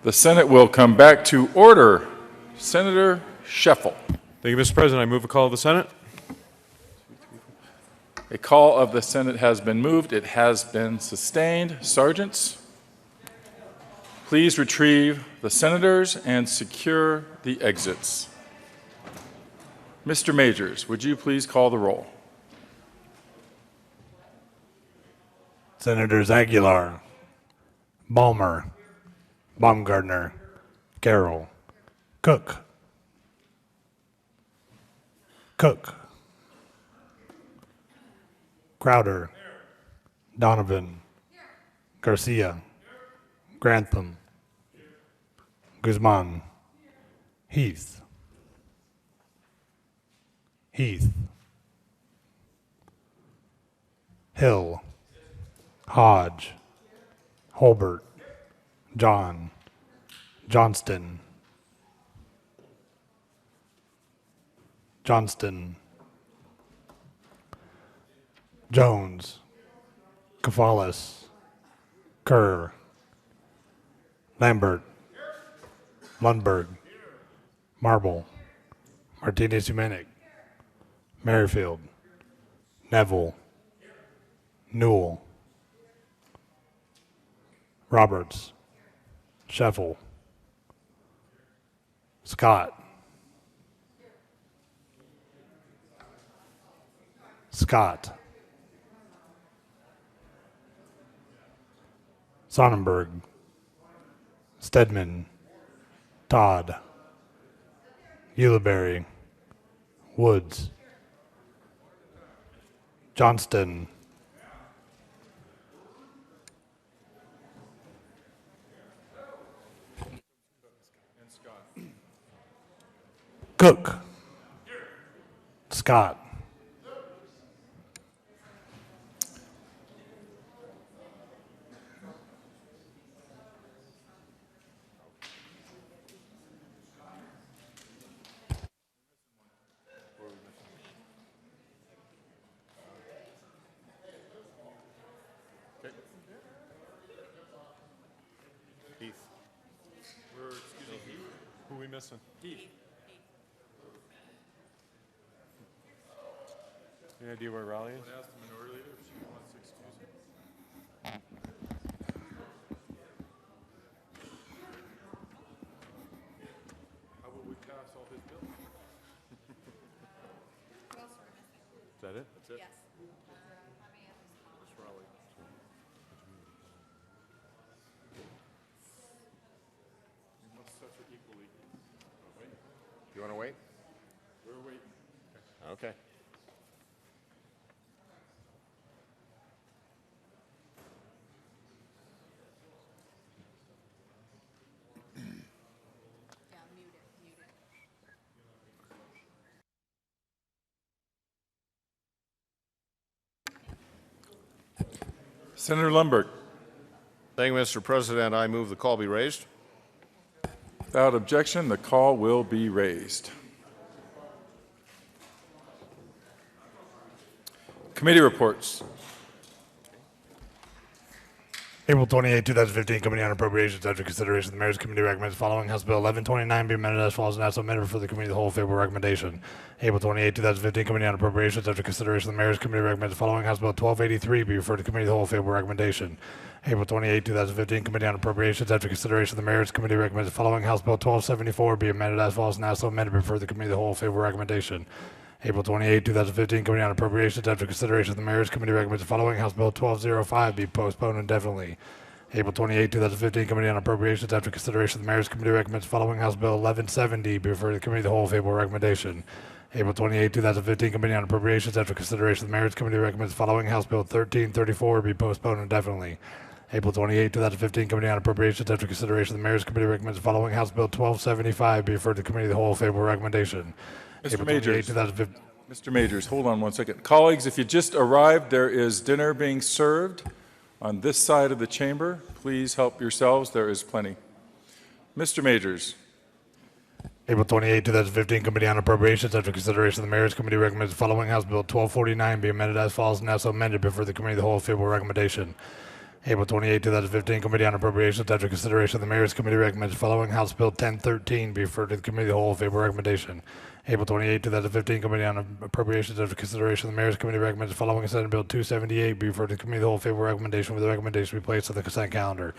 The Senate will come back to order. Senator Scheffel. Thank you, Mr. President. I move a call of the Senate. A call of the Senate has been moved. It has been sustained. Sergeants, please retrieve the senators and secure the exits. Mr. Majors, would you please call the roll? Senators Aguilar, Balmer, Baumgardner, Carroll, Cook, Crowder, Donovan, Garcia, Grantham, Guzman, Heath, Hill, Hodge, Holbert, John, Johnston, Jones, Kafalis, Kerr, Lambert, Lundberg, Marble, Martinez-Humanic, Merrifield, Neville, Newell, Roberts, Scheffel, Scott, Sonnenberg, Stedman, Todd, Ulibarri, Woods, Johnston, Cook, Scott, Heath. Who are we missing? Heath. Any idea where Raleigh is? How will we pass all his bills? Is that it? That's it? Yes. Just Raleigh. We must settle equally. You want to wait? We're waiting. Okay. Yeah, mute it. Senator Lundberg. Thank you, Mr. President. I move the call be raised. Without objection, the call will be raised. Committee reports. April 28, 2015, Committee on Appropriations. After consideration, the Mayor's Committee recommends the following: House Bill 1129 be amended as follows and as amended for the Committee of the Whole. Favorable recommendation. April 28, 2015, Committee on Appropriations. After consideration, the Mayor's Committee recommends the following: House Bill 1283 be referred to Committee of the Whole. Favorable recommendation. April 28, 2015, Committee on Appropriations. After consideration, the Mayor's Committee recommends the following: House Bill 1274 be amended as follows and as amended be referred to the Committee of the Whole. Favorable recommendation. April 28, 2015, Committee on Appropriations. After consideration, the Mayor's Committee recommends the following: House Bill 1205 be postponed indefinitely. April 28, 2015, Committee on Appropriations. After consideration, the Mayor's Committee recommends the following: House Bill 1170 be referred to the Committee of the Whole. Favorable recommendation. April 28, 2015, Committee on Appropriations. After consideration, the Mayor's Committee recommends the following: House Bill 1334 be postponed indefinitely. April 28, 2015, Committee on Appropriations. After consideration, the Mayor's Committee recommends the following: House Bill 1275 be referred to the Committee of the Whole. Favorable recommendation. Mr. April 28, Majors. 2015. Mr. Majors, hold on one second. Colleagues, if you just arrived, there is dinner being served on this side of the chamber. Please help yourselves. There is plenty. Mr. Majors. April 28, 2015, Committee on Appropriations. After consideration, the Mayor's Committee recommends the following: House Bill 1249 be amended as follows and as amended before the Committee of the Whole. Favorable recommendation. April 28, 2015, Committee on Appropriations. After consideration, the Mayor's Committee recommends the following: House Bill 1013 be referred to the Committee of the Whole. Favorable recommendation. April 28, 2015, Committee on Appropriations. After consideration, the Mayor's Committee recommends the following: Senate Bill 278 be referred to the Committee of the Whole. Favorable recommendation, with the recommendation be placed on the consent calendar.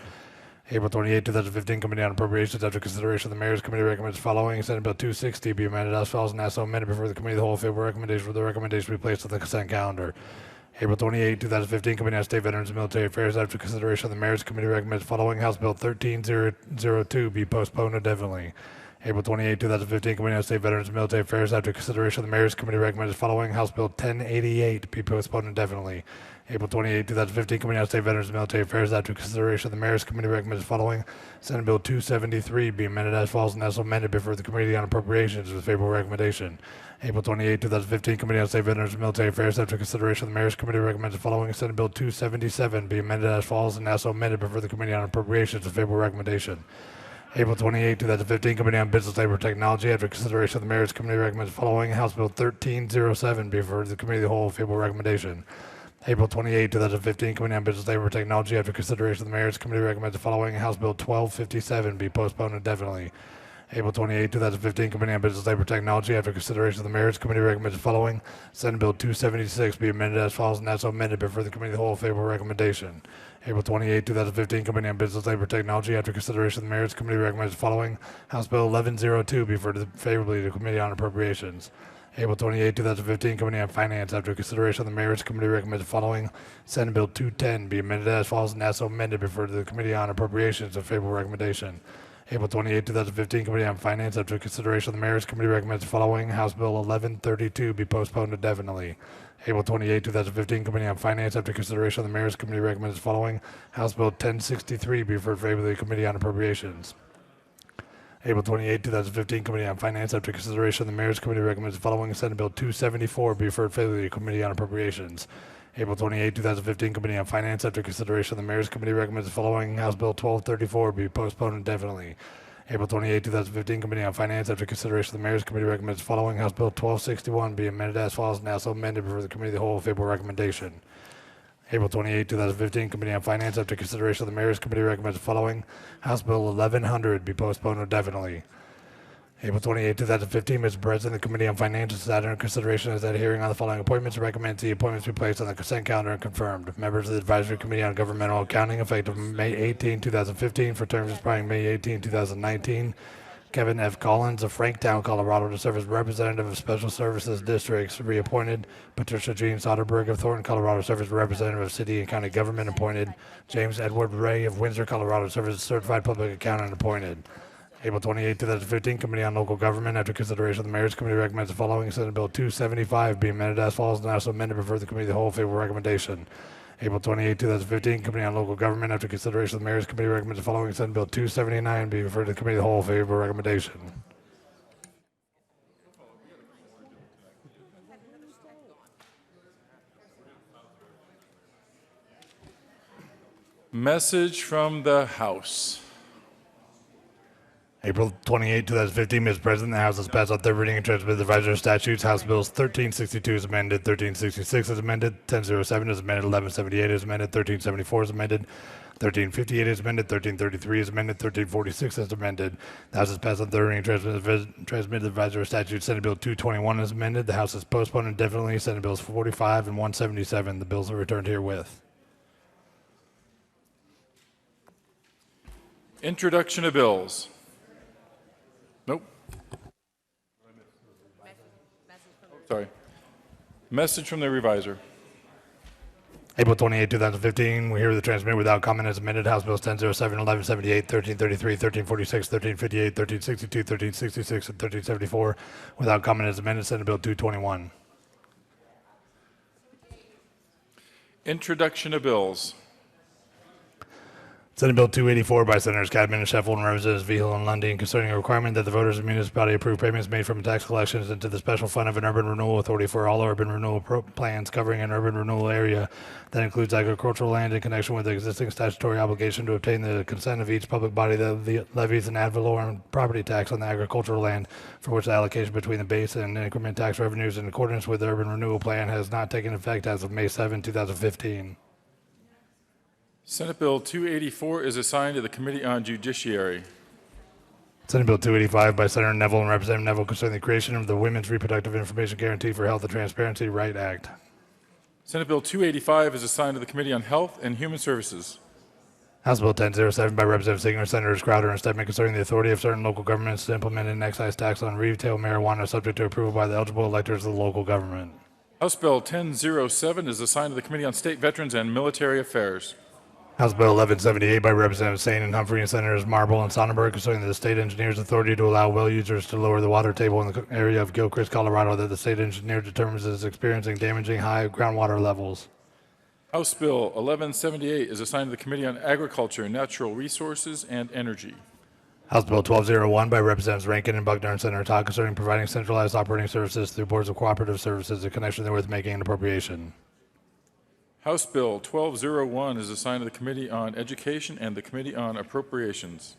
April 28, 2015, Committee on Appropriations. After consideration, the Mayor's Committee recommends the following: Senate Bill 260 be amended as follows and as so amended before the Committee of the Whole. Favorable recommendation, with the recommendation be placed on the consent calendar. April 28, 2015, Committee on State Veterans and Military Affairs. After consideration, the Mayor's Committee recommends the following: House Bill 13002 be postponed indefinitely. April 28, 2015, Committee on State Veterans and Military Affairs. After consideration, the Mayor's Committee recommends the following: House Bill 1088 be postponed indefinitely. April 28, 2015, Committee on State Veterans and Military Affairs. After consideration, the Mayor's Committee recommends the following: Senate Bill 273 be amended as follows and as so amended before the Committee on Appropriations with favorable recommendation. April 28, 2015, Committee on State Veterans and Military Affairs. After consideration, the Mayor's Committee recommends the following: Senate Bill 277 be amended as follows and as so amended before the Committee on Appropriations with favorable recommendation. April 28, 2015, Committee on Business, Labor, and Technology. After consideration, the Mayor's Committee recommends the following: House Bill 1307 be referred to the Committee of the Whole with favorable recommendation. April 28, 2015, Committee on Business, Labor, and Technology. After consideration, the Mayor's Committee recommends the following: House Bill 1257 be postponed indefinitely. April 28, 2015, Committee on Business, Labor, and Technology. After consideration, the Mayor's Committee recommends the following: Senate Bill 276 be amended as follows and as so amended before the Committee of the Whole with favorable recommendation. April 28, 2015, Committee on Business, Labor, and Technology. After consideration, the Mayor's Committee recommends the following: House Bill 1102 be referred favorably to the Committee on Appropriations. April 28, 2015, Committee on Finance. After consideration, the Mayor's Committee recommends the following: Senate Bill 210 be amended as follows and as so amended before the Committee on Appropriations with favorable recommendation. April 28, 2015, Committee on Finance. After consideration, the Mayor's Committee recommends the following: House Bill 1132 be postponed indefinitely. April 28, 2015, Committee on Finance. After consideration, the Mayor's Committee recommends the following: House Bill 1063 be referred favorably to the Committee on Appropriations. April 28, 2015, Committee on Finance. After consideration, the Mayor's Committee recommends the following: Senate Bill 274 be referred favorably to the Committee on Appropriations. April 28, 2015, Committee on Finance. After consideration, the Mayor's Committee recommends the following: House Bill 1234 be postponed indefinitely. April 28, 2015, Committee on Finance. After consideration, the Mayor's Committee recommends the following: House Bill 1261 be amended as follows and as so amended before the Committee of the Whole with favorable recommendation. April 28, 2015, Committee on Finance. After consideration, the Mayor's Committee recommends the following: House Bill 1100 be postponed indefinitely. April 28, 2015, Mr. President, the Committee on Finance is under consideration as that hearing on the following appointments and recommends the appointments be placed on the consent calendar and confirmed. Members of the Advisory Committee on Governmental Accounting, effective May 18, 2015, for terms expiring May 18, 2019. Kevin F. Collins of Franktown, Colorado, to serve as representative of Special Services Districts, reappointed. Patricia Jean Soderberg of Thornton, Colorado, to serve as representative of City and County Government, appointed. James Edward Ray of Windsor, Colorado, to serve as Certified Public Accountant, appointed. April 28, 2015, Committee on Local Government. After consideration, the Mayor's Committee recommends the following: Senate Bill 275 be amended as follows and also amended before the Committee of the Whole favorable recommendation. April 28, 2015, Committee on Local Government. After consideration, the Mayor's Committee recommends the following: Senate Bill 279 be referred to the Committee of the Whole favorable recommendation. Message from the House. April 28, 2015, Mr. President, the House has passed on third reading and transmitted the advisory statutes. House Bills 1362 is amended, 1366 is amended, 1007 is amended, 1178 is amended, 1374 is amended, 1358 is amended, 1333 is amended, 1346 is amended. The House has passed on third reading and transmitted the advisory statutes. Senate Bill 221 is amended. The House has postponed indefinitely Senate Bills 45 and 177. The bills are returned herewith. Introduction of bills. Nope. Sorry. Message from the reviser. April 28, 2015, we hear the transmit without comment as amended. House Bills 1007, 1178, 1333, 1346, 1358, 1362, 1366, and 1374 without comment as amended. Senate Bill 221. Introduction of bills. Senate Bill 284 by Senators Cadman and Sheffield and Representatives Vigil and Lundy, concerning a requirement that the voters of the municipality approve payments made from tax collections into the special fund of an urban renewal authority for all urban renewal plans covering an urban renewal area that includes agricultural land in connection with the existing statutory obligation to obtain the consent of each public body that levies an ad valorem property tax on the agricultural land for which the allocation between the base and increment tax revenues in accordance with the urban renewal plan has not taken effect as of May 7, 2015. Senate Bill 284 is assigned to the Committee on Judiciary. Senate Bill 285 by Senator Neville and Representative Neville concerning the creation of the Women's Reproductive Information Guarantee for Health and Transparency Right Act. Senate Bill 285 is assigned to the Committee on Health and Human Services. House Bill 1007 by Representative Singer, Senators Crowder, and Stedman concerning the authority of certain local governments to implement an excise tax on retail marijuana subject to approval by the eligible electors of the local government. House Bill 1007 is assigned to the Committee on State Veterans and Military Affairs. House Bill 1178 by Representative Sane and Humphrey and Senators Marble and Sonnenberg concerning the state engineer's authority to allow well users to lower the water table in the area of Gilchrist, Colorado that the state engineer determines is experiencing damaging high groundwater levels. House Bill 1178 is assigned to the Committee on Agriculture, Natural Resources, and Energy. House Bill 1201 by Representatives Rankin and Buckner and Senator Todd concerning providing centralized operating services through boards of cooperative services in connection therewith making an appropriation. House Bill 1201 is assigned to the Committee on Education and the Committee on Appropriations.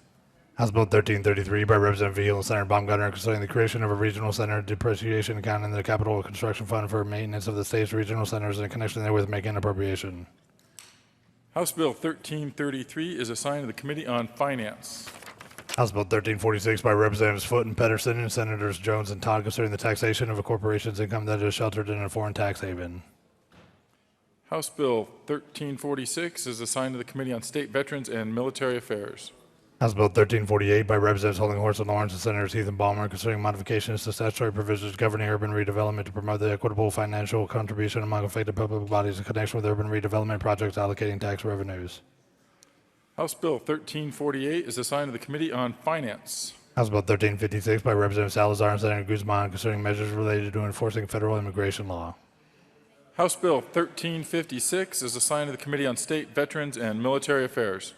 House Bill 1333 by Representative Veal and Senator Baumgartner concerning the creation of a regional center depreciation account in the capital construction fund for maintenance of the state's regional centers in connection therewith making an appropriation. House Bill 1333 is assigned to the Committee on Finance. House Bill 1346 by Representatives Foote and Pedersen and Senators Jones and Todd concerning the taxation of a corporation's income that is sheltered in a foreign tax haven. House Bill 1346 is assigned to the Committee on State Veterans and Military Affairs. House Bill 1348 by Representatives Holding-Horse and Lawrence and Senators Heath and Balmer concerning modifications to statutory provisions governing urban redevelopment to promote the equitable financial contribution among affected public bodies in connection with urban redevelopment projects allocating tax revenues. House Bill 1348 is assigned to the Committee on Finance. House Bill 1356 by Representative Salazar and Senator Guzman concerning measures related to enforcing federal immigration law. House Bill 1356 is assigned to the Committee on State Veterans and Military Affairs.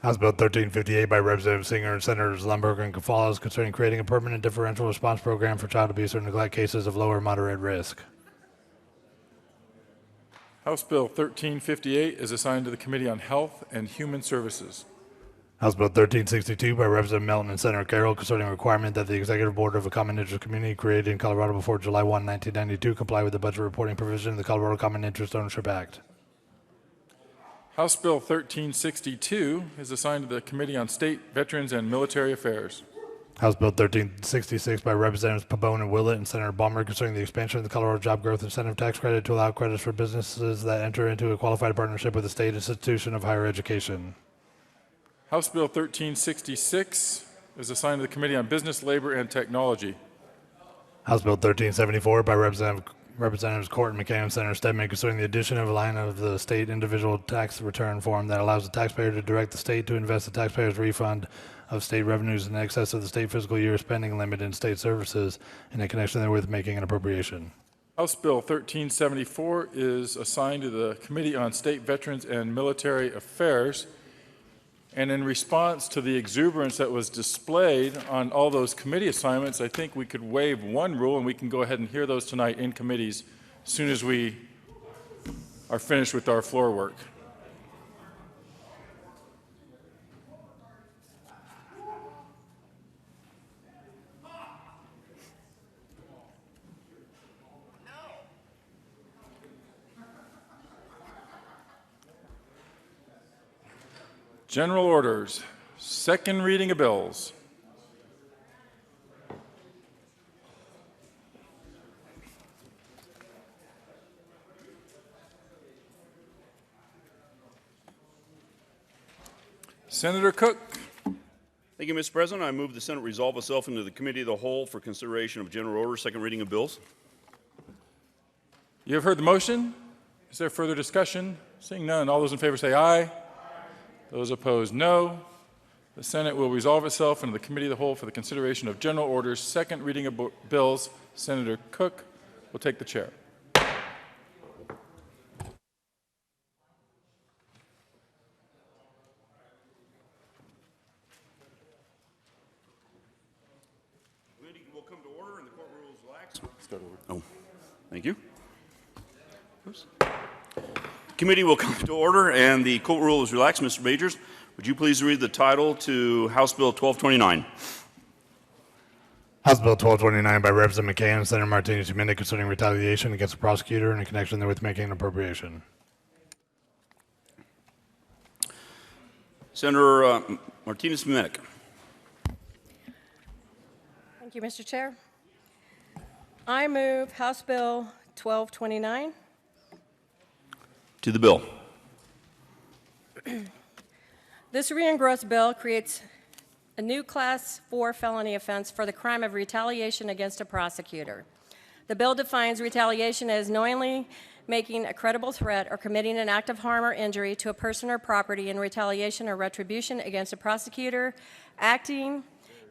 House Bill 1358 by Representative Singer and Senators Lumberg and Cafalas concerning creating a permanent differential response program for child abuse or neglect cases of low or moderate risk. House Bill 1358 is assigned to the Committee on Health and Human Services. House Bill 1362 by Representative Melton and Senator Carroll concerning a requirement that the Executive Board of a Common Interest Community created in Colorado before July 1, 1992 comply with the budget reporting provision of the Colorado Common Interest Ownership Act. House Bill 1362 is assigned to the Committee on State Veterans and Military Affairs. House Bill 1366 by Representatives Pabon and Willett and Senator Balmer concerning the expansion of the Colorado Job Growth Incentive Tax Credit to allow credits for businesses that enter into a qualified partnership with a state institution of higher education. House Bill 1366 is assigned to the Committee on Business, Labor, and Technology. House Bill 1374 by Representatives Court and McCain and Senator Stedman concerning the addition of a line of the state individual tax return form that allows the taxpayer to direct the state to invest the taxpayer's refund of state revenues in excess of the state fiscal year spending limit in state services and in connection therewith making an appropriation. House Bill 1374 is assigned to the Committee on State Veterans and Military Affairs. And in response to the exuberance that was displayed on all those committee assignments, I think we could waive one rule and we can go ahead and hear those tonight in committees as soon as we are finished with our floor work. General orders, second reading of bills. Senator Cook. Thank you, Mr. President. I move the Senate resolve itself into the Committee of the Whole for consideration of general orders, second reading of bills. You have heard the motion. Is there further discussion? Seeing none, all those in favor say aye. Those opposed, no. The Senate will resolve itself into the Committee of the Whole for the consideration of general orders, second reading of bills. Senator Cook will take the chair. Committee will come to order and the court rules relax. Oh, thank you. Oops. Committee will come to order and the court rule is relaxed. Mr. Majors, would you please read the title to House Bill 1229? House Bill 1229 by Representative McCain and Senator Martinez-Humida concerning retaliation against the prosecutor and in connection therewith making an appropriation. Senator Martinez-Manek. Thank you, Mr. Chair. I move House Bill 1229. To the bill. This reingross bill creates a new Class 4 felony offense for the crime of retaliation against a prosecutor. The bill defines retaliation as knowingly making a credible threat or committing an act of harm or injury to a person or property in retaliation or retribution against a prosecutor acting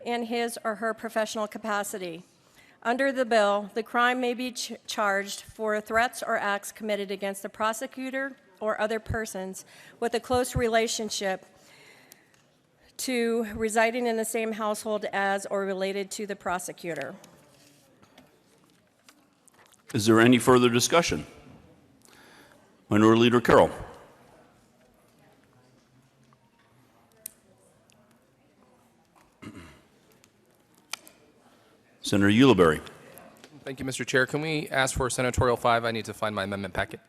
in his or her professional capacity. Under the bill, the crime may be charged for threats or acts committed against the prosecutor or other persons with a close relationship to residing in the same household as or related to the prosecutor. Is there any further discussion? Minority Leader Carroll. Senator Ulibarri. Thank you, Mr. Chair. Can we ask for Senatorial 5? I need to find my amendment packet.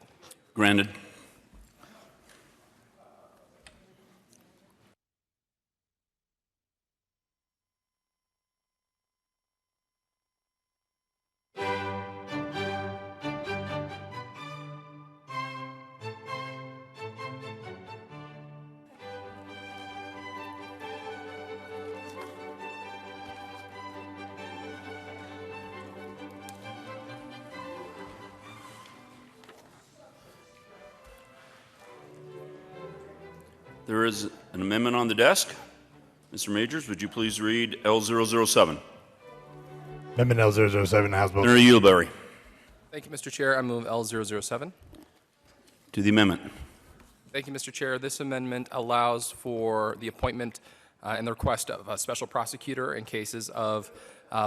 Granted. There is an amendment on the desk. Mr. Majors, would you please read L007? Amendment L007, House Bill. Senator Ulibarri. Thank you, Mr. Chair. I move L007. To the amendment. Thank you, Mr. Chair. This amendment allows for the appointment and the request of a special prosecutor in cases of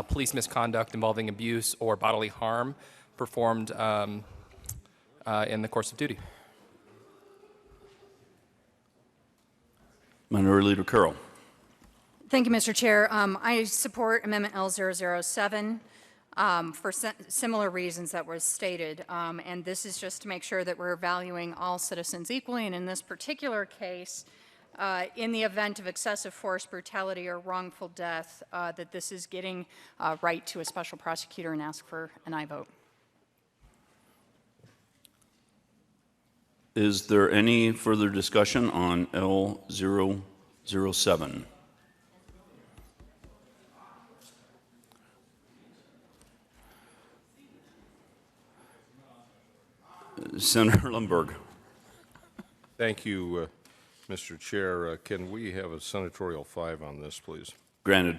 police misconduct involving abuse or bodily harm performed in the course of duty. Minority Leader Carroll. Thank you, Mr. Chair. I support Amendment L007 for similar reasons that were stated. And this is just to make sure that we're valuing all citizens equally. And in this particular case, in the event of excessive force, brutality, or wrongful death, that this is getting right to a special prosecutor and ask for an aye vote. Is there any further discussion on L007? Senator Lundberg. Thank you, Mr. Chair. Can we have a senatorial 5 on this, please? Granted.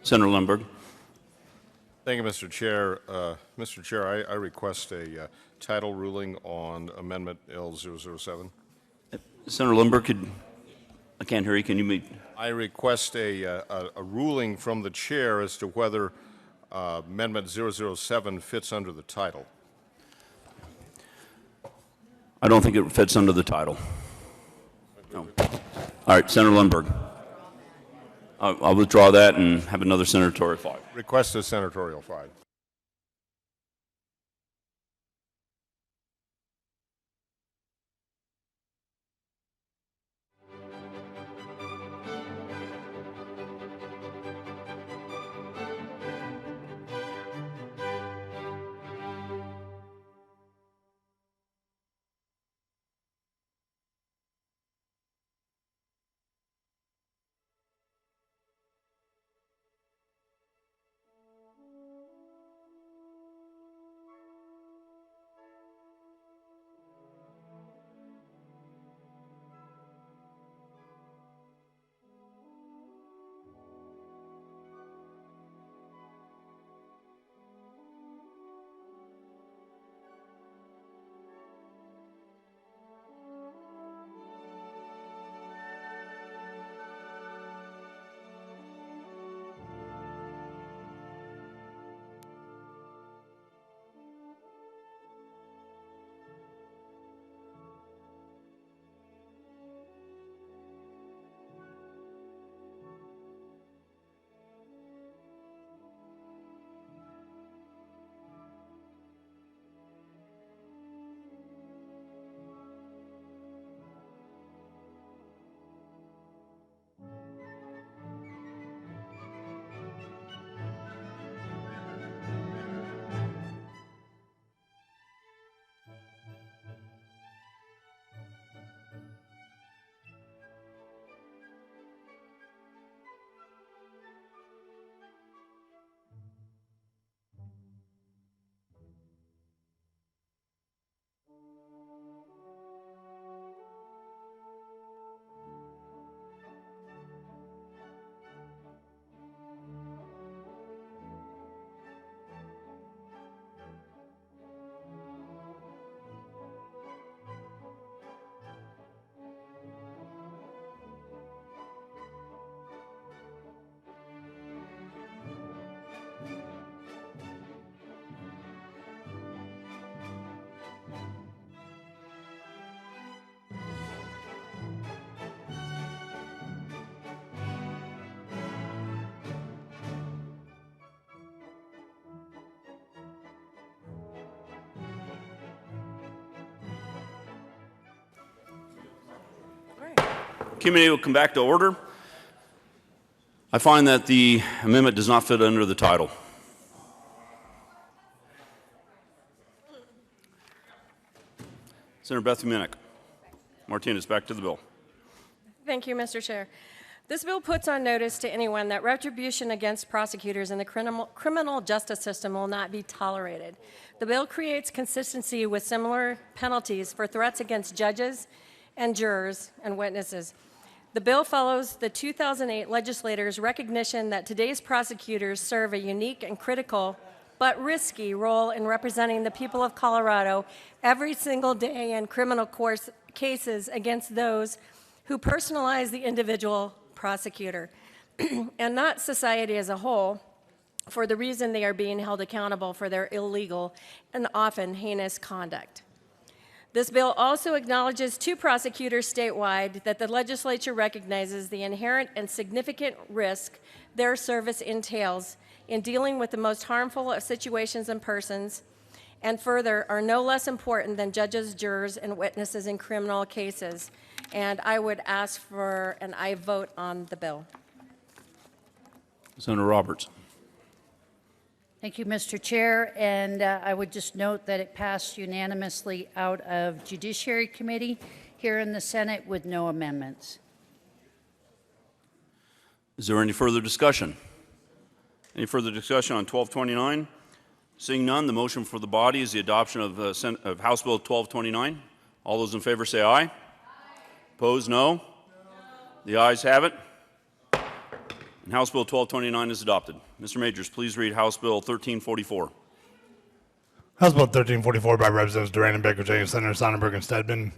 Senator Lundberg. Thank you, Mr. Chair. Mr. Chair, I request a title ruling on Amendment L007. Senator Lundberg, I can't hear you. Can you meet? I request a ruling from the chair as to whether Amendment 007 fits under the title. I don't think it fits under the title. No. All right, Senator Lundberg. I'll withdraw that and have another senatorial 5. Request a senatorial 5. Committee will come back to order. I find that the amendment does not fit under the title. Senator Beth Minnick. Martinez, back to the bill. Thank you, Mr. Chair. This bill puts on notice to anyone that retribution against prosecutors in the criminal justice system will not be tolerated. The bill creates consistency with similar penalties for threats against judges and jurors and witnesses. The bill follows the 2008 legislators' recognition that today's prosecutors serve a unique and critical but risky role in representing the people of Colorado every single day in criminal cases against those who personalize the individual prosecutor, and not society as a whole, for the reason they are being held accountable for their illegal and often heinous conduct. This bill also acknowledges to prosecutors statewide that the legislature recognizes the inherent and significant risk their service entails in dealing with the most harmful of situations and persons, and further are no less important than judges, jurors, and witnesses in criminal cases. And I would ask for an aye vote on the bill. Senator Roberts. Thank you, Mr. Chair, and I would just note that it passed unanimously out of Judiciary Committee here in the Senate with no amendments. Is there any further discussion? Any further discussion on 1229? Seeing none, the motion for the body is the adoption of House Bill 1229. All those in favor say aye. Opposed, no. The ayes have it. And House Bill 1229 is adopted. Mr. Majors, please read House Bill 1344. House Bill 1344 by Representatives Duran and Baker James, Senator Sonnenberg and Stedman,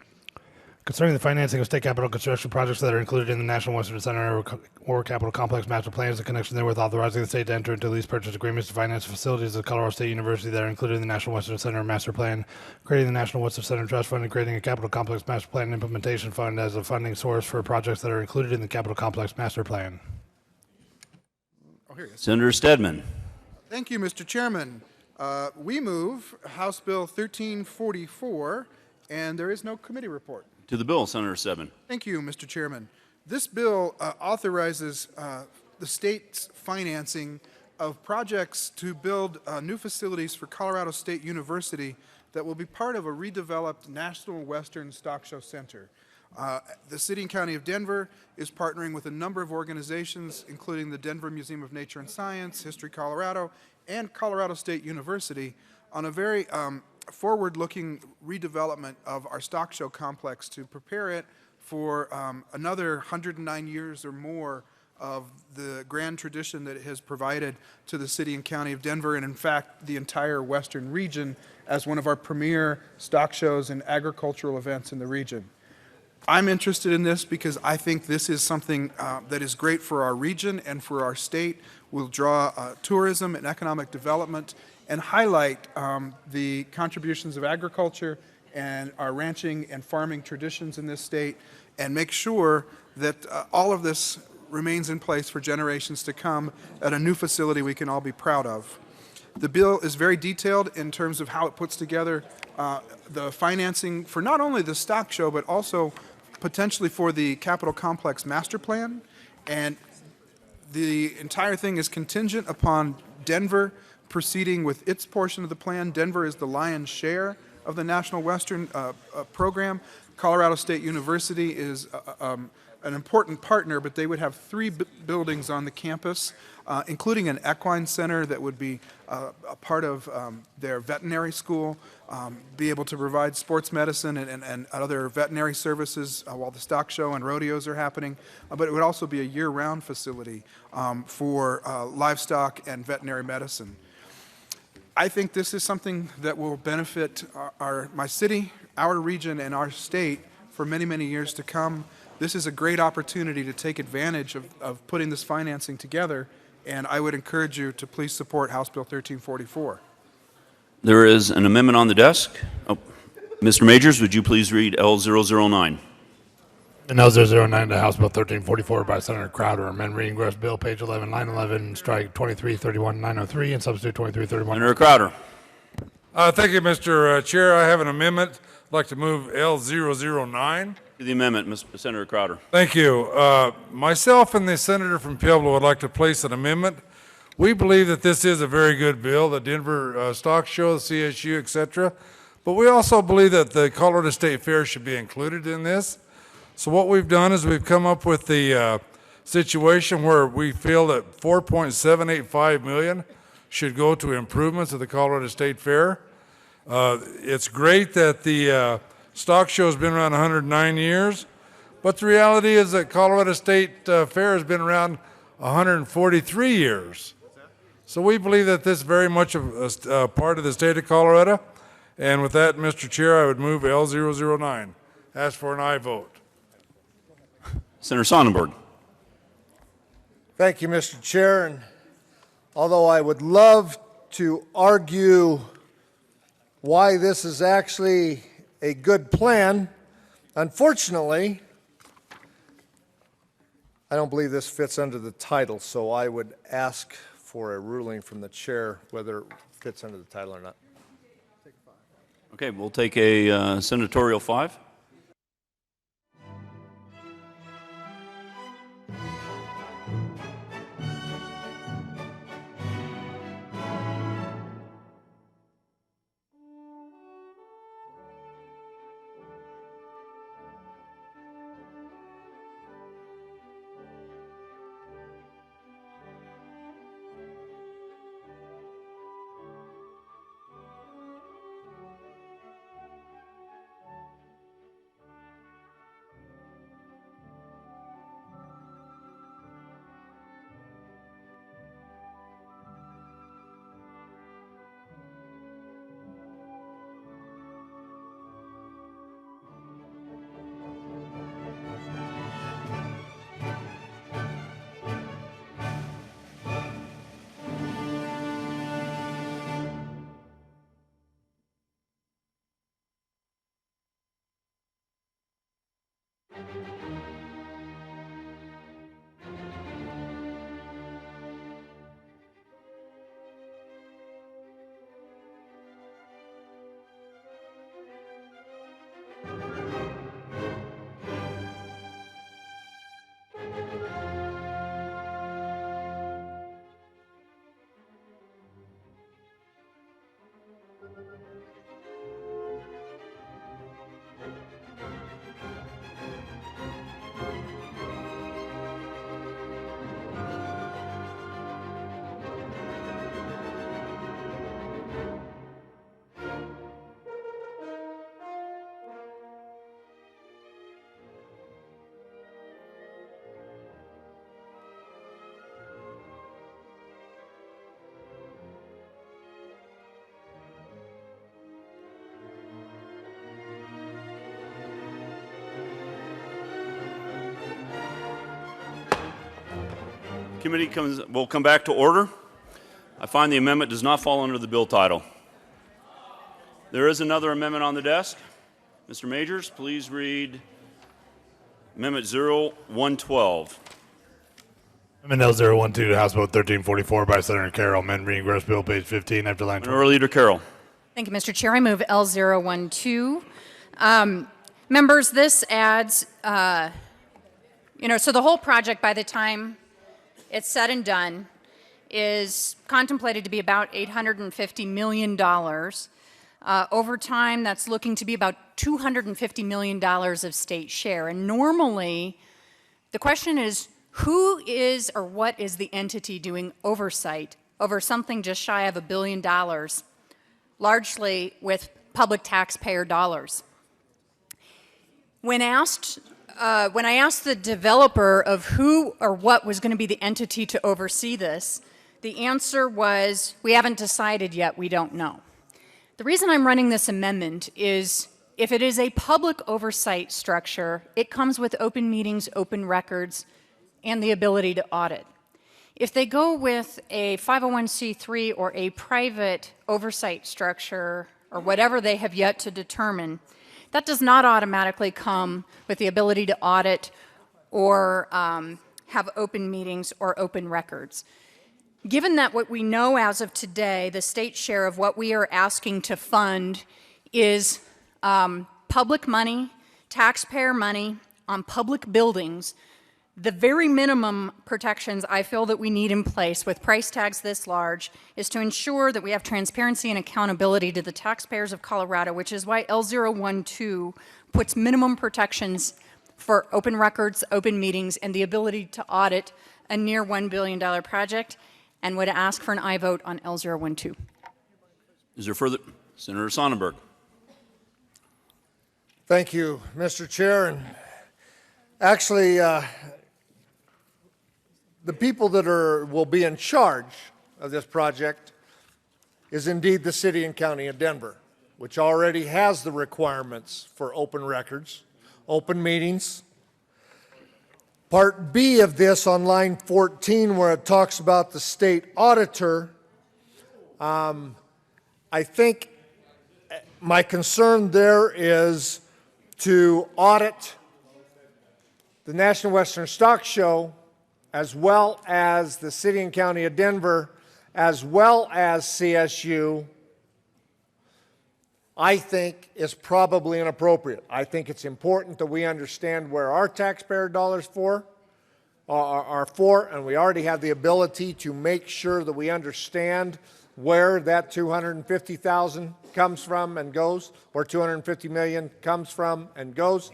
concerning the financing of state capital construction projects that are included in the National Western Center or Capital Complex Master Plans in connection therewith, authorizing the state to enter into lease purchase agreements to finance facilities of Colorado State University that are included in the National Western Center Master Plan, creating the National Western Center Trust Fund, and creating a Capital Complex Master Plan Implementation Fund as a funding source for projects that are included in the Capital Complex Master Plan. Senator Stedman. Thank you, Mr. Chairman. We move House Bill 1344, and there is no committee report. To the bill, Senator Stedman. Thank you, Mr. Chairman. This bill authorizes the state's financing of projects to build new facilities for Colorado State University that will be part of a redeveloped National Western Stock Show Center. The City and County of Denver is partnering with a number of organizations, including the Denver Museum of Nature and Science, History Colorado, and Colorado State University, on a very forward-looking redevelopment of our stock show complex to prepare it for another 109 years or more of the grand tradition that it has provided to the City and County of Denver, and in fact the entire western region, as one of our premier stock shows and agricultural events in the region. I'm interested in this because I think this is something that is great for our region and for our state. Will draw tourism and economic development and highlight the contributions of agriculture and our ranching and farming traditions in this state, and make sure that all of this remains in place for generations to come at a new facility we can all be proud of. The bill is very detailed in terms of how it puts together the financing for not only the stock show, but also potentially for the Capital Complex Master Plan. And the entire thing is contingent upon Denver proceeding with its portion of the plan. Denver is the lion's share of the National Western program. Colorado State University is an important partner, but they would have 3 buildings on the campus, including an equine center that would be a part of their veterinary school, be able to provide sports medicine and other veterinary services while the stock show and rodeos are happening. But it would also be a year-round facility for livestock and veterinary medicine. I think this is something that will benefit my city, our region, and our state for many, many years to come. This is a great opportunity to take advantage of putting this financing together, and I would encourage you to please support House Bill 1344. There is an amendment on the desk. Oh, Mr. Majors, would you please read L009? And L009 to House Bill 1344 by Senator Crowder. Amend reading gross bill, page 11, line 11, strike 2331-903 and substitute 2331. Senator Crowder. Thank you, Mr. Chair. I have an amendment. I'd like to move L009. To the amendment, Senator Crowder. Thank you. Myself and the senator from Pueblo would like to place an amendment. We believe that this is a very good bill, the Denver Stock Show, the CSU, etc. But we also believe that the Colorado State Fair should be included in this. So what we've done is we've come up with the situation where we feel that $4.785 million should go to improvements of the Colorado State Fair. It's great that the stock show has been around 109 years, but the reality is that Colorado State Fair has been around 143 years. So we believe that this is very much a part of the state of Colorado. And with that, Mr. Chair, I would move L009. Ask for an aye vote. Senator Sonnenberg. Thank you, Mr. Chair. And although I would love to argue why this is actually a good plan, unfortunately, I don't believe this fits under the title, so I would ask for a ruling from the chair whether it fits under the title or not. Okay, we'll take a senatorial 5. Committee will come back to order. I find the amendment does not fall under the bill title. There is another amendment on the desk. Mr. Majors, please read Amendment 0112. Amendment L012, House Bill 1344 by Senator Carroll. Amendment reading gross bill, page 15, after line 20. Minority Leader Carroll. Thank you, Mr. Chair. I move L012. Members, this adds, so the whole project, by the time it's said and done, is contemplated to be about $850 million. Over time, that's looking to be about $250 million of state share. And normally, the question is, who is or what is the entity doing oversight over something just shy of $1 billion, largely with public taxpayer dollars? When I asked the developer of who or what was going to be the entity to oversee this, the answer was, we haven't decided yet, we don't know. The reason I'm running this amendment is if it is a public oversight structure, it comes with open meetings, open records, and the ability to audit. If they go with a 501c3 or a private oversight structure or whatever they have yet to determine, that does not automatically come with the ability to audit or have open meetings or open records. Given that what we know as of today, the state share of what we are asking to fund is public money, taxpayer money on public buildings, the very minimum protections I feel that we need in place with price tags this large is to ensure that we have transparency and accountability to the taxpayers of Colorado, which is why L012 puts minimum protections for open records, open meetings, and the ability to audit a near $1 billion project, and would ask for an aye vote on L012. Is there further? Senator Sonnenberg. Thank you, Mr. Chair. And actually, the people that will be in charge of this project is indeed the city and county of Denver, which already has the requirements for open records, open meetings, Part B of this on line 14, where it talks about the state auditor, I think my concern there is to audit the National Western Stock Show, as well as the City and County of Denver, as well as CSU, I think is probably inappropriate. I think it's important that we understand where our taxpayer dollars are for, and we already have the ability to make sure that we understand where that $250,000 comes from and goes, or $250 million comes from and goes.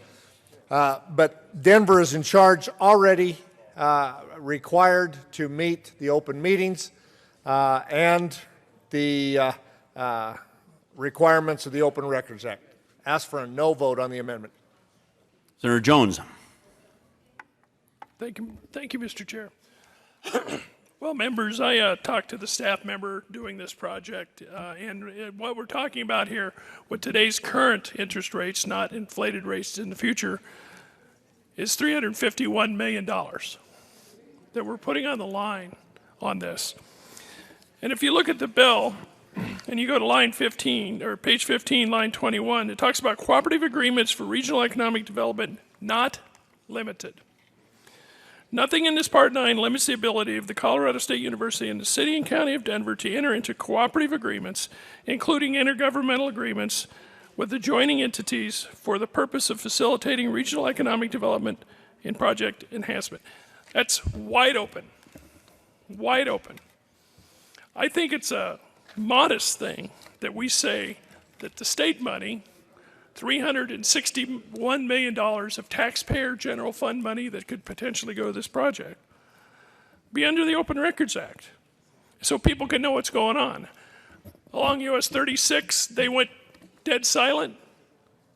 But Denver is in charge already, required to meet the open meetings and the requirements of the Open Records Act. Ask for a no vote on the amendment. Senator Jones. Thank you, Mr. Chair. Well, members, I talked to the staff member doing this project, and what we're talking about here with today's current interest rates, not inflated rates in the future, is $351 million that we're putting on the line on this. And if you look at the bill, and you go to line 15, or page 15, line 21, it talks about cooperative agreements for regional economic development, not limited. Nothing in this Part 9 limits the ability of the Colorado State University and the City and County of Denver to enter into cooperative agreements, including intergovernmental agreements with adjoining entities for the purpose of facilitating regional economic development and project enhancement. That's wide open, wide open. I think it's a modest thing that we say that the state money, $361 million of taxpayer general fund money that could potentially go to this project, be under the Open Records Act, so people can know what's going on. Along US 36, they went dead silent,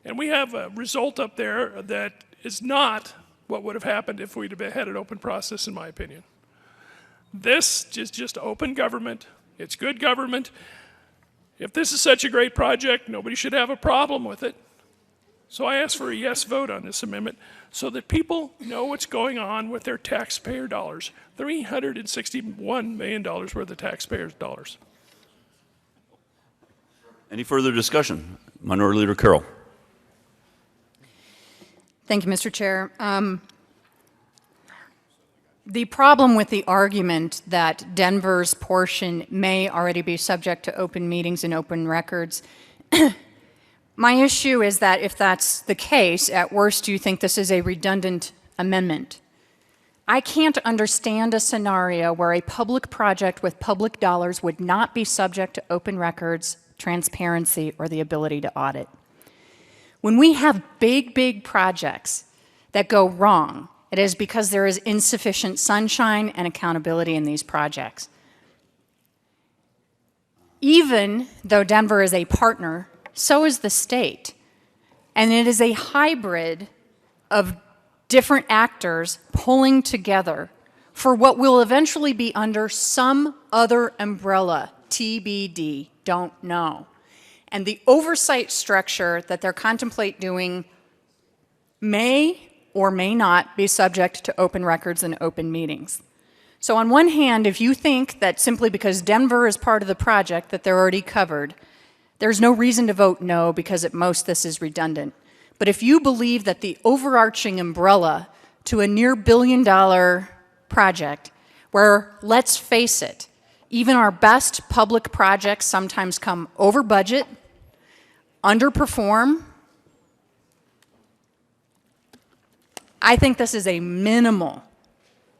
and we have a result up there that is not what would have happened if we'd have had an open process, in my opinion. This is just open government. It's good government. If this is such a great project, nobody should have a problem with it. So I ask for a yes vote on this amendment so that people know what's going on with their taxpayer dollars. $361 million worth of taxpayers' dollars. Any further discussion? Minority Leader Carroll. Thank you, Mr. Chair. The problem with the argument that Denver's portion may already be subject to open meetings and open records, my issue is that if that's the case, at worst you think this is a redundant amendment. I can't understand a scenario where a public project with public dollars would not be subject to open records, transparency, or the ability to audit. When we have big projects that go wrong, it is because there is insufficient sunshine and accountability in these projects. Even though Denver is a partner, so is the state. And it is a hybrid of different actors pulling together for what will eventually be under some other umbrella, TBD, don't know. And the oversight structure that they're contemplate doing may or may not be subject to open records and open meetings. So on one hand, if you think that simply because Denver is part of the project that they're already covered, there's no reason to vote no because at most this is redundant. But if you believe that the overarching umbrella to a near $1 billion project, where, let's face it, even our best public projects sometimes come over budget, underperform, I think this is a minimal.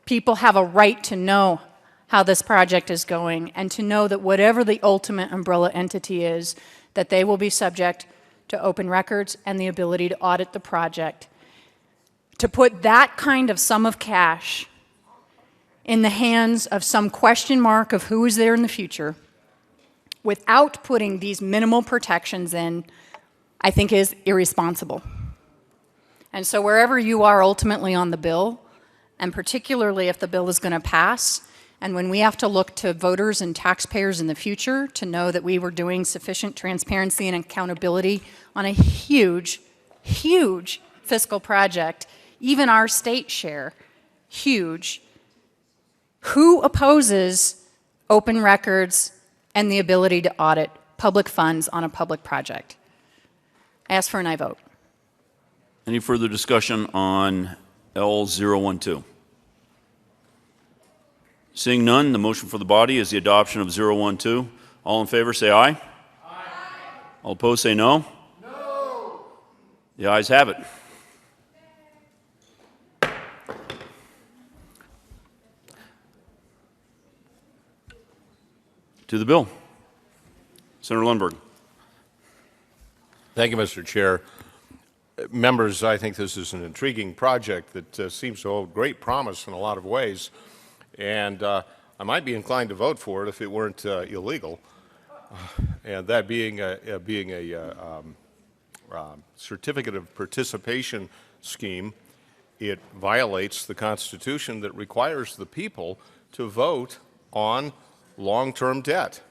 People have a right to know how this project is going and to know that whatever the ultimate umbrella entity is, that they will be subject to open records and the ability to audit the project. To put that kind of sum of cash in the hands of some question mark of who is there in the future without putting these minimal protections in, I think is irresponsible. And so wherever you are ultimately on the bill, and particularly if the bill is going to pass, and when we have to look to voters and taxpayers in the future to know that we were doing sufficient transparency and accountability on a huge fiscal project, even our state share, huge. Who opposes open records and the ability to audit public funds on a public project? Ask for an aye vote. Any further discussion on L012? Seeing none, the motion for the body is the adoption of 012. All in favor, say aye. Aye. All opposed, say no. No. The ayes have it. To the bill. Senator Lundberg. Thank you, Mr. Chair. Members, I think this is an intriguing project that seems to hold great promise in a lot of ways, and I might be inclined to vote for it if it weren't illegal, and that being a certificate of participation scheme. It violates the Constitution that requires the people to vote on long-term debt.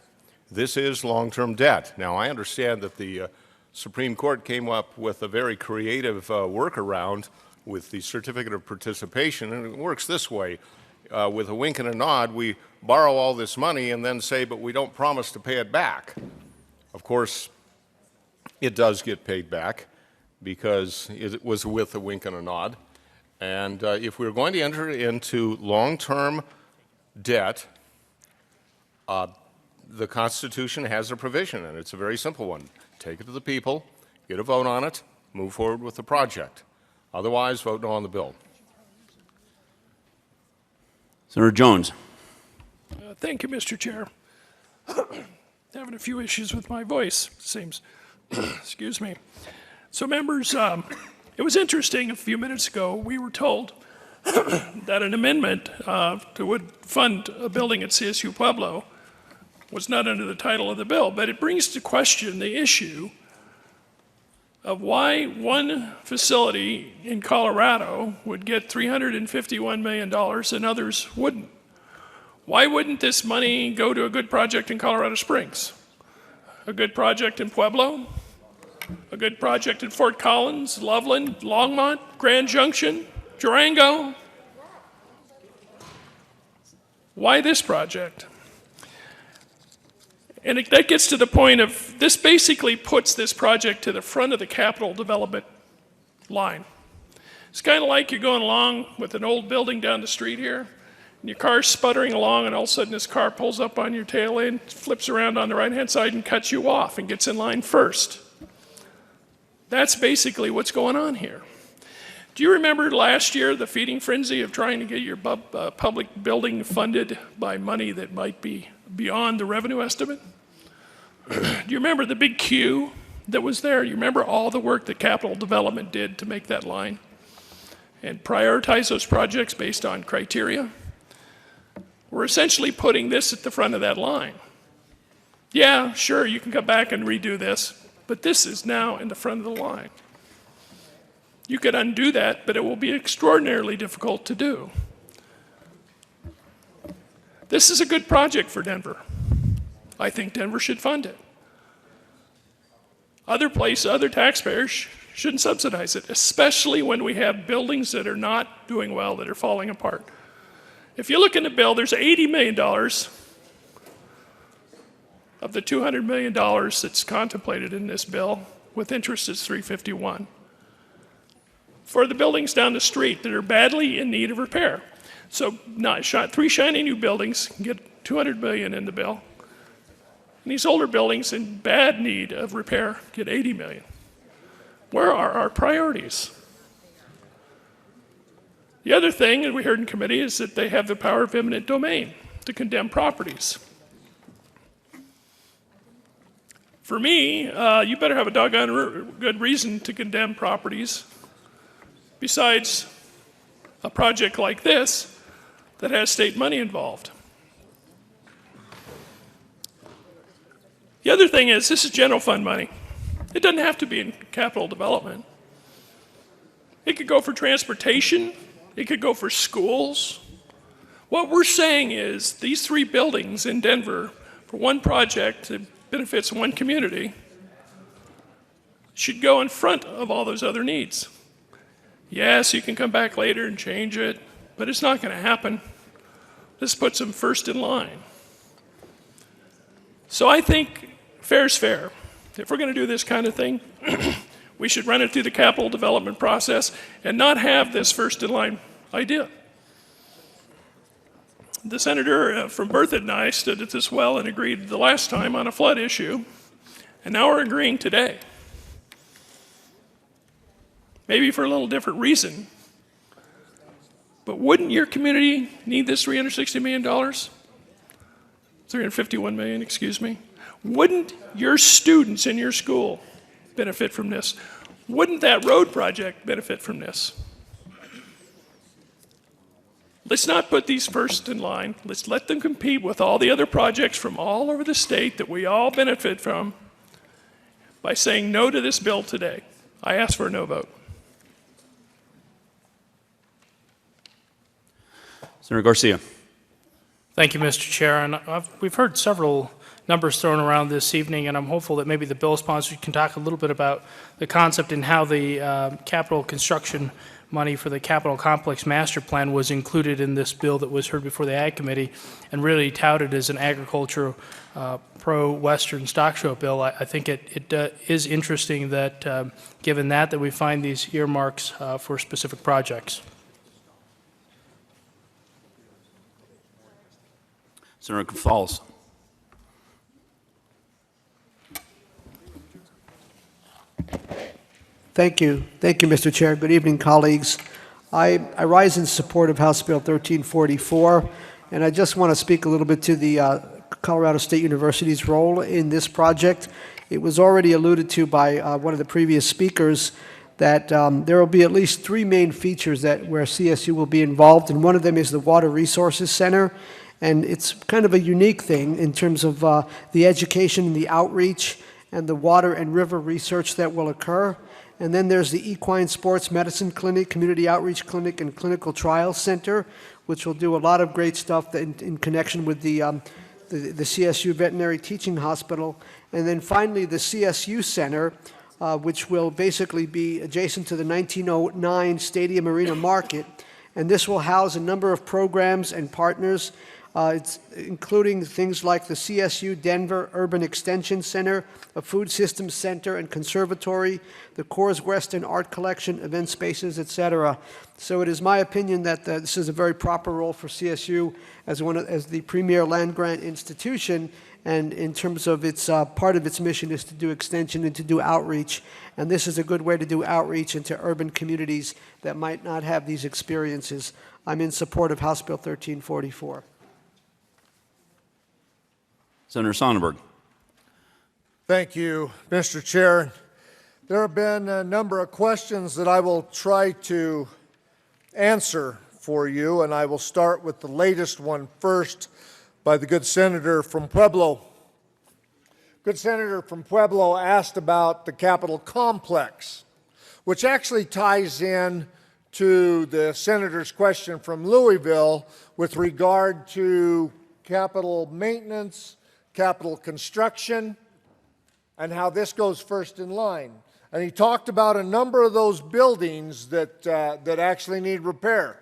This is long-term debt. Now, I understand that the Supreme Court came up with a very creative workaround with the certificate of participation, and it works this way. With a wink and a nod, we borrow all this money and then say, but we don't promise to pay it back. Of course, it does get paid back because it was with a wink and a nod. And if we're going to enter into long-term debt, the Constitution has a provision, and it's a very simple one. Take it to the people, get a vote on it, move forward with the project. Otherwise, vote no on the bill. Senator Jones. Thank you, Mr. Chair. Having a few issues with my voice, it seems. Excuse me. So, members, it was interesting a few minutes ago, we were told that an amendment would fund a building at CSU Pueblo was not under the title of the bill, but it brings to question the issue of why one facility in Colorado would get $351 million and others wouldn't. Why wouldn't this money go to a good project in Colorado Springs? A good project in Pueblo? A good project in Fort Collins, Loveland, Longmont, Grand Junction, Durango? Why this project? And that gets to the point of this basically puts this project to the front of the capital development line. It's kind of like you're going along with an old building down the street here, and your car's sputtering along, and all of a sudden this car pulls up on your tail end, flips around on the right-hand side and cuts you off and gets in line first. That's basically what's going on here. Do you remember last year the feeding frenzy of trying to get your public building funded by money that might be beyond the revenue estimate? Do you remember the big queue that was there? You remember all the work that capital development did to make that line and prioritize those projects based on criteria? We're essentially putting this at the front of that line. Yeah, sure, you can come back and redo this, but this is now in the front of the line. You could undo that, but it will be extraordinarily difficult to do. This is a good project for Denver. I think Denver should fund it. Other taxpayers shouldn't subsidize it, especially when we have buildings that are not doing well, that are falling apart. If you look in the bill, there's $80 million of the $200 million that's contemplated in this bill, with interest is $351. For the buildings down the street that are badly in need of repair. So three shiny new buildings get $200 million in the bill. And these older buildings in bad need of repair get $80 million. Where are our priorities? The other thing that we heard in committee is that they have the power of eminent domain to condemn properties. For me, you better have a doggone good reason to condemn properties besides a project like this that has state money involved. The other thing is, this is general fund money. It doesn't have to be in capital development. It could go for transportation. It could go for schools. What we're saying is these three buildings in Denver for one project that benefits one community should go in front of all those other needs. Yes, you can come back later and change it. but it's not going to happen. This puts them first in line. So I think fair's fair. If we're going to do this kind of thing, we should run it through the capital development process and not have this first in line idea. The senator from Berthoud and I stood at this well and agreed the last time on a flood issue, and now we're agreeing today. Maybe for a little different reason, but wouldn't your community need this $360 million? 351 million, excuse me. Wouldn't your students in your school benefit from this? Wouldn't that road project benefit from this? Let's not put these first in line. Let's let them compete with all the other projects from all over the state that we all benefit from by saying no to this bill today. I ask for a no vote. Senator Garcia. Thank you, Mr. Chair. And we've heard several numbers thrown around this evening, and I'm hopeful that maybe the bill sponsor can talk a little bit about the concept and how the capital construction money for the Capitol Complex Master Plan was included in this bill that was heard before the Ag Committee and really touted as an agriculture pro-Western stock show bill. I think it is interesting that, given that we find these earmarks for specific projects. Senator Gonzalez. Thank you, Mr. Chair. Good evening, colleagues. I rise in support of House Bill 1344, and I just want to speak a little bit to the Colorado State University's role in this project. It was already alluded to by one of the previous speakers that there will be at least three main features where CSU will be involved, and one of them is the Water Resources Center. And it's kind of a unique thing in terms of the education and the outreach and the water and river research that will occur. And then there's the Equine Sports Medicine Clinic, Community Outreach Clinic, and Clinical Trials Center, which will do a lot of great stuff in connection with the CSU Veterinary Teaching Hospital. And then finally, the CSU Center, which will basically be adjacent to the 1909 Stadium Arena Market. And this will house a number of programs and partners, it's including things like the CSU Denver Urban Extension Center, a Food Systems Center and Conservatory, the Coors Western Art Collection, event spaces, etc. So it is my opinion that this is a very proper role for CSU as the premier land grant institution, and in terms of its part of its mission is to do extension and to do outreach. And this is a good way to do outreach into urban communities that might not have these experiences. I'm in support of House Bill 1344. Senator Sonnenberg. Thank you, Mr. Chair. There have been a number of questions that I will try to answer for you, and I will start with the latest one first by the good senator from Pueblo. Good senator from Pueblo asked about the Capitol Complex, which actually ties in to the senator's question from Louisville with regard to capital maintenance, capital construction, and how this goes first in line. And he talked about a number of those buildings that actually need repair.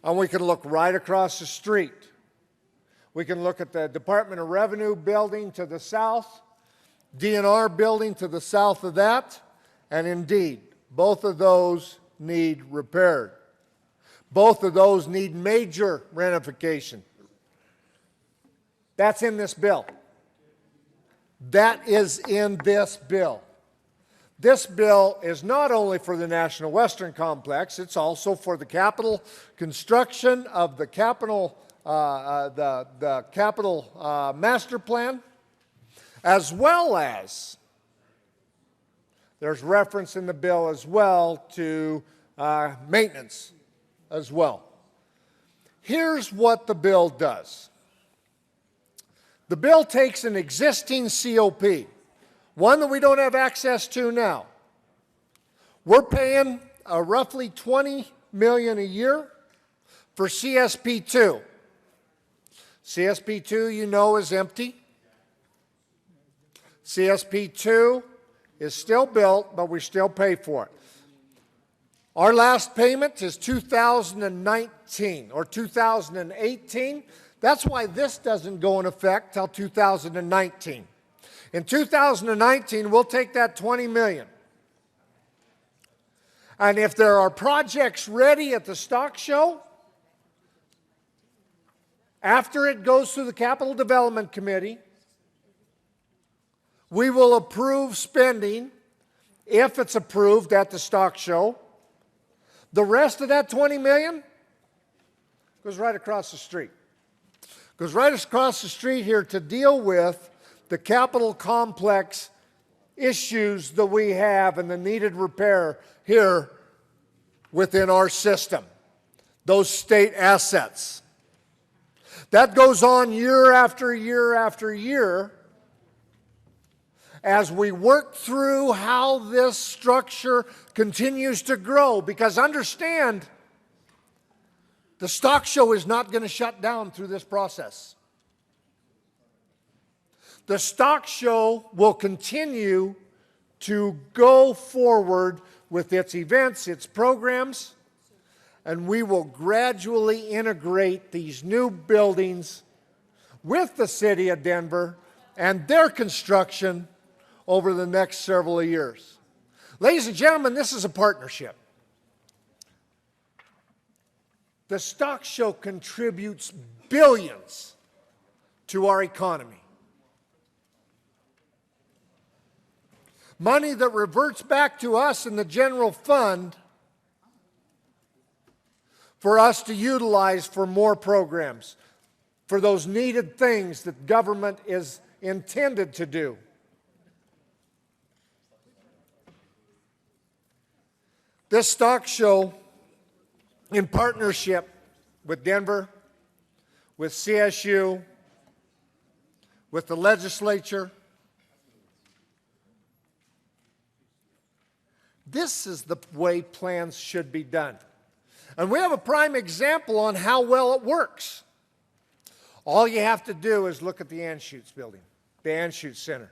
And we can look right across the street. We can look at the Department of Revenue building to the south, DNR building to the south of that, and indeed, both of those need repaired. Both of those need major renotification. That's in this bill. That is in this bill. This bill is not only for the National Western Complex, it's also for the capital construction of the capital, the capital master plan, as well as there's reference in the bill as well to maintenance as well. Here's what the bill does. The bill takes an existing COP, one that we don't have access to now. We're paying roughly $20 million a year for CSP2. CSP2, you know, is empty. CSP2 is still built, but we still pay for it. Our last payment is 2019 or 2018. That's why this doesn't go in effect till 2019. In 2019, we'll take that 20 million. And if there are projects ready at the stock show, after it goes through the Capital Development Committee, we will approve spending, if it's approved at the stock show. The rest of that 20 million goes right across the street. Goes right across the street here to deal with the Capitol complex issues that we have and the needed repair here within our system, those state assets. That goes on year after year after year as we work through how this structure continues to grow. Because understand, the stock show is not going to shut down through this process. The stock show will continue to go forward with its events, its programs, and we will gradually integrate these new buildings with the city of Denver and their construction over the next several years. Ladies and gentlemen, this is a partnership. The stock show contributes billions to our economy. Money that reverts back to us in the general fund for us to utilize for more programs, for those needed things that government is intended to do. This stock show, in partnership with Denver, with CSU, with the legislature, this is the way plans should be done. And we have a prime example on how well it works. All you have to do is look at the Anschutz building, the Anschutz Center.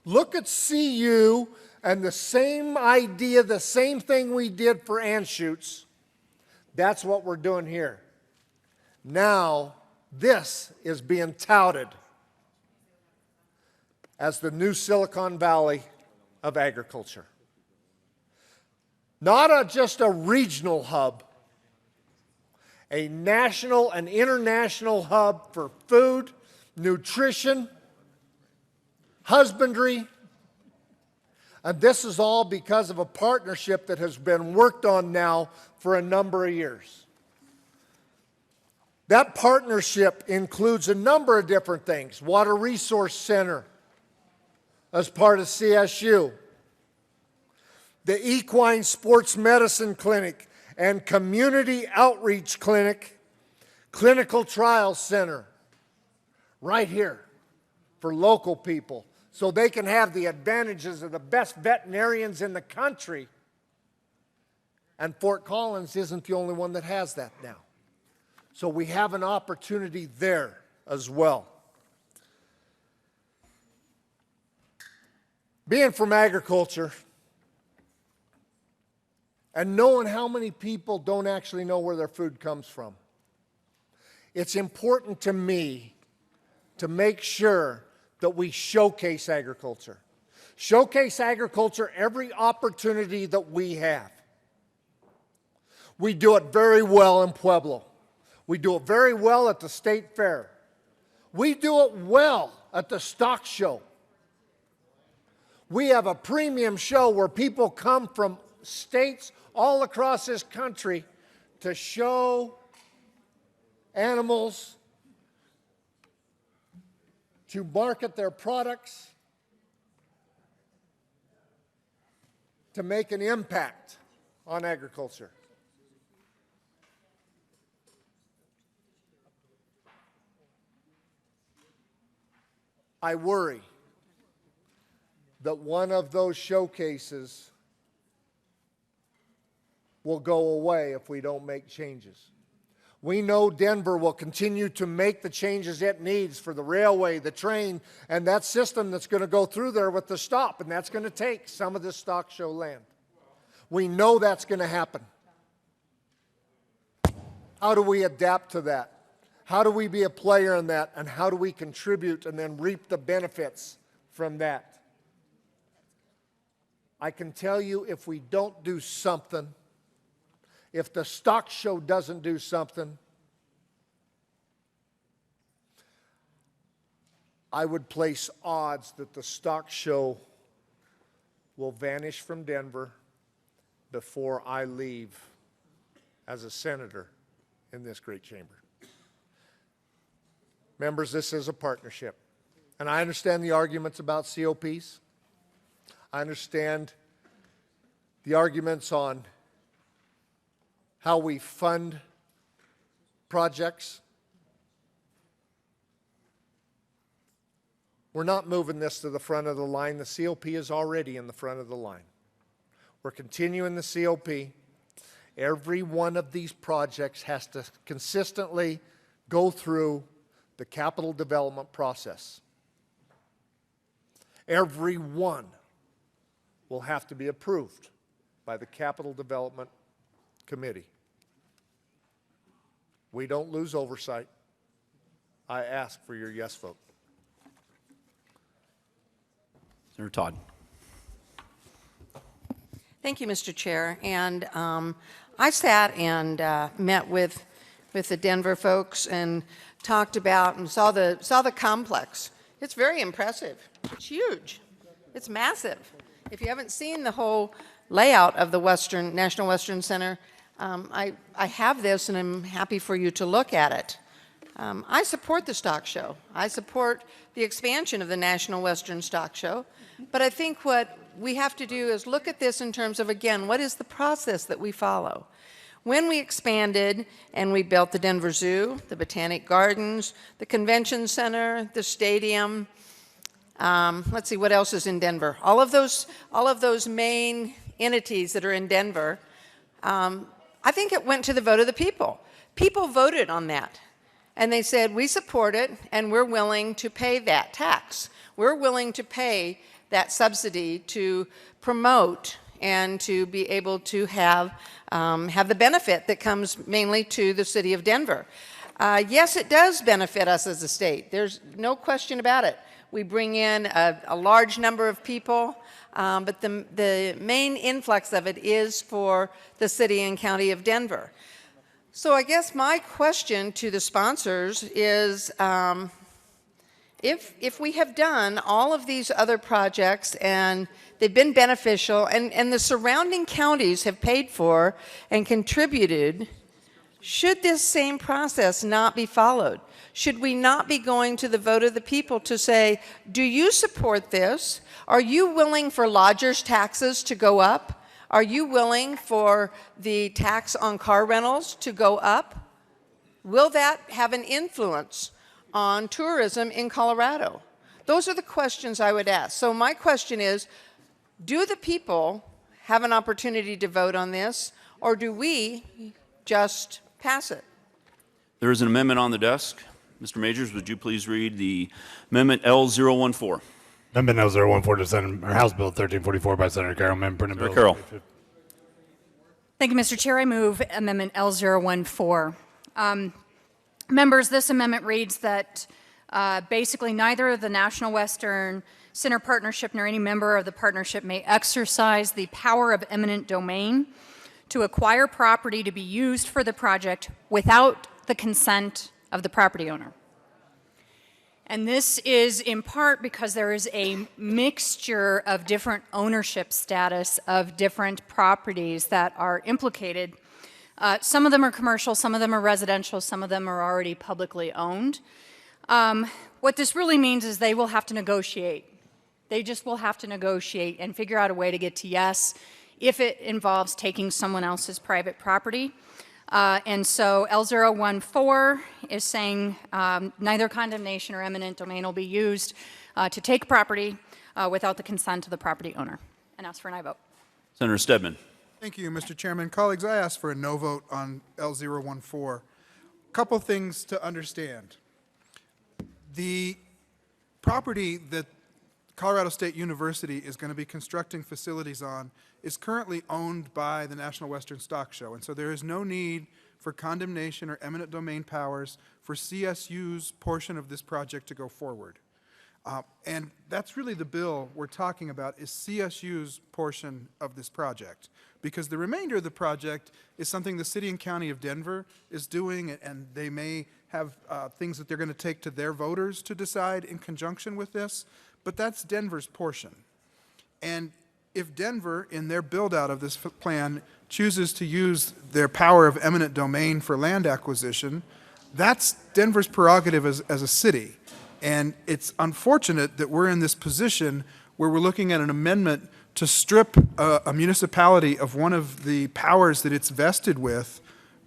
Look at CU and the same idea, the same thing we did for Anschutz, that's what we're doing here. Now, this is being touted as the new Silicon Valley of agriculture. Not just a regional hub, a national and international hub for food, nutrition, husbandry. And this is all because of a partnership that has been worked on now for a number of years. That partnership includes a number of different things. Water Resource Center as part of CSU. The Equine Sports Medicine Clinic and Community Outreach Clinic, Clinical Trial Center, right here for local people, so they can have the advantages of the best veterinarians in the country. And Fort Collins isn't the only one that has that now. So we have an opportunity there as well. Being from agriculture and knowing how many people don't actually know where their food comes from, it's important to me to make sure that we showcase agriculture. Showcase agriculture every opportunity that we have. We do it very well in Pueblo. We do it very well at the State Fair. We do it well at the stock show. We have a premium show where people come from states all across this country to show animals, to market their products, to make an impact on agriculture. I worry that one of those showcases will go away if we don't make changes. We know Denver will continue to make the changes it needs for the railway, the train, and that system that's going to go through there with the stop, and that's going to take some of this stock show land. We know that's going to happen. How do we adapt to that? How do we be a player in that? And how do we contribute and then reap the benefits from that? I can tell you, if we don't do something, if the stock show doesn't do something, I would place odds that the stock show will vanish from Denver before I leave as a senator in this great chamber. Members, this is a partnership. And I understand the arguments about COPs. I understand the arguments on how we fund projects. We're not moving this to the front of the line. The COP is already in the front of the line. We're continuing the COP. Every one of these projects has to consistently go through the capital development process. Every one will have to be approved by the Capital Development Committee. We don't lose oversight. I ask for your yes vote. Senator Todd. Thank you, Mr. Chair. And I sat and met with the Denver folks and talked about and saw the complex. It's very impressive. It's huge. It's massive. If you haven't seen the whole layout of the National Western Center, I have this and I'm happy for you to look at it. I support the stock show. I support the expansion of the National Western Stock Show. But I think what we have to do is look at this in terms of, again, what is the process that we follow? When we expanded and we built the Denver Zoo, the Botanic Gardens, the Convention Center, the stadium, let's see, what else is in Denver? All of those main entities that are in Denver, I think it went to the vote of the people. People voted on that. And they said, we support it, and we're willing to pay that tax. We're willing to pay that subsidy to promote and to be able to have the benefit that comes mainly to the city of Denver. Yes, it does benefit us as a state. There's no question about it. We bring in a large number of people, but the main influx of it is for the city and county of Denver. So I guess my question to the sponsors is, if we have done all of these other projects and they've been beneficial and the surrounding counties have paid for and contributed, should this same process not be followed? Should we not be going to the vote of the people to say, do you support this? Are you willing for lodgers' taxes to go up? Are you willing for the tax on car rentals to go up? Will that have an influence on tourism in Colorado? Those are the questions I would ask. So my question is, do the people have an opportunity to vote on this, or do we just pass it? There is an amendment on the desk. Mr. Majors, would you please read the Amendment L014? Amendment L014 to Senate, or House Bill 1344 by Senator Carroll. Amendment printed bill. Carroll. Thank you, Mr. Chair. I move Amendment L014. Members, this amendment reads that basically neither the National Western Center Partnership nor any member of the partnership may exercise the power of eminent domain to acquire property to be used for the project without the consent of the property owner. And this is in part because there is a mixture of different ownership status of different properties that are implicated. Some of them are commercial, some of them are residential, some of them are already publicly owned. What this really means is they will have to negotiate. They just will have to negotiate and figure out a way to get to yes if it involves taking someone else's private property. And so L014 is saying neither condemnation or eminent domain will be used to take property without the consent of the property owner. And ask for an aye vote. Senator Stedman. Thank you, Mr. Chairman. Colleagues, I ask for a no vote on L014. Couple things to understand. The property that Colorado State University is going to be constructing facilities on is currently owned by the National Western Stock Show. And so there is no need for condemnation or eminent domain powers for CSU's portion of this project to go forward. And that's really the bill we're talking about, is CSU's portion of this project. Because the remainder of the project is something the city and county of Denver is doing, and they may have things that they're going to take to their voters to decide in conjunction with this, but that's Denver's portion. And if Denver, in their build-out of this plan, chooses to use their power of eminent domain for land acquisition, that's Denver's prerogative as a city. And it's unfortunate that we're in this position where we're looking at an amendment to strip a municipality of one of the powers that it's vested with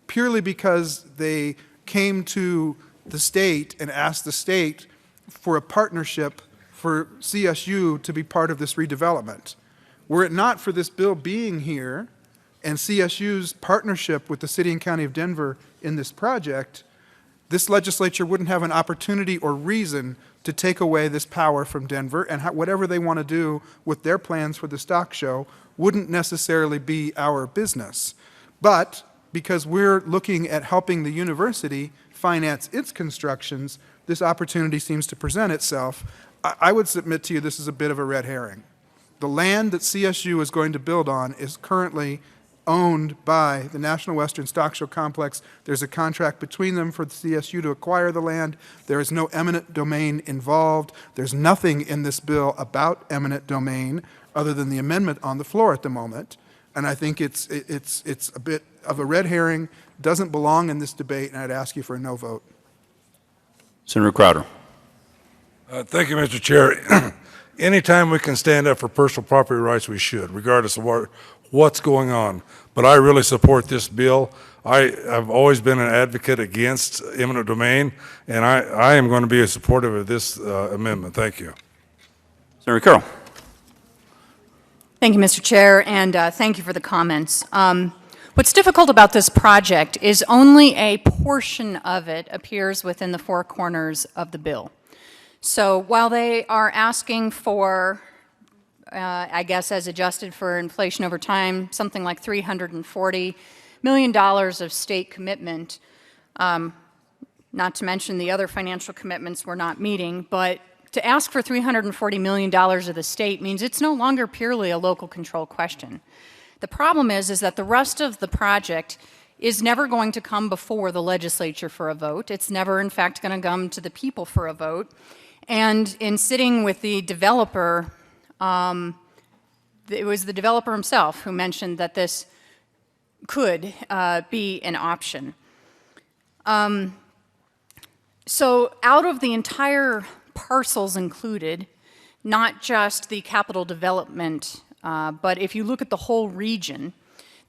purely because they came to the state and asked the state for a partnership for CSU to be part of this redevelopment. Were it not for this bill being here and CSU's partnership with the city and county of Denver in this project, this legislature wouldn't have an opportunity or reason to take away this power from Denver, and whatever they want to do with their plans for the stock show wouldn't necessarily be our business. But because we're looking at helping the university finance its constructions, this opportunity seems to present itself. I would submit to you this is a bit of a red herring. The land that CSU is going to build on is currently owned by the National Western Stock Show Complex. There's a contract between them for the CSU to acquire the land. There is no eminent domain involved. There's nothing in this bill about eminent domain other than the amendment on the floor at the moment. And I think it's a bit of a red herring, doesn't belong in this debate, and I'd ask you for a no vote. Senator Crowder. Thank you, Mr. Chair. Anytime we can stand up for personal property rights, we should, regardless of what's going on. But I really support this bill. I've always been an advocate against eminent domain, and I am going to be supportive of this amendment. Thank you. Senator Carroll. Thank you, Mr. Chair, and thank you for the comments. What's difficult about this project is only a portion of it appears within the four corners of the bill. So while they are asking for, I guess as adjusted for inflation over time, something like $340 million of state commitment, not to mention the other financial commitments we're not meeting, but to ask for $340 million of the state means it's no longer purely a local control question. The problem is that the rest of the project is never going to come before the legislature for a vote. It's never, in fact, going to come to the people for a vote. And in sitting with the developer, it was the developer himself who mentioned that this could be an option. So out of the entire parcels included, not just the capital development, but if you look at the whole region,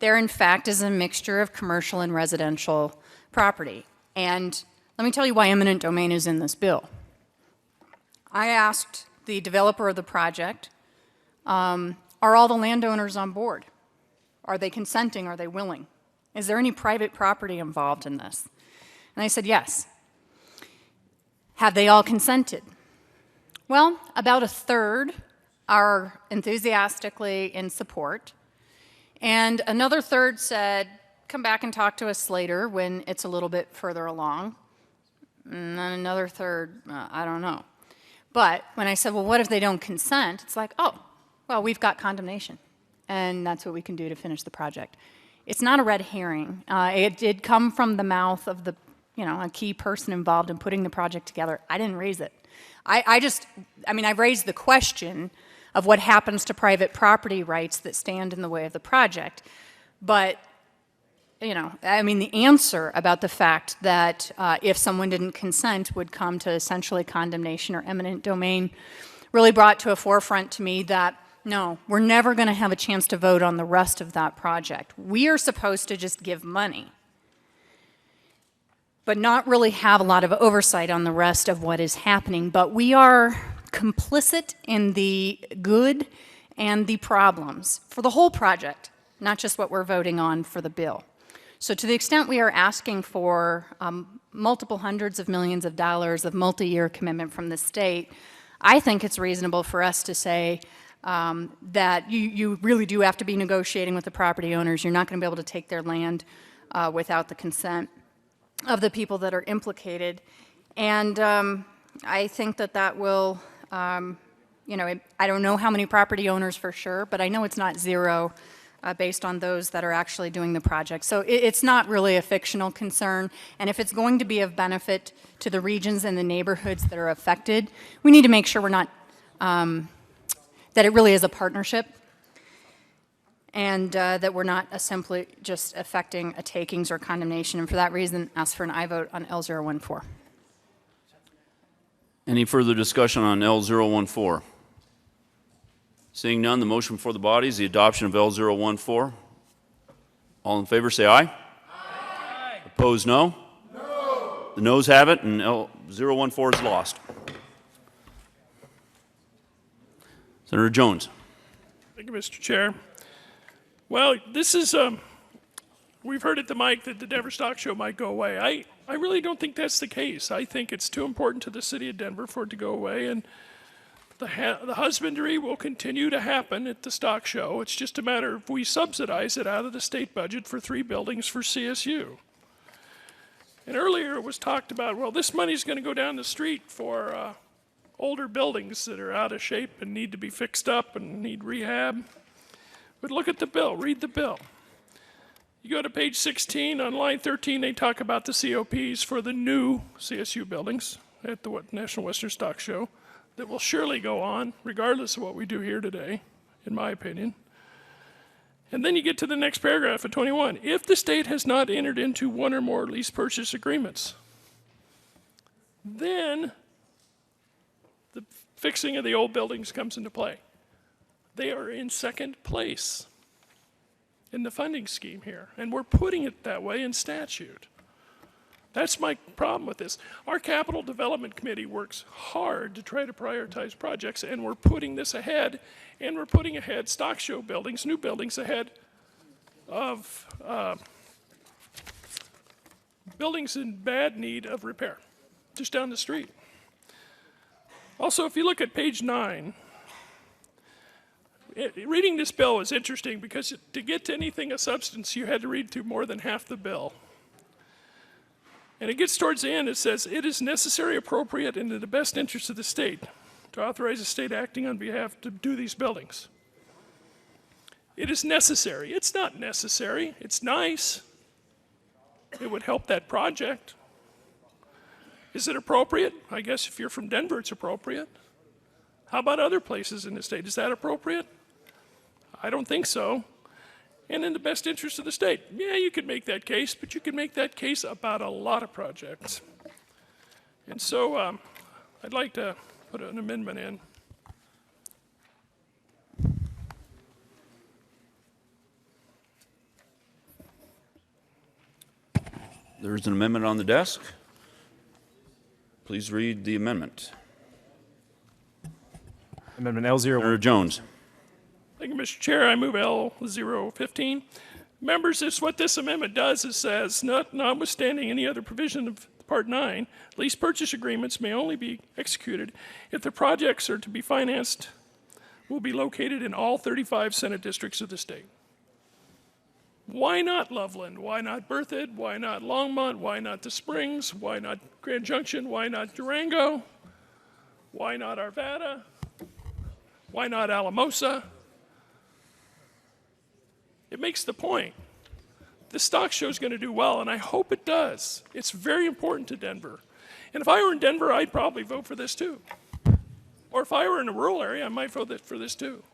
there in fact is a mixture of commercial and residential property. And let me tell you why eminent domain is in this bill. I asked the developer of the project, are all the landowners on board? Are they consenting? Are they willing? Is there any private property involved in this? And they said yes. Have they all consented? Well, about a third are enthusiastically in support, and another third said, come back and talk to us later when it's a little bit further along. And then another third, I don't know. But when I said, well, what if they don't consent? It's like, oh, well, we've got condemnation, and that's what we can do to finish the project. It's not a red herring. It did come from the mouth of a key person involved in putting the project together. I didn't raise it. I raised the question of what happens to private property rights that stand in the way of the project. But, the answer about the fact that if someone didn't consent would come to essentially condemnation or eminent domain really brought to a forefront to me that, no, we're never going to have a chance to vote on the rest of that project. We are supposed to just give money, but not really have a lot of oversight on the rest of what is happening. But we are complicit in the good and the problems for the whole project, not just what we're voting on for the bill. So to the extent we are asking for multiple hundreds of millions of dollars of multi-year commitment from the state, I think it's reasonable for us to say that you really do have to be negotiating with the property owners. You're not going to be able to take their land without the consent of the people that are implicated. And I think that that will, you know, I don't know how many property owners for sure, but I know it's not zero based on those that are actually doing the project. So it's not really a fictional concern. And if it's going to be of benefit to the regions and the neighborhoods that are affected, we need to make sure we're not, that it really is a partnership and that we're not simply just affecting a takings or condemnation. And for that reason, ask for an aye vote on L014. Any further discussion on L014? Seeing none, the motion before the body is the adoption of L014. All in favor, say aye. Aye. Opposed, no? No. The noes have it, and L014 is lost. Senator Jones. Thank you, Mr. Chair. Well, this is, we've heard at the mic that the Denver Stock Show might go away. I really don't think that's the case. I think it's too important to the city of Denver for it to go away, and the husbandry will continue to happen at the stock show. It's just a matter of we subsidize it out of the state budget for 3 buildings for CSU. And earlier it was talked about, well, this money's going to go down the street for older buildings that are out of shape and need to be fixed up and need rehab. But look at the bill, read the bill. You go to page 16, on line 13, they talk about the COPs for the new CSU buildings at the National Western Stock Show that will surely go on, regardless of what we do here today, in my opinion. And then you get to the next paragraph of 21. If the state has not entered into 1 or more lease purchase agreements, then the fixing of the old buildings comes into play. They are in second place in the funding scheme here, and we're putting it that way in statute. That's my problem with this. Our Capital Development Committee works hard to try to prioritize projects, and we're putting this ahead, and we're putting ahead stock show buildings, new buildings ahead of buildings in bad need of repair, just down the street. Also, if you look at page 9, reading this bill is interesting because to get to anything of substance, you had to read through more than half the bill. And it gets towards the end, it says, it is necessary, appropriate, and in the best interest of the state to authorize the state acting on behalf to do these buildings. It is necessary. It's not necessary. It's nice. It would help that project. Is it appropriate? I guess if you're from Denver, it's appropriate. How about other places in the state? Is that appropriate? I don't think so. And in the best interest of the state. Yeah, you could make that case, but you could make that case about a lot of projects. And so I'd like to put an amendment in. There's an amendment on the desk. Please read the amendment. Amendment L0. Senator Jones. Thank you, Mr. Chair. I move L015. Members, what this amendment does is says, notwithstanding any other provision of Part 9, lease purchase agreements may only be executed if the projects are to be financed will be located in all 35 Senate districts of the state. Why not Loveland? Why not Berthoud? Why not Longmont? Why not the Springs? Why not Grand Junction? Why not Durango? Why not Arvada? Why not Alamosa? It makes the point. The stock show is going to do well, and I hope it does. It's very important to Denver. And if I were in Denver, I'd probably vote for this too. Or if I were in a rural area, I might vote for this too.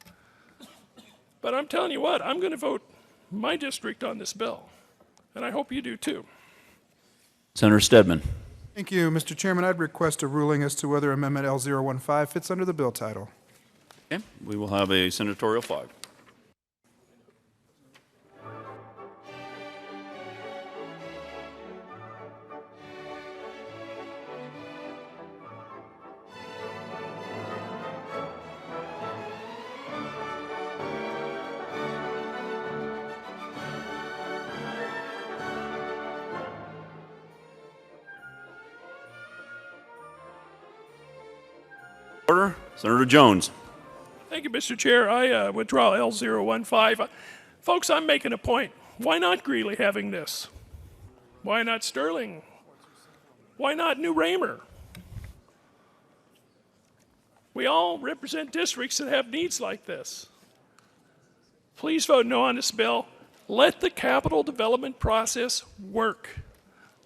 But I'm telling you what, I'm going to vote my district on this bill. And I hope you do too. Senator Stedman. Thank you, Mr. Chairman. I'd request a ruling as to whether Amendment L015 fits under the bill title. Okay, we will have a senatorial flag. Order. Senator Jones. Thank you, Mr. Chair. I withdraw L015. Folks, I'm making a point. Why not Greeley having this? Why not Sterling? Why not New Raymer? We all represent districts that have needs like this. Please vote no on this bill. Let the capital development process work.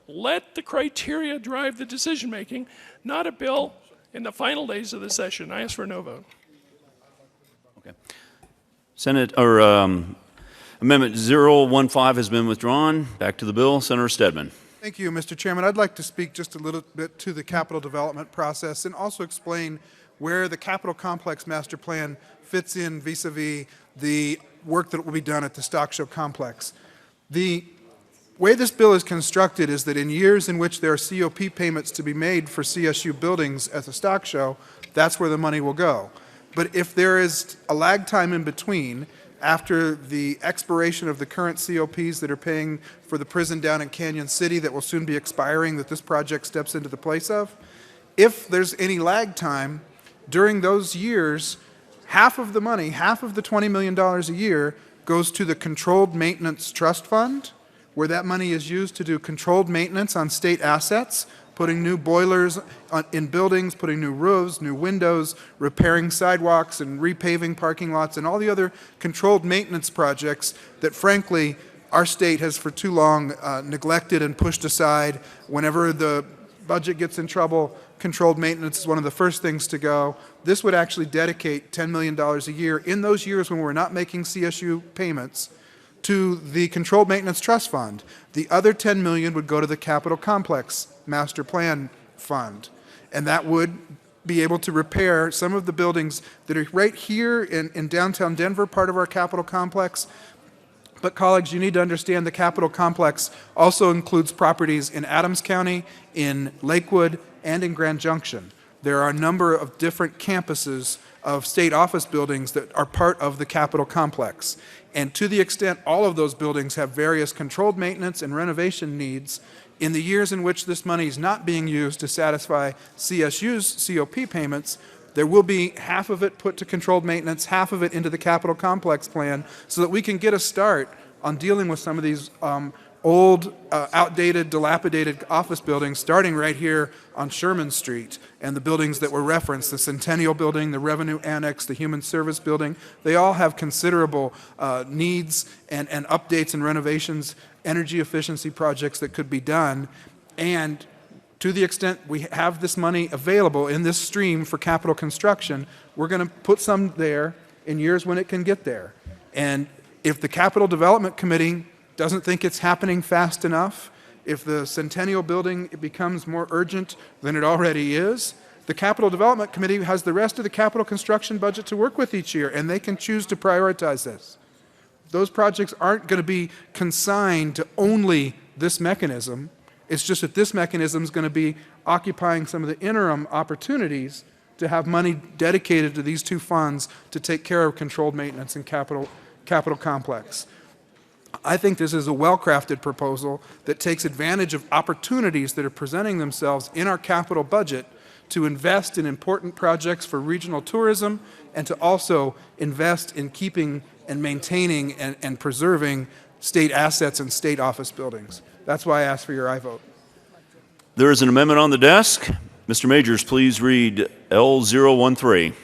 Let the criteria drive the decision-making, not a bill in the final days of the session. I ask for a no vote. Amendment 015 has been withdrawn. Back to the bill. Senator Stedman. Thank you, Mr. Chairman. I'd like to speak just a little bit to the capital development process and also explain where the capital complex master plan fits in vis-a-vis the work that will be done at the Stock Show complex. The way this bill is constructed is that in years in which there are COP payments to be made for CSU buildings at the Stock Show, that's where the money will go. But if there is a lag time in between, after the expiration of the current COPs that are paying for the prison down in Canyon City that will soon be expiring, that this project steps into the place of, if there's any lag time during those years, half of the money, half of the $20 million a year, goes to the Controlled Maintenance Trust Fund, where that money is used to do controlled maintenance on state assets, putting new boilers in buildings, putting new roofs, new windows, repairing sidewalks and repaving parking lots, and all the other controlled maintenance projects that, frankly, our state has for too long neglected and pushed aside. Whenever the budget gets in trouble, controlled maintenance is one of the first things to go. This would actually dedicate $10 million a year in those years when we're not making CSU payments to the Controlled Maintenance Trust Fund. The other $10 million would go to the Capital Complex Master Plan Fund, and that would be able to repair some of the buildings that are right here in downtown Denver, part of our Capitol Complex. But colleagues, you need to understand the Capitol Complex also includes properties in Adams County, in Lakewood, and in Grand Junction. There are a number of different campuses of state office buildings that are part of the Capitol Complex. And to the extent all of those buildings have various controlled maintenance and renovation needs, in the years in which this money is not being used to satisfy CSU's COP payments, there will be half of it put to controlled maintenance, half of it into the Capital Complex plan, so that we can get a start on dealing with some of these old, outdated, dilapidated office buildings, starting right here on Sherman Street, and the buildings that were referenced, the Centennial Building, the Revenue Annex, the Human Service Building. They all have considerable needs and updates and renovations, energy efficiency projects that could be done. And to the extent we have this money available in this stream for capital construction, we're going to put some there in years when it can get there. And if the Capital Development Committee doesn't think it's happening fast enough, if the Centennial Building becomes more urgent than it already is, the Capital Development Committee has the rest of the capital construction budget to work with each year, and they can choose to prioritize this. Those projects aren't going to be consigned to only this mechanism. It's just that this mechanism is going to be occupying some of the interim opportunities to have money dedicated to these two funds to take care of controlled maintenance and capital complex. I think this is a well-crafted proposal that takes advantage of opportunities that are presenting themselves in our capital budget to invest in important projects for regional tourism and to also invest in keeping and maintaining and preserving state assets and state office buildings. That's why I ask for your aye vote. There is an amendment on the desk. Mr. Majors, please read L013.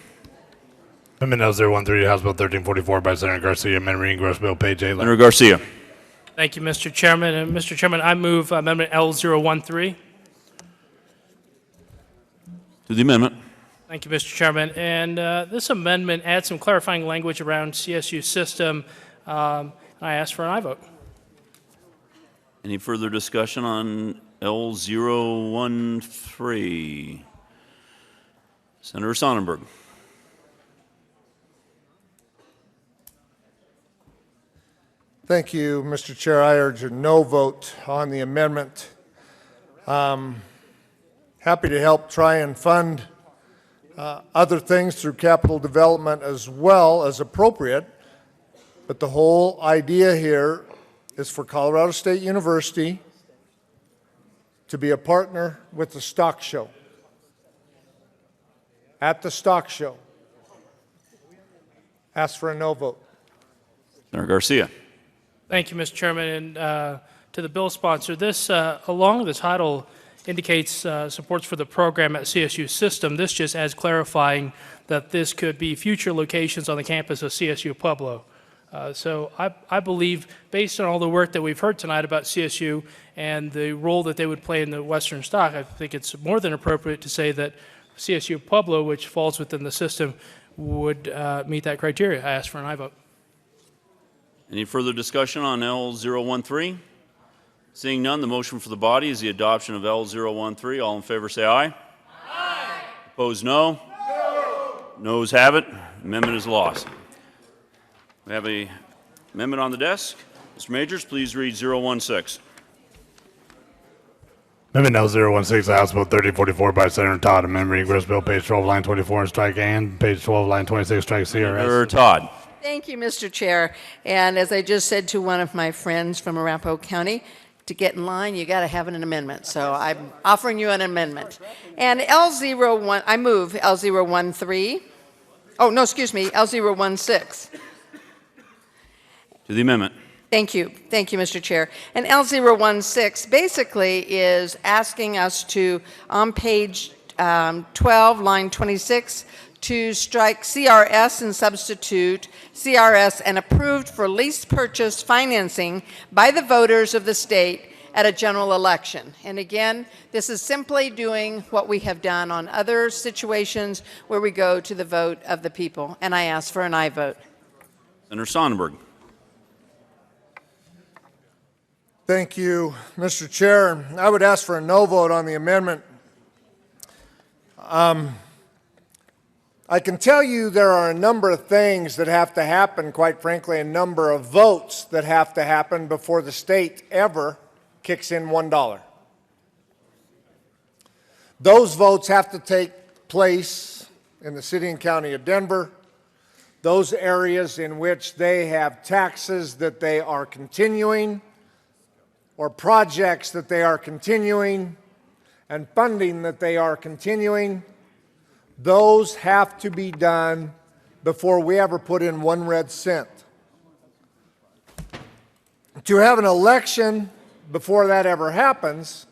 Amendment L013, House Bill 1344 by Senator Garcia, amendment reading gross bill page 8. Senator Garcia. Thank you, Mr. Chairman. And Mr. Chairman, I move Amendment L013. To the amendment. Thank you, Mr. Chairman. And this amendment adds some clarifying language around CSU system. I ask for an aye vote. Any further discussion on L013? Senator Sonnenberg. Thank you, Mr. Chair. I urge a no vote on the amendment. Happy to help try and fund other things through capital development as well as appropriate, but the whole idea here is for Colorado State University to be a partner with the Stock Show. at the stock show. Ask for a no vote. Senator Garcia. Thank you, Mr. Chairman. And to the bill sponsor, this, along the title, indicates supports for the program at CSU System. This just adds clarifying that this could be future locations on the campus of CSU Pueblo. So I believe, based on all the work that we've heard tonight about CSU and the role that they would play in the Western Stock, I think it's more than appropriate to say that CSU Pueblo, which falls within the system, would meet that criteria. I ask for an aye vote. Any further discussion on L013? Seeing none, the motion for the body is the adoption of L013. All in favor say aye. Aye. Opposed, no. No. Noes have it. Amendment is lost. We have an amendment on the desk. Mr. Majors, please read 016. Amendment L016, House Bill 3044 by Senator Todd. Amendment Regress Bill, page 12, line 24, and strike A, and page 12, line 26, strike CRS. Senator Todd. Thank you, Mr. Chair. And as I just said to one of my friends from Arapahoe County, to get in line, you got to have an amendment. So I'm offering you an amendment. And L01, I move L013. Oh, no, excuse me, L016. To the amendment. Thank you, Mr. Chair. And L016 basically is asking us to, on page 12, line 26, to strike CRS and substitute CRS and approved for lease purchase financing by the voters of the state at a general election. And again, this is simply doing what we have done on other situations where we go to the vote of the people. And I ask for an aye vote. Senator Sonnenberg. Thank you, Mr. Chair. I would ask for a no vote on the amendment. I can tell you there are a number of things that have to happen, quite frankly, a number of votes that have to happen before the state ever kicks in $1. Those votes have to take place in the city and county of Denver, those areas in which they have taxes that they are continuing, or projects that they are continuing, and funding that they are continuing. Those have to be done before we ever put in 1 red cent. To have an election before that ever happens,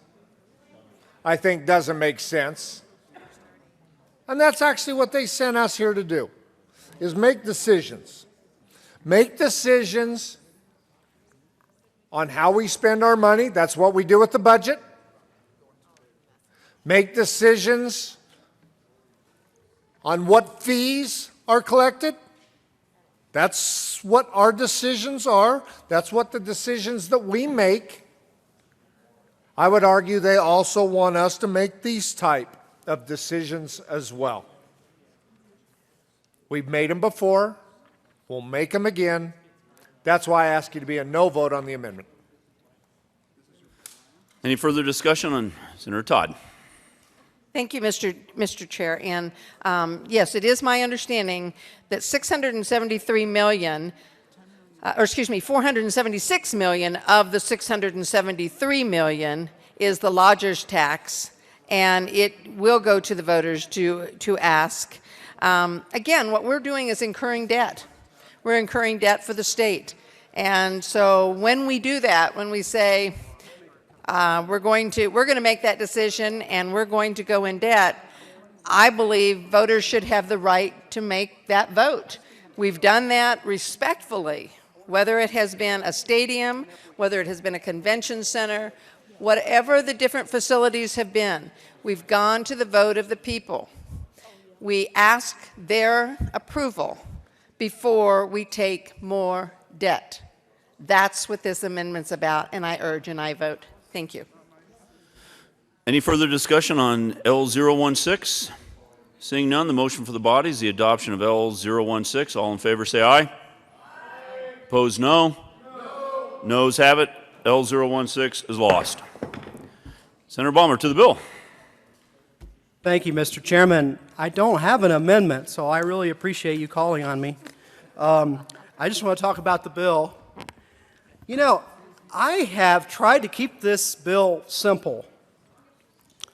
I think doesn't make sense. And that's actually what they sent us here to do, is make decisions. Make decisions on how we spend our money. That's what we do with the budget. Make decisions on what fees are collected. That's what our decisions are. That's what the decisions that we make. I would argue they also want us to make these type of decisions as well. We've made them before. We'll make them again. That's why I ask you to be a no vote on the amendment. Any further discussion on Senator Todd? Thank you, Mr. Chair. And yes, it is my understanding that 673 million, or excuse me, 476 million of the 673 million is the lodger's tax, and it will go to the voters to ask. Again, what we're doing is incurring debt. We're incurring debt for the state. And so when we do that, when we say we're going to make that decision and we're going to go in debt, I believe voters should have the right to make that vote. We've done that respectfully, whether it has been a stadium, whether it has been a convention center, whatever the different facilities have been. We've gone to the vote of the people. We ask their approval before we take more debt. That's what this amendment's about, and I urge an aye vote. Thank you. Any further discussion on L016? Seeing none, the motion for the body is the adoption of L016. All in favor say aye. Aye. Opposed, no. No. Noes have it. L016 is lost. Senator Balmer to the bill. Thank you, Mr. Chairman. I don't have an amendment, so I really appreciate you calling on me. I just want to talk about the bill. You know, I have tried to keep this bill simple.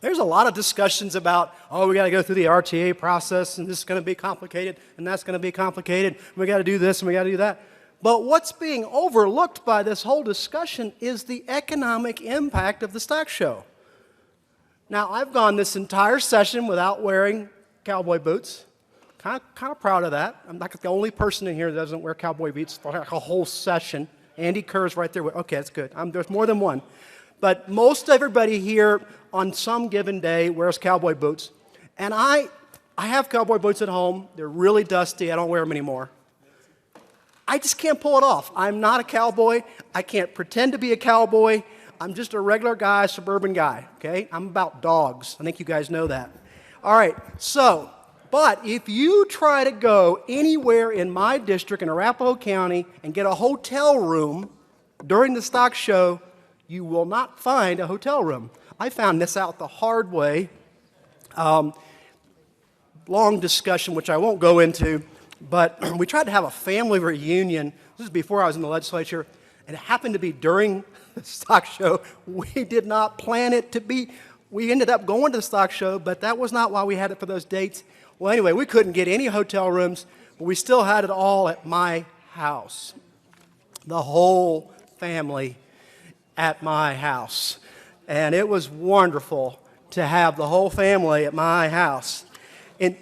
There's a lot of discussions about, oh, we got to go through the RTA process, and this is going to be complicated, and that's going to be complicated, and we got to do this, and we got to do that. But what's being overlooked by this whole discussion is the economic impact of the stock show. Now, I've gone this entire session without wearing cowboy boots. Kind of proud of that. I'm not the only person in here that doesn't wear cowboy boots for like a whole session. Andy Kerr's right there. Okay, that's good. There's more than one. But most everybody here on some given day wears cowboy boots. And I have cowboy boots at home. They're really dusty. I don't wear them anymore. I just can't pull it off. I'm not a cowboy. I can't pretend to be a cowboy. I'm just a regular guy, suburban guy, okay? I'm about dogs. I think you guys know that. All right, so, but if you try to go anywhere in my district in Arapahoe County and get a hotel room during the stock show, you will not find a hotel room. I found this out the hard way. Long discussion, which I won't go into, but we tried to have a family reunion. This is before I was in the legislature, and it happened to be during the stock show. We did not plan it to be. We ended up going to the stock show, but that was not why we had it for those dates. Well, anyway, we couldn't get any hotel rooms, but we still had it all at my house. The whole family at my house. And it was wonderful to have the whole family at my house. And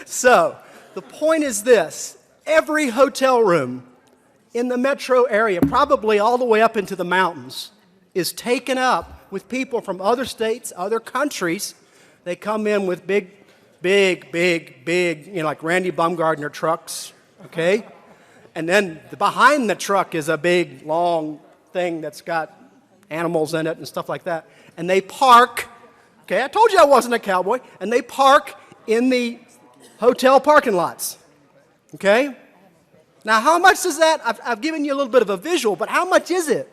so, the point is this. Every hotel room in the metro area, probably all the way up into the mountains, is taken up with people from other states, other countries. They come in with big, like Randy Baumgartner trucks, okay? And then behind the truck is a big, long thing that's got animals in it and stuff like that. And they park, okay, I told you I wasn't a cowboy, and they park in the hotel parking lots, okay? Now, how much is that? I've given you a little bit of a visual, but how much is it?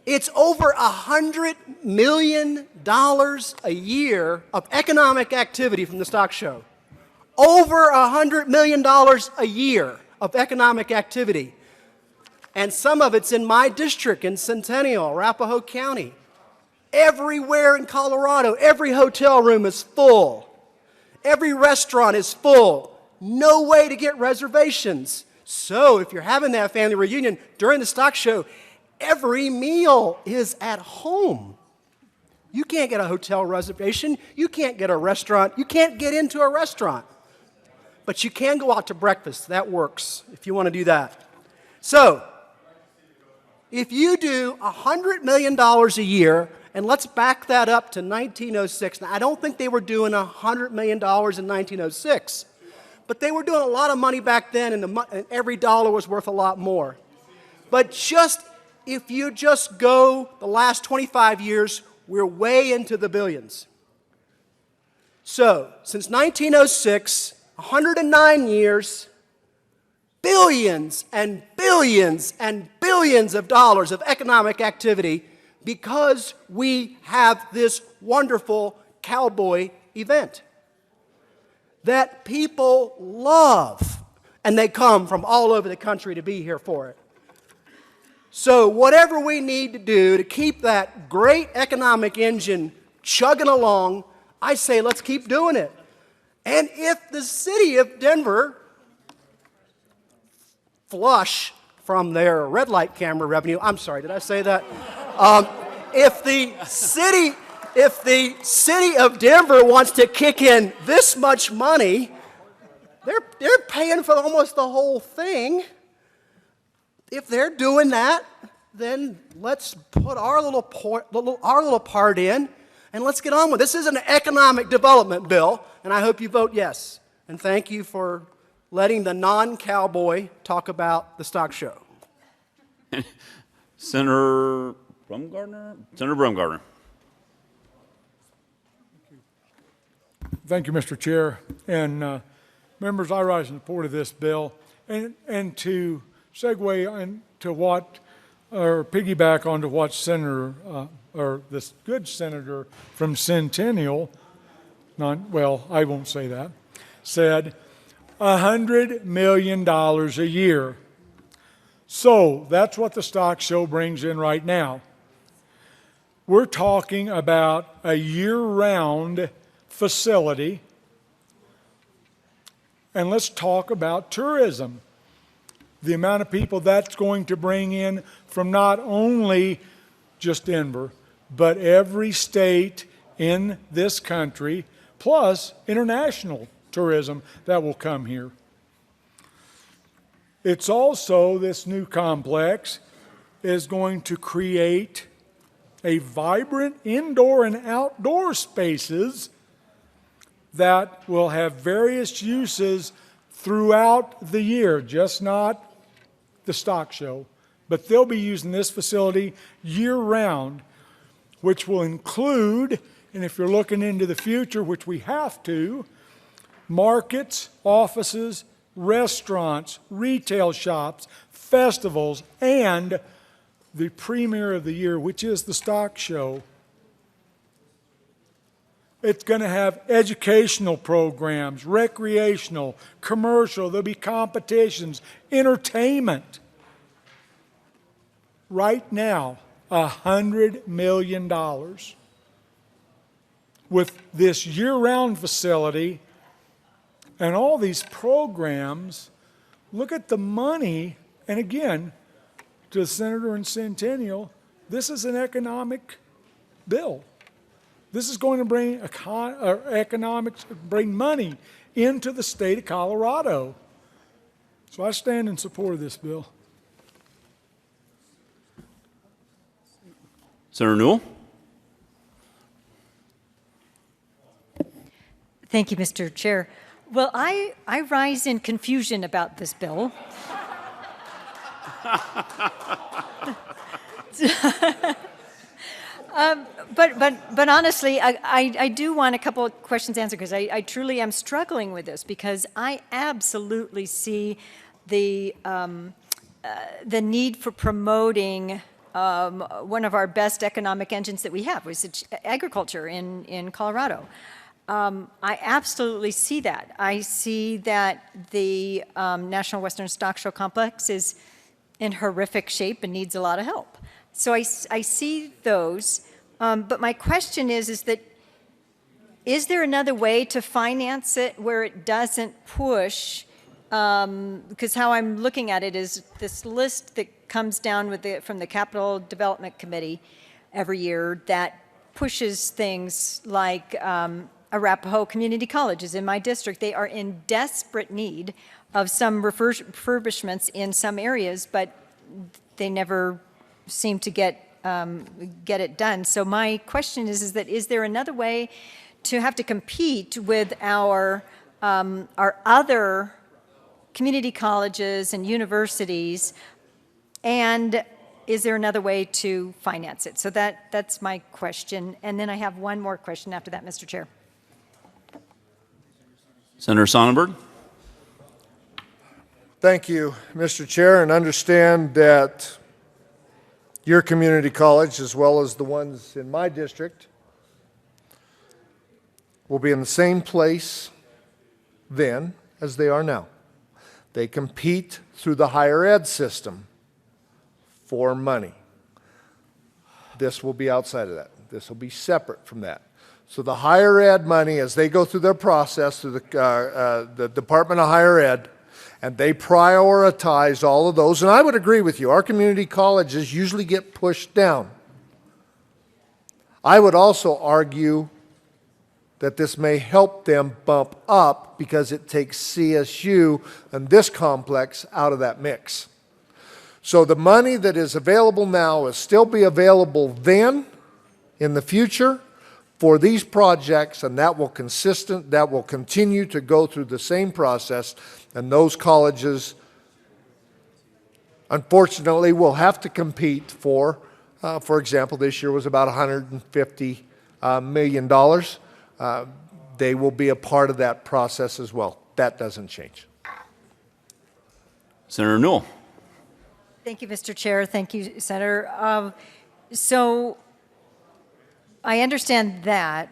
It's over $100 million a year of economic activity from the stock show. Over $100 million a year of economic activity. And some of it's in my district, in Centennial, Arapahoe County. Everywhere in Colorado, every hotel room is full. Every restaurant is full. No way to get reservations. So if you're having that family reunion during the stock show, every meal is at home. You can't get a hotel reservation. You can't get a restaurant. You can't get into a restaurant. But you can go out to breakfast. That works if you want to do that. So, if you do $100 million a year, and let's back that up to 1906. Now, I don't think they were doing $100 million in 1906, but they were doing a lot of money back then, and every dollar was worth a lot more. But if you just go the last 25 years, we're way into the billions. So, since 1906, 109 years, billions and billions and billions of dollars of economic activity because we have this wonderful cowboy event that people love, and they come from all over the country to be here for it. So whatever we need to do to keep that great economic engine chugging along, I say let's keep doing it. And if the city of Denver flush from their red light camera revenue, I'm sorry, did I say that? If the city of Denver wants to kick in this much money, they're paying for almost the whole thing. If they're doing that, then let's put our little part in, and let's get on with it. This is an economic development bill, and I hope you vote yes. And thank you for letting the non-cowboy talk about the stock show. Senator Baumgartner? Senator Baumgartner. Thank you, Mr. Chair. And members, I rise in support of this bill. And to segue into what, or piggyback onto what Senator, or this good senator from Centennial, I won't say that, said $100 million a year. So that's what the stock show brings in right now. we're talking about a year-round facility. And let's talk about tourism. The amount of people that's going to bring in from not only just Denver, but every state in this country, plus international tourism that will come here. It's also, this new complex is going to create a vibrant indoor and outdoor spaces that will have various uses throughout the year, just not the stock show, but they'll be using this facility year-round, which will include, and if you're looking into the future, which we have to, markets, offices, restaurants, retail shops, festivals, and the premiere of the year, which is the stock show. It's going to have educational programs, recreational, commercial, there'll be competitions, entertainment. Right now, $100 million. With this year-round facility and all these programs, look at the money, and again, to the Senator in Centennial, this is an economic bill. This is going to bring economics, bring money into the state of Colorado. So I stand in support of this bill. Senator Newell? Thank you, Mr. Chair. Well, I rise in confusion about this bill. But honestly, I do want a couple of questions answered, because I truly am struggling with this, because I absolutely see the need for promoting one of our best economic engines that we have, which is agriculture in Colorado. I absolutely see that. I see that the National Western Stock Show Complex is in horrific shape and needs a lot of help. So I see those. But my question is that, is there another way to finance it where it doesn't push? Because how I'm looking at it is this list that comes down from the Capital Development Committee every year that pushes things like Arapahoe Community College is in my district. They are in desperate need of some refurbishments in some areas, but they never seem to get it done. So my question is that, is there another way to have to compete with our other community colleges and universities, and is there another way to finance it? So that's my question. And then I have one more question after that, Mr. Chair. Senator Sonnenberg? Thank you, Mr. Chair, and understand that your community college, as well as the ones in my district, will be in the same place then as they are now. They compete through the higher ed system for money. This will be outside of that. This will be separate from that. So the higher ed money, as they go through their process through the Department of Higher Ed, and they prioritize all of those, and I would agree with you, our community colleges usually get pushed down. I would also argue that this may help them bump up because it takes CSU and this complex out of that mix. So the money that is available now will still be available then in the future for these projects, and that will continue to go through the same process, and those colleges unfortunately will have to compete for example, this year was about $150 million. They will be a part of that process as well. That doesn't change. Senator Newell? Thank you, Mr. Chair. Thank you, Senator. So I understand that.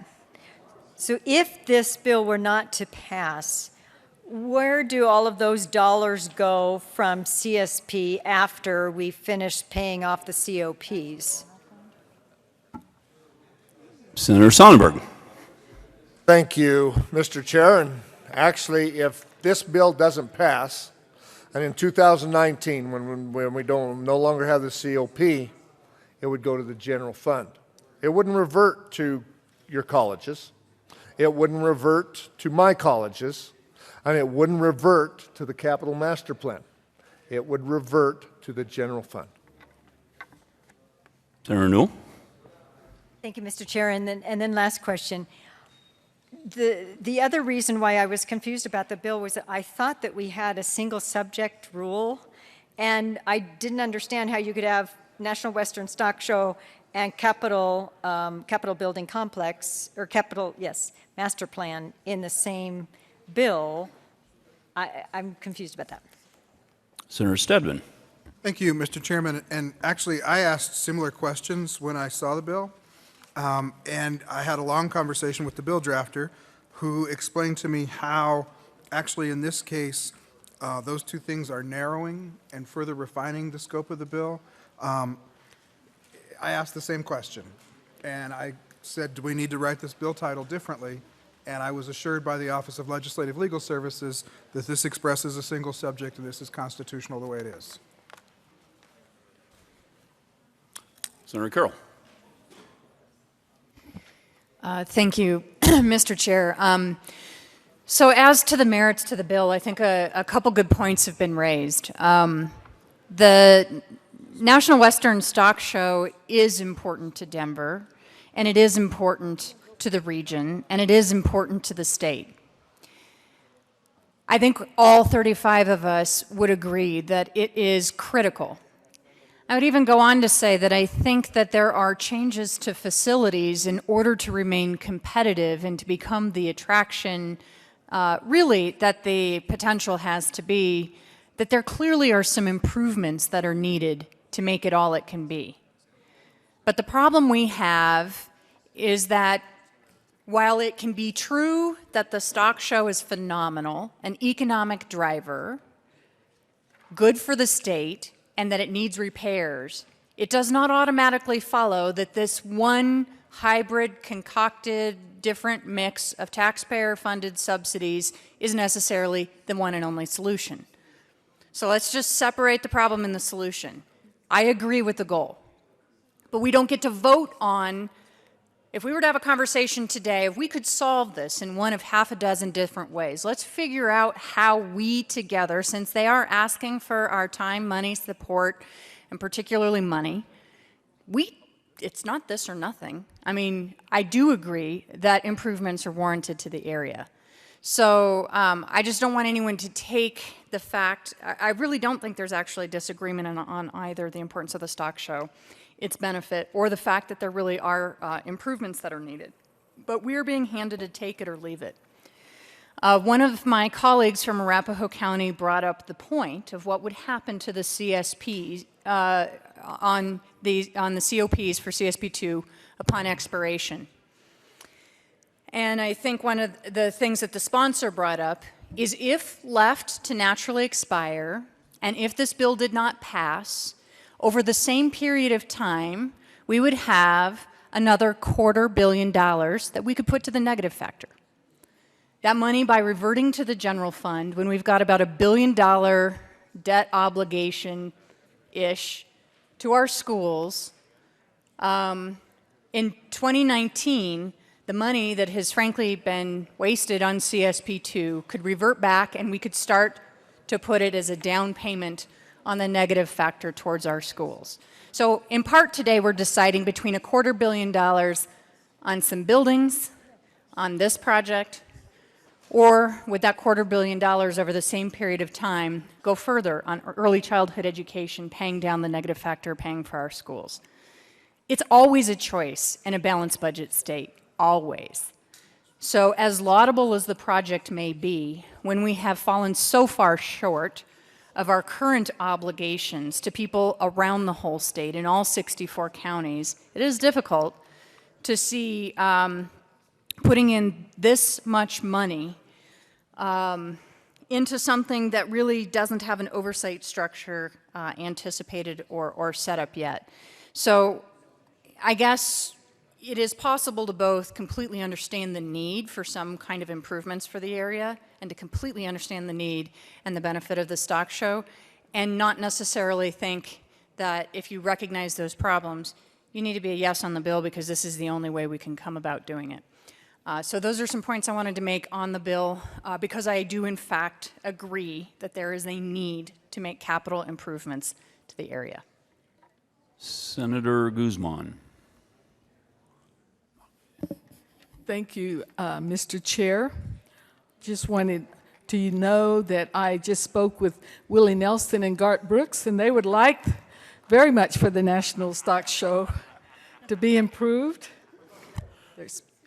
So if this bill were not to pass, where do all of those dollars go from CSP after we finish paying off the COPs? Senator Sonnenberg. Thank you, Mr. Chair. And actually, if this bill doesn't pass, and in 2019, when we no longer have the COP, it would go to the general fund. It wouldn't revert to your colleges. It wouldn't revert to my colleges. And it wouldn't revert to the capital master plan. It would revert to the general fund. Senator Newell. Thank you, Mr. Chair. And then last question. The other reason why I was confused about the bill was that I thought that we had a single subject rule, and I didn't understand how you could have National Western Stock Show and Capitol Building Complex, or Master Plan in the same bill. I'm confused about that. Senator Stedman. Thank you, Mr. Chairman. And actually, I asked similar questions when I saw the bill. And I had a long conversation with the bill drafter who explained to me how, actually in this case, those two things are narrowing and further refining the scope of the bill. I asked the same question, and I said, do we need to write this bill title differently? And I was assured by the Office of Legislative Legal Services that this expresses a single subject and this is constitutional the way it is. Senator Carroll. Thank you, Mr. Chair. So as to the merits to the bill, I think a couple good points have been raised. The National Western Stock Show is important to Denver, and it is important to the region, and it is important to the state. I think all 35 of us would agree that it is critical. I would even go on to say that I think that there are changes to facilities in order to remain competitive and to become the attraction, really, that the potential has to be, that there clearly are some improvements that are needed to make it all it can be. But the problem we have is that while it can be true that the stock show is phenomenal, an economic driver, good for the state, and that it needs repairs, it does not automatically follow that this one hybrid, concocted, different mix of taxpayer-funded subsidies is necessarily the one and only solution. So let's just separate the problem and the solution. I agree with the goal, but we don't get to vote on. If we were to have a conversation today, if we could solve this in one of half a dozen different ways, let's figure out how we together, since they are asking for our time, money, support, and particularly money, it's not this or nothing. I mean, I do agree that improvements are warranted to the area. So I just don't want anyone to take the fact, I really don't think there's actually disagreement on either the importance of the stock show, its benefit, or the fact that there really are improvements that are needed. But we're being handed a take it or leave it. One of my colleagues from Arapahoe County brought up the point of what would happen to the CSPs on the COPs for CSP2 upon expiration. And I think one of the things that the sponsor brought up is if left to naturally expire, and if this bill did not pass, over the same period of time, we would have another $250 million that we could put to the negative factor. That money, by reverting to the general fund, when we've got about $1 billion debt obligation-ish to our schools, in 2019, the money that has frankly been wasted on CSP2 could revert back, and we could start to put it as a down payment on the negative factor towards our schools. So in part today, we're deciding between $250 million on some buildings, on this project, or would that $250 million over the same period of time go further on early childhood education, paying down the negative factor, paying for our schools? It's always a choice in a balanced budget state, always. So as laudable as the project may be, when we have fallen so far short of our current obligations to people around the whole state in all 64 counties, it is difficult to see putting in this much money into something that really doesn't have an oversight structure anticipated or set up yet. So I guess it is possible to both completely understand the need for some kind of improvements for the area and to completely understand the need and the benefit of the stock show, and not necessarily think that if you recognize those problems, you need to be a yes on the bill because this is the only way we can come about doing it. So those are some points I wanted to make on the bill because I do in fact agree that there is a need to make capital improvements to the area. Senator Guzman. Thank you, Mr. Chair. Just wanted to know that I just spoke with Willie Nelson and Garth Brooks, and they would like very much for the National Stock Show to be improved.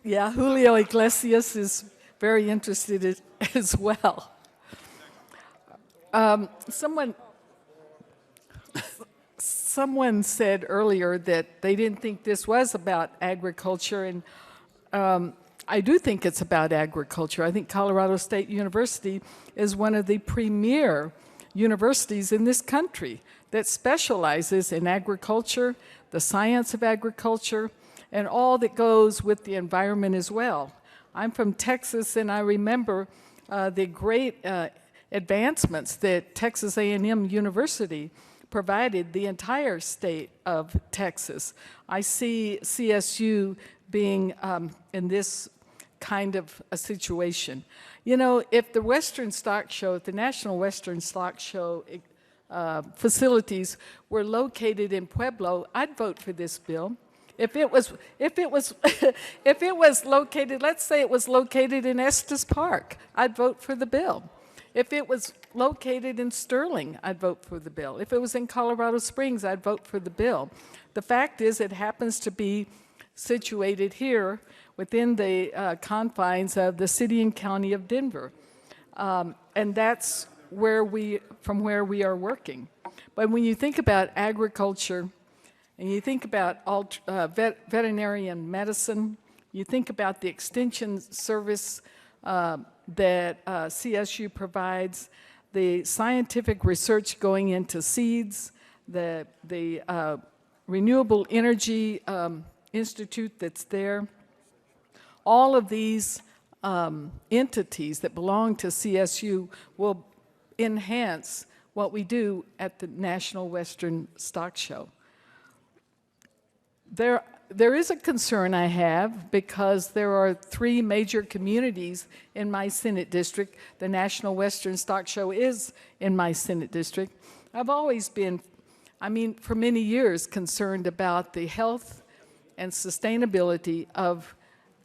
Yeah, Julio Iglesias is very interested as well. Someone said earlier that they didn't think this was about agriculture, and I do think it's about agriculture. I think Colorado State University is one of the premier universities in this country that specializes in agriculture, the science of agriculture, and all that goes with the environment as well. I'm from Texas, and I remember the great advancements that Texas A&M University provided the entire state of Texas. I see CSU being in this kind of a situation. You know, if the Western Stock Show, if the National Western Stock Show facilities were located in Pueblo, I'd vote for this bill. If it was located, let's say it was located in Estes Park, I'd vote for the bill. If it was located in Sterling, I'd vote for the bill. If it was in Colorado Springs, I'd vote for the bill. The fact is, it happens to be situated here within the confines of the city and county of Denver. And that's from where we are working. But when you think about agriculture, and you think about veterinarian medicine, you think about the extension service that CSU provides, the scientific research going into seeds, the Renewable Energy Institute that's there, all of these entities that belong to CSU will enhance what we do at the National Western Stock Show. There is a concern I have because there are 3 major communities in my Senate district. The National Western Stock Show is in my Senate district. I've always been, for many years, concerned about the health and sustainability of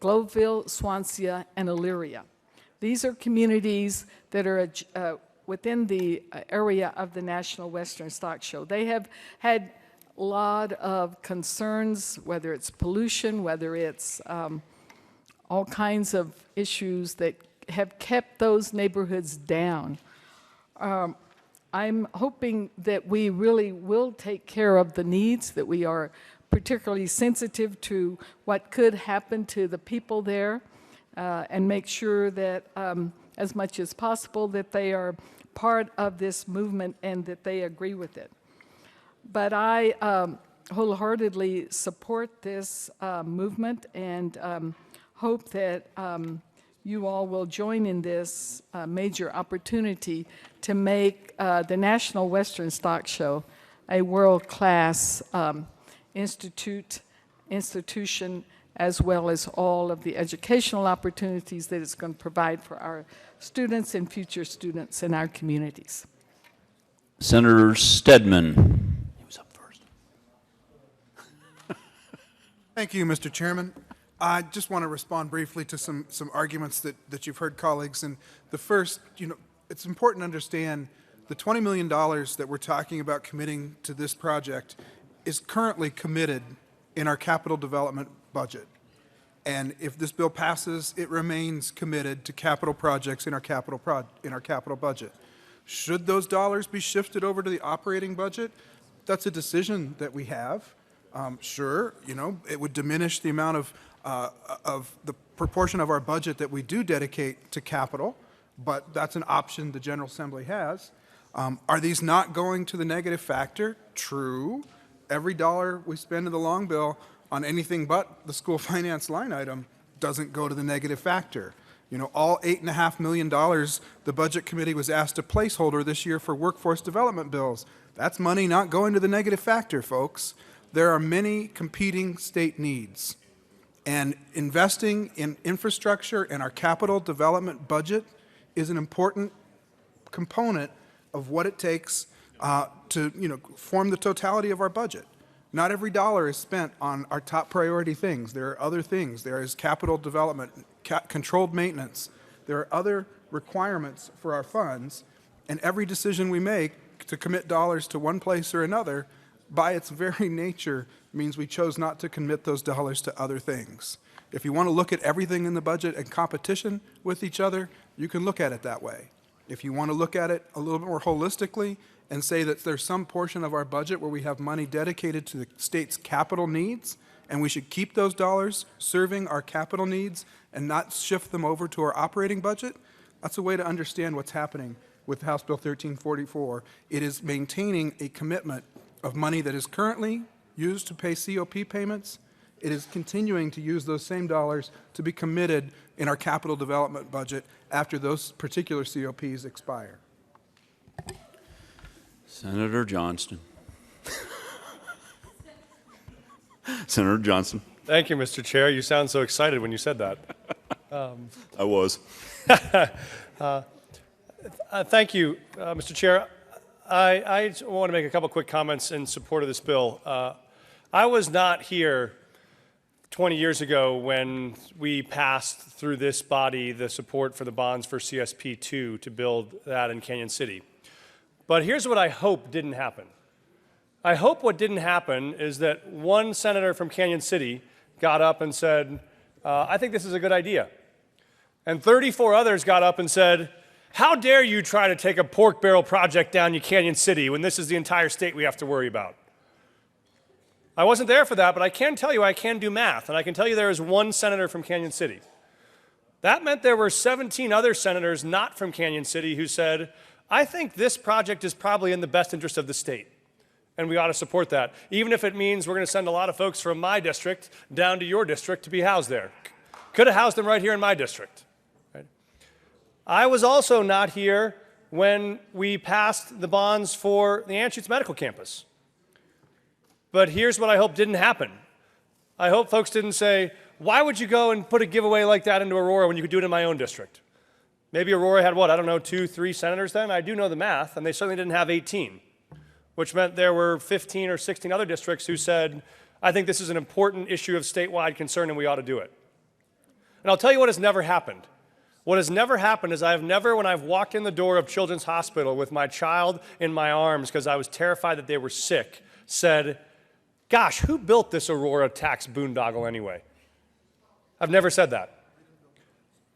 Gloveville, Swansea, and Elyria. These are communities that are within the area of the National Western Stock Show. They have had a lot of concerns, whether it's pollution, whether it's all kinds of issues that have kept those neighborhoods down. I'm hoping that we really will take care of the needs, that we are particularly sensitive to what could happen to the people there, and make sure that as much as possible that they are part of this movement and that they agree with it. But I wholeheartedly support this movement and hope that you all will join in this major opportunity to make the National Western Stock Show a world-class institution, as well as all of the educational opportunities that it's going to provide for our students and future students in our communities. Senator Stedman. Thank you, Mr. Chairman. I just want to respond briefly to some arguments that you've heard, colleagues. And the first, it's important to understand the $20 million that we're talking about committing to this project is currently committed in our capital development budget. And if this bill passes, it remains committed to capital projects in our capital budget. Should those dollars be shifted over to the operating budget? That's a decision that we have. Sure, it would diminish the amount of the proportion of our budget that we do dedicate to capital, but that's an option the General Assembly has. Are these not going to the negative factor? True. Every dollar we spend in the long bill on anything but the school finance line item doesn't go to the negative factor. You know, all $8.5 million the Budget Committee was asked to placeholder this year for workforce development bills. That's money not going to the negative factor, folks. There are many competing state needs. And investing in infrastructure and our capital development budget is an important component of what it takes to, you know, form the totality of our budget. Not every dollar is spent on our top priority things. There are other things. There is capital development, controlled maintenance. There are other requirements for our funds, and every decision we make to commit dollars to one place or another, by its very nature, means we chose not to commit those dollars to other things. If you want to look at everything in the budget in competition with each other, you can look at it that way. If you want to look at it a little bit more holistically and say that there's some portion of our budget where we have money dedicated to the state's capital needs, and we should keep those dollars serving our capital needs and not shift them over to our operating budget, that's a way to understand what's happening with House Bill 1344. It is maintaining a commitment of money that is currently used to pay COP payments. It is continuing to use those same dollars to be committed in our capital development budget after those particular COPs expire. Senator Johnston. Senator Johnson. Thank you, Mr. Chair. You sound so excited when you said that. I was. Thank you, Mr. Chair. I want to make a couple quick comments in support of this bill. I was not here 20 years ago when we passed through this body the support for the bonds for CSP2 to build that in Canyon City. But here's what I hope didn't happen. I hope what didn't happen is that one senator from Canyon City got up and said, I think this is a good idea. And 34 others got up and said, how dare you try to take a pork barrel project down to Canyon City when this is the entire state we have to worry about? I wasn't there for that, but I can tell you I can do math, and I can tell you there is one senator from Canyon City. That meant there were 17 other senators not from Canyon City who said, I think this project is probably in the best interest of the state, and we ought to support that, even if it means we're going to send a lot of folks from my district down to your district to be housed there. Could have housed them right here in my district. Right? I was also not here when we passed the bonds for the Anschutz Medical Campus. But here's what I hope didn't happen. I hope folks didn't say, why would you go and put a giveaway like that into Aurora when you could do it in my own district? Maybe Aurora had what, I don't know, 2, 3 senators then? I do know the math, and they certainly didn't have 18, which meant there were 15 or 16 other districts who said, I think this is an important issue of statewide concern and we ought to do it. And I'll tell you what has never happened. What has never happened is I have never, when I've walked in the door of Children's Hospital with my child in my arms because I was terrified that they were sick, said, gosh, who built this Aurora tax boondoggle anyway? I've never said that.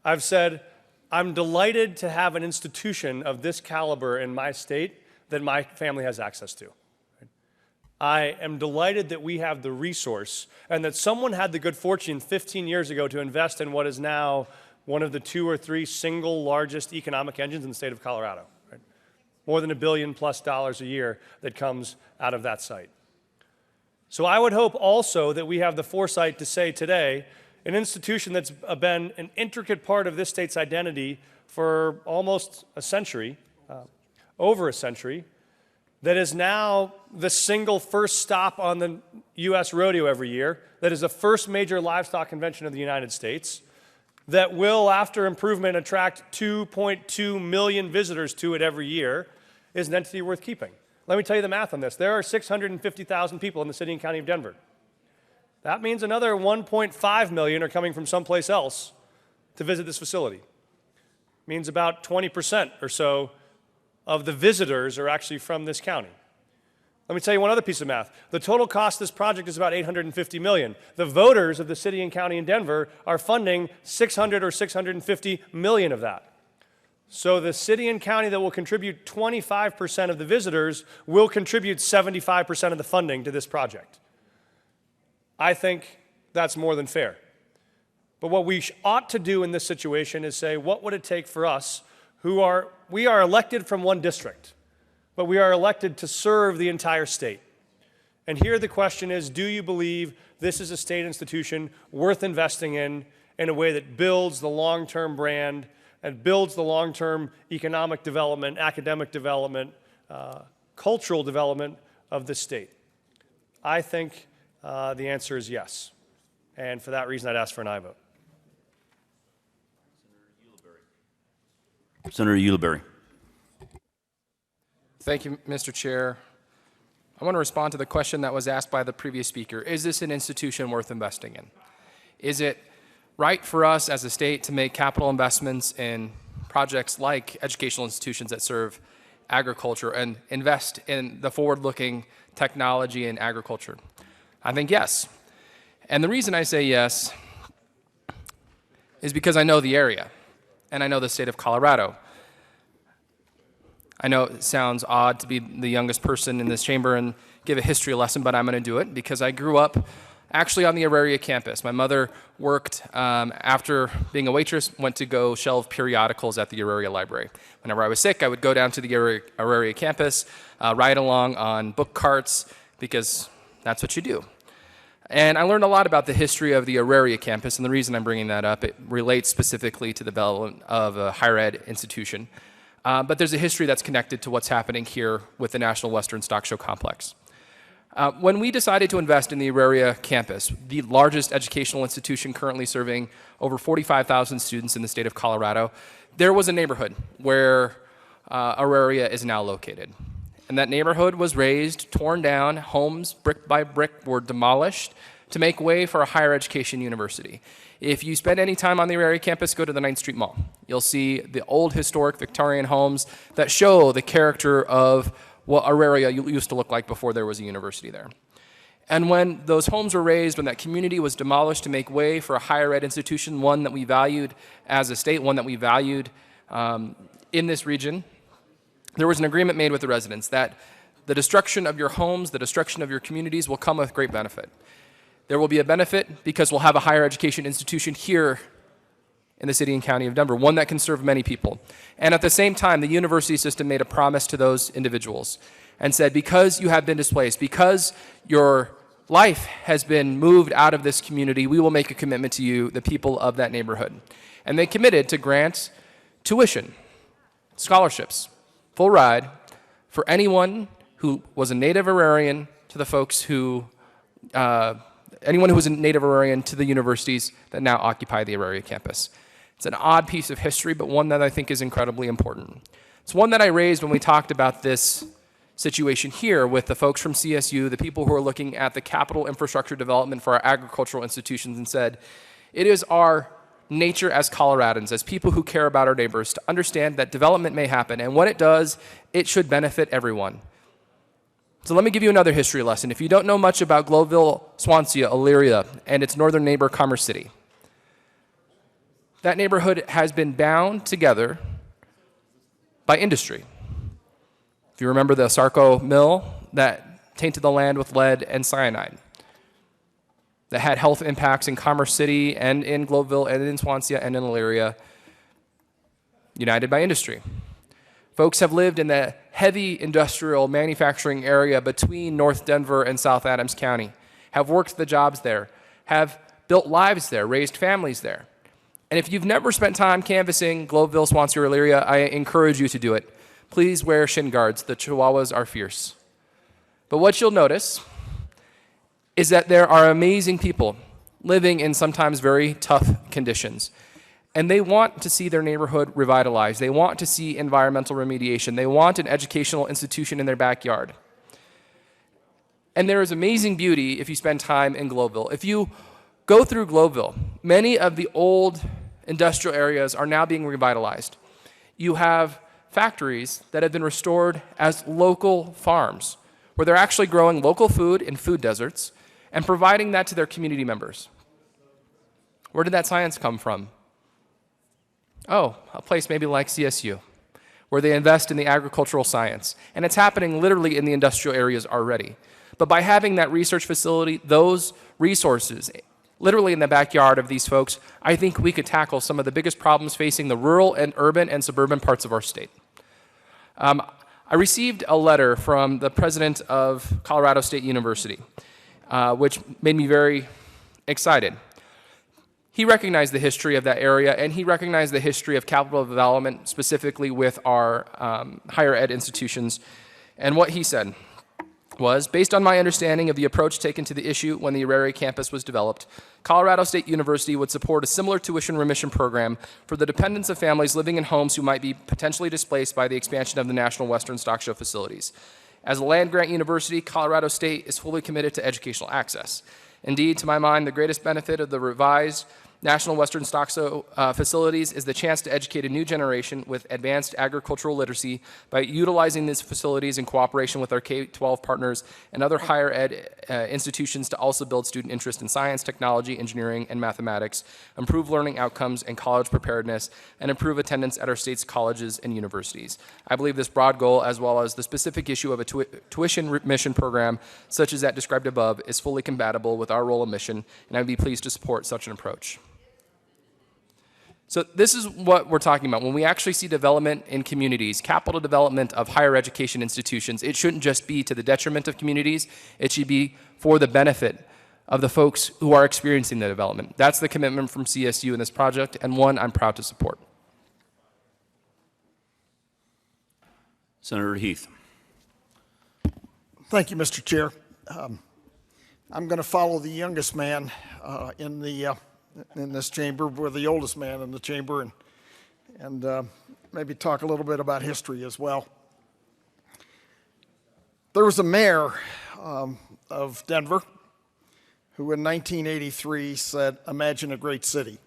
I've said, I'm delighted to have an institution of this caliber in my state that my family has access to. I am delighted that we have the resource and that someone had the good fortune 15 years ago to invest in what is now one of the 2 or 3 single largest economic engines in the state of Colorado. Right? More than $1 billion+ a year that comes out of that site. So I would hope also that we have the foresight to say today, an institution that's been an intricate part of this state's identity for almost a century, over a century, that is now the single first stop on the U.S. rodeo every year, that is the first major livestock convention of the United States, that will, after improvement, attract 2.2 million visitors to it every year, is an entity worth keeping. Let me tell you the math on this. There are 650,000 people in the city and county of Denver. That means another 1.5 million are coming from someplace else to visit this facility. It means about 20% or so of the visitors are actually from this county. Let me tell you one other piece of math. The total cost of this project is about $850 million. The voters of the city and county in Denver are funding 600 or 650 million of that. So the city and county that will contribute 25% of the visitors will contribute 75% of the funding to this project. I think that's more than fair. But what we ought to do in this situation is say, what would it take for us we are elected from one district, but we are elected to serve the entire state. And here the question is, do you believe this is a state institution worth investing in a way that builds the long-term brand and builds the long-term economic development, academic development, cultural development of this state? I think the answer is yes. And for that reason, I'd ask for an aye vote. Senator Ulibarri. Thank you, Mr. Chair. I want to respond to the question that was asked by the previous speaker. Is this an institution worth investing in? Is it right for us as a state to make capital investments in projects like educational institutions that serve agriculture and invest in the forward-looking technology in agriculture? I think yes. And the reason I say yes is because I know the area, and I know the state of Colorado. I know it sounds odd to be the youngest person in this chamber and give a history lesson, but I'm going to do it because I grew up actually on the Auraria campus. My mother worked, after being a waitress, went to go shelve periodicals at the Auraria library. Whenever I was sick, I would go down to the Auraria campus, ride along on book carts, because that's what you do. And I learned a lot about the history of the Auraria campus, and the reason I'm bringing that up, it relates specifically to the development of a higher ed institution. But there's a history that's connected to what's happening here with the National Western Stock Show Complex. When we decided to invest in the Auraria campus, the largest educational institution currently serving over 45,000 students in the state of Colorado, there was a neighborhood where Auraria is now located. And that neighborhood was razed, torn down, homes brick by brick were demolished to make way for a higher education university. If you spend any time on the Auraria campus, go to the 9th Street Mall. You'll see the old historic Victorian homes that show the character of what Auraria used to look like before there was a university there. And when those homes were razed, when that community was demolished to make way for a higher ed institution, one that we valued as a state, one that we valued in this region, there was an agreement made with the residents that the destruction of your homes, the destruction of your communities will come with great benefit. There will be a benefit because we'll have a higher education institution here in the city and county of Denver, one that can serve many people. And at the same time, the university system made a promise to those individuals and said, because you have been displaced, because your life has been moved out of this community, we will make a commitment to you, the people of that neighborhood. And they committed to grant tuition, scholarships, full ride for anyone who was a native Aurarian to the folks who, anyone who was a native Aurarian to the universities that now occupy the Auraria campus. It's an odd piece of history, but one that I think is incredibly important. It's one that I raised when we talked about this situation here with the folks from CSU, the people who are looking at the capital infrastructure development for our agricultural institutions, and said, it is our nature as Coloradans, as people who care about our neighbors, to understand that development may happen, and when it does, it should benefit everyone. So let me give you another history lesson. If you don't know much about Globeville, Swansea, Elyria, and its northern neighbor, Commerce City, that neighborhood has been bound together by industry. If you remember the Sarco mill that tainted the land with lead and cyanide, that had health impacts in Commerce City and in Globeville and in Swansea and in Elyria, united by industry. Folks have lived in the heavy industrial manufacturing area between North Denver and South Adams County, have worked the jobs there, have built lives there, raised families there. And if you've never spent time canvassing Globeville, Swansea, or Elyria, I encourage you to do it. Please wear shin guards. The Chihuahuas are fierce. But what you'll notice is that there are amazing people living in sometimes very tough conditions. And they want to see their neighborhood revitalized. They want to see environmental remediation. They want an educational institution in their backyard. And there is amazing beauty if you spend time in Globeville. If you go through Globeville, many of the old industrial areas are now being revitalized. You have factories that have been restored as local farms, where they're actually growing local food in food deserts and providing that to their community members. Where did that science come from? Oh, a place maybe like CSU, where they invest in the agricultural science. And it's happening literally in the industrial areas already. But by having that research facility, those resources, literally in the backyard of these folks, I think we could tackle some of the biggest problems facing the rural and urban and suburban parts of our state. I received a letter from the president of Colorado State University, which made me very excited. He recognized the history of that area, and he recognized the history of capital development, specifically with our higher ed institutions. And what he said was, based on my understanding of the approach taken to the issue when the Auraria campus was developed, Colorado State University would support a similar tuition remission program for the dependents of families living in homes who might be potentially displaced by the expansion of the National Western Stock Show facilities. As a land-grant university, Colorado State is fully committed to educational access. Indeed, to my mind, the greatest benefit of the revised National Western Stock Show facilities is the chance to educate a new generation with advanced agricultural literacy by utilizing these facilities in cooperation with our K-12 partners and other higher ed institutions to also build student interest in science, technology, engineering, and mathematics, improve learning outcomes and college preparedness, and improve attendance at our state's colleges and universities. I believe this broad goal, as well as the specific issue of a tuition remission program, such as that described above, is fully compatible with our role and mission, and I would be pleased to support such an approach. So this is what we're talking about. When we actually see development in communities, capital development of higher education institutions, it shouldn't just be to the detriment of communities. It should be for the benefit of the folks who are experiencing the development. That's the commitment from CSU in this project, and one I'm proud to support. Senator Heath. Thank you, Mr. Chair. I'm going to follow the youngest man in this chamber. We're the oldest man in the chamber, and maybe talk a little bit about history as well. There was a mayor of Denver who in 1983 said, "Imagine a great city."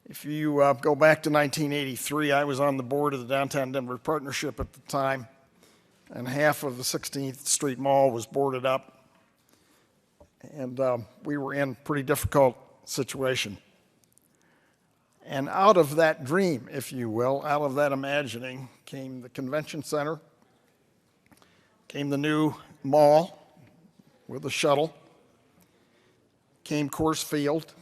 If you go back to 1983, I was on the board of the Downtown Denver Partnership at the time, and half of the 16th Street Mall was boarded up. And we were in a pretty difficult situation. And out of that dream, if you will, out of that imagining, came the convention center, came the new mall with a shuttle, came Coors Field,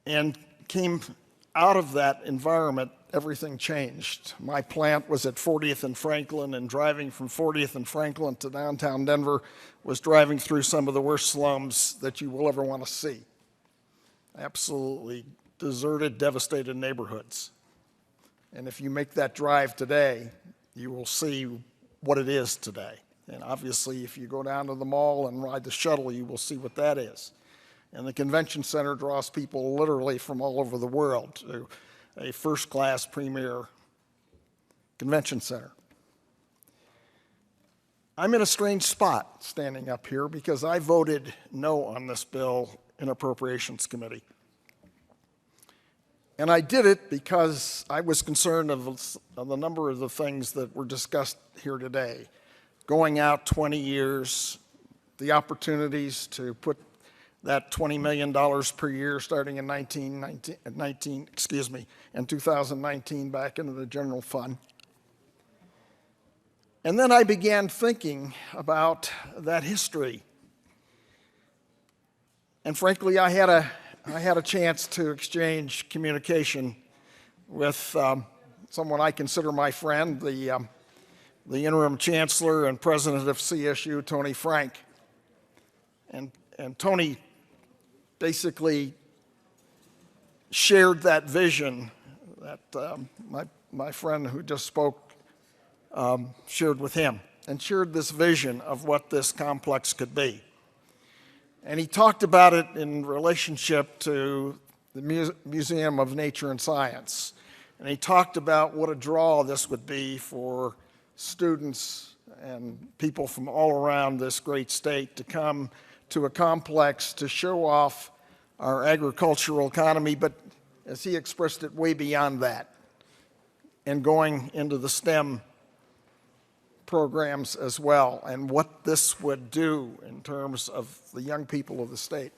and came out of that environment, everything changed. My plant was at 40th and Franklin, and driving from 40th and Franklin to downtown Denver was driving through some of the worst slums that you will ever want to see. Absolutely deserted, devastated neighborhoods. And if you make that drive today, you will see what it is today. And obviously, if you go down to the mall and ride the shuttle, you will see what that is. And the convention center draws people literally from all over the world to a first-class premier convention center. I'm in a strange spot standing up here because I voted no on this bill in Appropriations Committee. And I did it because I was concerned of the number of the things that were discussed here today. Going out 20 years, the opportunities to put that $20 million per year starting in 2019 back into the general fund. And then I began thinking about that history. And frankly, I had a chance to exchange communication with someone I consider my friend, the interim chancellor and president of CSU, Tony Frank. And Tony basically shared that vision that my friend who just spoke shared with him, and shared this vision of what this complex could be. And he talked about it in relationship to the Museum of Nature and Science. And he talked about what a draw this would be for students and people from all around this great state to come to a complex to show off our agricultural economy, but as he expressed it, way beyond that, and going into the STEM programs as well, and what this would do in terms of the young people of the state.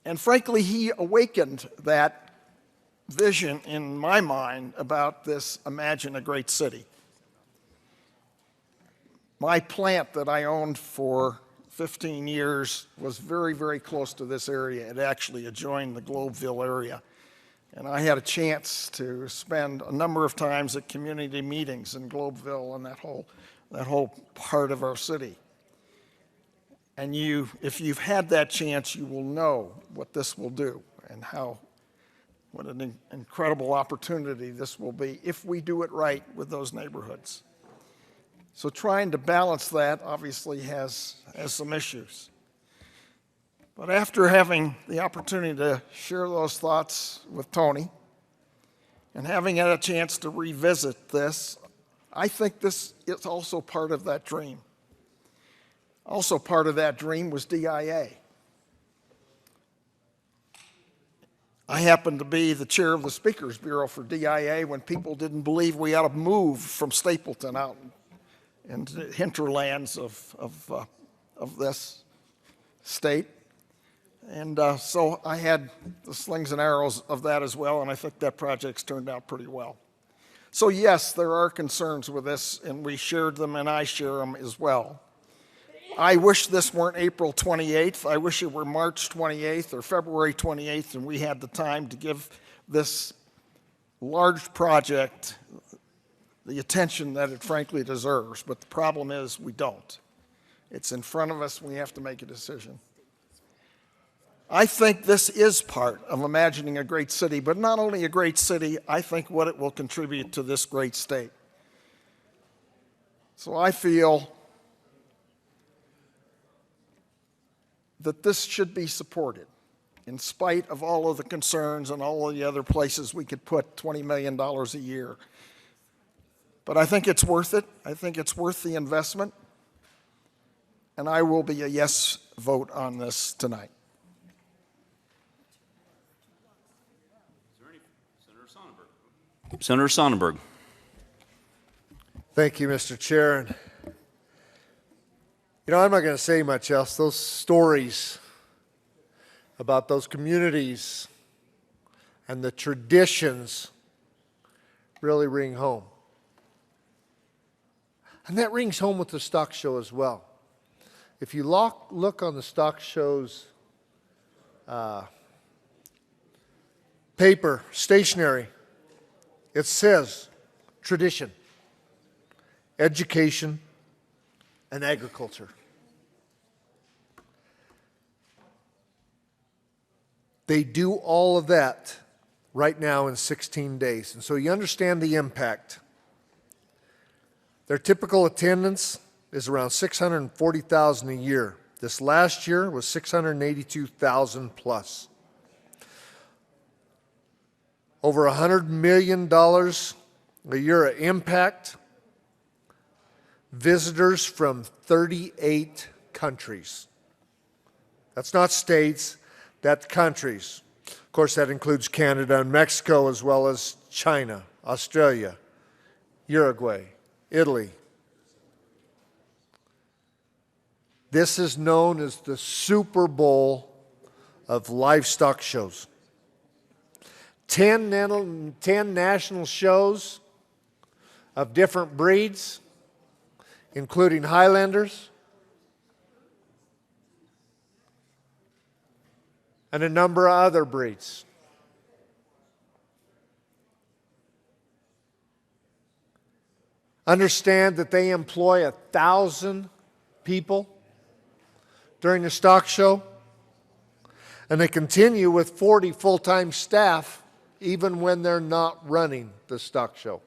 And frankly, he awakened that vision in my mind about this Imagine a Great City. My plant that I owned for 15 years was very, very close to this area. It actually adjoined the Globeville area. And I had a chance to spend a number of times at community meetings in Globeville and that whole part of our city. And if you've had that chance, you will know what this will do and what an incredible opportunity this will be if we do it right with those neighborhoods. So trying to balance that obviously has some issues. But after having the opportunity to share those thoughts with Tony and having had a chance to revisit this, I think this is also part of that dream. Also part of that dream was DIA. I happened to be the chair of the Speakers Bureau for DIA when people didn't believe we ought to move from Stapleton out into hinterlands of this state. And so I had the slings and arrows of that as well, and I think that project's turned out pretty well. So yes, there are concerns with this, and we shared them, and I share them as well. I wish this weren't April 28th. I wish it were March 28th or February 28th, and we had the time to give this large project the attention that it frankly deserves. But the problem is we don't. It's in front of us. We have to make a decision. I think this is part of imagining a great city, but not only a great city, I think what it will contribute to this great state. So I feel that this should be supported in spite of all of the concerns and all of the other places we could put $20 million a year. But I think it's worth it. I think it's worth the investment. And I will be a yes vote on this tonight. Senator Sonnenberg. Thank you, Mr. Chair. And, I'm not going to say much else. Those stories about those communities and the traditions really ring home. And that rings home with the stock show as well. If you look on the stock show's paper, stationery, it says tradition, education, and agriculture. They do all of that right now in 16 days. And so you understand the impact. Their typical attendance is around 640,000 a year. This last year was 682,000 plus. Over $100 million a year of impact. Visitors from 38 countries. That's not states, that's countries. Of course, that includes Canada and Mexico, as well as China, Australia, Uruguay, Italy. This is known as the Super Bowl of livestock shows. 10 national shows of different breeds, including Highlanders and a number of other breeds. Understand that they employ 1,000 people during the stock show, and they continue with 40 full-time staff even when they're not running the stock show,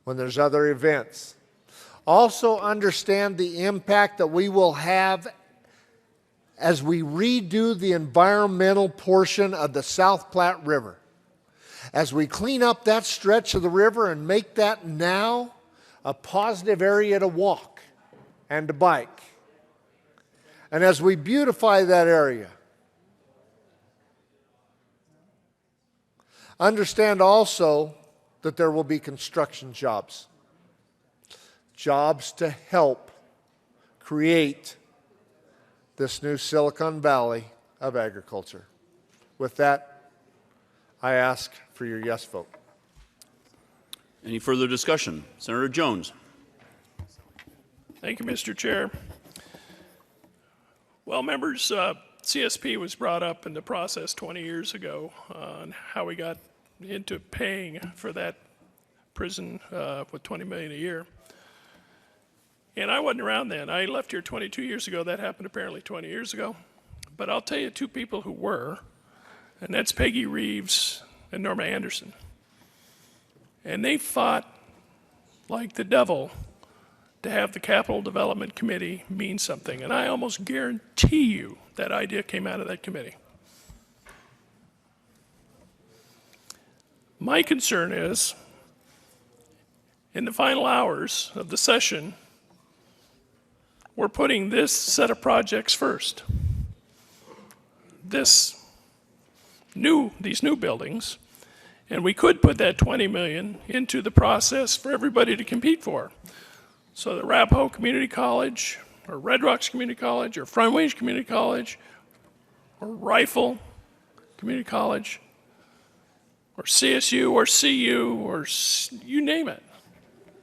when there's other events. Also understand the impact that we will have as we redo the environmental portion of the South Platte River. As we clean up that stretch of the river and make that now a positive area to walk and to bike. And as we beautify that area, understand also that there will be construction jobs. Jobs to help create this new Silicon Valley of agriculture. With that, I ask for your yes vote. Any further discussion? Senator Jones. Thank you, Mr. Chair. Well, members, CSP was brought up in the process 20 years ago on how we got into paying for that prison with $20 million a year. And I wasn't around then. I left here 22 years ago. That happened apparently 20 years ago. But I'll tell you two people who were, and that's Peggy Reeves and Norma Anderson. And they fought like the devil to have the Capital Development Committee mean something. And I almost guarantee you that idea came out of that committee. My concern is, in the final hours of the session, we're putting this set of projects first. These new buildings, and we could put that $20 million into the process for everybody to compete for. So the Arapahoe Community College, or Red Rocks Community College, or Front Range Community College, or Rifle Community College, or CSU, or CU, or you name it.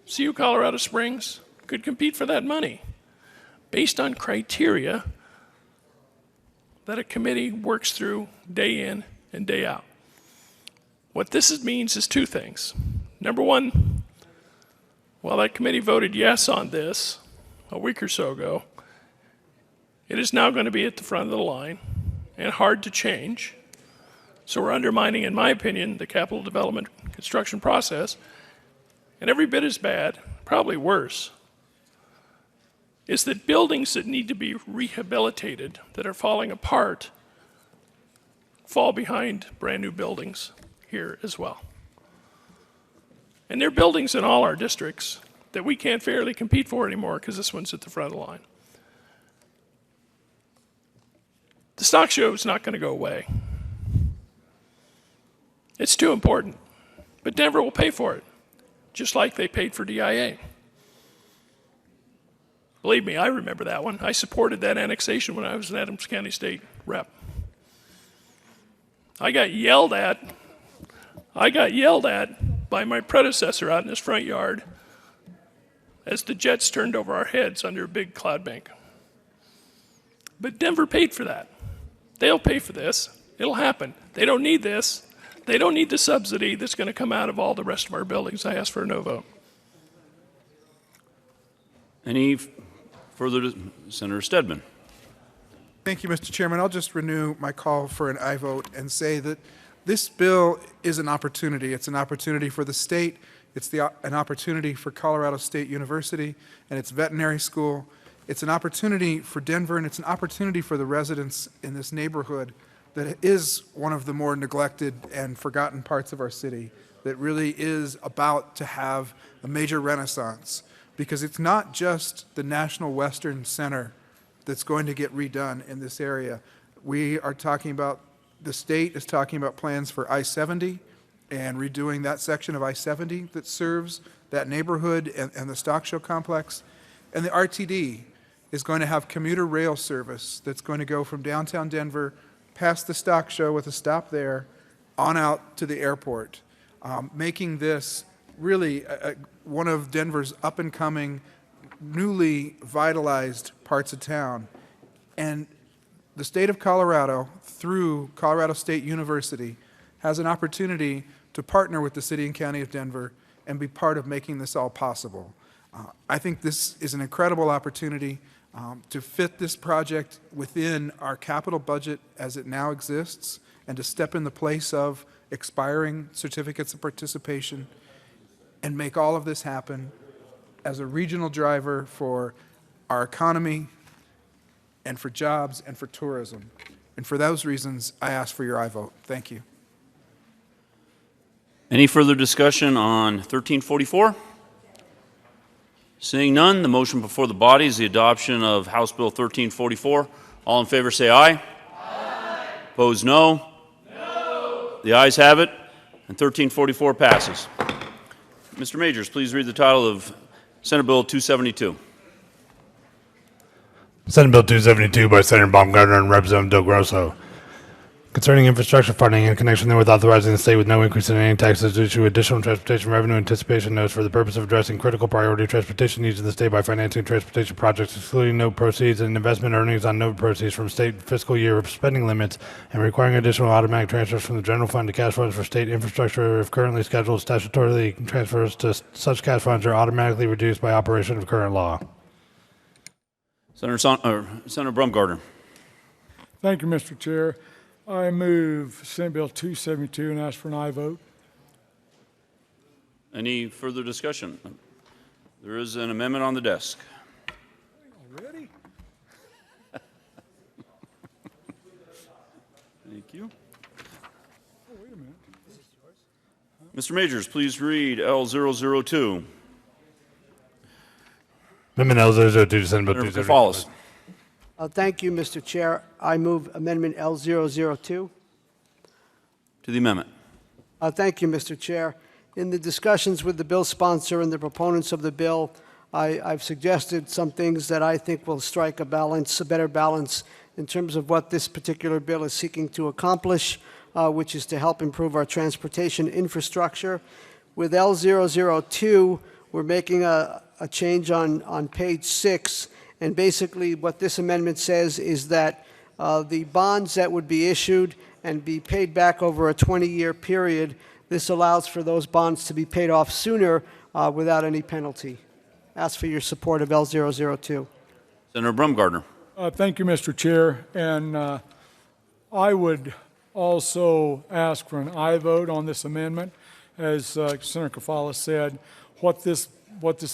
CU Colorado Springs could compete for that money based on criteria that a committee works through day in and day out. What this means is two things. Number one, while that committee voted yes on this a week or so ago, it is now going to be at the front of the line and hard to change. So we're undermining, in my opinion, the capital development construction process. And every bit as bad, probably worse, is that buildings that need to be rehabilitated, that are falling apart, fall behind brand new buildings here as well. And there are buildings in all our districts that we can't fairly compete for anymore because this one's at the front of the line. The stock show is not going to go away. It's too important. But Denver will pay for it, just like they paid for DIA. Believe me, I remember that one. I supported that annexation when I was an Adams County State rep. I got yelled at by my predecessor out in his front yard as the jets turned over our heads under a big cloud bank. But Denver paid for that. They'll pay for this. It'll happen. They don't need this. They don't need the subsidy that's going to come out of all the rest of our buildings. I ask for a no vote. Any further? Senator Stedman. Thank you, Mr. Chairman. I'll just renew my call for an aye vote and say that this bill is an opportunity. It's an opportunity for the state. It's an opportunity for Colorado State University and its veterinary school. It's an opportunity for Denver, and it's an opportunity for the residents in this neighborhood that is one of the more neglected and forgotten parts of our city, that really is about to have a major renaissance, because it's not just the National Western Center that's going to get redone in this area. We are talking about, the state is talking about plans for I-70 and redoing that section of I-70 that serves that neighborhood and the stock show complex. And the RTD is going to have commuter rail service that's going to go from downtown Denver past the stock show with a stop there on out to the airport, making this really one of Denver's up-and-coming, newly vitalized parts of town. And the state of Colorado, through Colorado State University, has an opportunity to partner with the city and county of Denver and be part of making this all possible. I think this is an incredible opportunity to fit this project within our capital budget as it now exists, and to step in the place of expiring certificates of participation and make all of this happen as a regional driver for our economy and for jobs and for tourism. And for those reasons, I ask for your aye vote. Thank you. Any further discussion on 1344? Seeing none, the motion before the body is the adoption of House Bill 1344. All in favor say aye. Aye. Opposed, no. No. The ayes have it, and 1344 passes. Mr. Majors, please read the title of Senate Bill 272. Senate Bill 272 by Senator Baumgartner and Representative Del Grosso. concerning infrastructure funding in connection therewith authorizing the state with no increase in any taxes to issue additional transportation revenue anticipation notes for the purpose of addressing critical priority transportation needs of the state by financing transportation projects excluding note proceeds and investment earnings on note proceeds from state fiscal year spending limits and requiring additional automatic transfers from the general fund to cash funds for state infrastructure if currently scheduled. Statutorily transfers to such cash funds are automatically reduced by operation of current law. Senator Brumgarter. Thank you, Mr. Chair. I move Senate Bill 272 and ask for an aye vote. Any further discussion? There is an amendment on the desk. Already? Thank you. Mr. Majors, please read L002. Amendment L002 to Senate Bill Senator 272. Gonzalez. Thank you, Mr. Chair. I move Amendment L002. To the amendment. Thank you, Mr. Chair. In the discussions with the bill sponsor and the proponents of the bill, I've suggested some things that I think will strike a balance, a better balance, in terms of what this particular bill is seeking to accomplish, which is to help improve our transportation infrastructure. With L002, we're making a change on page 6. And basically, what this amendment says is that the bonds that would be issued and be paid back over a 20-year period, this allows for those bonds to be paid off sooner without any penalty. Ask for your support of L002. Senator Brumgarter. Thank you, Mr. Chair. And I would also ask for an aye vote on this amendment. As Senator Kafala said, what this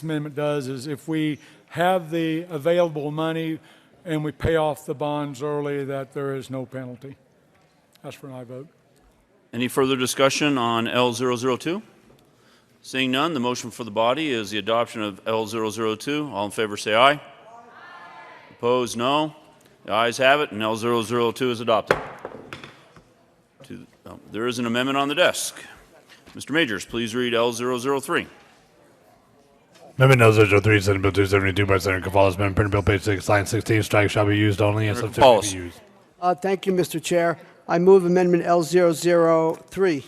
amendment does is if we have the available money and we pay off the bonds early, that there is no penalty. Ask for an aye vote. Any further discussion on L002? Seeing none, the motion for the body is the adoption of L002. All in favor say aye. Aye. Opposed, no. The ayes have it, and L002 is adopted. There is an amendment on the desk. Mr. Majors, please read L003. Amendment L003, Senate Bill 272 by Senator Kafala's amendment, printed bill page 6, line 16, strike shall be used only and Senator substitute be Kafala. used. Thank you, Mr. Chair. I move Amendment L003.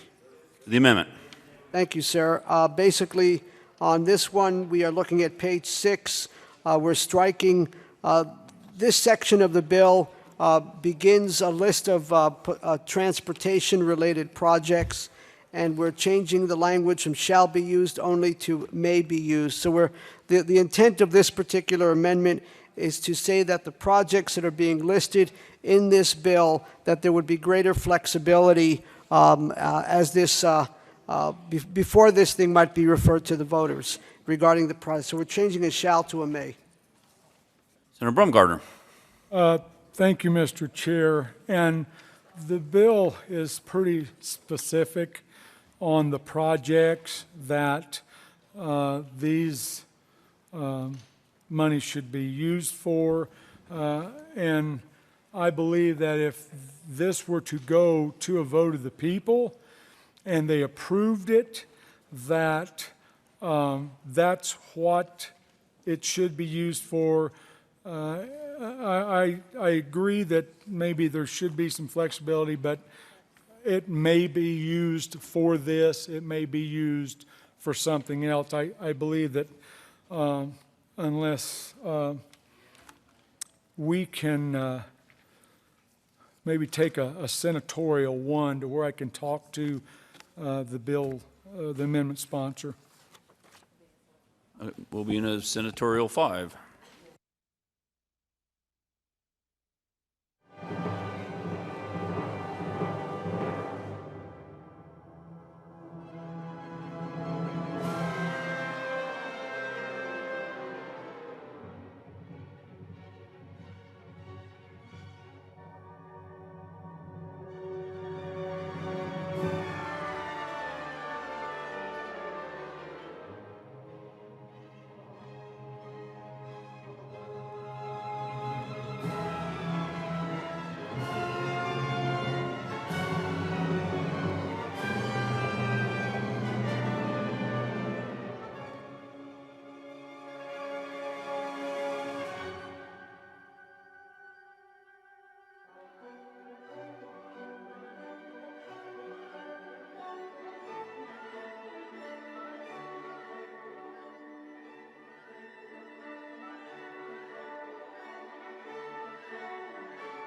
The amendment. Thank you, sir. Basically, on this one, we are looking at page 6. We're striking this section of the bill begins a list of transportation-related projects, and we're changing the language from shall be used only to may be used. So the intent of this particular amendment is to say that the projects that are being listed in this bill, that there would be greater flexibility as this, before this thing might be referred to the voters regarding the project. So we're changing a shall to a may. Senator Brumgarter. Thank you, Mr. Chair. And the bill is pretty specific on the projects that these money should be used for. And I believe that if this were to go to a vote of the people and they approved it, that that's what it should be used for. I agree that maybe there should be some flexibility, but it may be used for this. It may be used for something else. I believe that unless we can maybe take a senatorial one to where I can talk to the bill, the amendment sponsor. We'll be in a senatorial 5.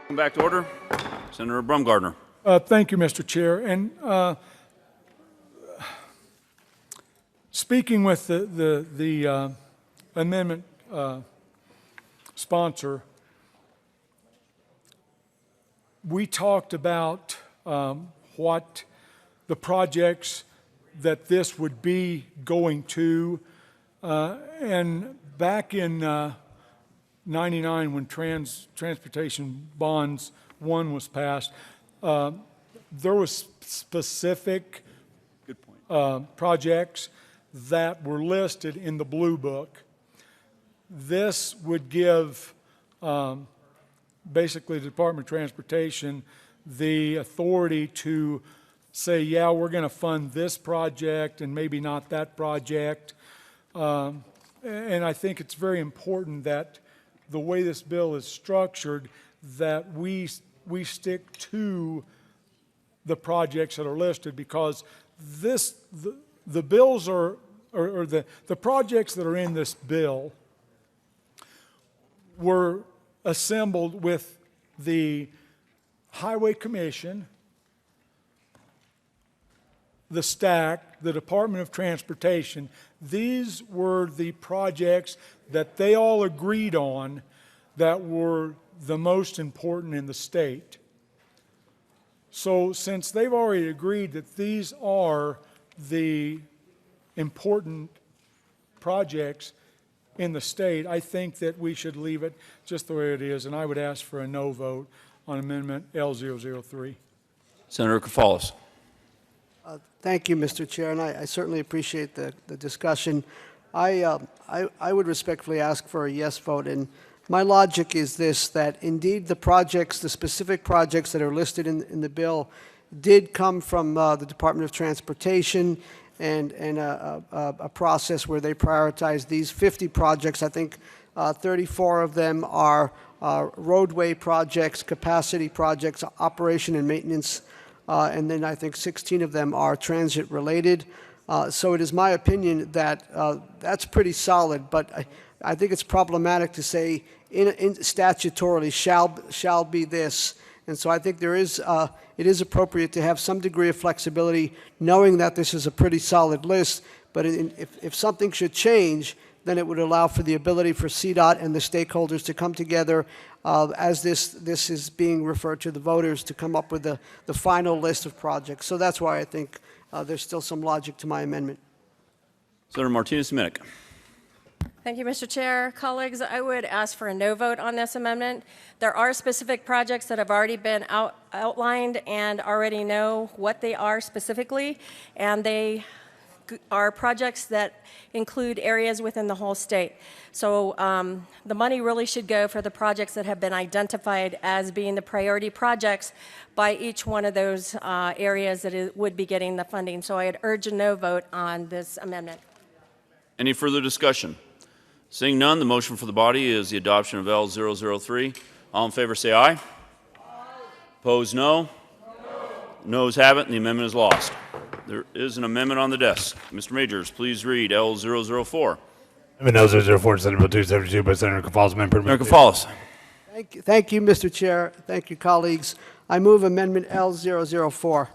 Come back to order. Senator Brumgardner. Thank you, Mr. Chair. And speaking with the amendment sponsor, we talked about what the projects that this would be going to. And back in 99, when Transportation Bonds 1 was passed, there was specific projects that were listed in the Blue Book. This would give basically the Department of Transportation the authority to say, yeah, we're going to fund this project and maybe not that project. And I think it's very important that the way this bill is structured, that we stick to the projects that are listed, because the bills are, or the projects that are in this bill were assembled with the Highway Commission, the STAC, the Department of Transportation. These were the projects that they all agreed on that were the most important in the state. So since they've already agreed that these are the important projects in the state, I think that we should leave it just the way it is, and I would ask for a no vote on Amendment L003. Senator Kafalis. Thank you, Mr. Chair, and I certainly appreciate the discussion. I would respectfully ask for a yes vote, and my logic is this, that indeed the projects, the specific projects that are listed in the bill did come from the Department of Transportation, and a process where they prioritize these 50 projects. I think 34 of them are roadway projects, capacity projects, operation and maintenance, and then I think 16 of them are transit related. So it is my opinion that that's pretty solid, but I think it's problematic to say statutorily shall be this. And so I think it is appropriate to have some degree of flexibility, knowing that this is a pretty solid list. But if something should change, then it would allow for the ability for CDOT and the stakeholders to come together as this is being referred to the voters, to come up with the final list of projects. So that's why I think there's still some logic to my amendment. Senator Martinez-Minnick. Thank you, Mr. Chair. Colleagues, I would ask for a no vote on this amendment. There are specific projects that have already been outlined and already know what they are specifically, and they are projects that include areas within the whole state. So the money really should go for the projects that have been identified as being the priority projects by each one of those areas that it would be getting the funding. So I'd urge a no vote on this amendment. Any further discussion? Seeing none, the motion for the body is the adoption of L003. All in favor say aye. Aye. Opposed, no. Noes have it, and the amendment is lost. There is an amendment on the desk. Mr. Majors, please read L004. Amendment L004, Senate Bill 272 by Senator Kafalis. Senator Kafalis. Thank you, Mr. Chair. Thank you, colleagues. I move Amendment L004.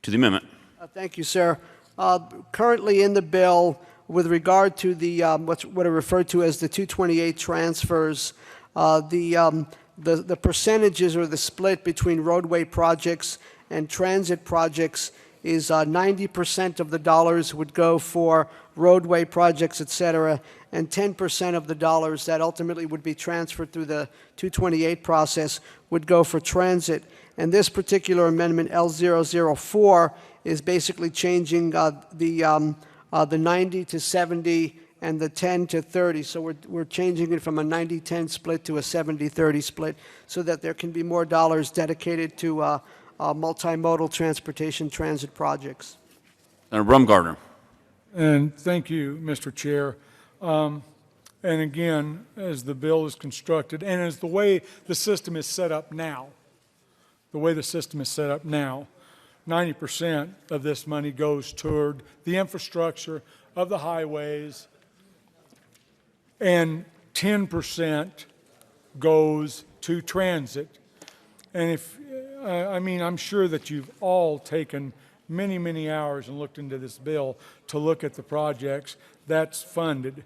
To the amendment. Thank you, sir. Currently in the bill, with regard to the what are referred to as the 228 transfers, the percentages or the split between roadway projects and transit projects is 90% of the dollars would go for roadway projects, et cetera, and 10% of the dollars that ultimately would be transferred through the 228 process would go for transit. And this particular amendment, L004, is basically changing the 90 to 70 and the 10 to 30. So we're changing it from a 90-10 split to a 70-30 split so that there can be more dollars dedicated to multimodal transportation transit projects. Senator Brumgardner. And thank you, Mr. Chair. And again, as the bill is constructed and as the way the system is set up now, 90% of this money goes toward the infrastructure of the highways, and 10% goes to transit. And if, I mean, I'm sure that you've all taken many, many hours and looked into this bill to look at the projects that's funded.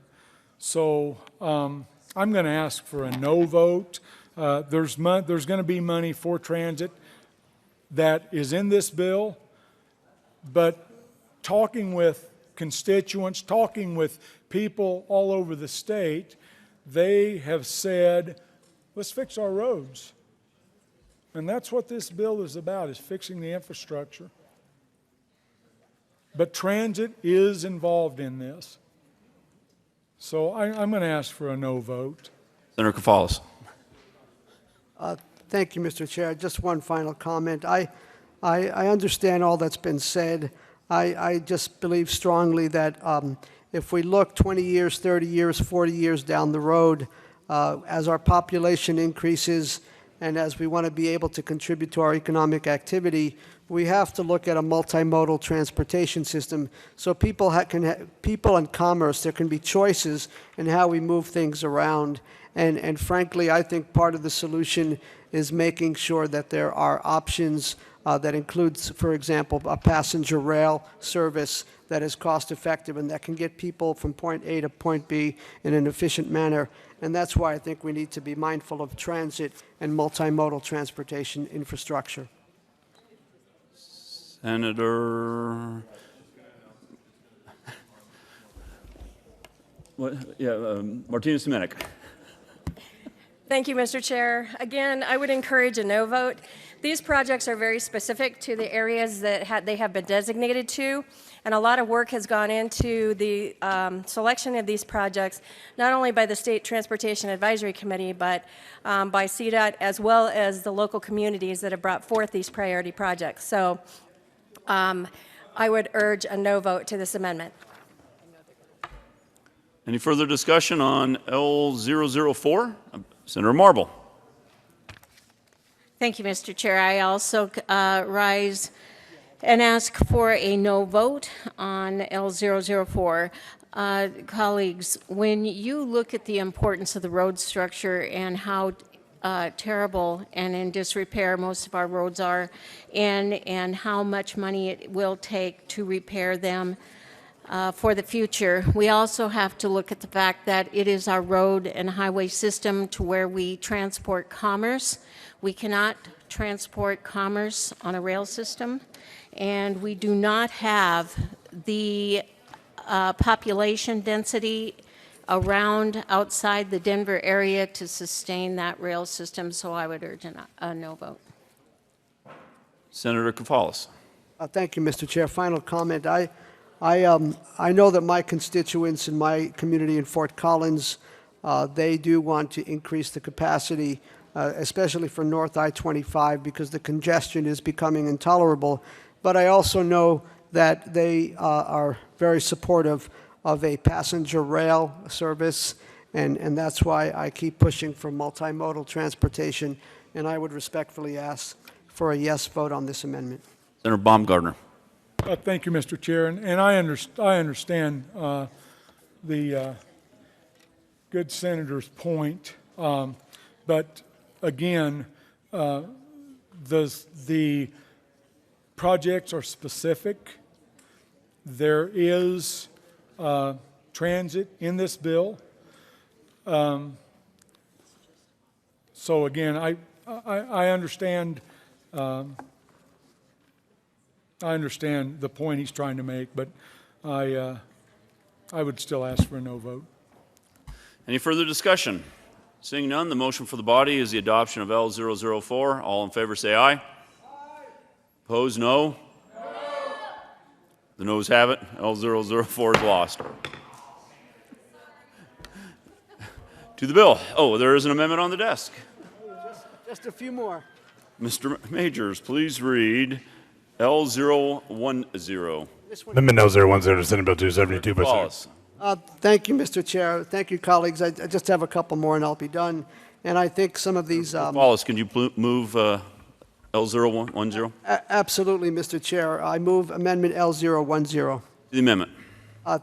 So I'm going to ask for a no vote. There's going to be money for transit that is in this bill, but talking with constituents, talking with people all over the state, they have said, let's fix our roads. And that's what this bill is about, is fixing the infrastructure. But transit is involved in this. So I'm going to ask for a no vote. Senator Kafalis. Thank you, Mr. Chair. Just one final comment. I understand all that's been said. I just believe strongly that if we look 20 years, 30 years, 40 years down the road, as our population increases and as we want to be able to contribute to our economic activity, we have to look at a multimodal transportation system so people people and commerce, there can be choices in how we move things around. And frankly, I think part of the solution is making sure that there are options that includes, for example, a passenger rail service that is cost effective and that can get people from point A to point B in an efficient manner. And that's why I think we need to be mindful of transit and multimodal transportation infrastructure. Senator. Martinez Domenic. Thank you, Mr. Chair. Again, I would encourage a no vote. These projects are very specific to the areas that they have been designated to, and a lot of work has gone into the selection of these projects, not only by the State Transportation Advisory Committee, but by CDOT, as well as the local communities that have brought forth these priority projects. So I would urge a no vote to this amendment. Any further discussion on L004? Senator Marble. Thank you, Mr. Chair. I also rise and ask for a no vote on L004. Colleagues, when you look at the importance of the road structure and how terrible and in disrepair most of our roads are, and how much money it will take to repair them for the future, we also have to look at the fact that it is our road and highway system to where we transport commerce. We cannot transport commerce on a rail system, and we do not have the population density around outside the Denver area to sustain that rail system, so I would urge a no vote. Senator Kafalis. Thank you, Mr. Chair. Final comment. I know that my constituents in my community in Fort Collins, they do want to increase the capacity, especially for North I-25, because the congestion is becoming intolerable. But I also know that they are very supportive of a passenger rail service, and that's why I keep pushing for multimodal transportation, and I would respectfully ask for a yes vote on this amendment. Senator Baumgartner. Thank you, Mr. Chair, and I understand the good senator's point, but again, the projects are specific. There is transit in this bill. So again, I understand. I understand the point he's trying to make, but I would still ask for a no vote. Any further discussion? Seeing none, the motion for the body is the adoption of L004. All in favor say aye. Aye. Opposed, no. No. The noes have it. L004 is lost. To the bill. Oh, there is an amendment on the desk. Just a few more. Mr. Majors, please read L010. Amendment L010 to Senate Bill 272 by Wallace. Thank you, Mr. Chair. Thank you, colleagues. I just have a couple more and I'll be done. And I think some of these... Wallace, can you move L010? Absolutely, Mr. Chair. I move Amendment L010. The amendment.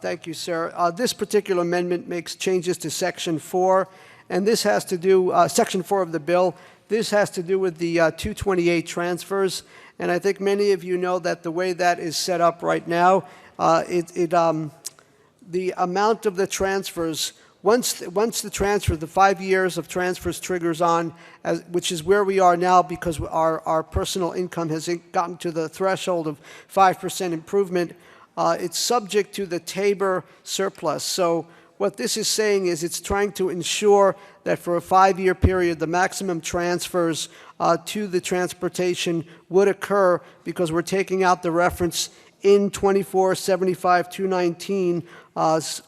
Thank you, sir. This particular amendment makes changes to Section 4 and this has to do, Section 4 of the bill, this has to do with the 228 transfers. And I think many of you know that the way that is set up right now, the amount of the transfers, once the transfer, the 5 years of transfers triggers on, which is where we are now because our personal income has gotten to the threshold of 5% improvement, it's subject to the Tabor surplus. So what this is saying is it's trying to ensure that for a 5-year period, the maximum transfers to the transportation would occur because we're taking out the reference in 2475-219,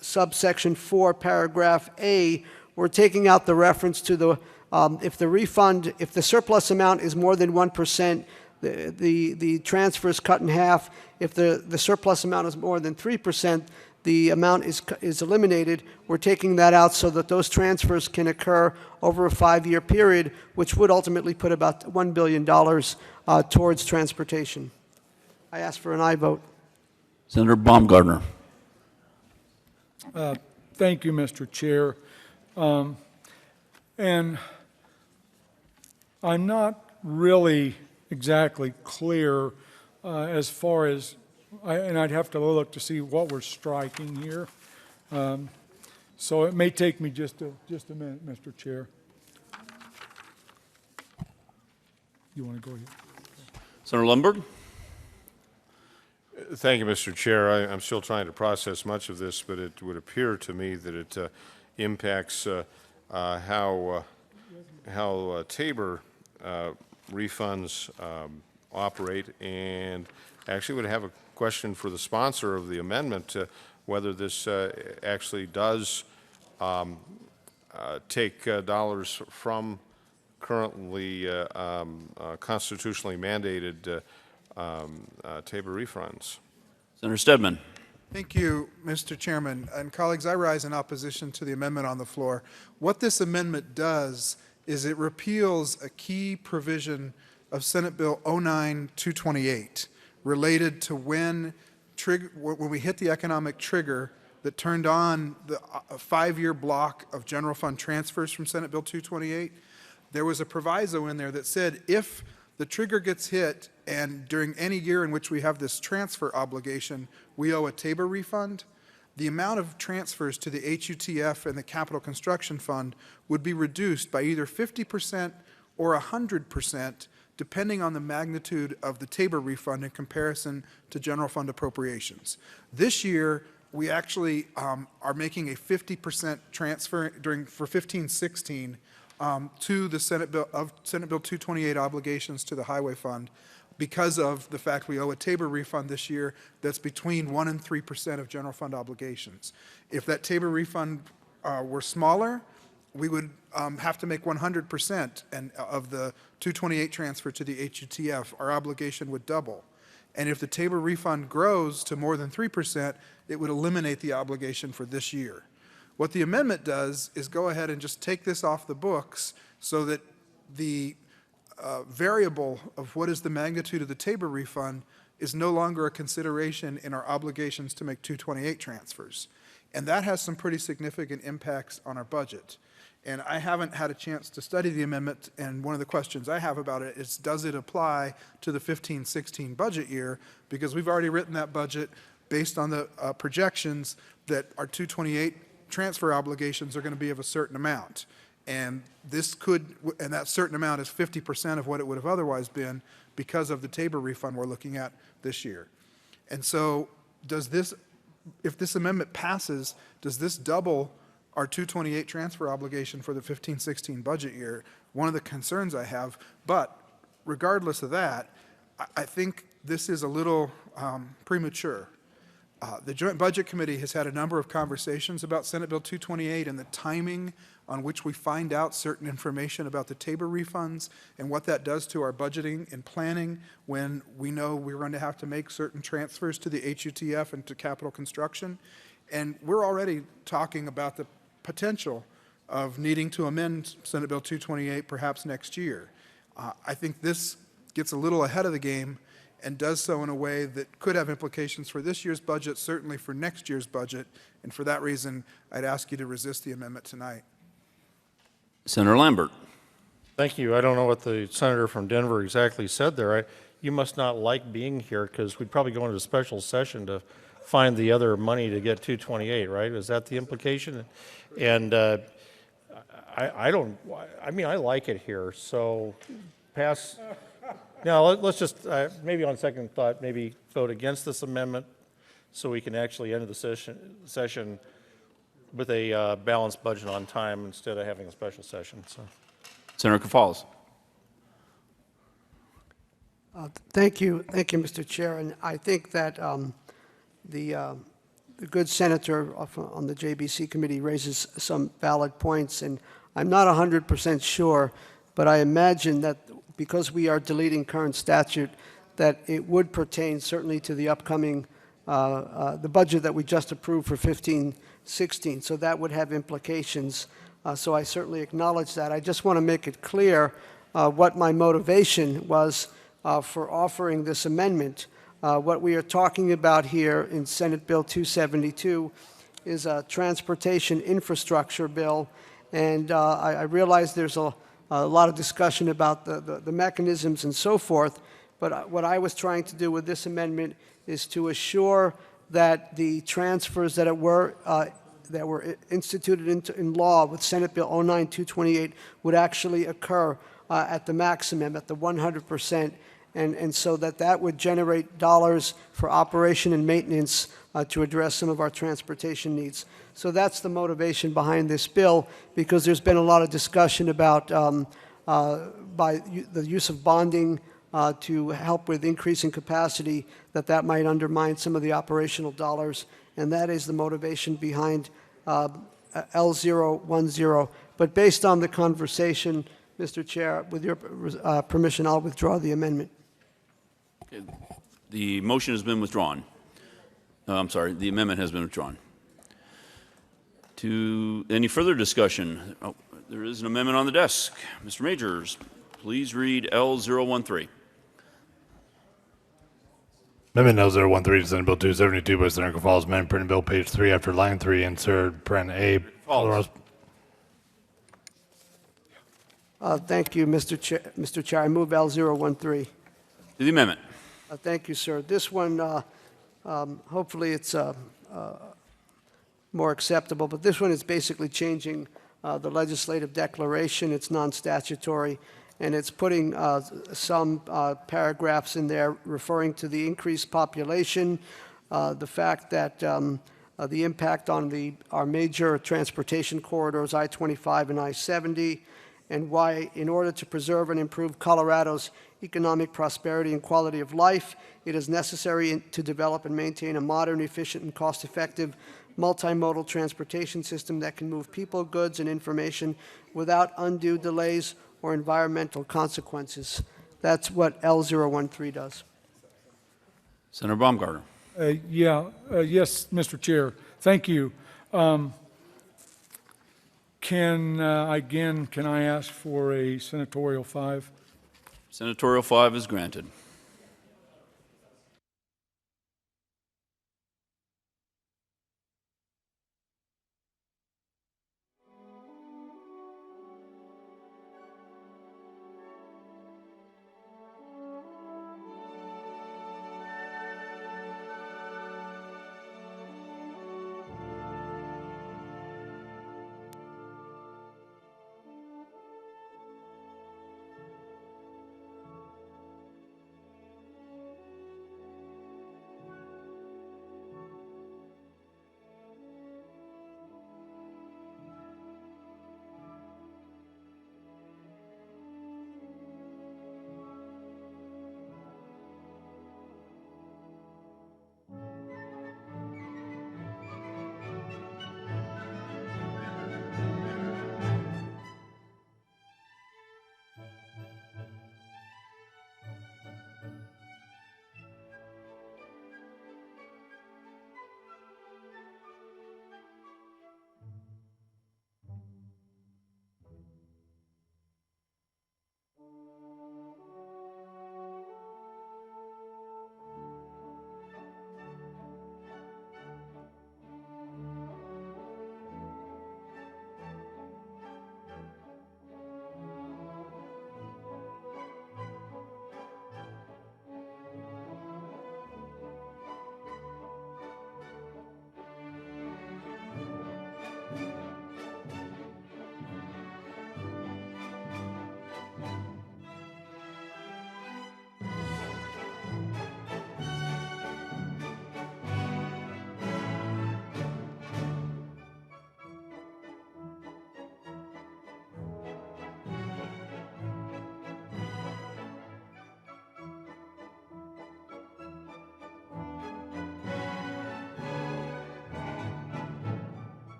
subsection 4, paragraph A. We're taking out the reference to the, if the surplus amount is more than 1%, the transfer is cut in half. If the surplus amount is more than 3%, the amount is eliminated. We're taking that out so that those transfers can occur over a 5-year period, which would ultimately put about $1 billion towards transportation. I ask for an aye vote. Senator Baumgartner. Thank you, Mr. Chair. And I'm not really exactly clear as far as, and I'd have to look to see what we're striking here. So it may take me just a minute, Mr. Chair. You want to go ahead? Senator Lundberg. Thank you, Mr. Chair. I'm still trying to process much of this, but it would appear to me that it impacts how Tabor refunds operate, and actually would have a question for the sponsor of the amendment, whether this actually does take dollars from currently constitutionally mandated Tabor refunds. Senator Stedman. Thank you, Mr. Chairman. And colleagues, I rise in opposition to the amendment on the floor. What this amendment does is it repeals a key provision of Senate Bill 09-228 related to when we hit the economic trigger that turned on the 5-year block of general fund transfers from Senate Bill 228. There was a proviso in there that said if the trigger gets hit and during any year in which we have this transfer obligation, we owe a Tabor refund, the amount of transfers to the HUTF and the Capital Construction Fund would be reduced by either 50% or 100%, depending on the magnitude of the Tabor refund in comparison to general fund appropriations. This year, we actually are making a 50% transfer for 15-16 to the Senate Bill 228 obligations to the Highway Fund because of the fact we owe a Tabor refund this year that's between 1% and 3% of general fund obligations. If that Tabor refund were smaller, we would have to make 100% of the 228 transfer to the HUTF. Our obligation would double. And if the Tabor refund grows to more than 3%, it would eliminate the obligation for this year. What the amendment does is go ahead and just take this off the books so that the variable of what is the magnitude of the Tabor refund is no longer a consideration in our obligations to make 228 transfers. And that has some pretty significant impacts on our budget. And I haven't had a chance to study the amendment, and one of the questions I have about it is, does it apply to the 15-16 budget year? Because we've already written that budget based on the projections that our 228 transfer obligations are going to be of a certain amount. And that certain amount is 50% of what it would have otherwise been because of the Tabor refund we're looking at this year. And so if this amendment passes, does this double our 228 transfer obligation for the 15-16 budget year? One of the concerns I have, but regardless of that, I think this is a little premature. The Joint Budget Committee has had a number of conversations about Senate Bill 228 and the timing on which we find out certain information about the Tabor refunds and what that does to our budgeting and planning when we know we're going to have to make certain transfers to the HUTF and to capital construction. And we're already talking about the potential of needing to amend Senate Bill 228 perhaps next year. I think this gets a little ahead of the game and does so in a way that could have implications for this year's budget, certainly for next year's budget, and for that reason, I'd ask you to resist the amendment tonight. Senator Lambert. Thank you. I don't know what the senator from Denver exactly said there. You must not like being here because we'd probably go into a special session to find the other money to get 228, right? Is that the implication? And I don't, I mean, I like it here, so pass. Now, let's just, maybe on second thought, maybe vote against this amendment so we can actually end the session with a balanced budget on time instead of having a special session. So. Senator Cafals. Thank you, Mr. Chair. And I think that the good senator on the JBC committee raises some valid points, and I'm not 100% sure, but I imagine that because we are deleting current statute, that it would pertain certainly to the upcoming the budget that we just approved for 15-16. So that would have implications. So I certainly acknowledge that. I just want to make it clear what my motivation was for offering this amendment. What we are talking about here in Senate Bill 272 is a transportation infrastructure bill, and I realize there's a lot of discussion about the mechanisms and so forth, but what I was trying to do with this amendment is to assure that the transfers that were instituted in law with Senate Bill 09-228 would actually occur at the maximum, at the 100%, and so that would generate dollars for operation and maintenance to address some of our transportation needs. So that's the motivation behind this bill, because there's been a lot of discussion about by the use of bonding to help with increasing capacity, that might undermine some of the operational dollars, and that is the motivation behind L010. But based on the conversation, Mr. Chair, with your permission, I'll withdraw the amendment. The motion has been withdrawn. I'm sorry, the amendment has been withdrawn. To any further discussion? Oh, there is an amendment on the desk. Mr. Majors, please read L013. Amendment L013 to Senate Bill 272 by Senator Cafals, amendment printed bill page 3 after line 3, insert paren A. Thank you, Mr. Chair. I move L013. To the amendment. Thank you, sir. This one, hopefully it's more acceptable, but this one is basically changing the legislative declaration. It's non-statutory, and it's putting some paragraphs in there referring to the increased population, the fact that the impact on our major transportation corridors, I-25 and I-70, and why, in order to preserve and improve Colorado's economic prosperity and quality of life, it is necessary to develop and maintain a modern, efficient, and cost-effective multimodal transportation system that can move people, goods, and information without undue delays or environmental consequences. That's what L013 does. Senator Baumgartner. Yes, Mr. Chair. Thank you. Can I ask for a senatorial 5? Senatorial 5 is granted.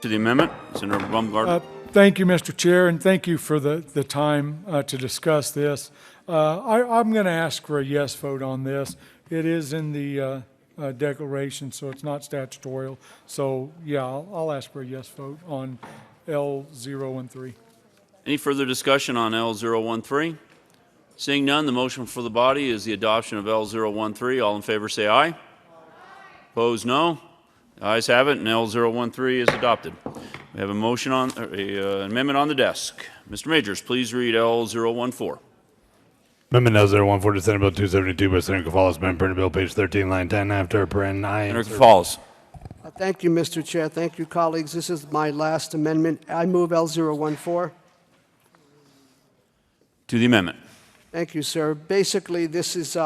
To the amendment, Senator Baumgartner. Thank you, Mr. Chair, and thank you for the time to discuss this. I'm going to ask for a yes vote on this. It is in the declaration, so it's not statutorial. So, yeah, I'll ask for a yes vote on L013. Any further discussion on L013? Seeing none, the motion for the body is the adoption of L013. All in favor say aye. Opposed, no. The ayes have it, and L013 is adopted. We have a motion on, an amendment on the desk. Mr. Majors, please read L014. Amendment L014 to Senate Bill 272 by Senator Gonzalez, amendment printed bill, page 13, line 10, after paren I. Senator Gonzalez. Thank you, Mr. Chair. Thank you, colleagues. This is my last amendment. I move L014. To the amendment. Thank you, sir. Basically, this is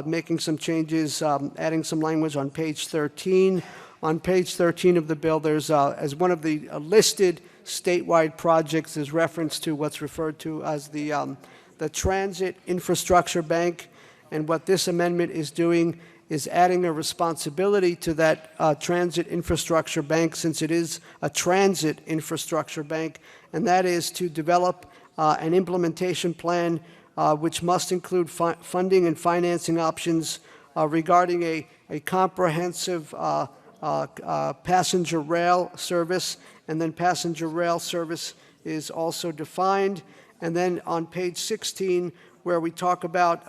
making some changes, adding some language on page 13. On page 13 of the bill, there's, as one of the listed statewide projects, is reference to what's referred to as the Transit Infrastructure Bank. And what this amendment is doing is adding a responsibility to that Transit Infrastructure Bank, since it is a transit infrastructure bank, and that is to develop an implementation plan which must include funding and financing options regarding a comprehensive passenger rail service, and then passenger rail service is also defined. And then on page 16, where we talk about,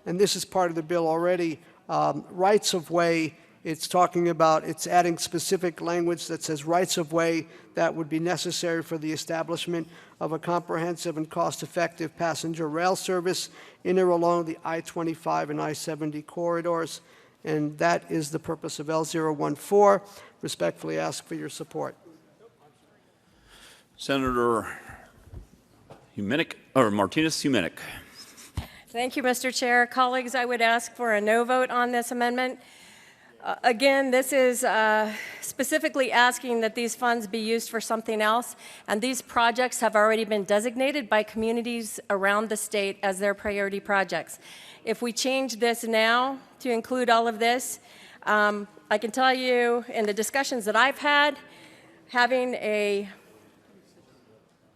and this is part of the bill already, rights of way, it's talking about, it's adding specific language that says rights of way that would be necessary for the establishment of a comprehensive and cost-effective passenger rail service in or along the I-25 and I-70 corridors. And that is the purpose of L014. Respectfully ask for your support. Senator Martinez-Humenick. Thank you, Mr. Chair. Colleagues, I would ask for a no vote on this amendment. Again, this is specifically asking that these funds be used for something else, and these projects have already been designated by communities around the state as their priority projects. If we change this now to include all of this, I can tell you in the discussions that I've had, having a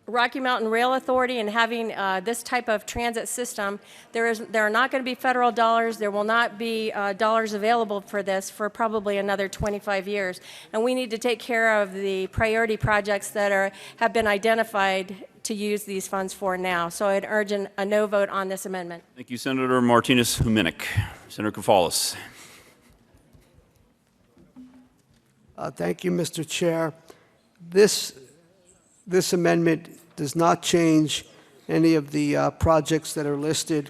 Rocky Mountain Rail Authority and having this type of transit system, there are not going to be federal dollars. There will not be dollars available for this for probably another 25 years. And we need to take care of the priority projects that have been identified to use these funds for now. So I'd urge a no vote on this amendment. Thank you, Senator Martinez-Humenick. Senator Gonzalez. Thank you, Mr. Chair. This amendment does not change any of the projects that are listed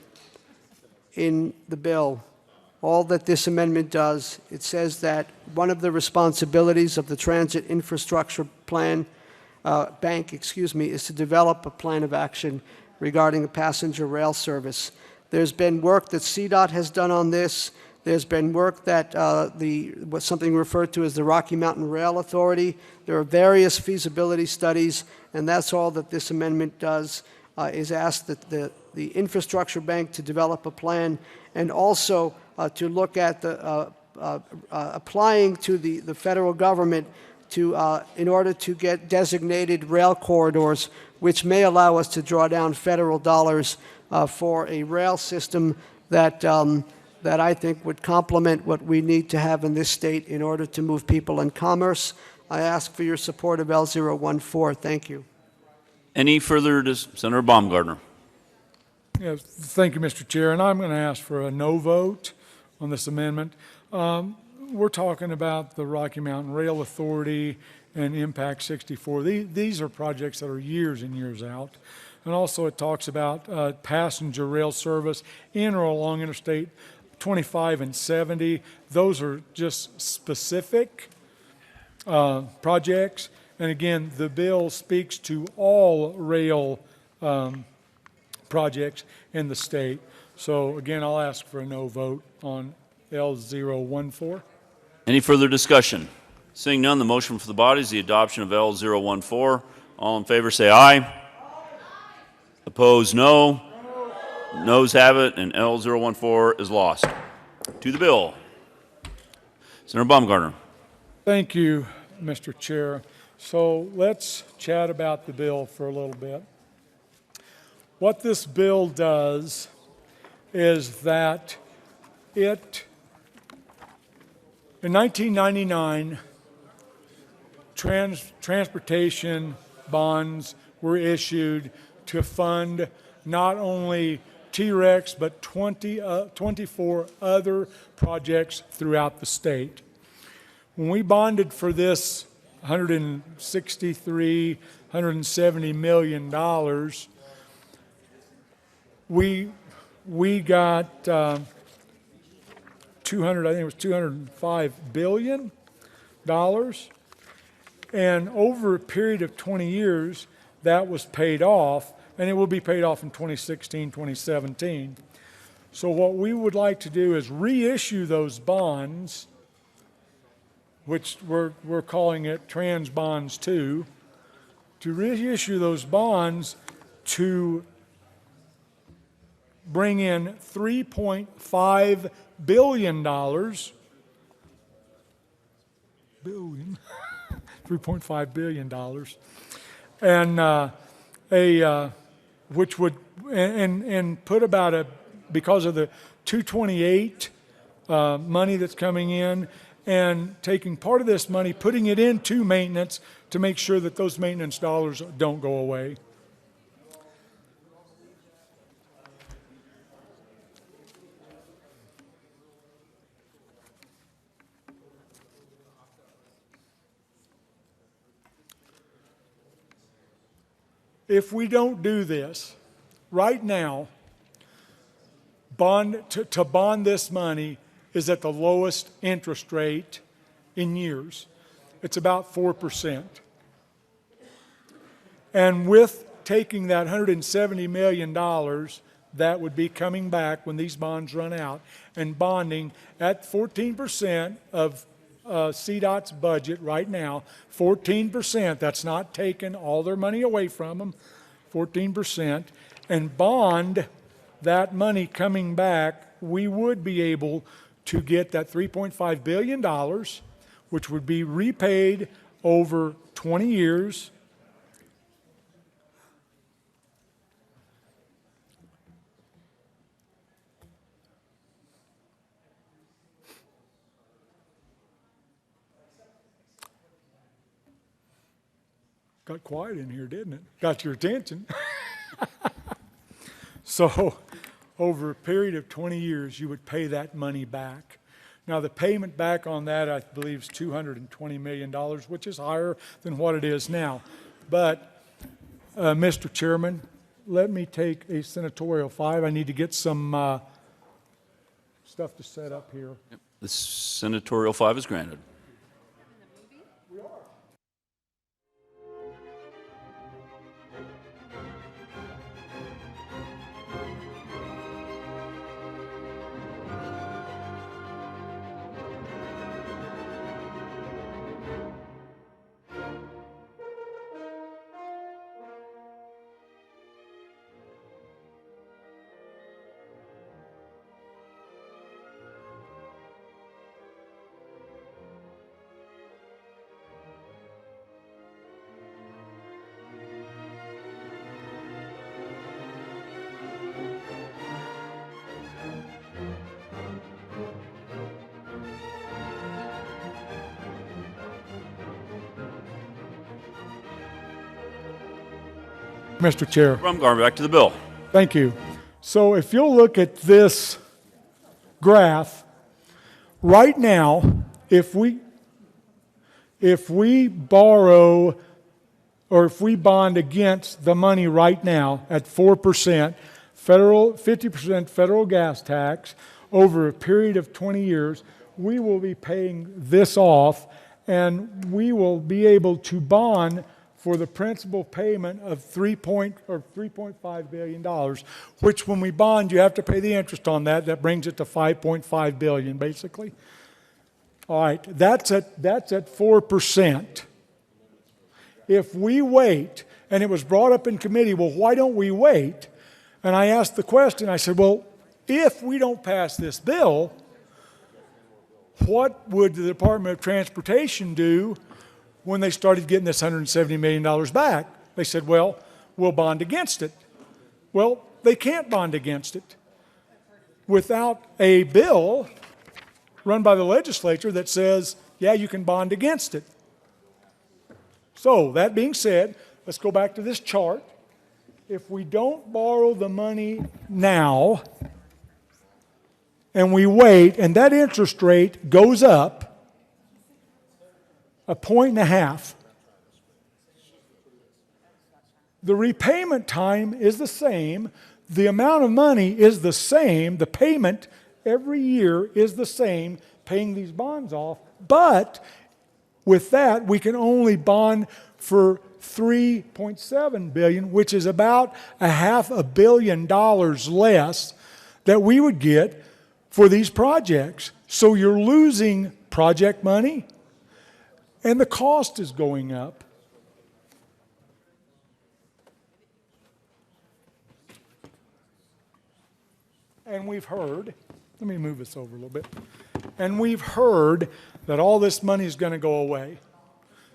in the bill. All that this amendment does, it says that one of the responsibilities of the Transit Infrastructure Bank, is to develop a plan of action regarding a passenger rail service. There's been work that CDOT has done on this. There's been work that what's something referred to as the Rocky Mountain Rail Authority. There are various feasibility studies, and that's all that this amendment does, is ask that the Infrastructure Bank to develop a plan, and also to look at applying to the federal government in order to get designated rail corridors, which may allow us to draw down federal dollars for a rail system that I think would complement what we need to have in this state in order to move people and commerce. I ask for your support of L014. Thank you. Any further, Senator Baumgartner. Yes, thank you, Mr. Chair. And I'm going to ask for a no vote on this amendment. We're talking about the Rocky Mountain Rail Authority and Impact 64. These are projects that are years and years out. And also it talks about passenger rail service in or along Interstate 25 and 70. Those are just specific projects. And again, the bill speaks to all rail projects in the state. So again, I'll ask for a no vote on L014. Any further discussion? Seeing none, the motion for the body is the adoption of L014. All in favor say aye. Opposed, no. Noes have it, and L014 is lost. To the bill. Senator Baumgartner. Thank you, Mr. Chair. So let's chat about the bill for a little bit. What this bill does is that it, in 1999, transportation bonds were issued to fund not only T-Rex, but 24 other projects throughout the state. When we bonded for this $163, $170 million, we got 200, I think it was $205 billion. And over a period of 20 years, that was paid off, and it will be paid off in 2016, 2017. So what we would like to do is reissue those bonds, which we're calling it Trans Bonds 2, to reissue those bonds to bring in $3.5 billion, $3.5 billion, and which would and put about because of the 228 money that's coming in, and taking part of this money, putting it into maintenance to make sure that those maintenance dollars don't go away. If we don't do this, right now, to bond this money is at the lowest interest rate in years. It's about 4%. And with taking that $170 million that would be coming back when these bonds run out, and bonding at 14% of CDOT's budget right now, 14%, that's not taking all their money away from them, 14%, and bond that money coming back, we would be able to get that $3.5 billion, which would be repaid over 20 years. Got quiet in here, didn't it? Got your attention. So, over a period of 20 years, you would pay that money back. Now, the payment back on that, I believe, is $220 million, which is higher than what it is now. But, Mr. Chairman, let me take a senatorial 5. I need to get some stuff to set up here. Yep. The senatorial 5 is granted. Mr. Chair. I'm going back to the bill. Thank you. So if you'll look at this graph, right now, if we borrow or if we bond against the money right now at 4%, 50% federal gas tax over a period of 20 years, we will be paying this off, and we will be able to bond for the principal payment of $3.5 billion, which when we bond, you have to pay the interest on that. That brings it to $5.5 billion, basically. All right, that's at 4%. If we wait, and it was brought up in committee, well, why don't we wait? And I asked the question, I said, well, if we don't pass this bill, what would the Department of Transportation do when they started getting this $170 million back, they said, well, we'll bond against it. Well, they can't bond against it without a bill run by the legislature that says, yeah, you can bond against it. So, that being said, let's go back to this chart. If we don't borrow the money now, and we wait, and that interest rate goes up 1.5 points, the repayment time is the same, the amount of money is the same, the payment every year is the same, paying these bonds off, but with that, we can only bond for $3.7 billion, which is about $500 million less that we would get for these projects. So you're losing project money, and the cost is going up. And we've heard, let me move this over a little bit, and we've heard that all this money is going to go away.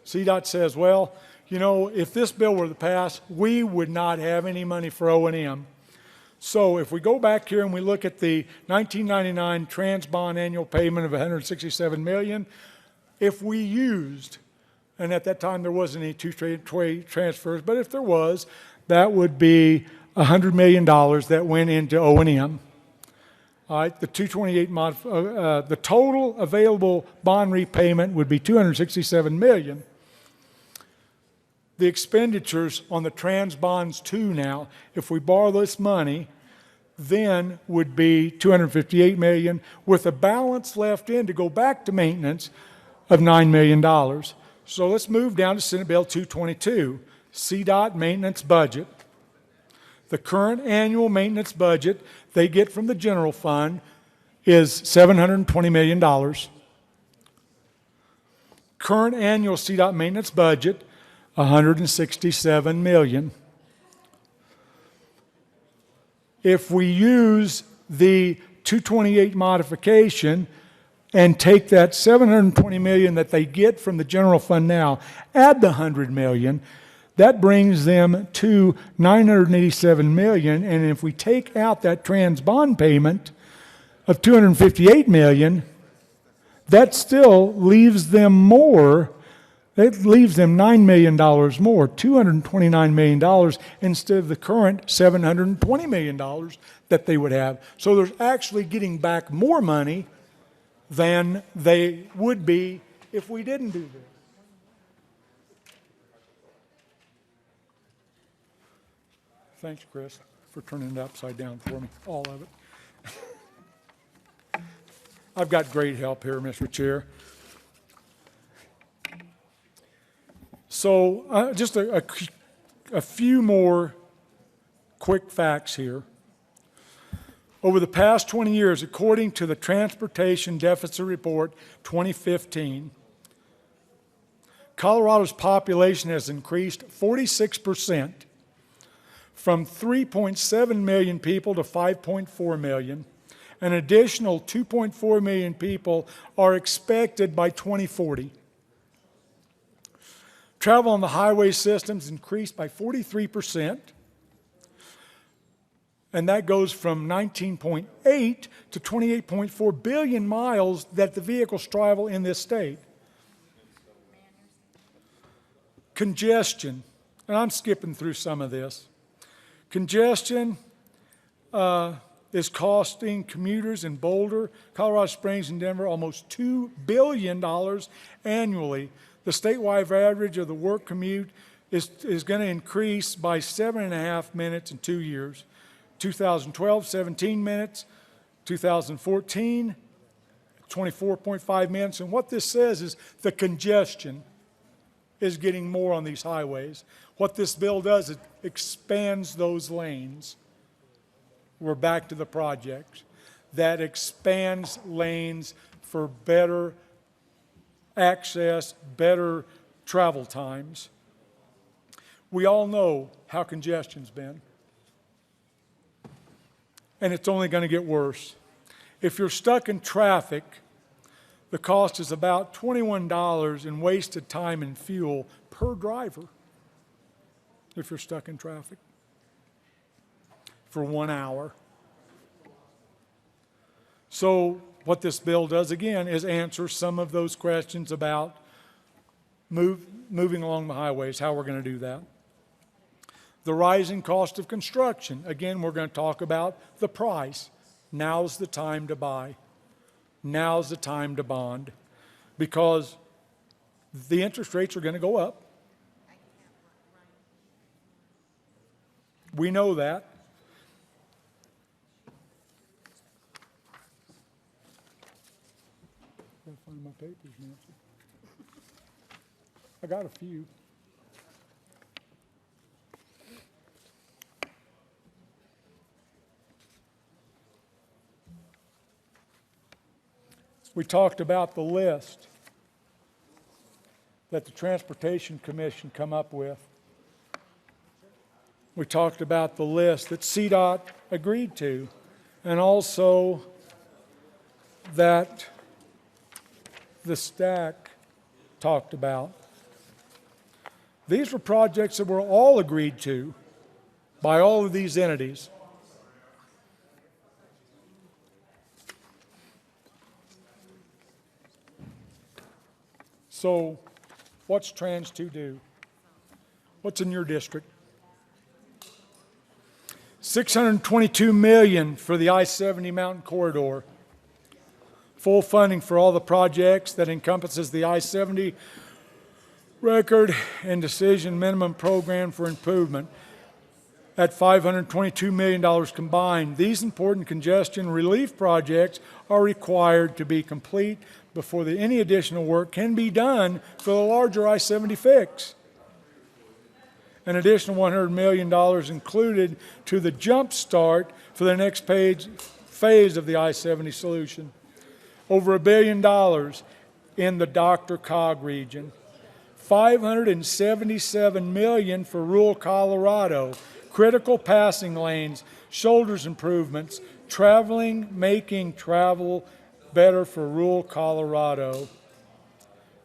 CDOT says, well, you know, if this bill were to pass, we would not have any money for O&M. So if we go back here and we look at the 1999 trans-bond annual payment of $167 million, if we used, and at that time there wasn't any two-way transfers, but if there was, that would be $100 million that went into O&M. All right, the 228 the total available bond repayment would be $267 million. The expenditures on the trans bonds 2 now, if we borrow this money, then would be $258 million, with a balance left in to go back to maintenance of $9 million. So let's move down to Senate Bill 222, CDOT maintenance budget. The current annual maintenance budget they get from the general fund is $720 million. Current annual CDOT maintenance budget, $167 million. If we use the 228 modification and take that $720 million that they get from the general fund now, add the $100 million, that brings them to $987 million. And if we take out that trans bond payment of $258 million, that still leaves them more. That leaves them $9 million more, $229 million, instead of the current $720 million that they would have. So they're actually getting back more money than they would be if we didn't do this. Thanks, Chris, for turning it upside down for me, all of it. I've got great help here, Mr. Chair. So just a few more quick facts here. Over the past 20 years, according to the Transportation Deficit Report 2015, Colorado's population has increased 46%, from 3.7 million people to 5.4 million. An additional 2.4 million people are expected by 2040. Travel on the highway systems increased by 43%, and that goes from 19.8 to 28.4 billion miles that the vehicles travel in this state. Congestion, and I'm skipping through some of this. Congestion is costing commuters in Boulder, Colorado Springs, and Denver almost $2 billion annually. The statewide average of the work commute is going to increase by 7.5 minutes in 2 years. 2012, 17 minutes. 2014, 24.5 minutes. And what this says is the congestion is getting more on these highways. What this bill does, it expands those lanes. We're back to the project. That expands lanes for better access, better travel times. We all know how congestion's been. And it's only going to get worse. If you're stuck in traffic, the cost is about $21 in wasted time and fuel per driver if you're stuck in traffic for 1 hour. So what this bill does, again, is answer some of those questions about moving along the highways, how we're going to do that. The rising cost of construction. Again, we're going to talk about the price. Now's the time to buy. Now's the time to bond, because the interest rates are going to go up. We know that. Gotta find my papers, Nancy. I got a few. We talked about the list that the Transportation Commission come up with. We talked about the list that CDOT agreed to, and also that the stack talked about. These were projects that were all agreed to by all of these entities. So what's Trans 2 do? What's in your district? $622 million for the I-70 Mountain Corridor. Full funding for all the projects that encompasses the I-70 record and decision minimum program for improvement at $522 million combined. These important congestion relief projects are required to be complete before any additional work can be done for the larger I-70 fix. An additional $100 million included to the jump start for the next phase of the I-70 solution. Over $1 billion in the Dr. Cog region. $577 million for rural Colorado, critical passing lanes, shoulders improvements, making travel better for rural Colorado.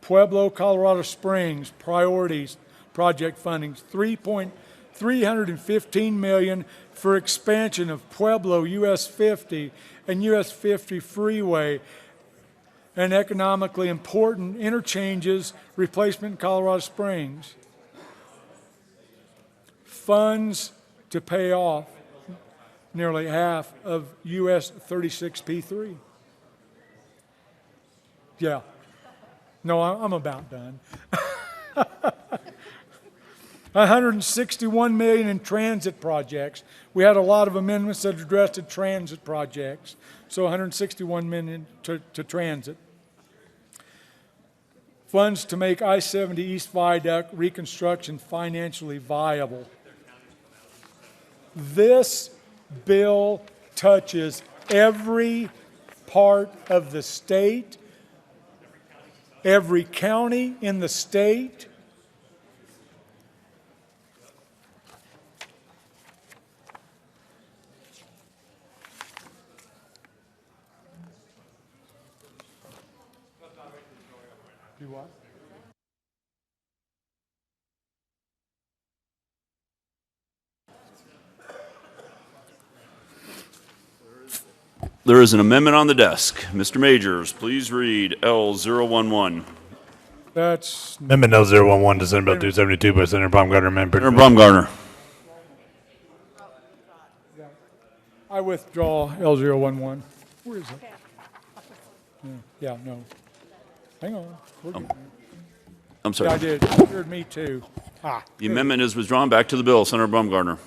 Pueblo, Colorado Springs, priorities, project fundings, $315 million for expansion of Pueblo US 50 and US 50 freeway and economically important interchanges replacement in Colorado Springs. Funds to pay off nearly half of US 36P3. Yeah. No, I'm about done. $161 million in transit projects. We had a lot of amendments that addressed the transit projects. So $161 million to transit. Funds to make I-70 East Viaduct reconstruction financially viable. This bill touches every part of the state, every county in the state. Do what? There is an amendment on the desk. Mr. Majors, please read L011. That's Amendment L011 to Senate Bill 272 by Senator Baumgartner. Senator Baumgartner. I withdraw L011. Where is it? Yeah, no. Hang on. We're good. I'm sorry. Yeah, I did. You heard me too. The amendment is withdrawn. Back to the bill. Senator Baumgartner.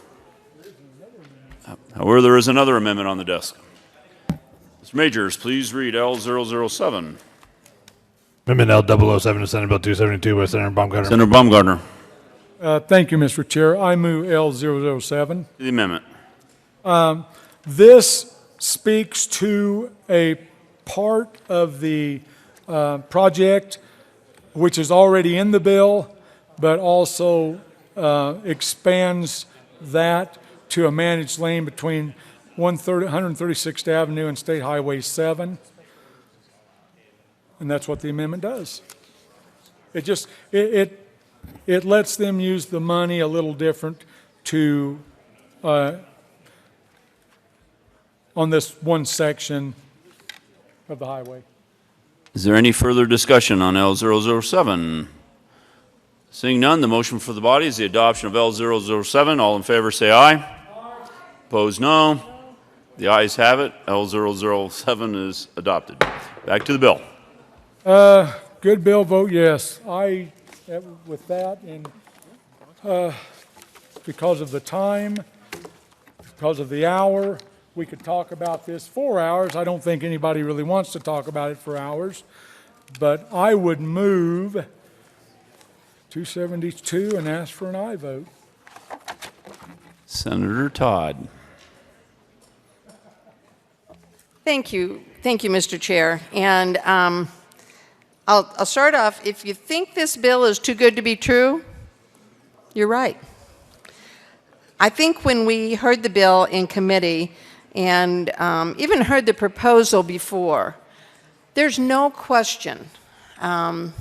However, there is another amendment on the desk. Mr. Majors, please read L007. Amendment L007 to Senate Bill 272 by Senator Baumgartner. Senator Baumgartner. Thank you, Mr. Chair. I move L007. The amendment. This speaks to a part of the project which is already in the bill, but also expands that to a managed lane between 136th Avenue and State Highway 7. And that's what the amendment does. It just, it lets them use the money a little different to, on this one section of the highway. Is there any further discussion on L007? Seeing none, the motion for the body is the adoption of L007. All in favor say aye. Aye. Opposed, no. The ayes have it. L007 is adopted. Back to the bill. Good bill, vote yes. With that, and because of the time, because of the hour, we could talk about this for hours. I don't think anybody really wants to talk about it for hours, but I would move 272 and ask for an aye vote. Senator Todd. Thank you, Mr. Chair. And I'll start off. If you think this bill is too good to be true, you're right. I think when we heard the bill in committee and even heard the proposal before, there's no question. The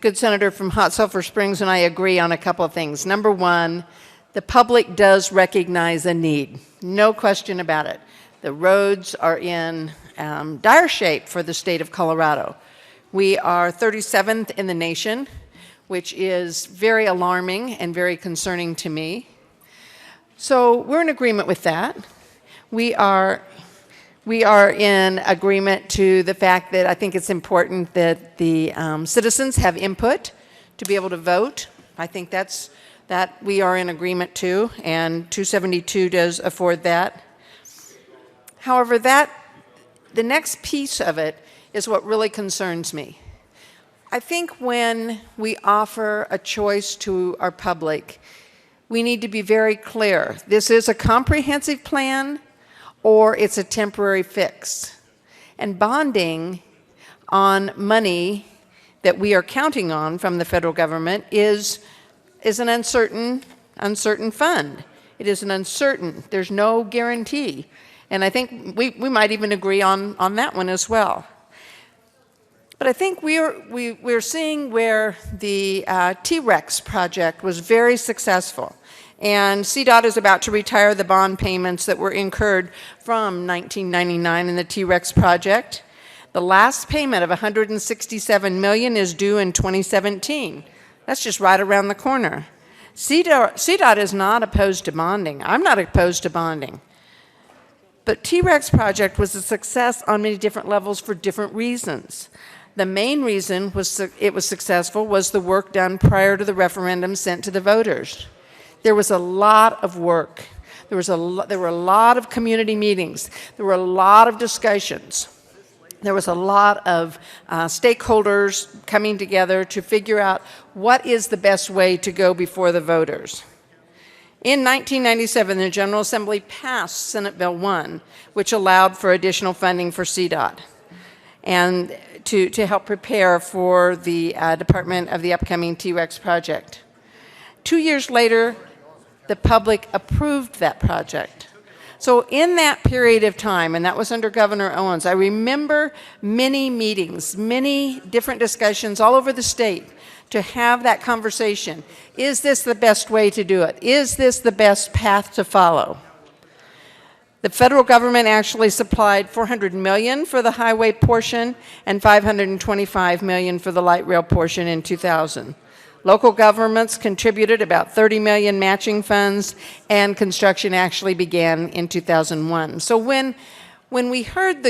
good senator from Hot Sulphur Springs and I agree on a couple of things. Number one, the public does recognize a need. No question about it. The roads are in dire shape for the state of Colorado. We are 37th in the nation, which is very alarming and very concerning to me. So we're in agreement with that. We are in agreement to the fact that I think it's important that the citizens have input to be able to vote. I think that we are in agreement too, and 272 does afford that. However, the next piece of it is what really concerns me. I think when we offer a choice to our public, we need to be very clear. This is a comprehensive plan or it's a temporary fix. And bonding on money that we are counting on from the federal government is an uncertain fund. It is an uncertain, there's no guarantee. And I think we might even agree on that one as well. But I think we're seeing where the T-REX project was very successful. And CDOT is about to retire the bond payments that were incurred from 1999 in the T-REX project. The last payment of $167 million is due in 2017. That's just right around the corner. CDOT is not opposed to bonding. I'm not opposed to bonding. But T-REX project was a success on many different levels for different reasons. The main reason it was successful was the work done prior to the referendum sent to the voters. There was a lot of work. There were a lot of community meetings. There were a lot of discussions. There was a lot of stakeholders coming together to figure out what is the best way to go before the voters. In 1997, the General Assembly passed Senate Bill 1, which allowed for additional funding for CDOT and to help prepare for the department of the upcoming T-REX project. 2 years later, the public approved that project. So in that period of time, and that was under Governor Owens, I remember many meetings, many different discussions all over the state to have that conversation. Is this the best way to do it? Is this the best path to follow? The federal government actually supplied $400 million for the highway portion and $525 million for the light rail portion in 2000. Local governments contributed about $30 million matching funds, and construction actually began in 2001. So when we heard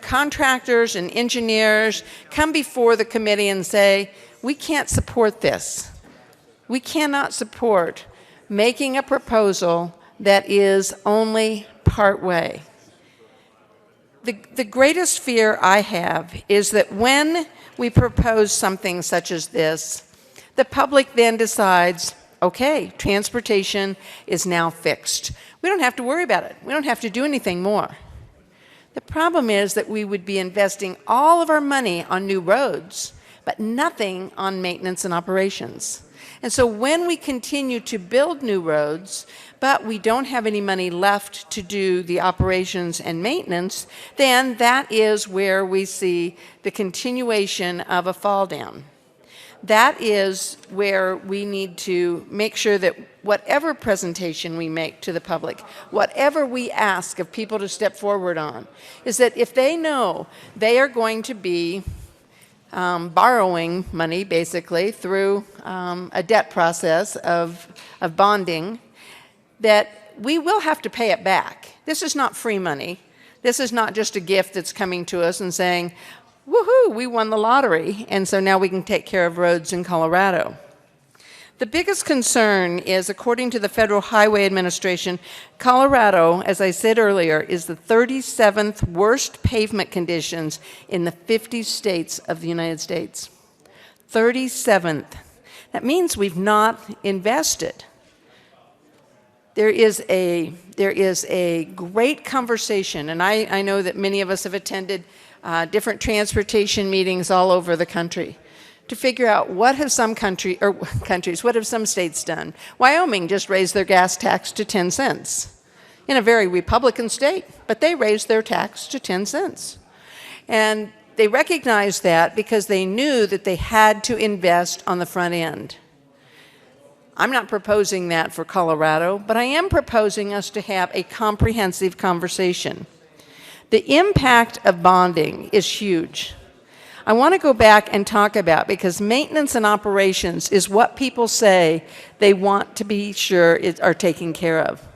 contractors and engineers come before the committee and say, we can't support this. We cannot support making a proposal that is only part way. The greatest fear I have is that when we propose something such as this, the public then decides, okay, transportation is now fixed. We don't have to worry about it. We don't have to do anything more. The problem is that we would be investing all of our money on new roads, but nothing on maintenance and operations. And so when we continue to build new roads, but we don't have any money left to do the operations and maintenance, then that is where we see the continuation of a fall down. That is where we need to make sure that whatever presentation we make to the public, whatever we ask of people to step forward on, is that if they know they are going to be borrowing money, basically, through a debt process of bonding, that we will have to pay it back. This is not free money. This is not just a gift that's coming to us and saying, woohoo, we won the lottery, and so now we can take care of roads in Colorado. The biggest concern is, according to the Federal Highway Administration, Colorado, as I said earlier, is the 37th worst pavement conditions in the 50 states of the United States. 37th. That means we've not invested. There is a great conversation, and I know that many of us have attended different transportation meetings all over the country to figure out what have some what have some states done. Wyoming just raised their gas tax to 10 cents in a very Republican state, but they raised their tax to 10 cents. And they recognized that because they knew that they had to invest on the front end. I'm not proposing that for Colorado, but I am proposing us to have a comprehensive conversation. The impact of bonding is huge. I want to go back and talk about, because maintenance and operations is what people say they want to be sure are taken care of.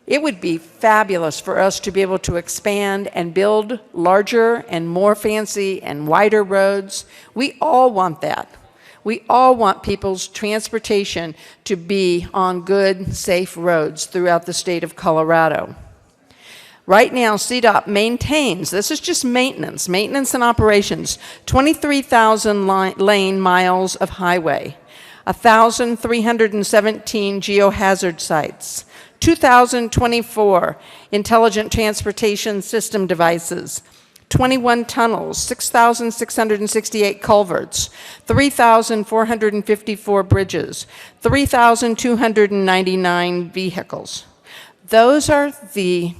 It would be fabulous for us to be able to expand and build larger and more fancy and wider roads. We all want that. We all want people's transportation to be on good, safe roads throughout the state of Colorado. Right now, CDOT maintains, this is just maintenance and operations, 23,000 lane miles of highway, 1,317 geohazard sites, 2,024 intelligent transportation system devices, 21 tunnels, 6,668 culverts, 3,454 bridges, 3,299 vehicles. Those are the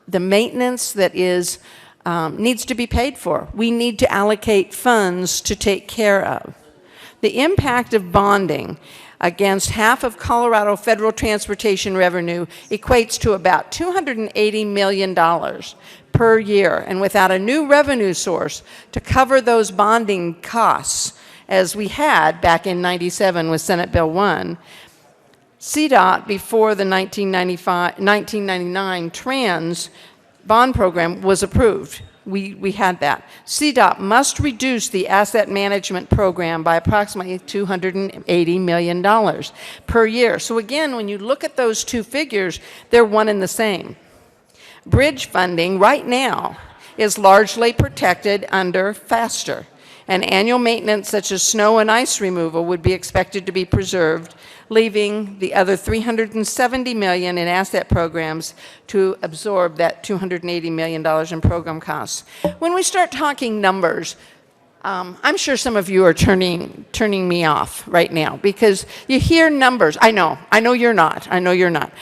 maintenance that needs to be paid for. We need to allocate funds to take care of. The impact of bonding against half of Colorado federal transportation revenue equates to about $280 million per year. And without a new revenue source to cover those bonding costs, as we had back in '97 with Senate Bill 1, CDOT, before the 1999 Trans bond program was approved, we had that. CDOT must reduce the asset management program by approximately $280 million per year. So again, when you look at those two figures, they're one and the same. Bridge funding right now is largely protected under FASTER, and annual maintenance such as snow and ice removal would be expected to be preserved, leaving the other $370 million in asset programs to absorb that $280 million in program costs. When we start talking numbers, I'm sure some of you are turning me off right now because you hear numbers. I know you're not. I know you're not.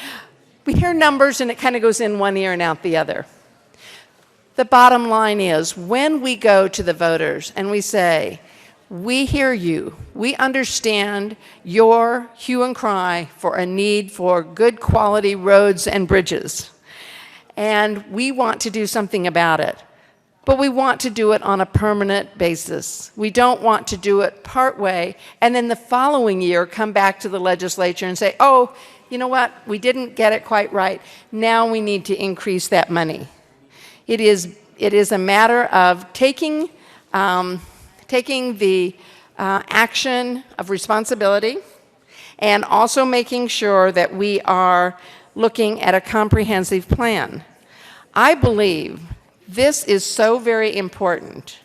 We hear numbers and it kind of goes in one ear and out the other. The bottom line is, when we go to the voters and we say, we hear you, we understand your hue and cry for a need for good quality roads and bridges, and we want to do something about it, but we want to do it on a permanent basis. We don't want to do it partway and then the following year come back to the legislature and say, oh, you know what, we didn't get it quite right, now we need to increase that money. It is a matter of taking the action of responsibility and also making sure that we are looking at a comprehensive plan. I believe this is so very important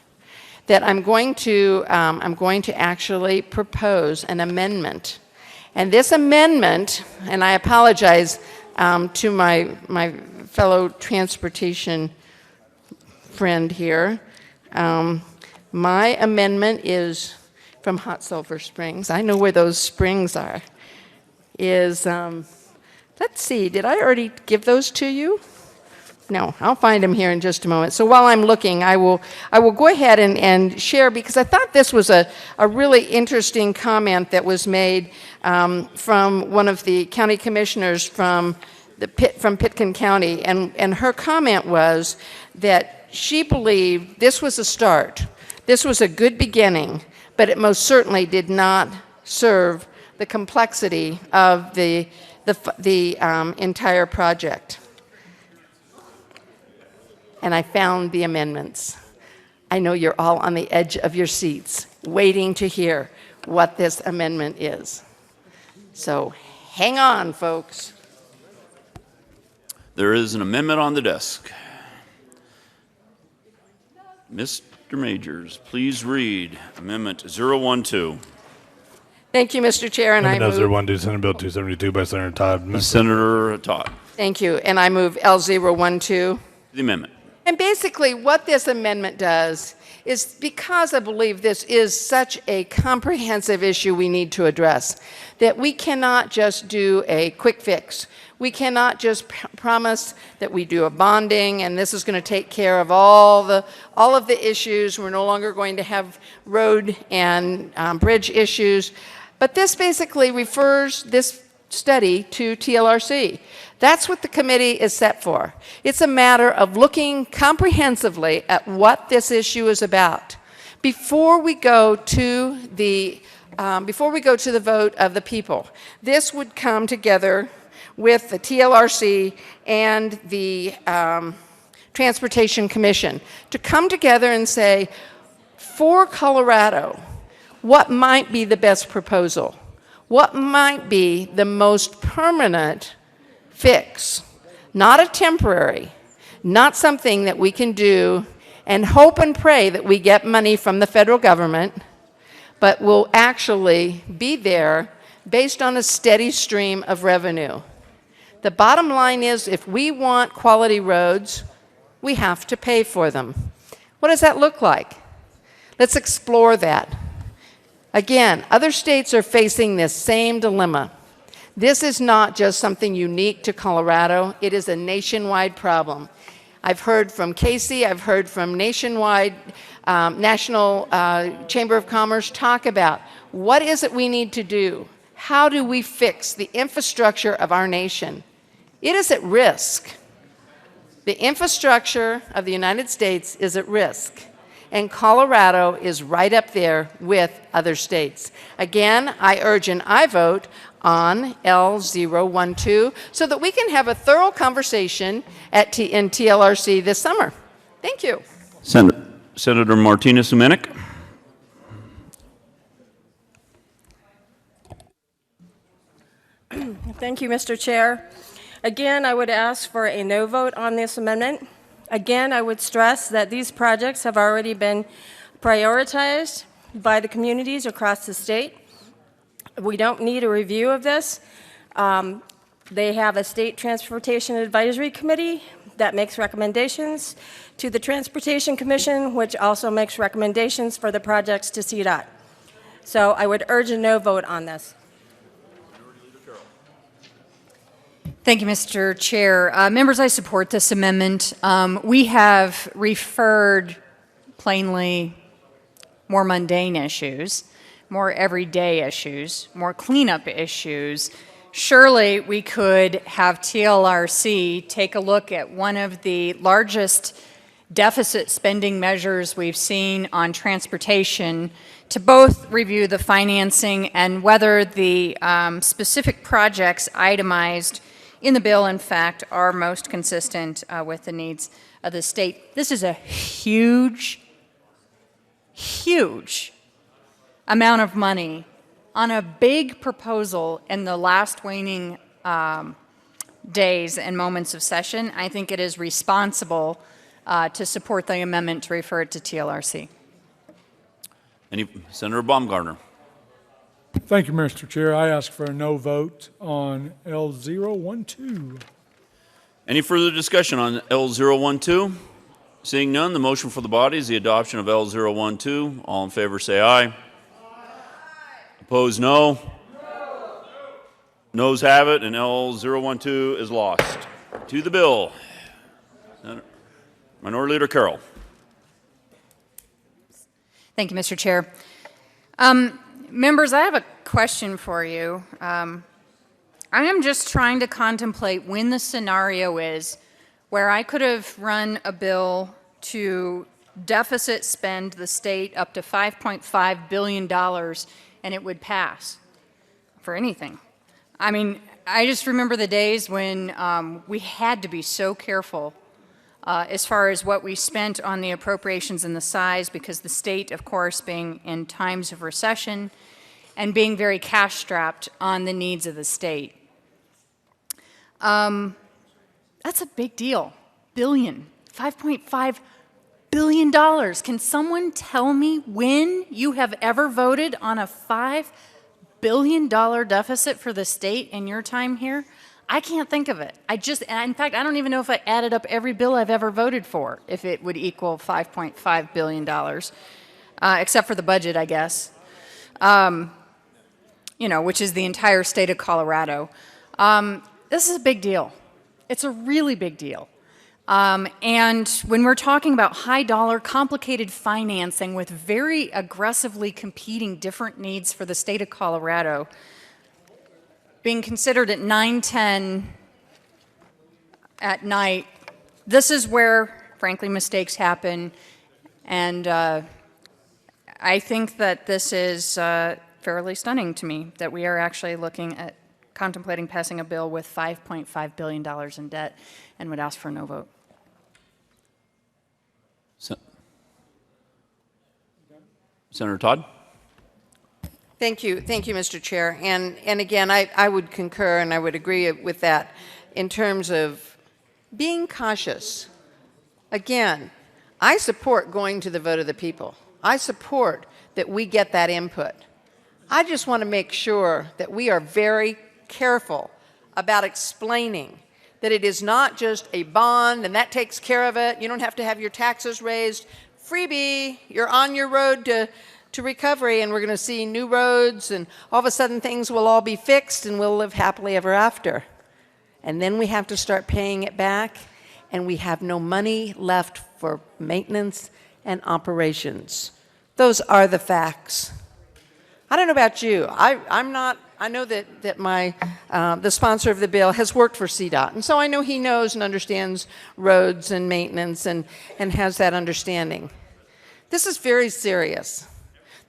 that I'm going to actually propose an amendment. And this amendment, and I apologize to my fellow transportation friend here, my amendment is from Hot Sulphur Springs, I know where those springs are, is, let's see, did I already give those to you? No, I'll find them here in just a moment. So while I'm looking, I will go ahead and share, because I thought this was a really interesting comment that was made from one of the county commissioners from Pitkin County. And her comment was that she believed this was a start. This was a good beginning, but it most certainly did not serve the complexity of the entire project. And I found the amendments. I know you're all on the edge of your seats, waiting to hear what this amendment is. So hang on, folks. There is an amendment on the desk. Mr. Majors, please read Amendment 012. Thank you, Mr. Chair, and I Amendment move... 012, Senate Bill 272 by Senator Todd. Senator Todd. Thank you, and I move L012. The amendment. And basically, what this amendment does is, because I believe this is such a comprehensive issue we need to address, that we cannot just do a quick fix. We cannot just promise that we do a bonding and this is going to take care of all of the issues. We're no longer going to have road and bridge issues. But this basically refers this study to TLRC. That's what the committee is set for. It's a matter of looking comprehensively at what this issue is about before we go to the vote of the people. This would come together with the TLRC and the Transportation Commission to come together and say, for Colorado, what might be the best proposal? What might be the most permanent fix? Not a temporary, not something that we can do and hope and pray that we get money from the federal government, but will actually be there based on a steady stream of revenue. The bottom line is, if we want quality roads, we have to pay for them. What does that look like? Let's explore that. Again, other states are facing this same dilemma. This is not just something unique to Colorado. It is a nationwide problem. I've heard from Casey, I've heard from National Chamber of Commerce talk about what is it we need to do? How do we fix the infrastructure of our nation? It is at risk. The infrastructure of the United States is at risk. And Colorado is right up there with other states. Again, I urge an aye vote on L012 so that we can have a thorough conversation in TLRC this summer. Thank you. Senator Martinez-Umenick. Thank you, Mr. Chair. Again, I would ask for a no vote on this amendment. Again, I would stress that these projects have already been prioritized by the communities across the state. We don't need a review of this. They have a State Transportation Advisory Committee that makes recommendations to the Transportation Commission, which also makes recommendations for the projects to CDOT. So I would urge a no vote on this. Thank you, Mr. Chair. Members, I support this amendment. We have referred plainly more mundane issues, more everyday issues, more cleanup issues. Surely we could have TLRC take a look at one of the largest deficit spending measures we've seen on transportation to both review the financing and whether the specific projects itemized in the bill, in fact, are most consistent with the needs of the state. This is a huge, huge amount of money on a big proposal in the last waning days and moments of session. I think it is responsible to support the amendment to refer it to TLRC. Senator Baumgartner. Thank you, Mr. Chair. I ask for a no vote on L012. Any further discussion on L012? Seeing none, the motion for the body is the adoption of L012. All in favor say aye. Opposed, no. Noes have it, and L012 is lost. To the bill. Minority Leader Carroll. Thank you, Mr. Chair. Members, I have a question for you. I am just trying to contemplate when the scenario is where I could have run a bill to deficit spend the state up to $5.5 billion and it would pass for anything. I mean, I just remember the days when we had to be so careful as far as what we spent on the appropriations and the size, because the state, of course, being in times of recession and being very cash-strapped on the needs of the state. That's a big deal. $5.5 billion. Can someone tell me when you have ever voted on a $5 billion deficit for the state in your time here? I can't think of it. In fact, I don't even know if I added up every bill I've ever voted for, if it would equal $5.5 billion, except for the budget, I guess, which is the entire state of Colorado. This is a big deal. It's a really big deal. And when we're talking about high dollar, complicated financing with very aggressively competing different needs for the state of Colorado, being considered at 9:10 at night, this is where, frankly, mistakes happen. And I think that this is fairly stunning to me, that we are actually looking at contemplating passing a bill with $5.5 billion in debt, and would ask for no vote. Senator Todd. Thank you, Mr. Chair. And again, I would concur and I would agree with that in terms of being cautious. Again, I support going to the vote of the people. I support that we get that input. I just want to make sure that we are very careful about explaining that it is not just a bond and that takes care of it. You don't have to have your taxes raised. Freebie, you're on your road to recovery, and we're going to see new roads, and all of a sudden things will all be fixed and we'll live happily ever after. And then we have to start paying it back, and we have no money left for maintenance and operations. Those are the facts. I don't know about you. I know that the sponsor of the bill has worked for CDOT, and so I know he knows and understands roads and maintenance and has that understanding. This is very serious.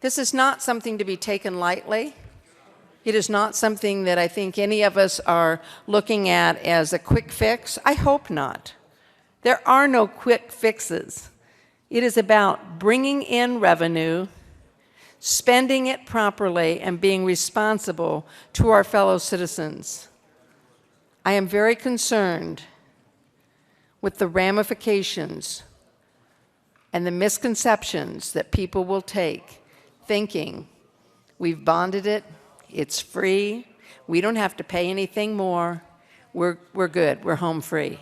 This is not something to be taken lightly. It is not something that I think any of us are looking at as a quick fix. I hope not. There are no quick fixes. It is about bringing in revenue, spending it properly, and being responsible to our fellow citizens. I am very concerned with the ramifications and the misconceptions that people will take, thinking we've bonded it, it's free, we don't have to pay anything more, we're good, we're home free.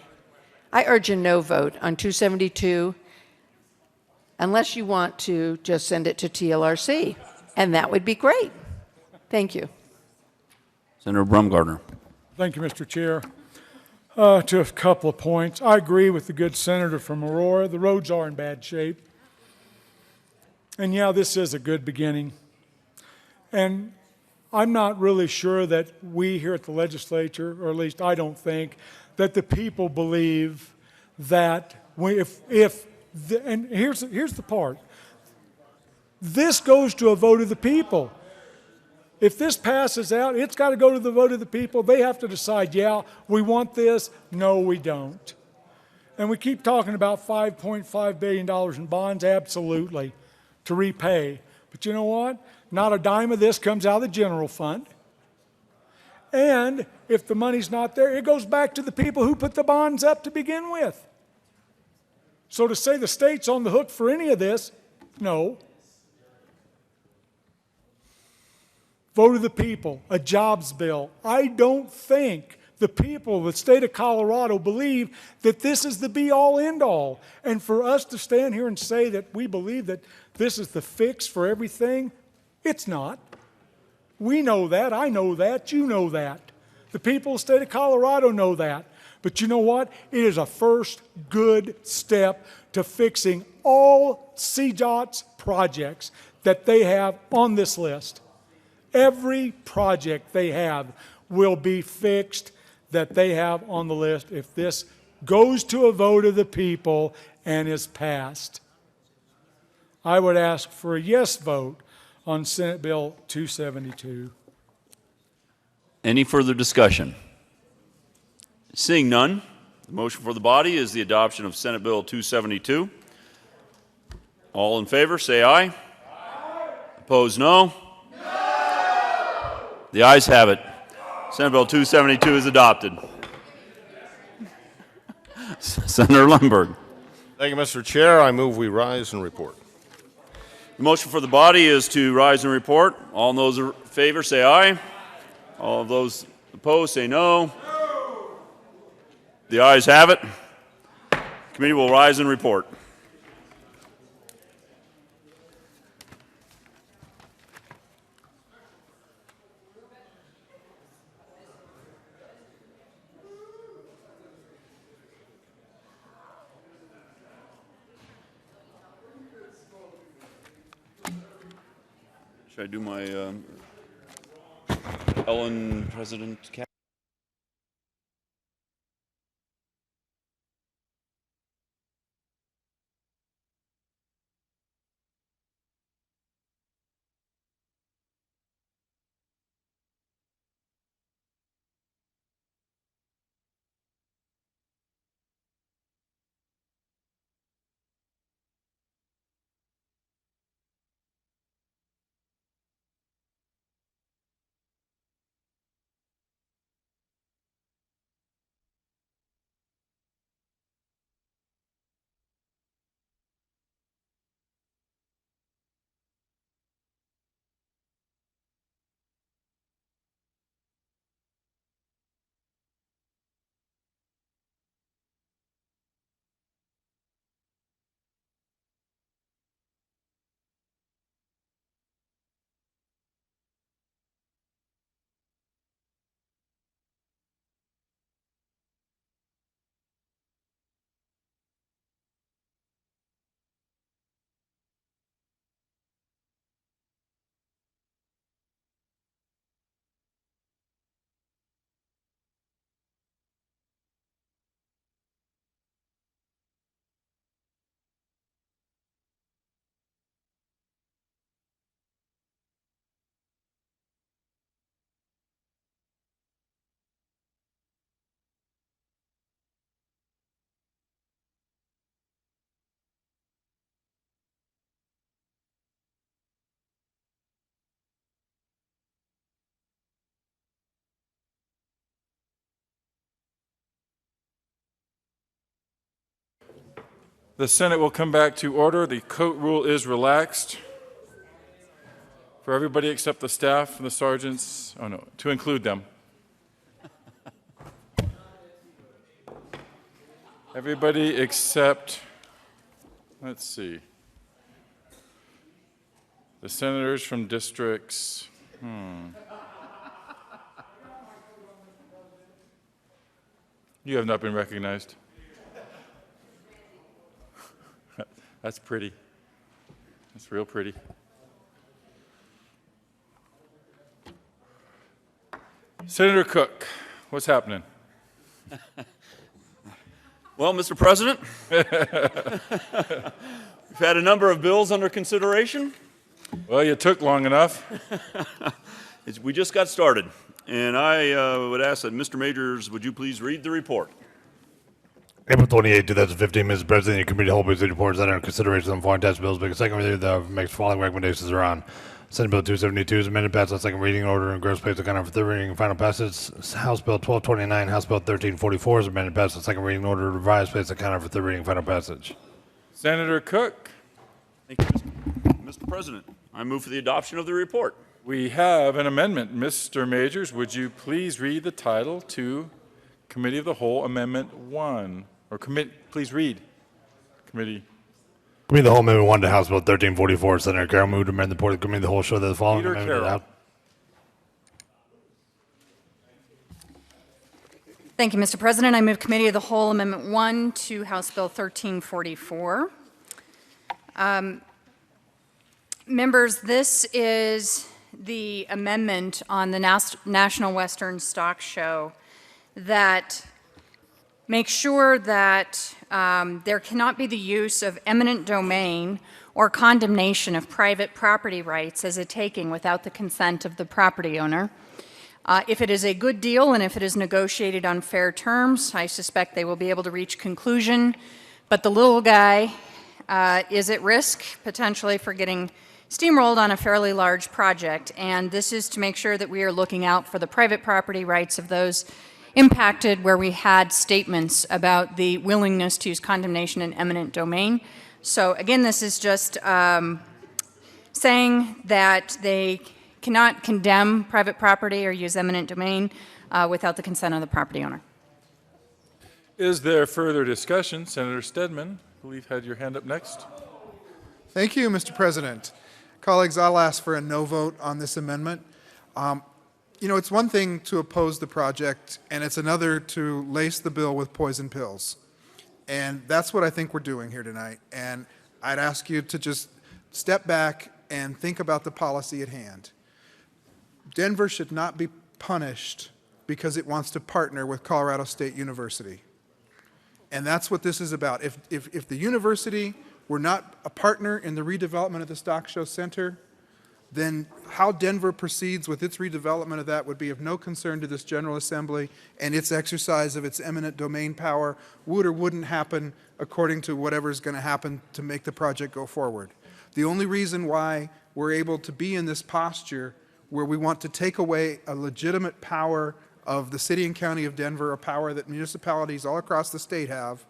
I urge a no vote on 272 unless you want to just send it to TLRC, and that would be great. Thank you. Senator Brumgardner. Thank you, Mr. Chair. To a couple of points. I agree with the good senator from Aurora. The roads are in bad shape. And yeah, this is a good beginning. And I'm not really sure that we here at the legislature, or at least I don't think, that the people believe that and here's the part. This goes to a vote of the people. If this passes out, it's got to go to the vote of the people. They have to decide, yeah, we want this. No, we don't. And we keep talking about $5.5 billion in bonds, absolutely, to repay. But you know what? Not a dime of this comes out of the general fund. And if the money's not there, it goes back to the people who put the bonds up to begin with. So to say the state's on the hook for any of this, no. Vote of the people, a jobs bill. I don't think the people of the state of Colorado believe that this is the be-all, end-all. And for us to stand here and say that we believe that this is the fix for everything, it's not. We know that. I know that. You know that. The people of the state of Colorado know that. But you know what? It is a first good step to fixing all CDOT's projects that they have on this list. Every project they have will be fixed that they have on the list if this goes to a vote of the people and is passed. I would ask for a yes vote on Senate Bill 272. Any further discussion? Seeing none, the motion for the body is the adoption of Senate Bill 272. All in favor, say aye. Aye. Opposed, no. No. The ayes have it. Senate Bill 272 is adopted. Senator Lundberg. Thank you, Mr. Chair. I move we rise and report. The motion for the body is to rise and report. All those in favor say aye. All of those opposed say no. No. The ayes have it. The committee will rise and report. Should I do my Ellen President Cap? The Senate will come back to order. The coat rule is relaxed for everybody except the staff and the sergeants. Oh, no, to include them. Everybody except, let's see, the senators from districts. You have not been recognized. That's pretty. That's real pretty. Senator Cook, what's happening? Well, Mr. President, we've had a number of bills under consideration. Well, you took long enough. We just got started, and I would ask that Mr. Majors, would you please read the report? April 28, 2015, Mr. President, your committee holds the reports that are in consideration of the following tax bills. Because second reading, the makes following recommendations are on. Senate Bill 272 is amended, passed on second reading in order and gross place account for third reading and final passage. House Bill 1229, House Bill 1344 is amended, passed on second reading in order to revise place account for third reading and final passage. Senator Cook. Thank you, Mr. President. I move for the adoption of the report. We have an amendment. Mr. Majors, would you please read the title to Committee of the Whole Amendment 1? Or please read. Committee. Committee of the Whole Amendment 1 to House Bill 1344. Senator Carroll moved to amend the report of the Committee of the Whole show that the following Peter amendment. Carroll. Thank you, Mr. President. I move Committee of the Whole Amendment 1 to House Bill 1344. Members, this is the amendment on the National Western Stock Show that makes sure that there cannot be the use of eminent domain or condemnation of private property rights as a taking without the consent of the property owner. If it is a good deal and if it is negotiated on fair terms, I suspect they will be able to reach conclusion, but the little guy is at risk potentially for getting steamrolled on a fairly large project, and this is to make sure that we are looking out for the private property rights of those impacted where we had statements about the willingness to use condemnation in eminent domain. So again, this is just saying that they cannot condemn private property or use eminent domain without the consent of the property owner. Is there further discussion? Senator Stedman, I believe, had your hand up next. Thank you, Mr. President. Colleagues, I'll ask for a no vote on this amendment. You know, it's one thing to oppose the project, and it's another to lace the bill with poison pills. And that's what I think we're doing here tonight. And I'd ask you to just step back and think about the policy at hand. Denver should not be punished because it wants to partner with Colorado State University. And that's what this is about. If the university were not a partner in the redevelopment of the Stock Show Center, then how Denver proceeds with its redevelopment of that would be of no concern to this General Assembly, and its exercise of its eminent domain power would or wouldn't happen according to whatever is going to happen to make the project go forward. The only reason why we're able to be in this posture where we want to take away a legitimate power of the city and county of Denver, a power that municipalities all across the state have,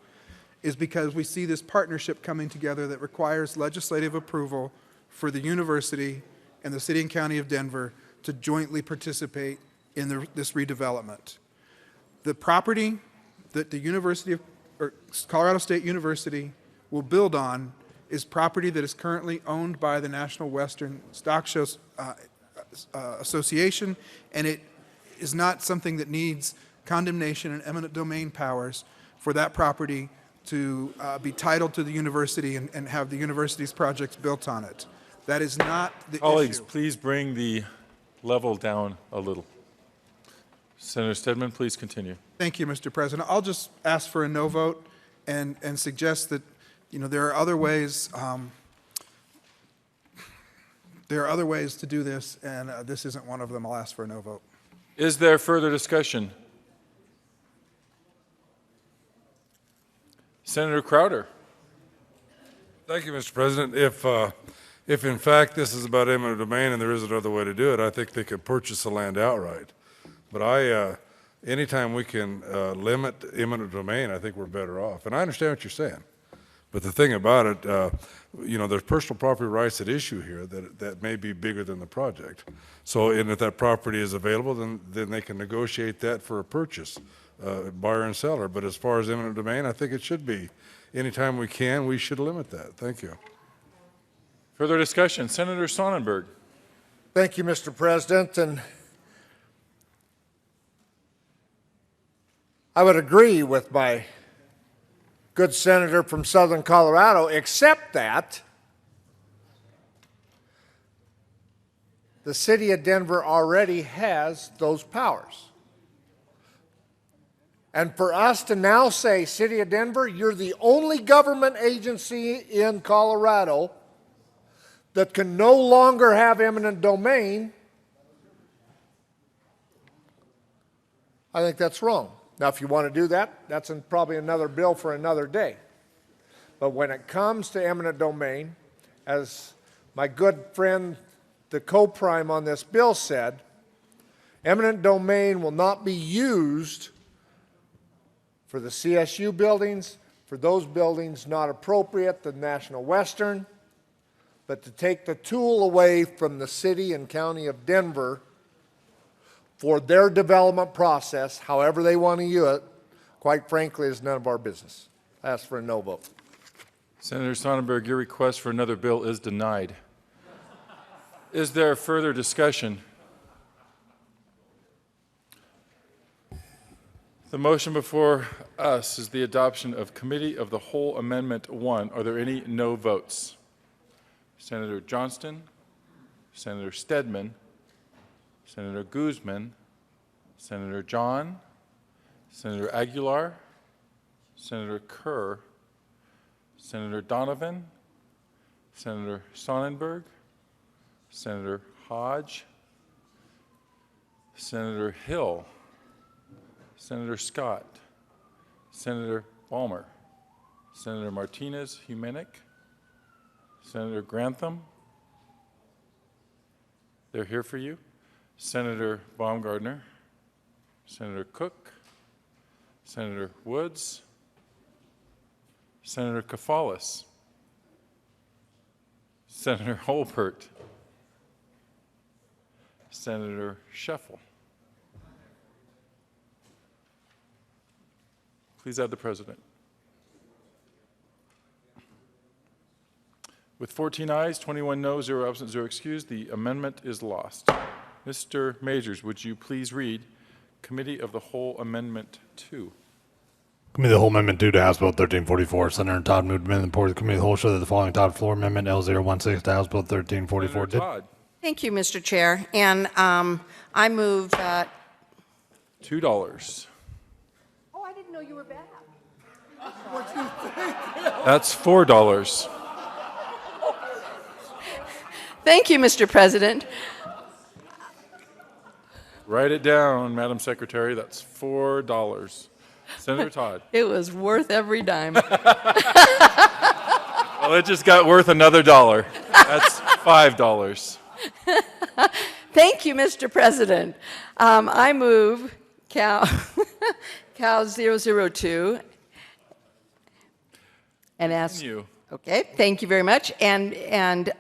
is because we see this partnership coming together that requires legislative approval for the university and the city and county of Denver to jointly participate in this redevelopment. The property that the University of, or Colorado State University will build on is property that is currently owned by the National Western Stock Show Association, and it is not something that needs condemnation and eminent domain powers for that property to be titled to the university and have the university's projects built on it. That is not the Colleagues, issue. please bring the level down a little. Senator Stedman, please continue. Thank you, Mr. President. I'll just ask for a no vote and suggest that, you know, there are other ways. There are other ways to do this, and this isn't one of them. I'll ask for a no vote. Is there further discussion? Senator Crowder. Thank you, Mr. President. If in fact this is about eminent domain and there is another way to do it, I think they could purchase the land outright. But anytime we can limit eminent domain, I think we're better off. And I understand what you're saying. But the thing about it, you know, there's personal property rights at issue here that may be bigger than the project. So, and if that property is available, then they can negotiate that for a purchase, buyer and seller. But as far as eminent domain, I think it should be. Anytime we can, we should limit that. Thank you. Further discussion. Senator Sonnenberg. Thank you, Mr. President. And I would agree with my good senator from Southern Colorado, except that the city of Denver already has those powers. And for us to now say, City of Denver, you're the only government agency in Colorado that can no longer have eminent domain, I think that's wrong. Now, if you want to do that, that's probably another bill for another day. But when it comes to eminent domain, as my good friend, the co-prime on this bill said, eminent domain will not be used for the CSU buildings, for those buildings not appropriate, the National Western, but to take the tool away from the city and county of Denver for their development process, however they want to use it, quite frankly, is none of our business. I ask for a no vote. Senator Sonnenberg, your request for another bill is denied. Is there further discussion? The motion before us is the adoption of Committee of the Whole Amendment 1. Are there any no votes? Senator Johnston, Senator Stedman, Senator Guzman, Senator John, Senator Aguilar, Senator Kerr, Senator Donovan, Senator Sonnenberg, Senator Hodge, Senator Hill, Senator Scott, Senator Balmer, Senator Martinez-Humenick, Senator Grantham, they're here for you, Senator Baumgardner, Senator Cook, Senator Woods, Senator Kafalis, Senator Holbert, Senator Scheffel. Please add the president. With 14 ayes, 21 noes, 0 absent, 0 excused, the amendment is lost. Mr. Majors, would you please read Committee of the Whole Amendment 2? Committee of the Whole Amendment 2 to House Bill 1344. Senator Todd moved amendment. The report of the Committee of the Whole show that the following Todd floor amendment L016 to House Bill 1344 Senator did. Todd. Thank you, Mr. Chair. And I move that. $2. Oh, I didn't know you were back. That's $4. Thank you, Mr. President. Write it down, Madam Secretary. That's $4. Senator Todd. It was worth every dime. Well, it just got worth another $1. That's $5. Thank you, Mr. President. I move Cal 002 and ask. You. Okay, thank you very much. And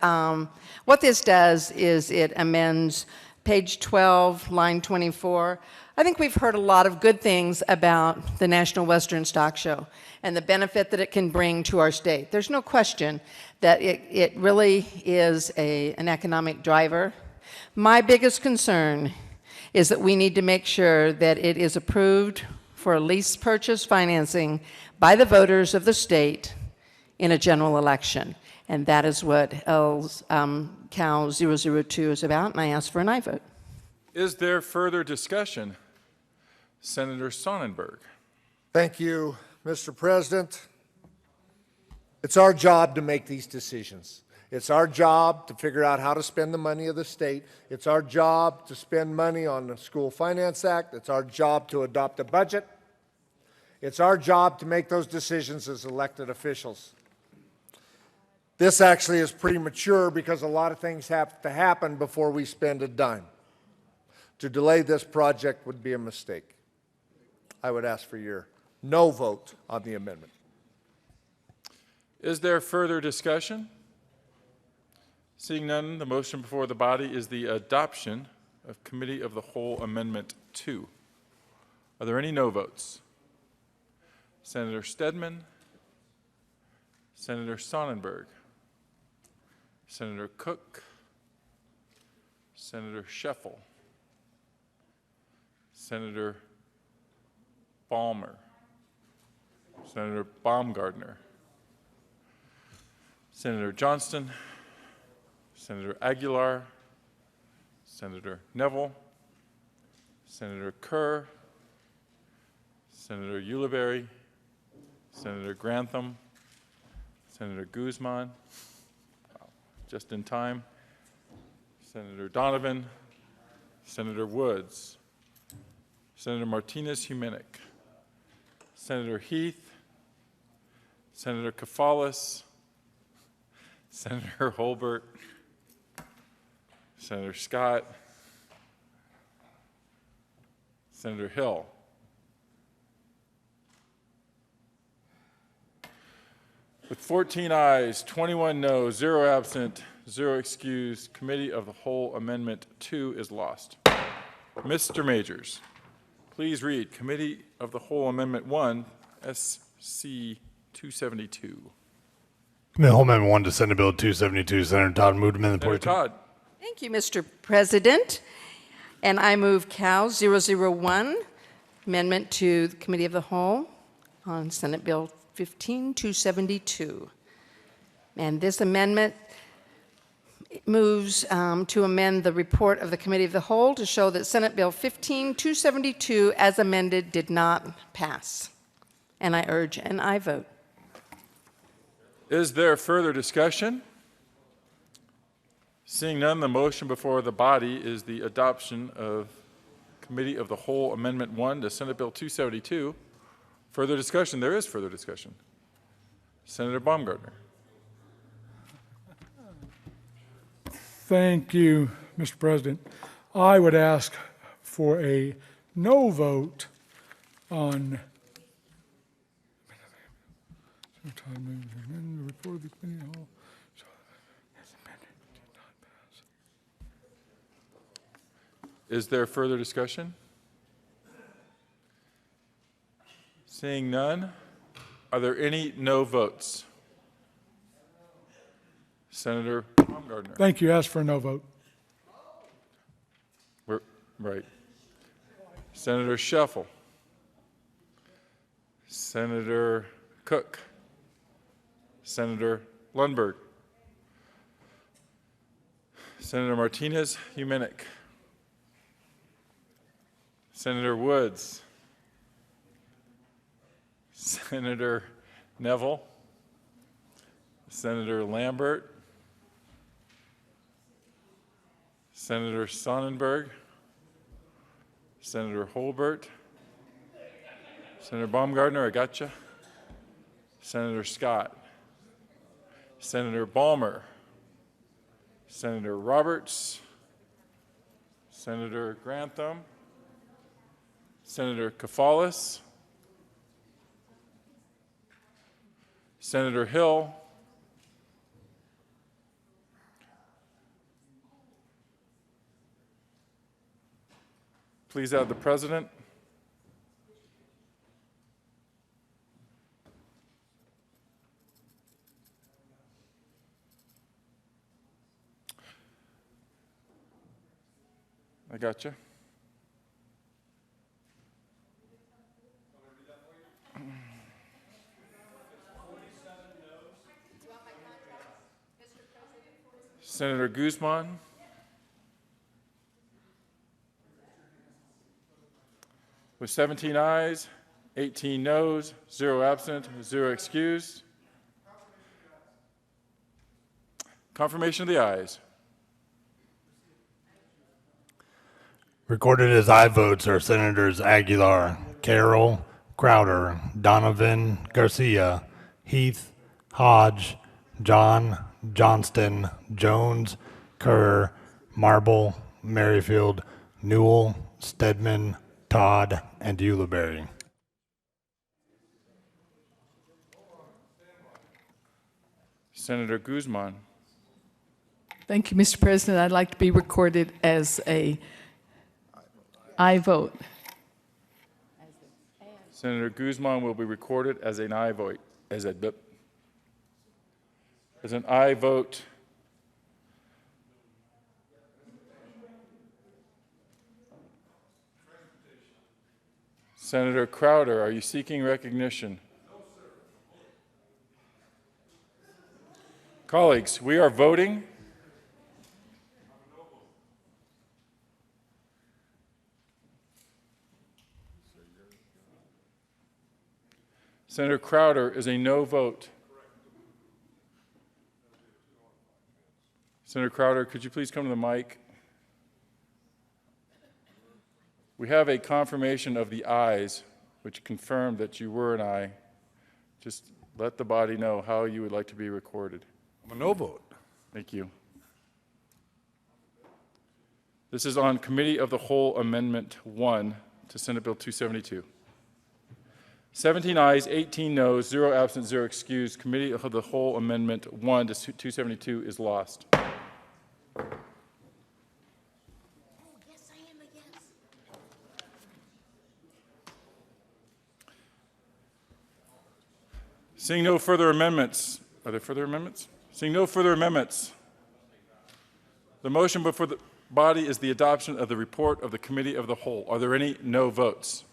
what this does is it amends page 12, line 24. I think we've heard a lot of good things about the National Western Stock Show and the benefit that it can bring to our state. There's no question that it really is an economic driver. My biggest concern is that we need to make sure that it is approved for lease purchase financing by the voters of the state in a general election. And that is what Cal 002 is about, and I ask for an aye vote. Is there further discussion? Senator Sonnenberg. Thank you, Mr. President. It's our job to make these decisions. It's our job to figure out how to spend the money of the state. It's our job to spend money on the School Finance Act. It's our job to adopt a budget. It's our job to make those decisions as elected officials. This actually is premature because a lot of things have to happen before we spend a dime. To delay this project would be a mistake. I would ask for your no vote on the amendment. Is there further discussion? Seeing none, the motion before the body is the adoption of Committee of the Whole Amendment 2. Are there any no votes? Senator Stedman, Senator Sonnenberg, Senator Cook, Senator Scheffel, Senator Balmer, Senator Baumgardner, Senator Johnston, Senator Aguilar, Senator Neville, Senator Kerr, Senator Ulibarri, Senator Grantham, Senator Guzman, just in time, Senator Donovan, Senator Woods, Senator Martinez-Humenick, Senator Heath, Senator Kafalis, Senator Holbert, Senator Scott, Senator Hill. With 14 ayes, 21 noes, 0 absent, 0 excused, Committee of the Whole Amendment 2 is lost. Mr. Majors, please read Committee of the Whole Amendment 1, SC 272. Committee of the Whole Amendment 1 to Senate Bill 272. Senator Todd moved amendment. Senator Todd. Thank you, Mr. President. And I move Cal 001 amendment to the Committee of the Whole on Senate Bill 15272. And this amendment moves to amend the report of the Committee of the Whole to show that Senate Bill 15272 as amended did not pass. And I urge an aye vote. Is there further discussion? Seeing none, the motion before the body is the adoption of Committee of the Whole Amendment 1 to Senate Bill 272. Further discussion? There is further discussion. Senator Baumgartner. Thank you, Mr. President. I would ask for a no vote on Is there further discussion? Seeing none, are there any no votes? Senator Baumgartner. Thank you. Ask for a no vote. Right. Senator Scheffel. Senator Cook. Senator Lundberg. Senator Martinez-Humenick. Senator Woods. Senator Neville. Senator Lambert. Senator Sonnenberg. Senator Holbert. Senator Baumgartner, I gotcha. Senator Scott. Senator Balmer. Senator Roberts. Senator Grantham. Senator Kafalis. Senator Hill. Please add the president. I got you. Senator Guzman. With 17 ayes, 18 noes, 0 absent, 0 excused. Confirmation of the ayes. Recorded as aye votes are Senators Aguilar, Carroll, Crowder, Donovan, Garcia, Heath, Hodge, John, Johnston, Jones, Kerr, Marble, Merrifield, Newell, Stedman, Todd, and Ulibarri. Senator Guzman. Thank you, Mr. President. I'd like to be recorded as a aye vote. Senator Guzman will be recorded as an aye vote. As an aye vote. Senator Crowder, are you seeking recognition? No, sir. Colleagues, we are voting. Senator Crowder is a no vote. Senator Crowder, could you please come to the mic? We have a confirmation of the ayes, which confirmed that you were an aye. Just let the body know how you would like to be recorded. I'm a no vote. Thank you. This is on Committee of the Whole Amendment 1 to Senate Bill 272. 17 ayes, 18 noes, 0 absent, 0 excused. Committee of the Whole Amendment 1 to 272 is lost. Seeing no further amendments, are there further amendments? Seeing no further amendments, the motion before the body is the adoption of the report of the Committee of the Whole. Are there any no votes?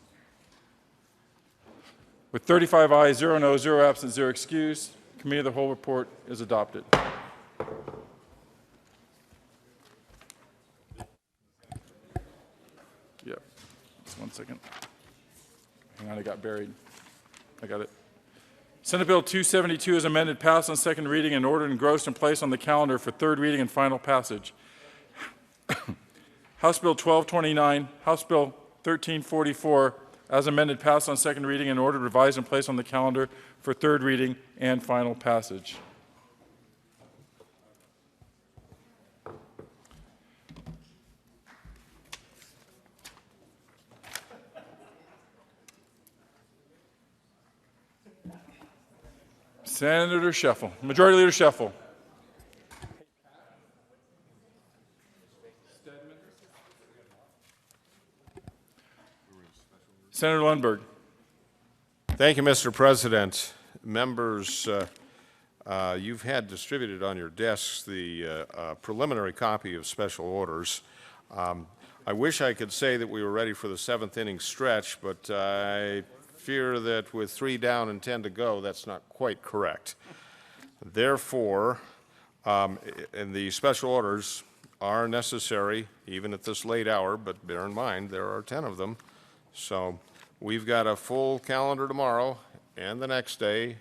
With 35 ayes, 0 no, 0 absent, 0 excused, Committee of the Whole report is adopted. Yep. Just 1 second. Hang on, I got buried. I got it. Senate Bill 272 is amended, passed on second reading, and ordered, engrossed, and placed on the calendar for third reading and final passage. House Bill 1229, House Bill 1344, as amended, passed on second reading, and ordered, revised, and placed on the calendar for third reading and final passage. Senator Scheffel, Majority Leader Scheffel. Senator Lundberg. Thank you, Mr. President. Members, you've had distributed on your desks the preliminary copy of special orders. I wish I could say that we were ready for the seventh inning stretch, but I fear that with 3 down and 10 to go, that's not quite correct. Therefore, and the special orders are necessary even at this late hour, but bear in mind there are 10 of them. So we've got a full calendar tomorrow and the next day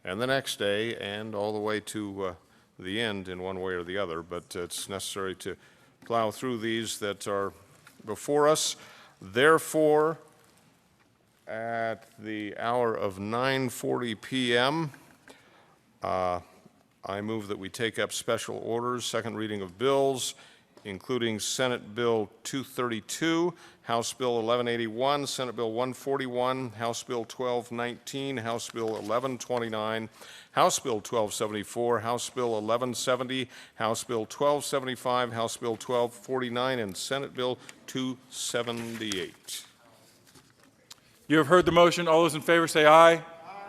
and the next day and all the way to the end in one way or the other, but it's necessary to plow through these that are before us. Therefore, at the hour of 9:40 p.m., I move that we take up special orders, second reading of bills, including Senate Bill 232, House Bill 1181, Senate Bill 141, House Bill 1219, House Bill 1129, House Bill 1274, House Bill 1170, House Bill 1275, House Bill 1249, and Senate Bill 278. You have heard the motion. All those in favor say aye.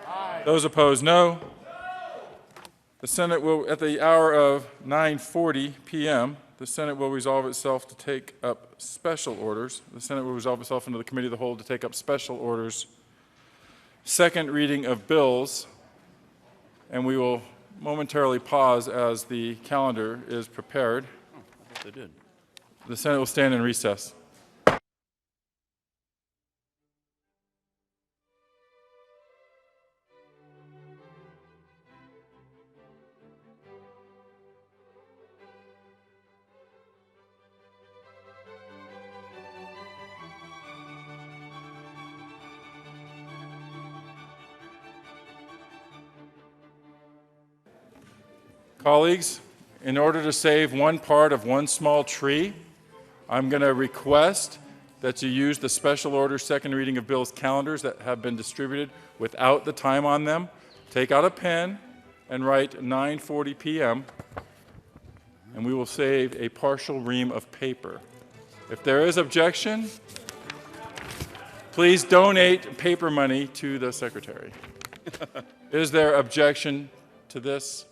Aye. Those opposed, no. The Senate will, at the hour of 9:40 p.m., the Senate will resolve itself to take up special orders. The Senate will resolve itself into the Committee of the Whole to take up special orders. Second reading of bills, and we will momentarily pause as the calendar is prepared. Oh, I thought they did. The Senate will stand in recess. Colleagues, in order to save one part of one small tree, I'm going to request that you use the special order second reading of bills calendars that have been distributed without the time on them. Take out a pen and write 9:40 p.m., and we will save a partial ream of paper. If there is objection, please donate paper money to the secretary. Is there objection to this?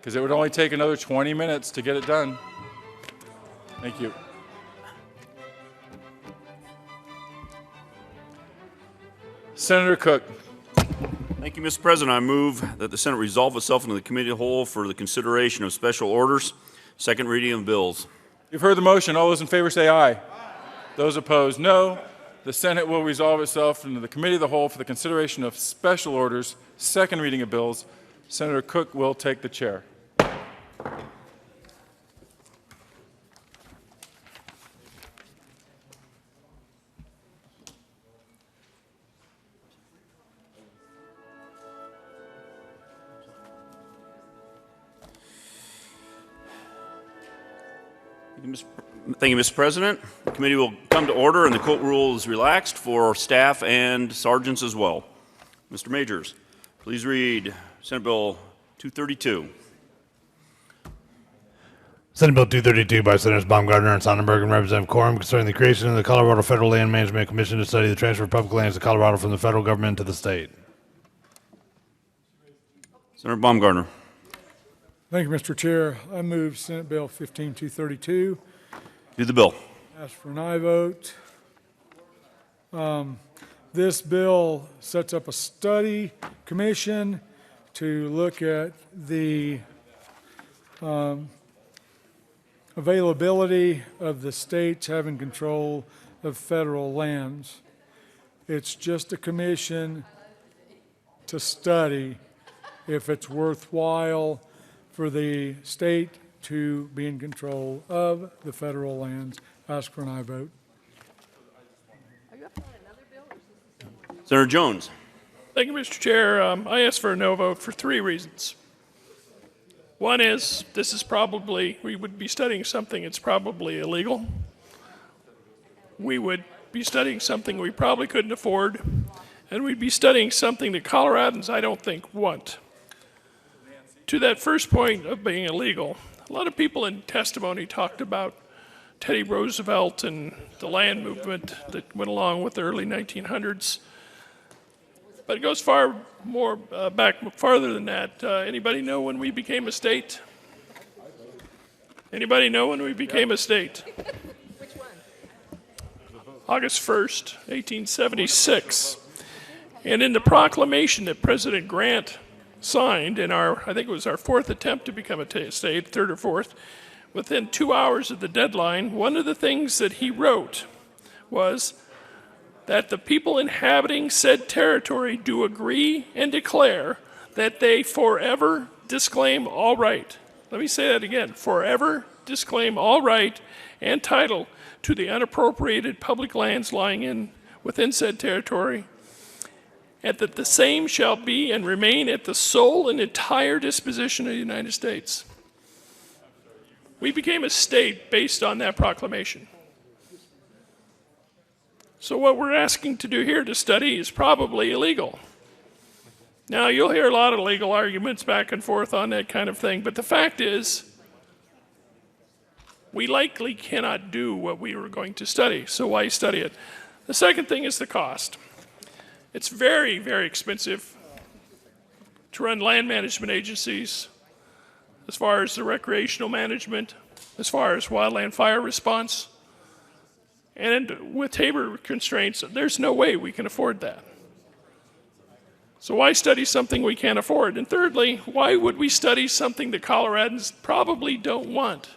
Because it would only take another 20 minutes to get it done. Thank you. Senator Cook. Thank you, Mr. President. I move that the Senate resolve itself into the Committee of the Whole for the consideration of special orders, second reading of bills. You've heard the motion. All those in favor say aye. Aye. Those opposed, no. The Senate will resolve itself into the Committee of the Whole for the consideration of special orders, second reading of bills. Senator Cook will take the chair. Thank you, Mr. President. The committee will come to order and the court rule is relaxed for staff and sergeants as well. Mr. Majors, please read Senate Bill 232. Senate Bill 232 by Senators Baumgartner and Sonnenberg and Representative Quorum concerning the creation of the Colorado Federal Land Management Commission to study the transfer of public lands to Colorado from the federal government to the state. Senator Baumgartner. Thank you, Mr. Chair. I move Senate Bill 15232. Do the bill. Ask for an aye vote. This bill sets up a study commission to look at the availability of the states having control of federal lands. It's just a commission to study if it's worthwhile for the state to be in control of the federal lands. Ask for an aye vote. Senator Jones. Thank you, Mr. Chair. I ask for a no vote for 3 reasons. One is, this is probably, we would be studying something that's probably illegal. We would be studying something we probably couldn't afford, and we'd be studying something that Coloradans, I don't think, want. To that first point of being illegal, a lot of people in testimony talked about Teddy Roosevelt and the land movement that went along with the early 1900s. But it goes far more back farther than that. Anybody know when we became a state? Anybody know when we became a state? Which one? August 1st, 1876. And in the proclamation that President Grant signed in our, I think it was our 4th attempt to become a state, 3rd or 4th, within 2 hours of the deadline, one of the things that he wrote was that the people inhabiting said territory do agree and declare that they forever disclaim all right. Let me say that again. Forever disclaim all right and title to the unappropriated public lands lying within said territory, and that the same shall be and remain at the sole and entire disposition of the United States. We became a state based on that proclamation. So what we're asking to do here to study is probably illegal. Now, you'll hear a lot of legal arguments back and forth on that kind of thing, but the fact is, we likely cannot do what we were going to study, so why study it? The second thing is the cost. It's very, very expensive to run land management agencies, as far as the recreational management, as far as wildland fire response. And with Tabor constraints, there's no way we can afford that. So why study something we can't afford? And thirdly, why would we study something that Coloradans probably don't want?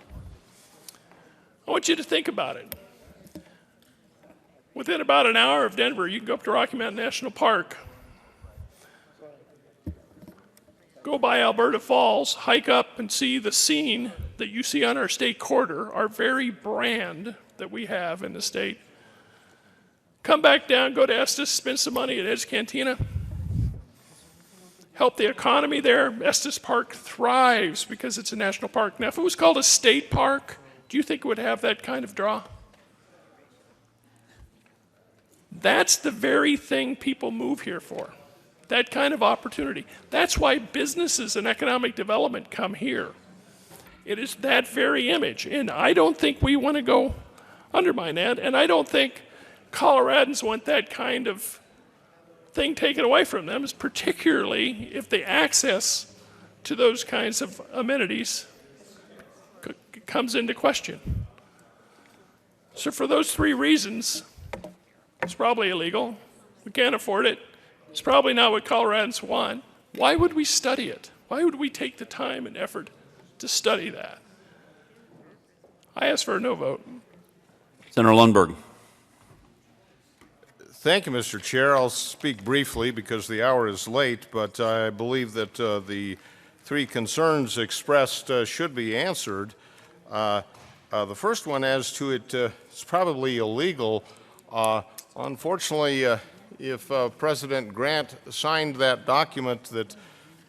I want you to think about it. Within about an hour of Denver, you can go up to Rocky Mountain National Park, go by Alberta Falls, hike up and see the scene that you see on our state corridor, our very brand that we have in the state. Come back down, go to Estes, spend some money at Ed's Cantina. Help the economy there. Estes Park thrives because it's a national park. Now, if it was called a state park, do you think it would have that kind of draw? That's the very thing people move here for, that kind of opportunity. That's why businesses and economic development come here. It is that very image, and I don't think we want to go undermine that, and I don't think Coloradans want that kind of thing taken away from them, particularly if the access to those kinds of amenities comes into question. So for those 3 reasons, it's probably illegal. We can't afford it. It's probably not what Coloradans want. Why would we study it? Why would we take the time and effort to study that? I ask for a no vote. Senator Lundberg. Thank you, Mr. Chair. I'll speak briefly because the hour is late, but I believe that the 3 concerns expressed should be answered. The first one, as to it's probably illegal. Unfortunately, if President Grant signed that document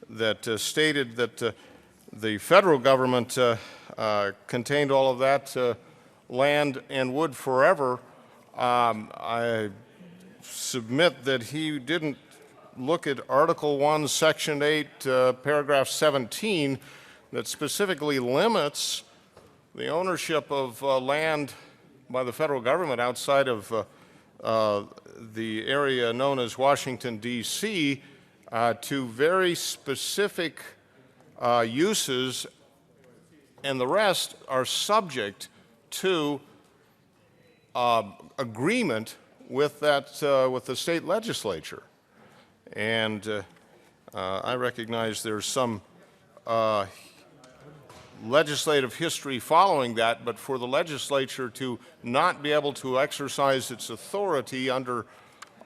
that stated that the federal government contained all of that land and would forever, I submit that he didn't look at Article 1, Section 8, Paragraph 17, that specifically limits the ownership of land by the federal government outside of the area known as Washington, D.C., to very specific uses, and the rest are subject to agreement with with the state legislature. And I recognize there's some legislative history following that, but for the legislature to not be able to exercise its authority under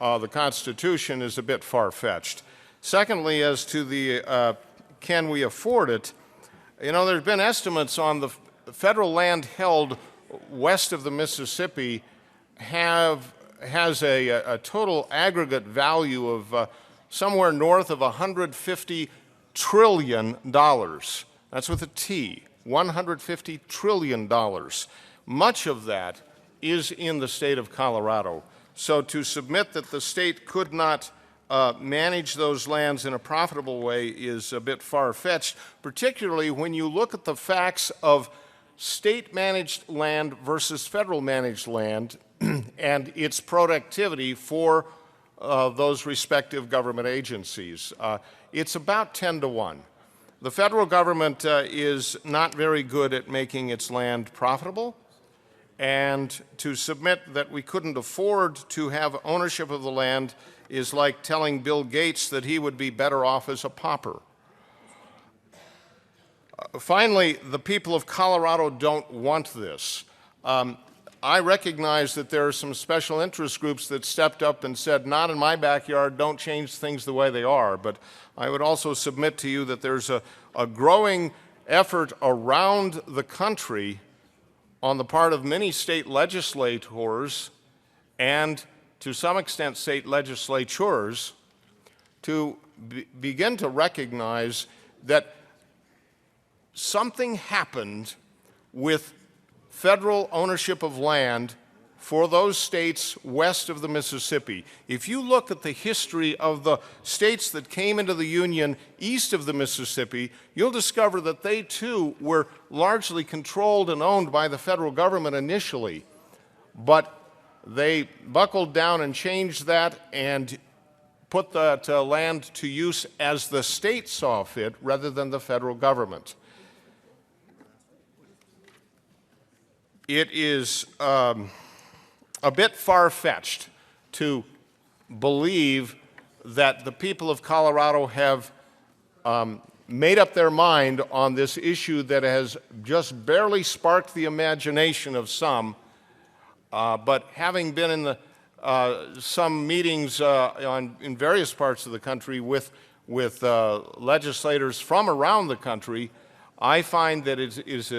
the Constitution is a bit far-fetched. Secondly, as to the can we afford it, you know, there's been estimates on the federal land held west of the Mississippi has a total aggregate value of somewhere north of $150 trillion. That's with a T, $150 trillion. Much of that is in the state of Colorado. So to submit that the state could not manage those lands in a profitable way is a bit far-fetched, particularly when you look at the facts of state-managed land versus federal-managed land and its productivity for those respective government agencies. It's about 10 to 1. The federal government is not very good at making its land profitable, and to submit that we couldn't afford to have ownership of the land is like telling Bill Gates that he would be better off as a pauper. Finally, the people of Colorado don't want this. I recognize that there are some special interest groups that stepped up and said, not in my backyard, don't change things the way they are. But I would also submit to you that there's a growing effort around the country on the part of many state legislators and to some extent state legislatures to begin to recognize that something happened with federal ownership of land for those states west of the Mississippi. If you look at the history of the states that came into the Union east of the Mississippi, you'll discover that they too were largely controlled and owned by the federal government initially. But they buckled down and changed that and put that land to use as the state saw fit rather than the federal government. It is a bit far-fetched to believe that the people of Colorado have made up their mind on this issue that has just barely sparked the imagination of some, but having been in some meetings in various parts of the country with legislators from around the country, I find that it is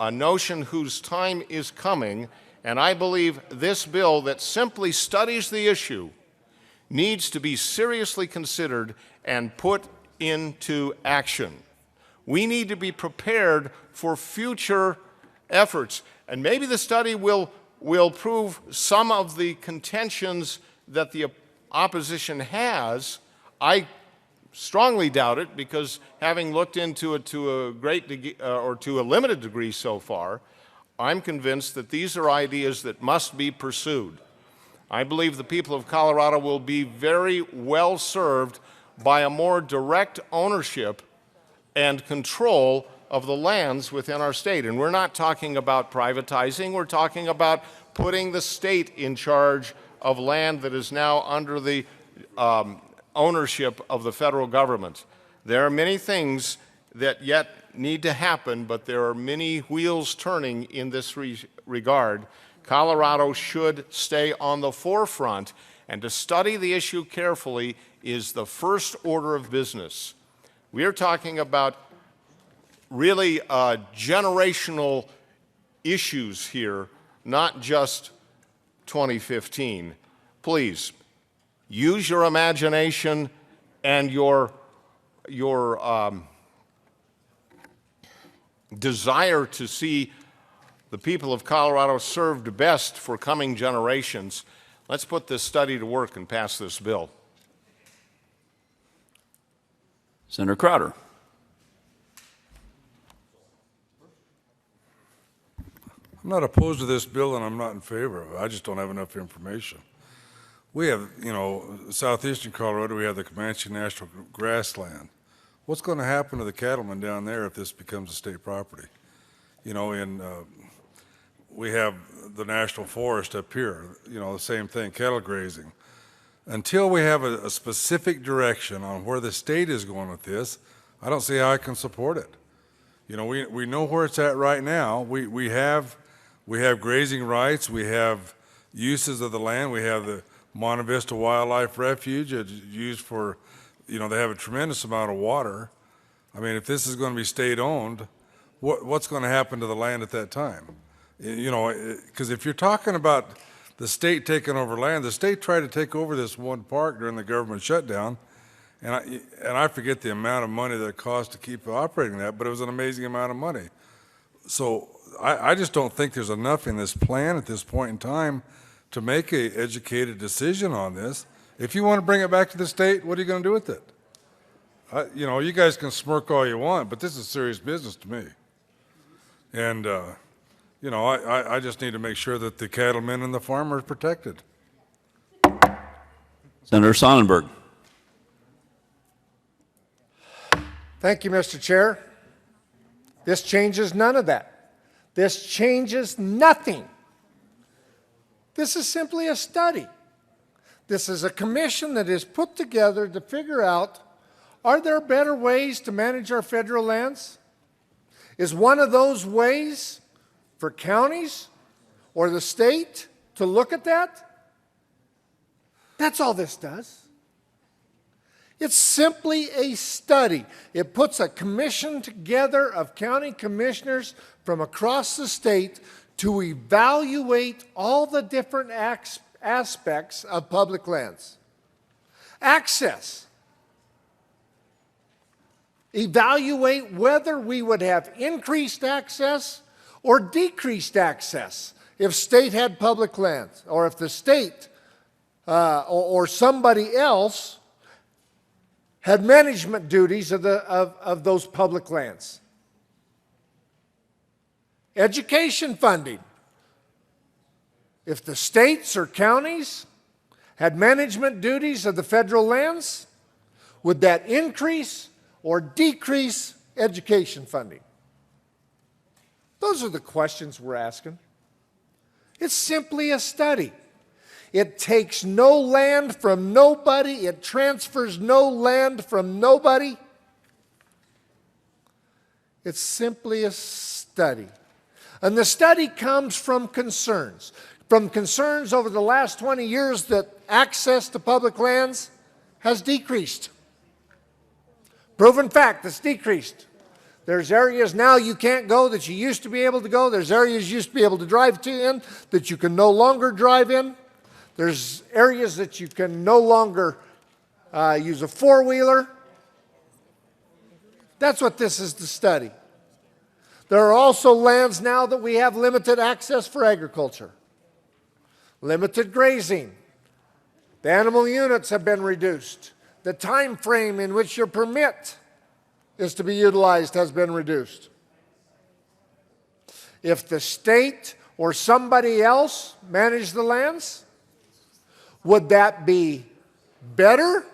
a notion whose time is coming, and I believe this bill that simply studies the issue needs to be seriously considered and put into action. We need to be prepared for future efforts, and maybe the study will prove some of the contentions that the opposition has. I strongly doubt it, because having looked into it to a great degree, or to a limited degree so far, I'm convinced that these are ideas that must be pursued. I believe the people of Colorado will be very well served by a more direct ownership and control of the lands within our state. And we're not talking about privatizing, we're talking about putting the state in charge of land that is now under the ownership of the federal government. There are many things that yet need to happen, but there are many wheels turning in this regard. Colorado should stay on the forefront, and to study the issue carefully is the first order of business. We are talking about really generational issues here, not just 2015. Please, use your imagination and your desire to see the people of Colorado served best for coming generations. Let's put this study to work and pass this bill. Senator Crowder. I'm not opposed to this bill, and I'm not in favor of it. I just don't have enough information. We have, you know, southeastern Colorado, we have the Comanche National Grassland. What's going to happen to the cattlemen down there if this becomes a state property? You know, we have the national forest up here, the same thing, cattle grazing. Until we have a specific direction on where the state is going with this, I don't see how I can support it. We know where it's at right now. We have grazing rights. We have uses of the land. We have the Monte Vista Wildlife Refuge. It's used for, they have a tremendous amount of water. I mean, if this is going to be state-owned, what's going to happen to the land at that time? Because if you're talking about the state taking over land, the state tried to take over this one park during the government shutdown, and I forget the amount of money that it cost to keep operating that, but it was an amazing amount of money. So I just don't think there's enough in this plan at this point in time to make an educated decision on this. If you want to bring it back to the state, what are you going to do with it? You guys can smirk all you want, but this is serious business to me. And, I just need to make sure that the cattlemen and the farmers are protected. Senator Sonnenberg. Thank you, Mr. Chair. This changes none of that. This changes nothing. This is simply a study. This is a commission that is put together to figure out, are there better ways to manage our federal lands? Is one of those ways for counties or the state to look at that? That's all this does. It's simply a study. It puts a commission together of county commissioners from across the state to evaluate all the different aspects of public lands. Access. Evaluate whether we would have increased access or decreased access if state had public lands, or if the state or somebody else had management duties of those public lands. Education funding. If the states or counties had management duties of the federal lands, would that increase or decrease education funding? Those are the questions we're asking. It's simply a study. It takes no land from nobody. It transfers no land from nobody. It's simply a study. And the study comes from concerns over the last 20 years that access to public lands has decreased. Proven fact, it's decreased. There's areas now you can't go that you used to be able to go. There's areas you used to be able to drive in that you can no longer drive in. There's areas that you can no longer use a four-wheeler. That's what this is to study. There are also lands now that we have limited access for agriculture. Limited grazing. The animal units have been reduced. The time frame in which your permit is to be utilized has been reduced. If the state or somebody else managed the lands, would that be better?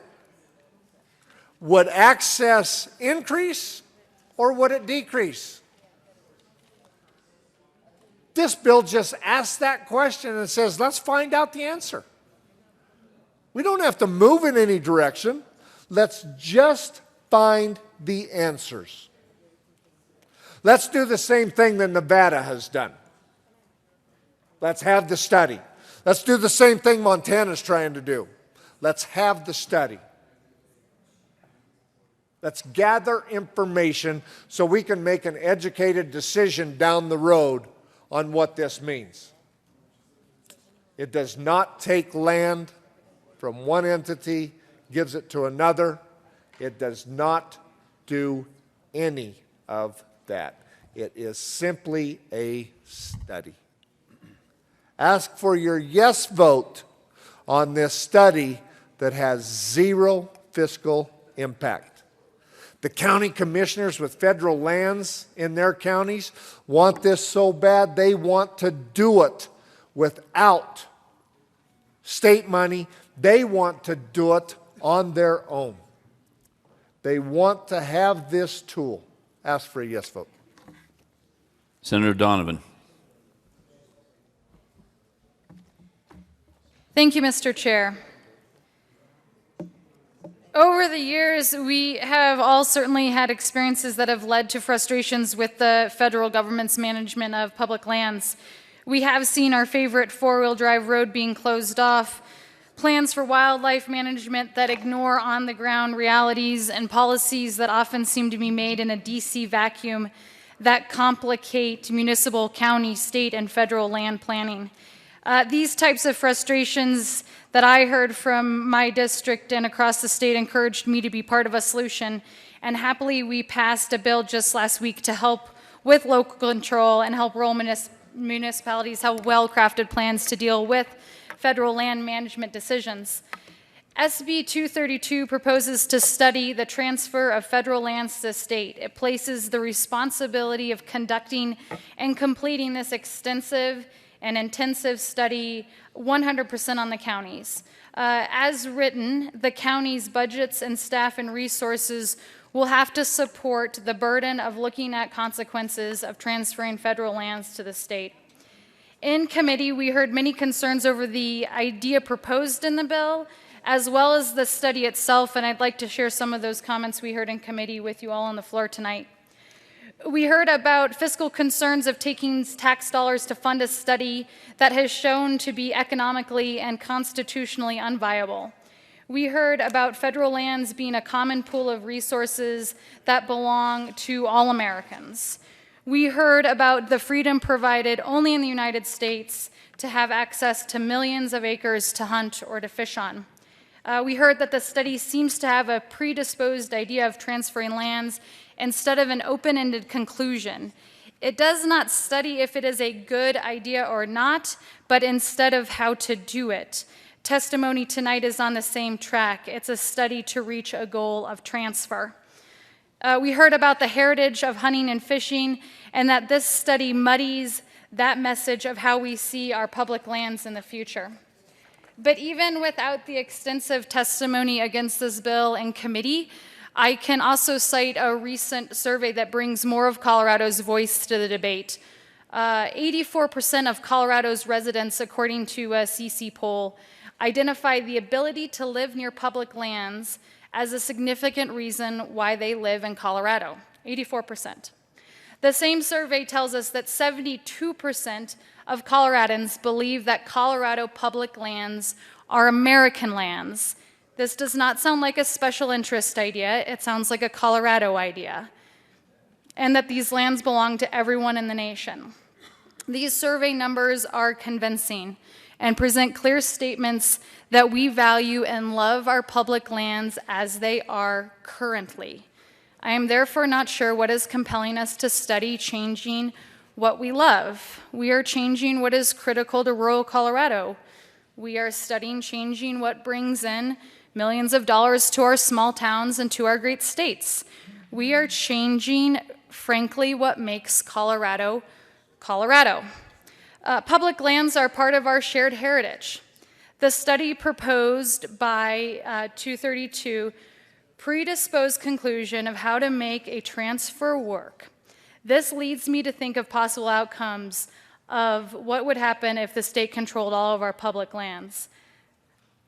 Would access increase or would it decrease? This bill just asks that question and says, let's find out the answer. We don't have to move in any direction. Let's just find the answers. Let's do the same thing that Nevada has done. Let's have the study. Let's do the same thing Montana's trying to do. Let's have the study. Let's gather information so we can make an educated decision down the road on what this means. It does not take land from one entity, gives it to another. It does not do any of that. It is simply a study. Ask for your yes vote on this study that has zero fiscal impact. The county commissioners with federal lands in their counties want this so bad they want to do it without state money. They want to do it on their own. They want to have this tool. Ask for a yes vote. Senator Donovan. Thank you, Mr. Chair. Over the years, we have all certainly had experiences that have led to frustrations with the federal government's management of public lands. We have seen our favorite four-wheel drive road being closed off, plans for wildlife management that ignore on-the-ground realities, and policies that often seem to be made in a DC vacuum that complicate municipal, county, state, and federal land planning. These types of frustrations that I heard from my district and across the state encouraged me to be part of a solution, and happily we passed a bill just last week to help with local control and help rural municipalities have well-crafted plans to deal with federal land management decisions. SB 232 proposes to study the transfer of federal lands to the state. It places the responsibility of conducting and completing this extensive and intensive study 100% on the counties. As written, the county's budgets and staff and resources will have to support the burden of looking at consequences of transferring federal lands to the state. In committee, we heard many concerns over the idea proposed in the bill, as well as the study itself, and I'd like to share some of those comments we heard in committee with you all on the floor tonight. We heard about fiscal concerns of taking tax dollars to fund a study that has shown to be economically and constitutionally unviable. We heard about federal lands being a common pool of resources that belong to all Americans. We heard about the freedom provided only in the United States to have access to millions of acres to hunt or to fish on. We heard that the study seems to have a predisposed idea of transferring lands instead of an open-ended conclusion. It does not study if it is a good idea or not, but instead of how to do it. Testimony tonight is on the same track. It's a study to reach a goal of transfer. We heard about the heritage of hunting and fishing, and that this study muddies that message of how we see our public lands in the future. But even without the extensive testimony against this bill in committee, I can also cite a recent survey that brings more of Colorado's voice to the debate. 84% of Colorado's residents, according to a CC poll, identify the ability to live near public lands as a significant reason why they live in Colorado, 84%. The same survey tells us that 72% of Coloradans believe that Colorado public lands are American lands. This does not sound like a special interest idea, it sounds like a Colorado idea, and that these lands belong to everyone in the nation. These survey numbers are convincing and present clear statements that we value and love our public lands as they are currently. I am therefore not sure what is compelling us to study changing what we love. We are changing what is critical to rural Colorado. We are studying changing what brings in millions of dollars to our small towns and to our great states. We are changing, frankly, what makes Colorado, Colorado. Public lands are part of our shared heritage. The study proposed by 232 predisposed conclusion of how to make a transfer work. This leads me to think of possible outcomes of what would happen if the state controlled all of our public lands.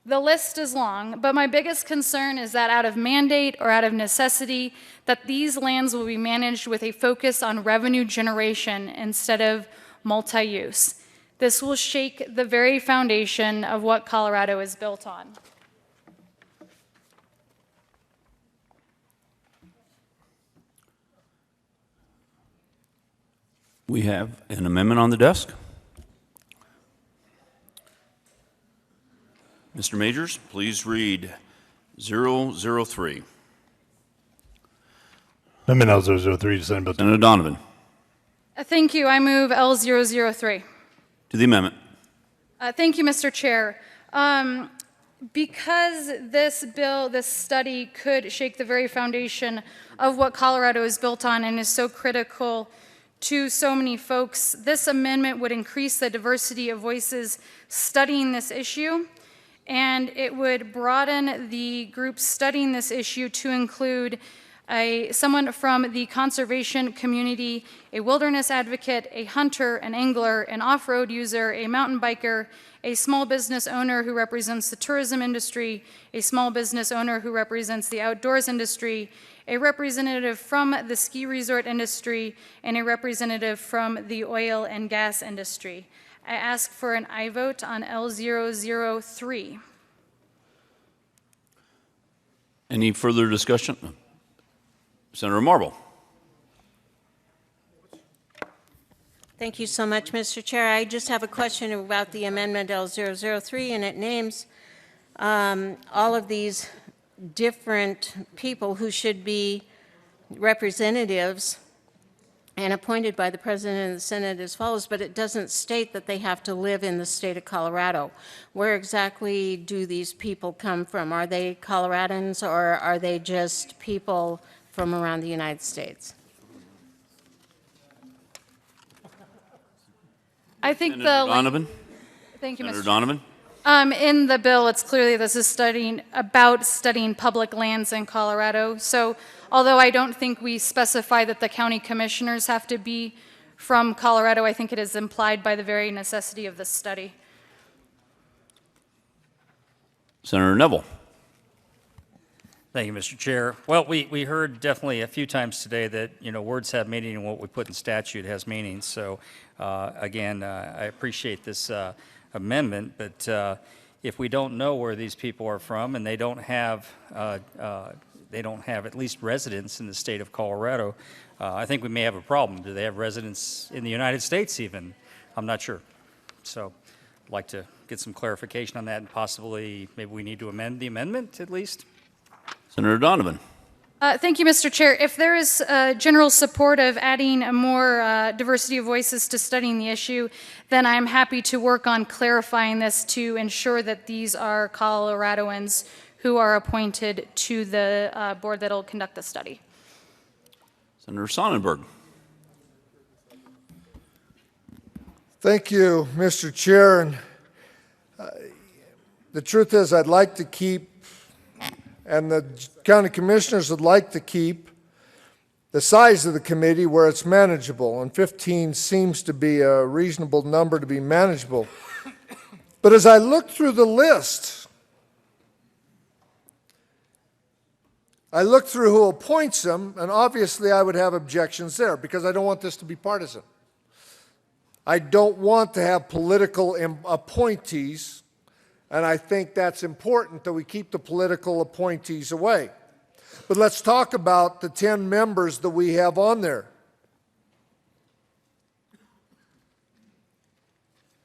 The list is long, but my biggest concern is that out of mandate or out of necessity, that these lands will be managed with a focus on revenue generation instead of multi-use. This will shake the very foundation of what Colorado is built on. We have an amendment on the desk. Mr. Majors, please read 003. Amendment L003 to Senate Bill. Senator Donovan. Thank you. I move L003. To the amendment. Thank you, Mr. Chair. Because this bill, this study could shake the very foundation of what Colorado is built on and is so critical to so many folks, this amendment would increase the diversity of voices studying this issue, and it would broaden the groups studying this issue to include someone from the conservation community, a wilderness advocate, a hunter, an angler, an off-road user, a mountain biker, a small business owner who represents the tourism industry, a small business owner who represents the outdoors industry, a representative from the ski resort industry, and a representative from the oil and gas industry. I ask for an aye vote on L003. Any further discussion? Senator Marble. Thank you so much, Mr. Chair. I just have a question about the amendment L003, and it names all of these different people who should be representatives and appointed by the President and the Senate as follows, but it doesn't state that they have to live in the state of Colorado. Where exactly do these people come from? Are they Coloradans, or are they just people from around the United States? I think Senator Donovan. Thank you, Senator Mr. Donovan. In the bill, it's clearly this is studying public lands in Colorado. So although I don't think we specify that the county commissioners have to be from Colorado, I think it is implied by the very necessity of this study. Senator Neville. Thank you, Mr. Chair. Well, we heard definitely a few times today that, words have meaning and what we put in statute has meaning. So, again, I appreciate this amendment, but if we don't know where these people are from and they don't have at least residence in the state of Colorado, I think we may have a problem. Do they have residence in the United States even? I'm not sure. So I'd like to get some clarification on that, and possibly maybe we need to amend the amendment at least. Senator Donovan. Thank you, Mr. Chair. If there is general support of adding a more diversity of voices to studying the issue, then I'm happy to work on clarifying this to ensure that these are Coloradoans who are appointed to the board that will conduct the study. Senator Sonnenberg. Thank you, Mr. Chair. And the truth is, I'd like to keep, and the county commissioners would like to keep, the size of the committee where it's manageable, and 15 seems to be a reasonable number to be manageable. But as I look through the list, I look through who appoints them, and obviously I would have objections there because I don't want this to be partisan. I don't want to have political appointees, and I think that's important that we keep the political appointees away. But let's talk about the 10 members that we have on there.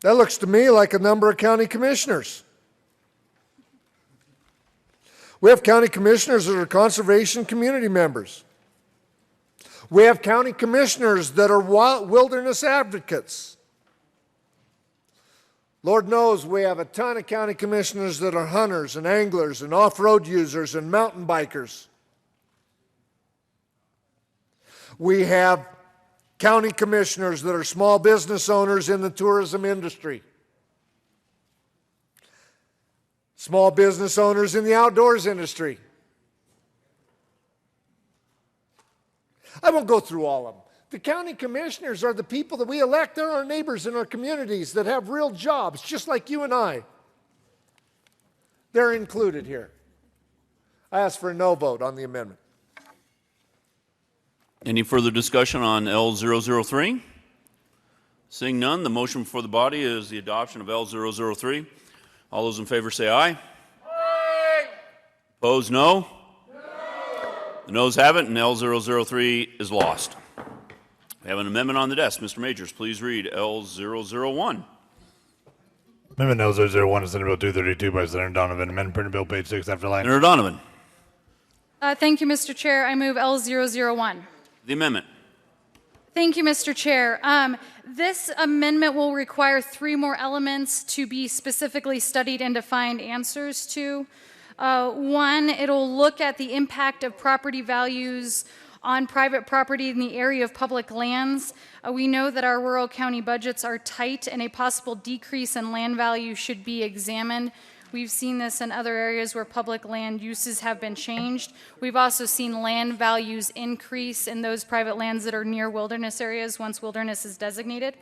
That looks to me like a number of county commissioners. We have county commissioners that are conservation community members. We have county commissioners that are wilderness advocates. Lord knows we have a ton of county commissioners that are hunters and anglers and off-road users and mountain bikers. We have county commissioners that are small business owners in the tourism industry. Small business owners in the outdoors industry. I won't go through all of them. The county commissioners are the people that we elect. They're our neighbors in our communities that have real jobs, just like you and I. They're included here. I ask for a no vote on the amendment. Any further discussion on L003? Seeing none, the motion before the body is the adoption of L003. All those in favor say aye. Aye. Opposed, no? No. The noes have it, and L003 is lost. We have an amendment on the desk. Mr. Majors, please read L001. Amendment L001 is Senate Bill 232 by Senator Donovan. Amendment printed bill page 6 after line. Senator Donovan. Thank you, Mr. Chair. I move L001. The amendment. Thank you, Mr. Chair. This amendment will require 3 more elements to be specifically studied and to find answers to. 1, it'll look at the impact of property values on private property in the area of public lands. We know that our rural county budgets are tight, and a possible decrease in land value should be examined. We've seen this in other areas where public land uses have been changed. We've also seen land values increase in those private lands that are near wilderness areas once wilderness is designated.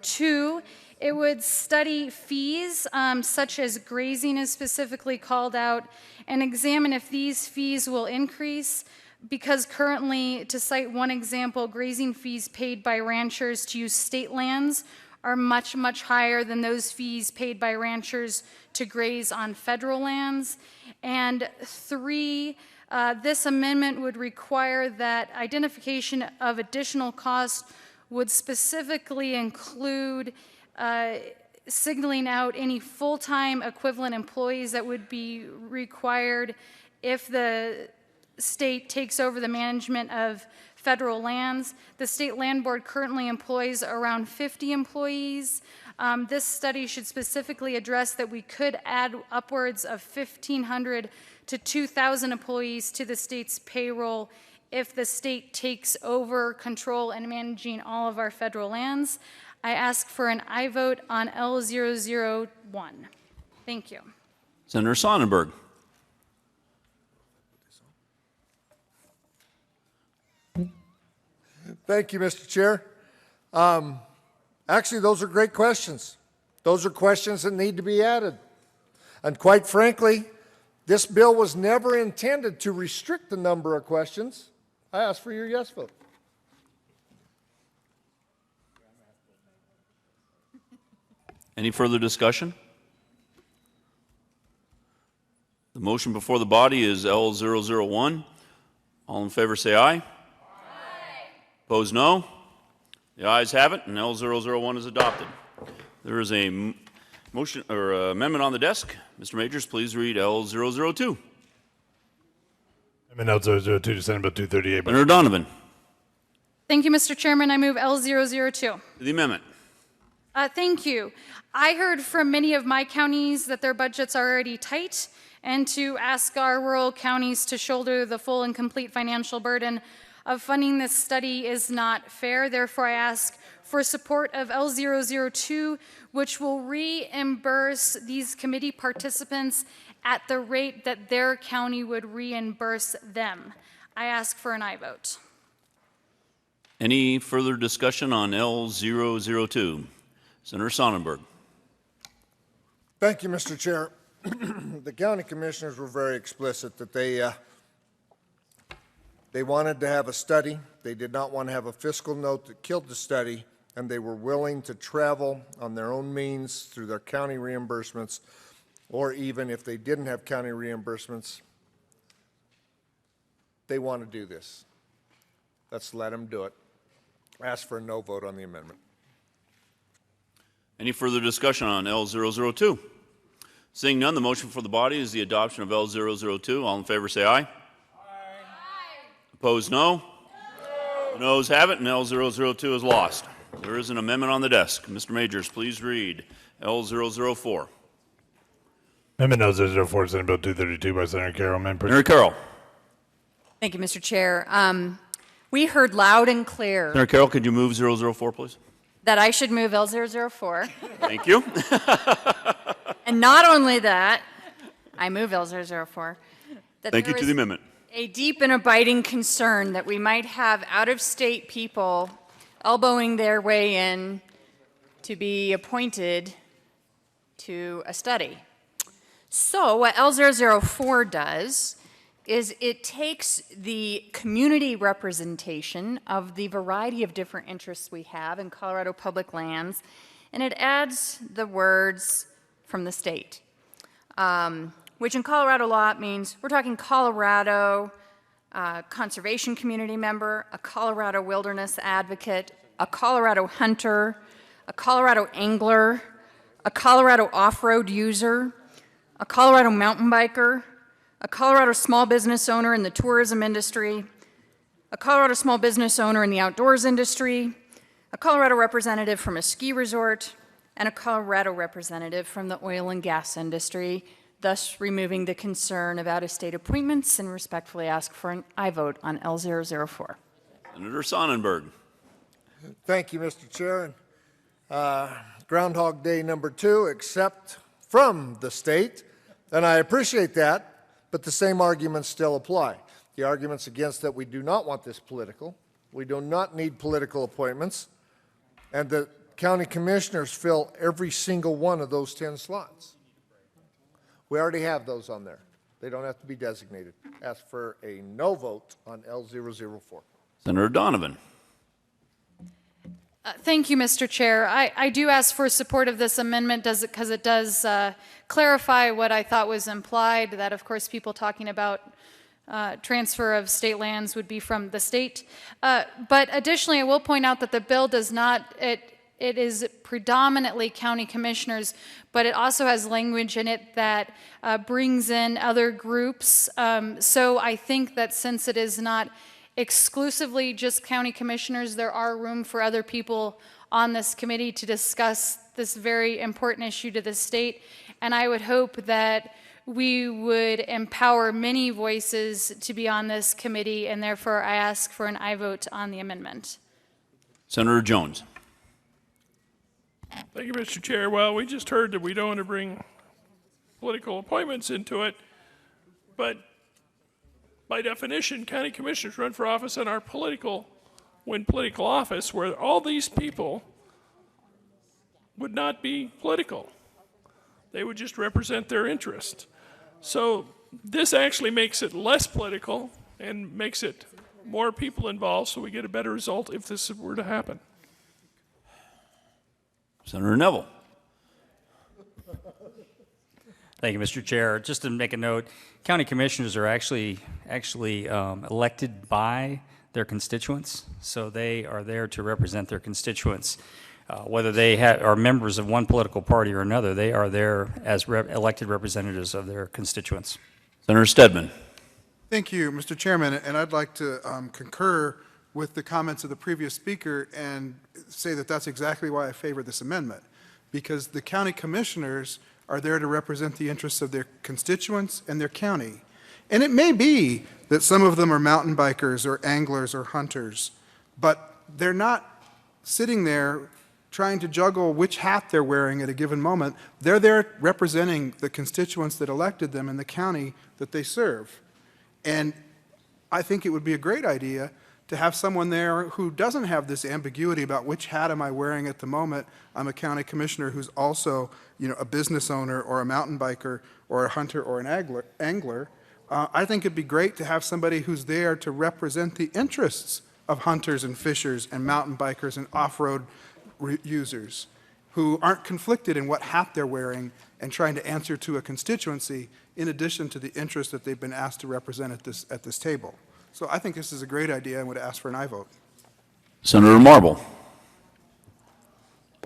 2, it would study fees, such as grazing is specifically called out, and examine if these fees will increase, because currently, to cite one example, grazing fees paid by ranchers to use state lands are much, much higher than those fees paid by ranchers to graze on federal lands. And 3, this amendment would require that identification of additional costs would specifically include signaling out any full-time equivalent employees that would be required if the state takes over the management of federal lands. The State Land Board currently employs around 50 employees. This study should specifically address that we could add upwards of 1,500 to 2,000 employees to the state's payroll if the state takes over control and managing all of our federal lands. I ask for an aye vote on L001. Thank you. Senator Sonnenberg. Thank you, Mr. Chair. Actually, those are great questions. Those are questions that need to be added. And quite frankly, this bill was never intended to restrict the number of questions. I ask for your yes vote. Any further discussion? The motion before the body is L001. All in favor say aye. Aye. Opposed, no. The ayes have it, and L001 is adopted. There is a motion or amendment on the desk. Mr. Majors, please read L002. Amendment L002 to Senate Bill 238. Senator Donovan. Thank you, Mr. Chairman. I move L002. To the amendment. Thank you. I heard from many of my counties that their budgets are already tight, and to ask our rural counties to shoulder the full and complete financial burden of funding this study is not fair. Therefore, I ask for support of L002, which will reimburse these committee participants at the rate that their county would reimburse them. I ask for an aye vote. Any further discussion on L002? Senator Sonnenberg. Thank you, Mr. Chair. The county commissioners were very explicit that they wanted to have a study. They did not want to have a fiscal note that killed the study, and they were willing to travel on their own means through their county reimbursements, or even if they didn't have county reimbursements, they want to do this. Let's let them do it. Ask for a no vote on the amendment. Any further discussion on L002? Seeing none, the motion for the body is the adoption of L002. All in favor say aye. Aye. Opposed, no. No. The noes have it, and L002 is lost. There is an amendment on the desk. Mr. Majors, please read L004. Amendment L004 to Senate Bill 232 by Senator Carroll. Senator Carroll. Thank you, Mr. Chair. We heard loud and clear Senator Carroll, could you move 004, please? that I should move L004. Thank you. And not only that, I move L004. Thank you to the amendment. A deep and abiding concern that we might have out-of-state people elbowing their way in to be appointed to a study. So what L004 does is it takes the community representation of the variety of different interests we have in Colorado public lands, and it adds the words from the state, which in Colorado law means we're talking Colorado conservation community member, a Colorado wilderness advocate, a Colorado hunter, a Colorado angler, a Colorado off-road user, a Colorado mountain biker, a Colorado small business owner in the tourism industry, a Colorado small business owner in the outdoors industry, a Colorado representative from a ski resort, and a Colorado representative from the oil and gas industry, thus removing the concern of out-of-state appointments, and respectfully ask for an aye vote on L004. Senator Sonnenberg. Thank you, Mr. Chair. Groundhog Day number 2, except from the state, and I appreciate that, but the same arguments still apply. The arguments against that we do not want this political, we do not need political appointments, and the county commissioners fill every single one of those 10 slots. We already have those on there. They don't have to be designated. Ask for a no vote on L004. Senator Donovan. Thank you, Mr. Chair. I do ask for support of this amendment because it does clarify what I thought was implied, that of course people talking about transfer of state lands would be from the state. But additionally, I will point out that the bill does not, it is predominantly county commissioners, but it also has language in it that brings in other groups. So I think that since it is not exclusively just county commissioners, there are room for other people on this committee to discuss this very important issue to the state. And I would hope that we would empower many voices to be on this committee, and therefore I ask for an aye vote on the amendment. Senator Jones. Thank you, Mr. Chair. Well, we just heard that we don't want to bring political appointments into it, but by definition, county commissioners run for office and are political, win political office, where all these people would not be political. They would just represent their interest. So this actually makes it less political and makes it more people involved, so we get a better result if this were to happen. Senator Neville. Thank you, Mr. Chair. Just to make a note, county commissioners are actually elected by their constituents, so they are there to represent their constituents. Whether they are members of one political party or another, they are there as elected representatives of their constituents. Senator Stedman. Thank you, Mr. Chairman, and I'd like to concur with the comments of the previous speaker and say that that's exactly why I favor this amendment, because the county commissioners are there to represent the interests of their constituents and their county. And it may be that some of them are mountain bikers or anglers or hunters, but they're not sitting there trying to juggle which hat they're wearing at a given moment. They're there representing the constituents that elected them in the county that they serve. And I think it would be a great idea to have someone there who doesn't have this ambiguity about which hat am I wearing at the moment. I'm a county commissioner who's also, a business owner or a mountain biker or a hunter or an angler. I think it'd be great to have somebody who's there to represent the interests of hunters and fishers and mountain bikers and off-road users who aren't conflicted in what hat they're wearing and trying to answer to a constituency in addition to the interests that they've been asked to represent at this table. So I think this is a great idea and would ask for an aye vote. Senator Marble.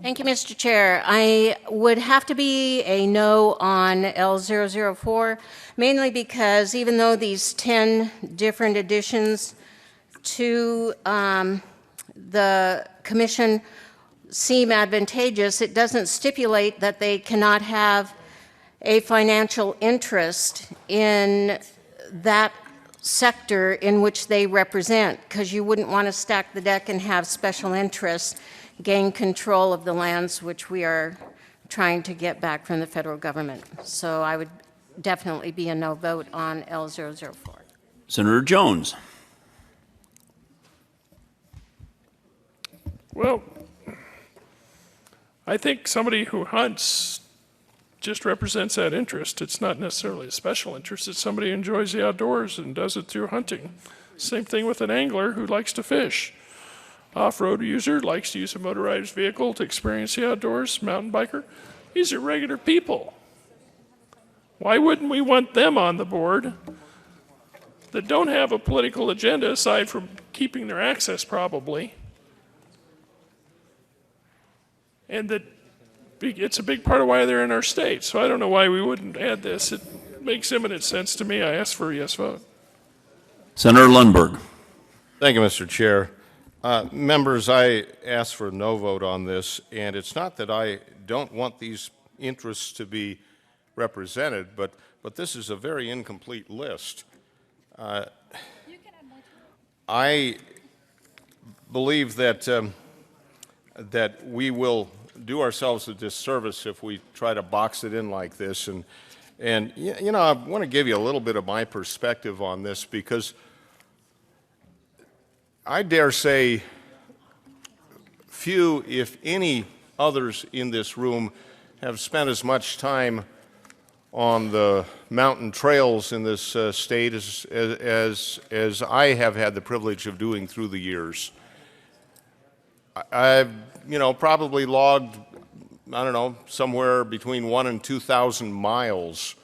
Thank you, Mr. Chair. I would have to be a no on L004, mainly because even though these 10 different additions to the commission seem advantageous, it doesn't stipulate that they cannot have a financial interest in that sector in which they represent, because you wouldn't want to stack the deck and have special interests gain control of the lands which we are trying to get back from the federal government. So I would definitely be a no vote on L004. Senator Jones. Well, I think somebody who hunts just represents that interest. It's not necessarily a special interest. It's somebody who enjoys the outdoors and does it through hunting. Same thing with an angler who likes to fish. Off-road user likes to use a motorized vehicle to experience the outdoors. Mountain biker. These are regular people. Why wouldn't we want them on the board that don't have a political agenda aside from keeping their access probably? And that it's a big part of why they're in our state. So I don't know why we wouldn't add this. It makes eminent sense to me. I ask for a yes vote. Senator Lundberg. Thank you, Mr. Chair. Members, I ask for a no vote on this, and it's not that I don't want these interests to be represented, but this is a very incomplete list. I believe that that we will do ourselves a disservice if we try to box it in like this. And you know, I want to give you a little bit of my perspective on this, because I dare say few, if any, others in this room have spent as much time on the mountain trails in this state as I have had the privilege of doing through the years. I've, you know, probably logged, I don't know, somewhere between 1,000 and 2,000 miles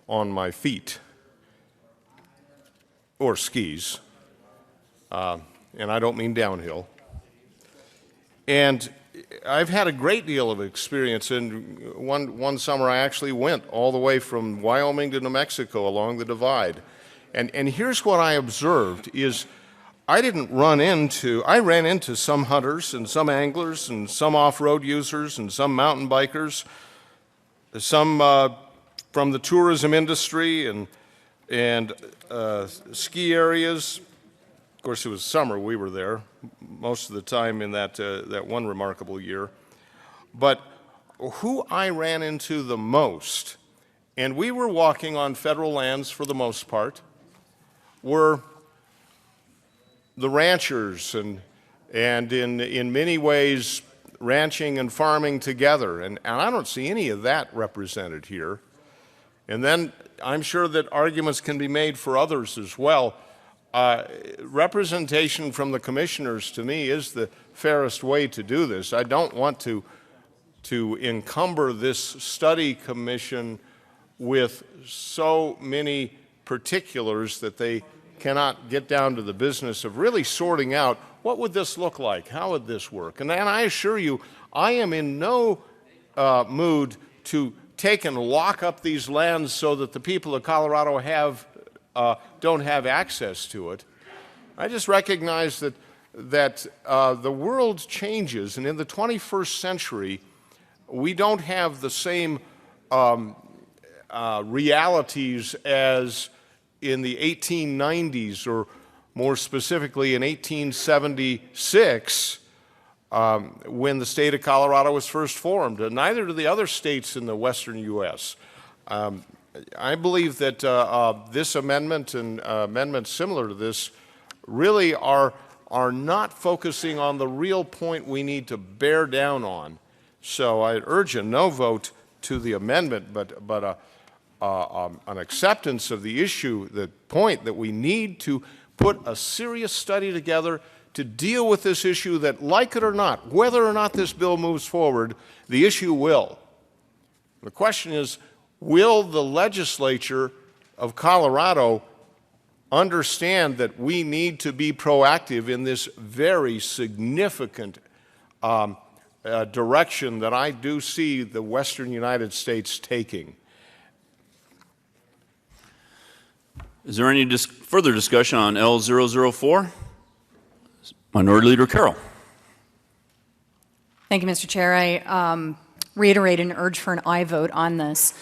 on my feet, or skis, and I don't mean downhill. And I've had a great deal of experience. And one summer I actually went all the way from Wyoming to New Mexico along the divide. And here's what I observed is I ran into some hunters and some anglers and some off-road users and some mountain bikers, some from the tourism industry and ski areas. Of course, it was summer, we were there most of the time in that one remarkable year. But who I ran into the most, and we were walking on federal lands for the most part, were the ranchers and in many ways ranching and farming together. And I don't see any of that represented here. And then I'm sure that arguments can be made for others as well. Representation from the commissioners, to me, is the fairest way to do this. I don't want to encumber this study commission with so many particulars that they cannot get down to the business of really sorting out what would this look like, how would this work. And I assure you, I am in no mood to take and lock up these lands so that the people of Colorado don't have access to it. I just recognize that the world changes, and in the 21st century, we don't have the same realities as in the 1890s, or more specifically in 1876, when the state of Colorado was first formed, and neither do the other states in the western U.S. I believe that this amendment and amendments similar to this really are not focusing on the real point we need to bear down on. So I urge a no vote to the amendment, but an acceptance of the issue, the point that we need to put a serious study together to deal with this issue that, like it or not, whether or not this bill moves forward, the issue will. The question is, will the legislature of Colorado understand that we need to be proactive in this very significant direction that I do see the western United States taking? Is there any further discussion on L004? Minority Leader Carroll. Thank you, Mr. Chair. I reiterate and urge for an aye vote on this.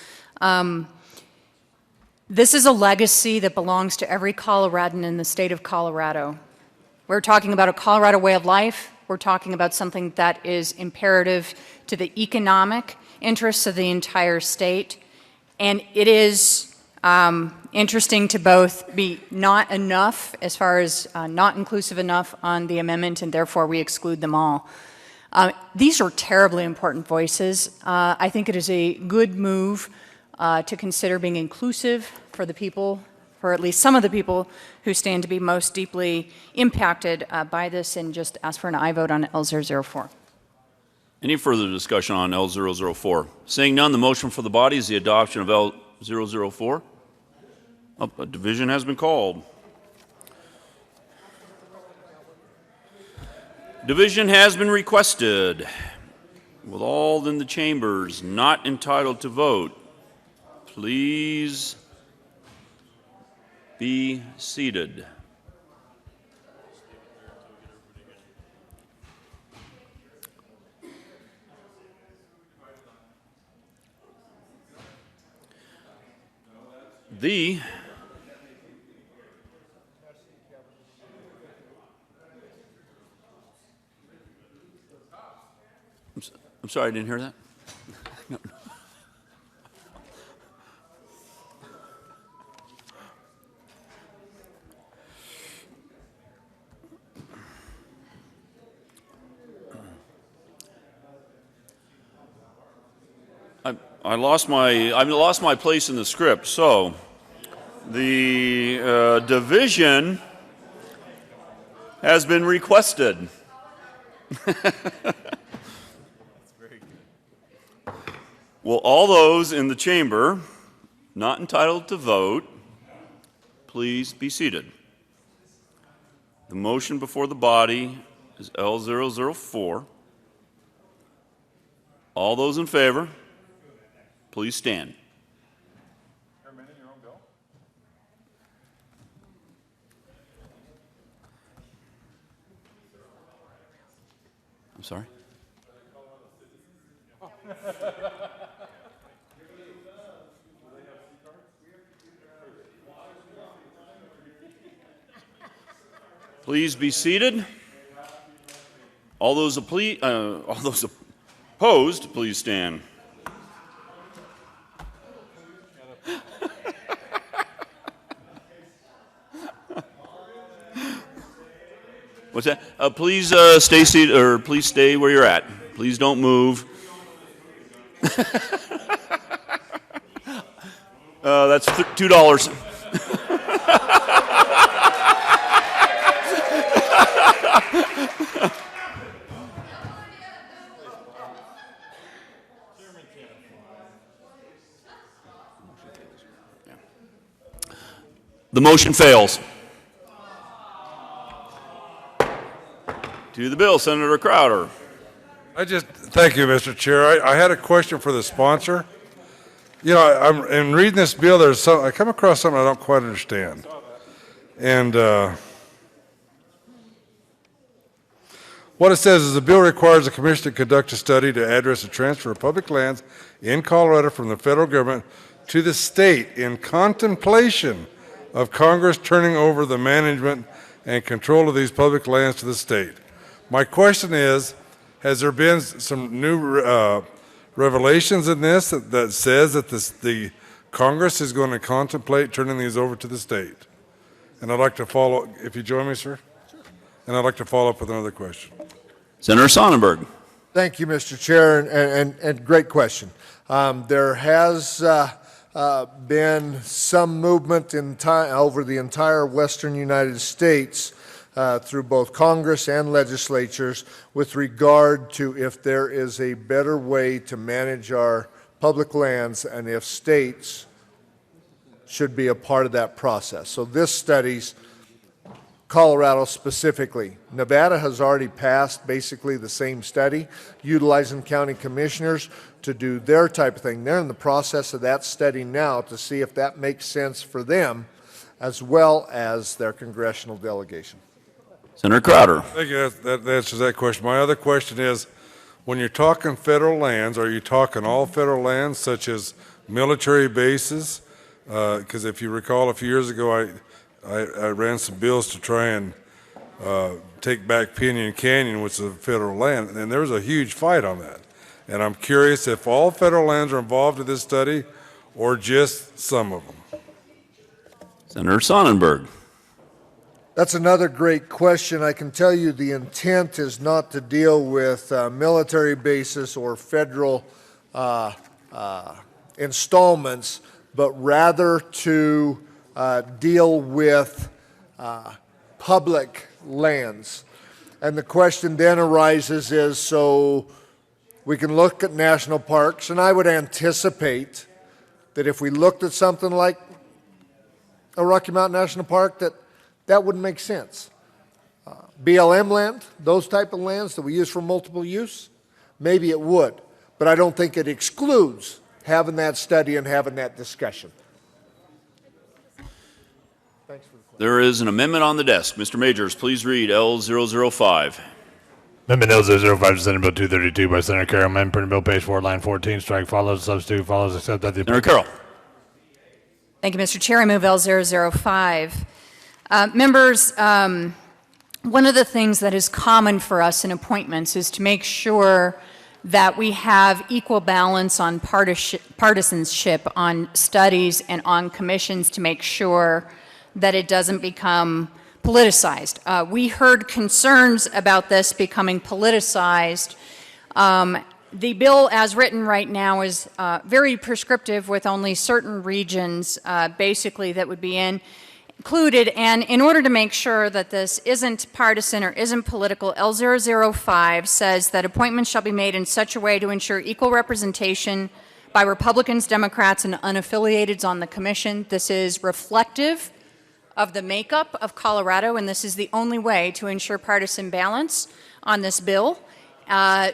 This is a legacy that belongs to every Coloradan in the state of Colorado. We're talking about a Colorado way of life. We're talking about something that is imperative to the economic interests of the entire state. And it is interesting to both be not enough, as far as not inclusive enough on the amendment, and therefore we exclude them all. These are terribly important voices. I think it is a good move to consider being inclusive for the people, for at least some of the people who stand to be most deeply impacted by this, and just ask for an aye vote on L004. Any further discussion on L004? Seeing none, the motion for the body is the adoption of L004. A division has been called. Division has been requested. With all in the chambers not entitled to vote, please be seated. The I'm sorry, I didn't hear that. No. I lost my place in the script. So, the division has been requested. Will all those in the chamber not entitled to vote, please be seated. The motion before the body is L004. All those in favor, please stand. I'm sorry? Please be seated. All those opposed, please stand. What's that? Please stay seated, or please stay where you're at. Please don't move. That's $2. The motion fails. To the bill, Senator Crowder. Thank you, Mr. Chair. I had a question for the sponsor. You know, in reading this bill, I come across something I don't quite understand. And what it says is the bill requires the commission to conduct a study to address the transfer of public lands in Colorado from the federal government to the state in contemplation of Congress turning over the management and control of these public lands to the state. My question is, has there been some new revelations in this that says that the Congress is going to contemplate turning these over to the state? And I'd like to follow, if you join me, sir? Sure. And I'd like to follow up with another question. Senator Sonnenberg. Thank you, Mr. Chair, and great question. There has been some movement over the entire western United States through both Congress and legislatures with regard to if there is a better way to manage our public lands and if states should be a part of that process. So this studies Colorado specifically. Nevada has already passed basically the same study, utilizing county commissioners to do their type of thing. They're in the process of that study now to see if that makes sense for them as well as their congressional delegation. Senator Crowder. Thank you. That answers that question. My other question is, when you're talking federal lands, are you talking all federal lands such as military bases? Because if you recall, a few years ago, I ran some bills to try and take back Pinyon Canyon, which is a federal land, and there was a huge fight on that. And I'm curious if all federal lands are involved in this study or just some of them. Senator Sonnenberg. That's another great question. I can tell you the intent is not to deal with military bases or federal installments, but rather to deal with public lands. And the question then arises is, so we can look at national parks, and I would anticipate that if we looked at something like a Rocky Mountain National Park, that wouldn't make sense. BLM land, those type of lands that we use for multiple use, maybe it would. But I don't think it excludes having that study and having that discussion. Thanks for the question. There is an amendment on the desk. Mr. Majors, please read L005. Amendment L005 to Senate Bill 232 by Senator Carroll. Amendment printed bill page 4, line 14. Strike follows, substitute follows, except that the... Senator Carroll. Thank you, Mr. Chair. I move L005. Members, one of the things that is common for us in appointments is to make sure that we have equal balance on partisanship on studies and on commissions to make sure that it doesn't become politicized. We heard concerns about this becoming politicized. The bill as written right now is very prescriptive with only certain regions basically that would be included. And in order to make sure that this isn't partisan or isn't political, L005 says that appointments shall be made in such a way to ensure equal representation by Republicans, Democrats, and unaffiliateds on the commission. This is reflective of the makeup of Colorado, and this is the only way to ensure partisan balance on this bill.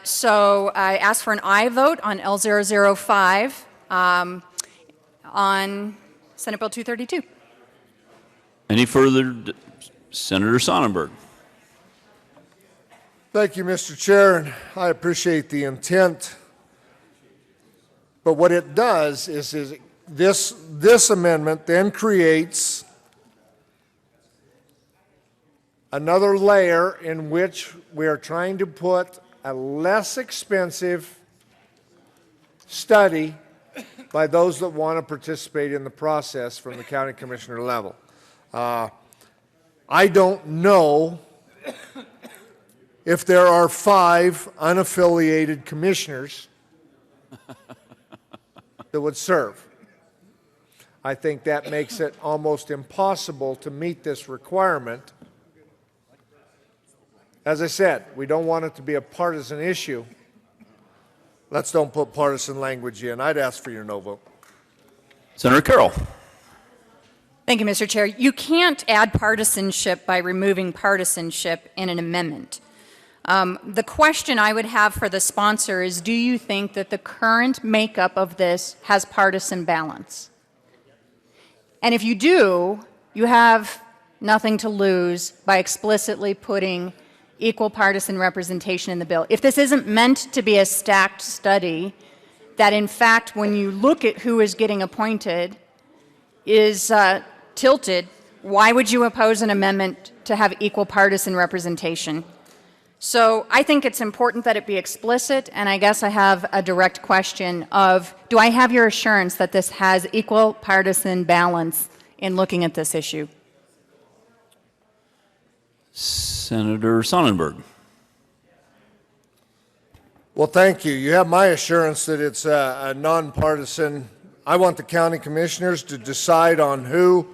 So I ask for an aye vote on L005 on Senate Bill 232. Any further? Senator Sonnenberg. Thank you, Mr. Chair, and I appreciate the intent. But what it does is this amendment then creates another layer in which we are trying to put a less expensive study by those that want to participate in the process from the county commissioner level. I don't know if there are 5 unaffiliated commissioners that would serve. I think that makes it almost impossible to meet this requirement. As I said, we don't want it to be a partisan issue. Let's don't put partisan language in. I'd ask for your no vote. Senator Carroll. Thank you, Mr. Chair. You can't add partisanship by removing partisanship in an amendment. The question I would have for the sponsor is, do you think that the current makeup of this has partisan balance? And if you do, you have nothing to lose by explicitly putting equal partisan representation in the bill. If this isn't meant to be a stacked study, that in fact, when you look at who is getting appointed, is tilted, why would you oppose an amendment to have equal partisan representation? So I think it's important that it be explicit, and I guess I have a direct question of, do I have your assurance that this has equal partisan balance in looking at this issue? Senator Sonnenberg. Well, thank you. You have my assurance that it's a nonpartisan. I want the county commissioners to decide on who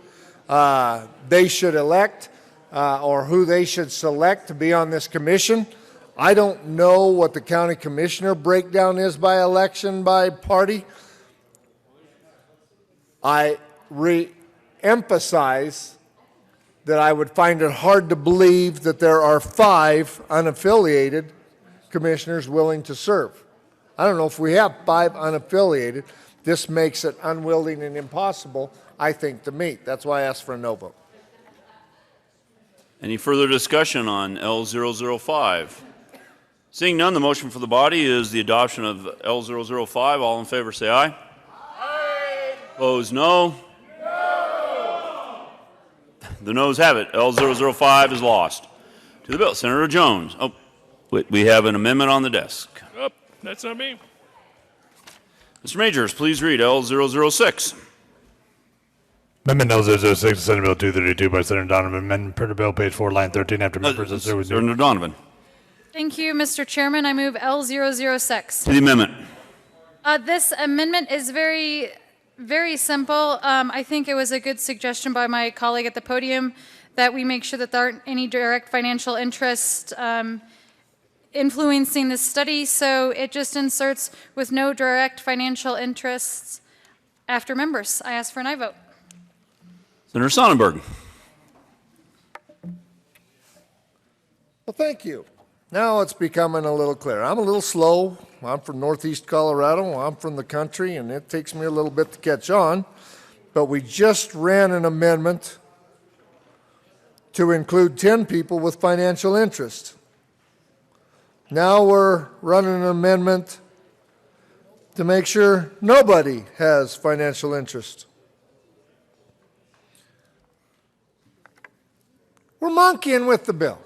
they should elect or who they should select to be on this commission. I don't know what the county commissioner breakdown is by election, by party. I re-emphasize that I would find it hard to believe that there are 5 unaffiliated commissioners willing to serve. I don't know if we have 5 unaffiliated. This makes it unwilling and impossible, I think, to meet. That's why I asked for a no vote. Any further discussion on L005? Seeing none, the motion for the body is the adoption of L005. All in favor say aye. Aye. Opposed, no. No. The noes have it. L005 is lost. To the bill, Senator Jones. Oh, wait, we have an amendment on the desk. Oh, that's not me. Mr. Majors, please read L006. Amendment L006 to Senate Bill 232 by Senator Donovan. Amendment per the bill, page 4, line 13, after members of Senator Donovan. Thank you, Mr. Chairman. I move L006. To the amendment. This amendment is very, very simple. I think it was a good suggestion by my colleague at the podium that we make sure that there aren't any direct financial interest influencing this study. So it just inserts with no direct financial interests after members. I ask for an aye vote. Senator Sonnenberg. Well, thank you. Now it's becoming a little clearer. I'm a little slow. I'm from Northeast Colorado. I'm from the country, and it takes me a little bit to catch on. But we just ran an amendment to include 10 people with financial interest. Now we're running an amendment to make sure nobody has financial interest. We're monkeying with the bill.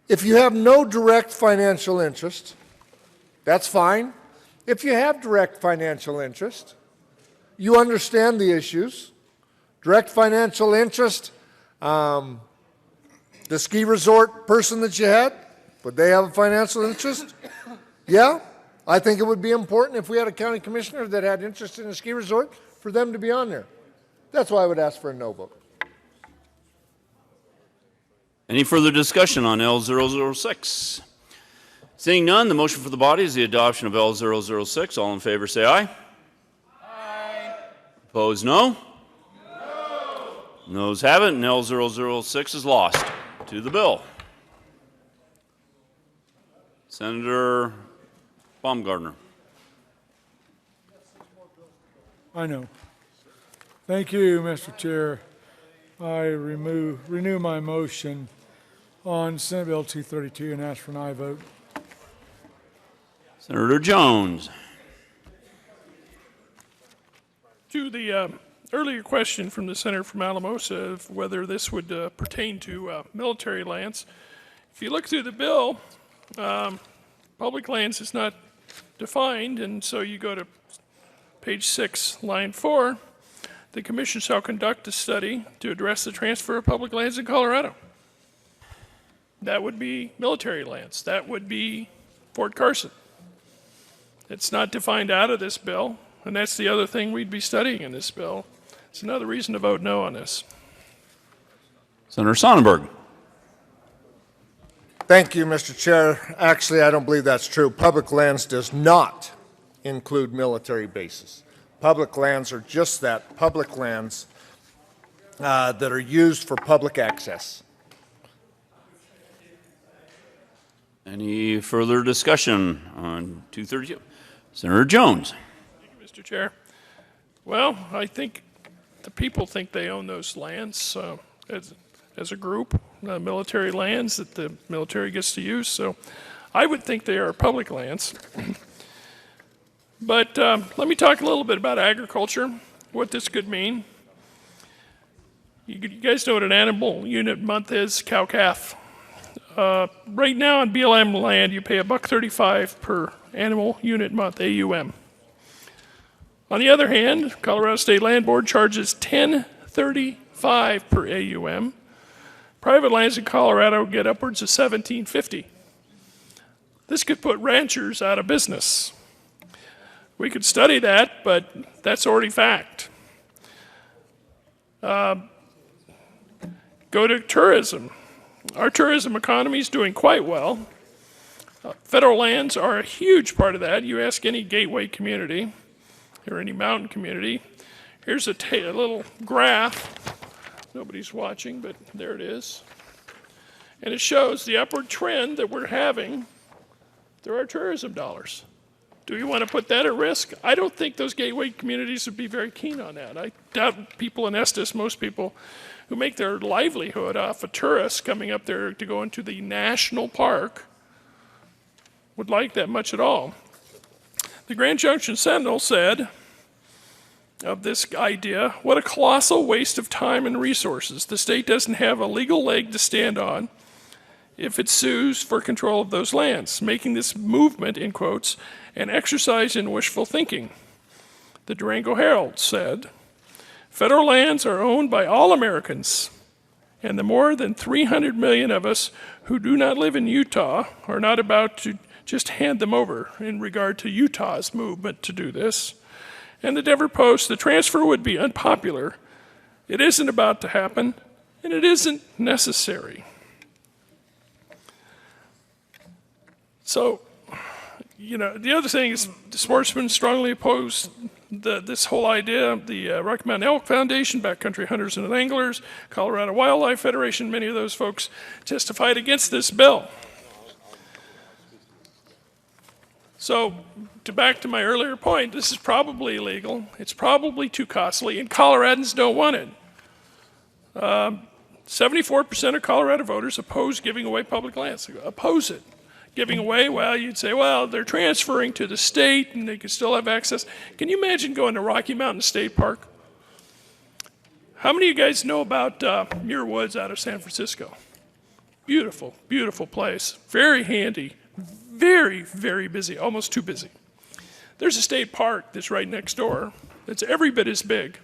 If you have no direct financial interest, that's fine. If you have direct financial interest, you understand the issues. Direct financial interest, the ski resort person that you had, would they have a financial interest? Yeah, I think it would be important if we had a county commissioner that had interest in a ski resort for them to be on there. That's why I would ask for a no vote. Any further discussion on L006? Seeing none, the motion for the body is the adoption of L006. All in favor say aye. Aye. Opposed, no? No. Noes have it, and L006 is lost. To the bill. Senator Baumgartner. I know. Thank you, Mr. Chair. I renew my motion on Senate Bill 232 and ask for an aye vote. Senator Jones. To the earlier question from the senator from Alamosa of whether this would pertain to military lands, if you look through the bill, public lands is not defined, and so you go to page 6, line 4, the commission shall conduct a study to address the transfer of public lands in Colorado. That would be military lands. That would be Fort Carson. It's not defined out of this bill, and that's the other thing we'd be studying in this bill. It's another reason to vote no on this. Senator Sonnenberg. Thank you, Mr. Chair. Actually, I don't believe that's true. Public lands does not include military bases. Public lands are just that, public lands that are used for public access. Any further discussion on 232? Senator Jones. Thank you, Mr. Chair. Well, I think the people think they own those lands as a group, military lands that the military gets to use. So I would think they are public lands. But let me talk a little bit about agriculture, what this could mean. You guys know what an animal unit month is, cow-calf. Right now on BLM land, you pay $1.35 per animal unit month, AUM. On the other hand, Colorado State Land Board charges $10.35 per AUM. Private lands in Colorado get upwards of $17.50. This could put ranchers out of business. We could study that, but that's already fact. Go to tourism. Our tourism economy is doing quite well. Federal lands are a huge part of that. You ask any gateway community or any mountain community. Here's a little graph. Nobody's watching, but there it is. And it shows the upward trend that we're having through our tourism dollars. Do you want to put that at risk? I don't think those gateway communities would be very keen on that. I doubt people in Estes, most people who make their livelihood off of tourists coming up there to go into the national park would like that much at all. The Grand Junction Sentinel said of this idea, what a colossal waste of time and resources. The state doesn't have a legal leg to stand on if it sues for control of those lands, making this movement, in quotes, an exercise in wishful thinking. The Durango Herald said, federal lands are owned by all Americans, and the more than 300 million of us who do not live in Utah are not about to just hand them over in regard to Utah's movement to do this. And the Denver Post, the transfer would be unpopular. It isn't about to happen, and it isn't necessary. So, you know, the other thing is the sportsmen strongly oppose this whole idea. The Rocky Mountain Elk Foundation, Backcountry Hunters and Anglers, Colorado Wildlife Federation, many of those folks testified against this bill. So, back to my earlier point, this is probably illegal. It's probably too costly, and Coloradans don't want it. 74% of Colorado voters oppose giving away public lands. Oppose it. Giving away, well, you'd say, well, they're transferring to the state and they can still have access. Can you imagine going to Rocky Mountain State Park? How many of you guys know about Muir Woods out of San Francisco? Beautiful, beautiful place. Very handy. Very, very busy. Almost too busy. There's a state park that's right next door. It's every bit as big.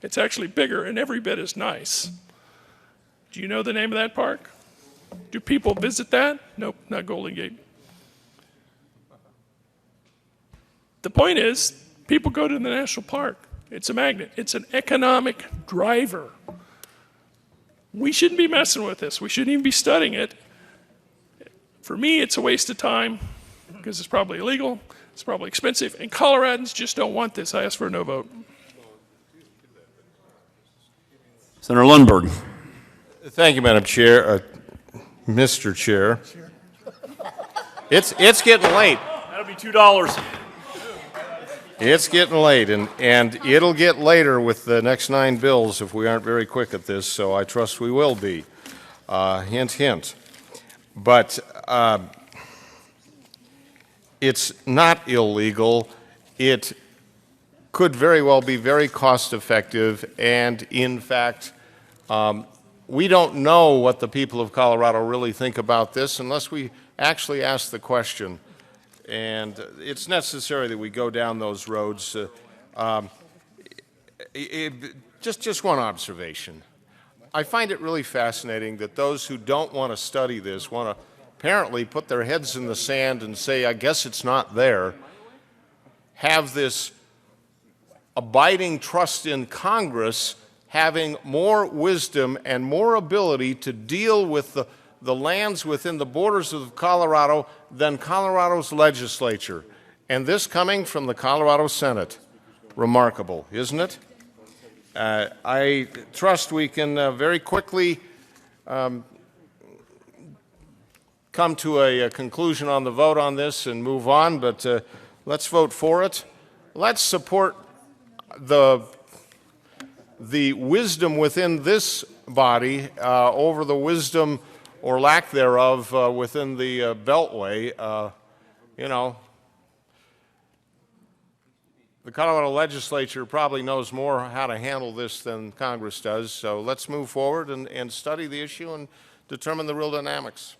It's actually bigger and every bit as nice. Do you know the name of that park? Do people visit that? Nope, not Golden Gate. The point is, people go to the national park. It's a magnet. It's an economic driver. We shouldn't be messing with this. We shouldn't even be studying it. For me, it's a waste of time because it's probably illegal, it's probably expensive, and Coloradans just don't want this. I ask for a no vote. Senator Lundberg. Thank you, Madam Chair. Mr. Chair. It's getting late. That'll be $2. It's getting late, and it'll get later with the next 9 bills if we aren't very quick at this, so I trust we will be. Hint, hint. But it's not illegal. It could very well be very cost-effective, and in fact, we don't know what the people of Colorado really think about this unless we actually ask the question. And it's necessary that we go down those roads. Just one observation. I find it really fascinating that those who don't want to study this want to apparently put their heads in the sand and say, I guess it's not there, have this abiding trust in Congress having more wisdom and more ability to deal with the lands within the borders of Colorado than Colorado's legislature. And this coming from the Colorado Senate. Remarkable, isn't it? I trust we can very quickly come to a conclusion on the vote on this and move on, but let's vote for it. Let's support the wisdom within this body over the wisdom or lack thereof within the Beltway. You know, the Colorado legislature probably knows more how to handle this than Congress does, so let's move forward and study the issue and determine the real dynamics.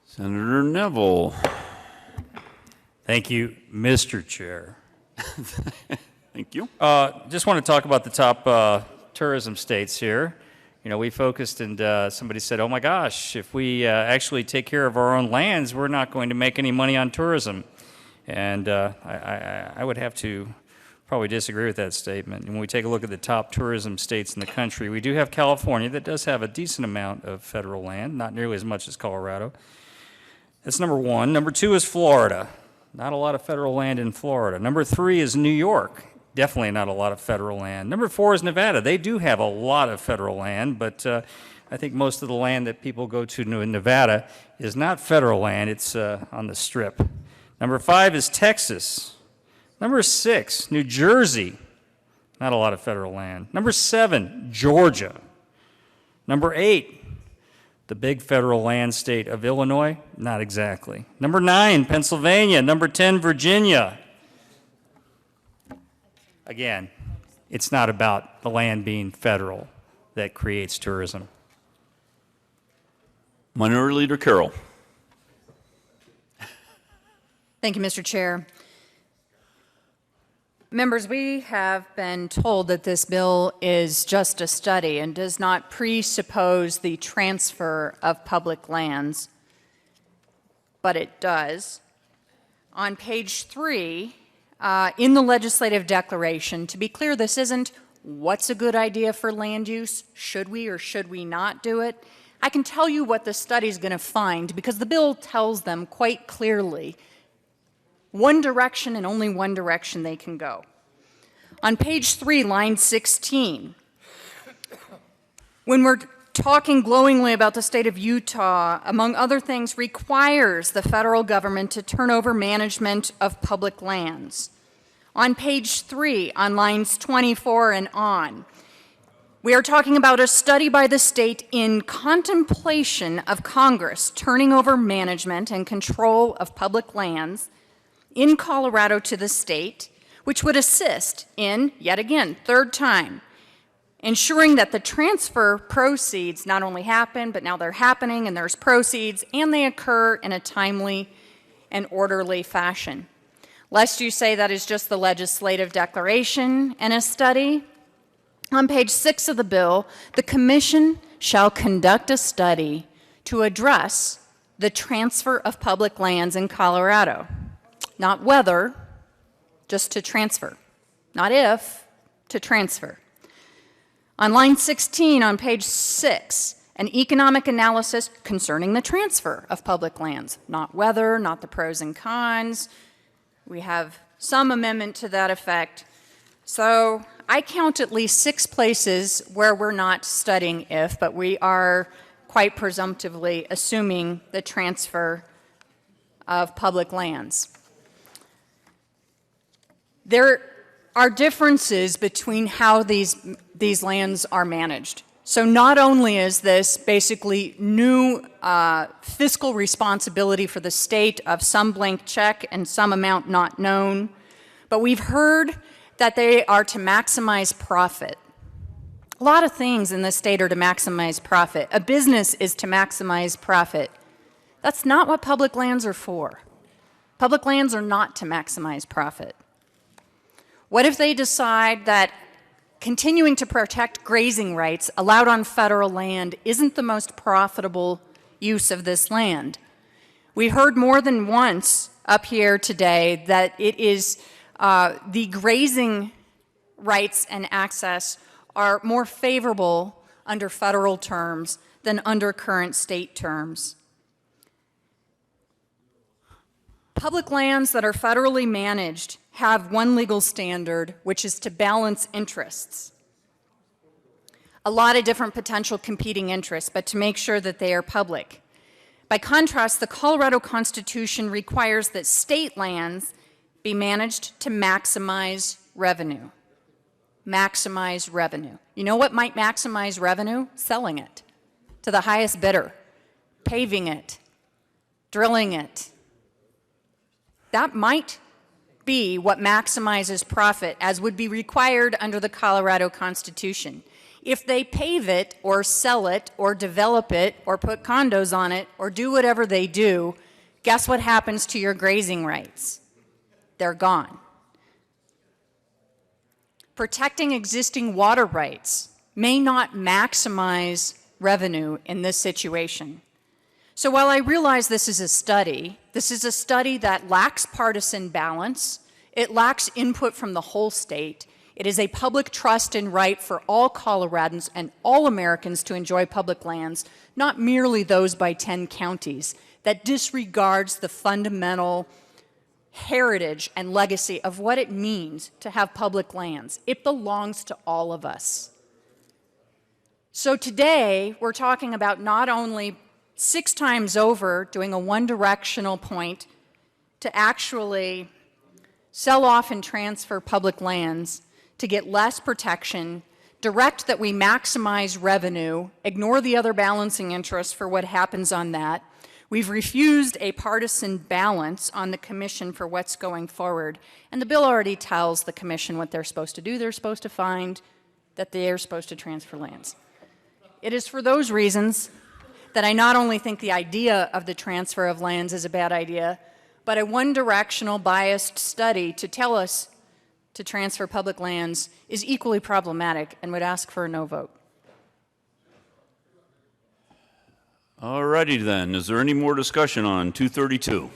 Senator Neville. Thank you, Mr. Chair. Thank you. Just want to talk about the top tourism states here. You know, we focused and somebody said, oh my gosh, if we actually take care of our own lands, we're not going to make any money on tourism. And I would have to probably disagree with that statement. When we take a look at the top tourism states in the country, we do have California that does have a decent amount of federal land, not nearly as much as Colorado. That's number one. Number two is Florida. Not a lot of federal land in Florida. Number three is New York. Definitely not a lot of federal land. Number four is Nevada. They do have a lot of federal land, but I think most of the land that people go to in Nevada is not federal land. It's on the Strip. Number five is Texas. Number six, New Jersey. Not a lot of federal land. Number seven, Georgia. Number eight, the big federal land state of Illinois. Not exactly. Number 9, Pennsylvania. Number 10, Virginia. Again, it's not about the land being federal that creates tourism. Minority Leader Carroll. Thank you, Mr. Chair. Members, we have been told that this bill is just a study and does not presuppose the transfer of public lands, but it does. On page 3, in the legislative declaration, to be clear, this isn't what's a good idea for land use, should we or should we not do it. I can tell you what the study is going to find because the bill tells them quite clearly one direction and only one direction they can go. On page 3, line 16, when we're talking glowingly about the state of Utah, among other things, requires the federal government to turn over management of public lands. On page 3, on lines 24 and on, we are talking about a study by the state in contemplation of Congress turning over management and control of public lands in Colorado to the state, which would assist in, yet again, third time, ensuring that the transfer proceeds not only happen, but now they're happening and there's proceeds, and they occur in a timely and orderly fashion. Lest you say that is just the legislative declaration and a study, on page 6 of the bill, the Commission shall conduct a study to address the transfer of public lands in Colorado. Not whether, just to transfer. Not if, to transfer. On line 16 on page 6, an economic analysis concerning the transfer of public lands. Not whether, not the pros and cons. We have some amendment to that effect. So I count at least 6 places where we're not studying if, but we are quite presumptively assuming the transfer of public lands. There are differences between how these lands are managed. So not only is this basically new fiscal responsibility for the state of some blank check and some amount not known, but we've heard that they are to maximize profit. A lot of things in this state are to maximize profit. A business is to maximize profit. That's not what public lands are for. Public lands are not to maximize profit. What if they decide that continuing to protect grazing rights allowed on federal land isn't the most profitable use of this land? We heard more than once up here today that it is the grazing rights and access are more favorable under federal terms than under current state terms. Public lands that are federally managed have one legal standard, which is to balance interests. A lot of different potential competing interests, but to make sure that they are public. By contrast, the Colorado Constitution requires that state lands be managed to maximize revenue. Maximize revenue. You know what might maximize revenue? Selling it to the highest bidder, paving it, drilling it. That might be what maximizes profit, as would be required under the Colorado Constitution. If they pave it or sell it or develop it or put condos on it or do whatever they do, guess what happens to your grazing rights? They're gone. Protecting existing water rights may not maximize revenue in this situation. So while I realize this is a study that lacks partisan balance, it lacks input from the whole state. It is a public trust and right for all Coloradans and all Americans to enjoy public lands, not merely those by 10 counties, that disregards the fundamental heritage and legacy of what it means to have public lands. It belongs to all of us. So today, we're talking about not only 6 times over doing a one-directional point to actually sell off and transfer public lands to get less protection, direct that we maximize revenue, ignore the other balancing interests for what happens on that. We've refused a partisan balance on the commission for what's going forward. And the bill already tells the commission what they're supposed to do. They're supposed to find that they are supposed to transfer lands. It is for those reasons that I not only think the idea of the transfer of lands is a bad idea, but a one-directional biased study to tell us to transfer public lands is equally problematic and would ask for a no vote. All righty then. Is there any more discussion on 232?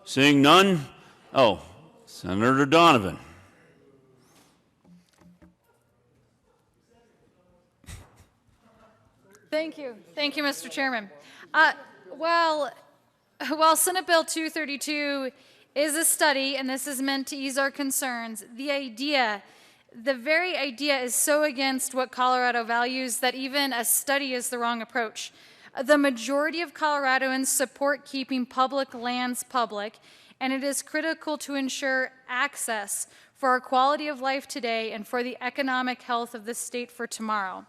Seeing none? Oh, Senator Donovan. Thank you. Thank you, Mr. Chairman. While Senate Bill 232 is a study, and this is meant to ease our concerns, the very idea is so against what Colorado values that even a study is the wrong approach. The majority of Coloradoans support keeping public lands public, and it is critical to ensure access for our quality of life today and for the economic health of the state for tomorrow.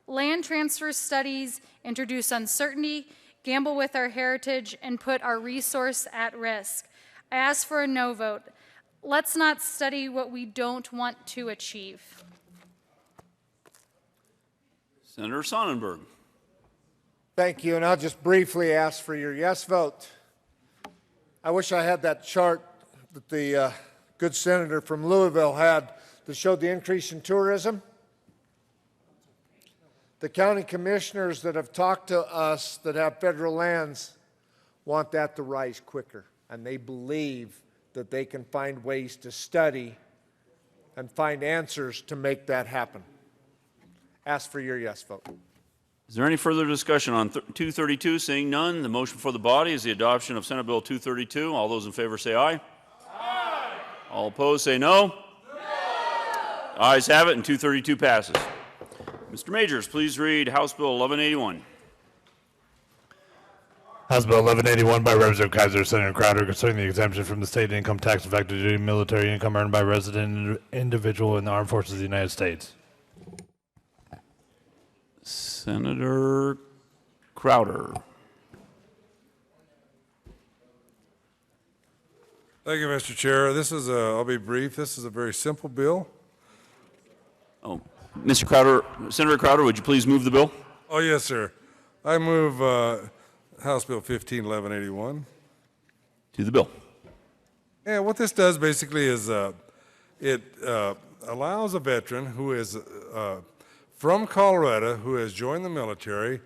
Land transfer studies introduce uncertainty, gamble with our heritage, and put our resource at risk. I ask for a no vote. Let's not study what we don't want to achieve. Senator Sonnenberg. Thank you, and I'll just briefly ask for your yes vote. I wish I had that chart that the good senator from Louisville had that showed the increase in tourism. The county commissioners that have talked to us that have federal lands want that to rise quicker, and they believe that they can find ways to study and find answers to make that happen. Ask for your yes vote. Is there any further discussion on 232? Seeing none, the motion for the body is the adoption of Senate Bill 232. All those in favor say aye. Aye. All opposed say no. No. Ayes have it, and 232 passes. Mr. Majors, please read House Bill 1181. House Bill 1181 by Representative Kaiser, Senator Crowder, concerning the exemption from the state income tax of active duty military income earned by resident individual in the armed forces of the United States. Senator Crowder. Thank you, Mr. Chair. I'll be brief. This is a very simple bill. Oh, Mr. Crowder, Senator Crowder, would you please move the bill? Oh, yes, sir. I move House Bill 1181. To the bill. Yeah, what this does basically is it allows a veteran who is from Colorado who has joined the military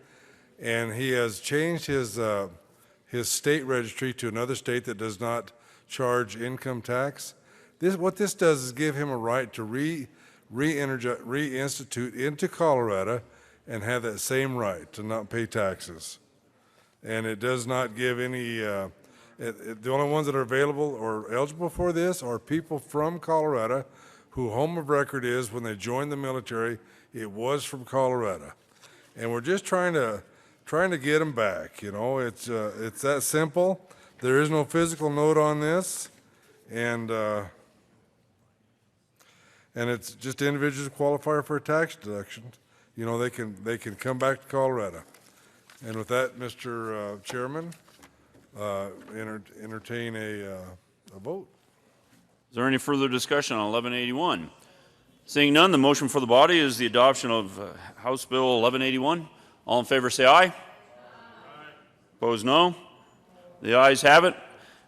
and he has changed his state registry to another state that does not charge income tax. What this does is give him a right to reinstitute into Colorado and have that same right to not pay taxes. And it does not give any, the only ones that are available or eligible for this are people from Colorado who home of record is when they joined the military, it was from Colorado. And we're just trying to get them back, you know, it's that simple. There is no physical note on this, and it's just individuals who qualify for a tax deduction. You know, they can come back to Colorado. And with that, Mr. Chairman, entertain a vote. Is there any further discussion on 1181? Seeing none, the motion for the body is the adoption of House Bill 1181. All in favor say aye. Aye. Opposed no. The ayes have it,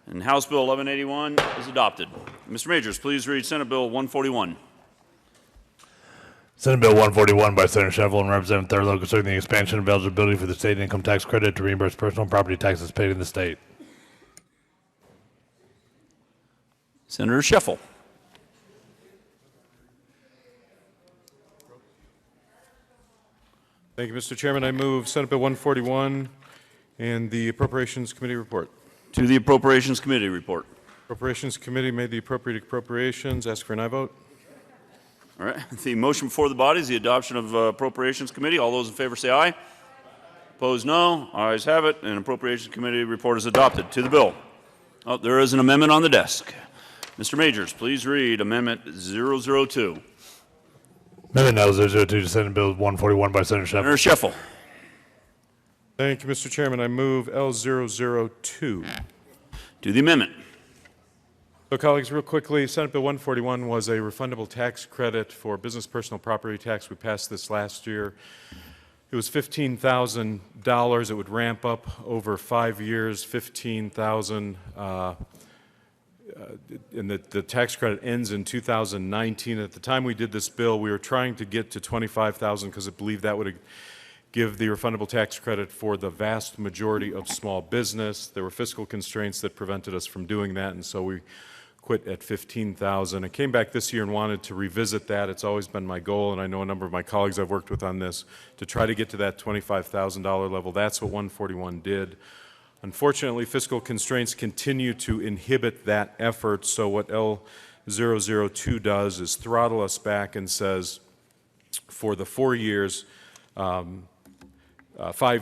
and House Bill 1181 is adopted. Mr. Majors, please read Senate Bill 141. Senate Bill 141 by Senator Sheffel and Representative Thurlow concerning the expansion of eligibility for the state income tax credit to reimburse personal property taxes paid in the state. Senator Sheffel. Thank you, Mr. Chairman. I move Senate Bill 141 and the Appropriations Committee report. To the Appropriations Committee report. Appropriations Committee made the appropriate appropriations. Ask for an aye vote. All right. The motion before the body is the adoption of Appropriations Committee. All those in favor say aye. Opposed no. Ayes have it, and Appropriations Committee report is adopted. To the bill. Oh, there is an amendment on the desk. Mr. Majors, please read Amendment 002. Amendment L002 to Senate Bill 141 by Senator Sheffel. Senator Sheffel. Thank you, Mr. Chairman. I move L002. To the amendment. So, colleagues, real quickly, Senate Bill 141 was a refundable tax credit for business personal property tax. We passed this last year. It was $15,000. It would ramp up over 5 years, $15,000. And the tax credit ends in 2019. At the time we did this bill, we were trying to get to $25,000 because I believe that would give the refundable tax credit for the vast majority of small business. There were fiscal constraints that prevented us from doing that, and so we quit at $15,000. I came back this year and wanted to revisit that. It's always been my goal, and I know a number of my colleagues I've worked with on this, to try to get to that $25,000 level. That's what 141 did. Unfortunately, fiscal constraints continue to inhibit that effort, so what L002 does is throttle us back and says, for the 4 years, 5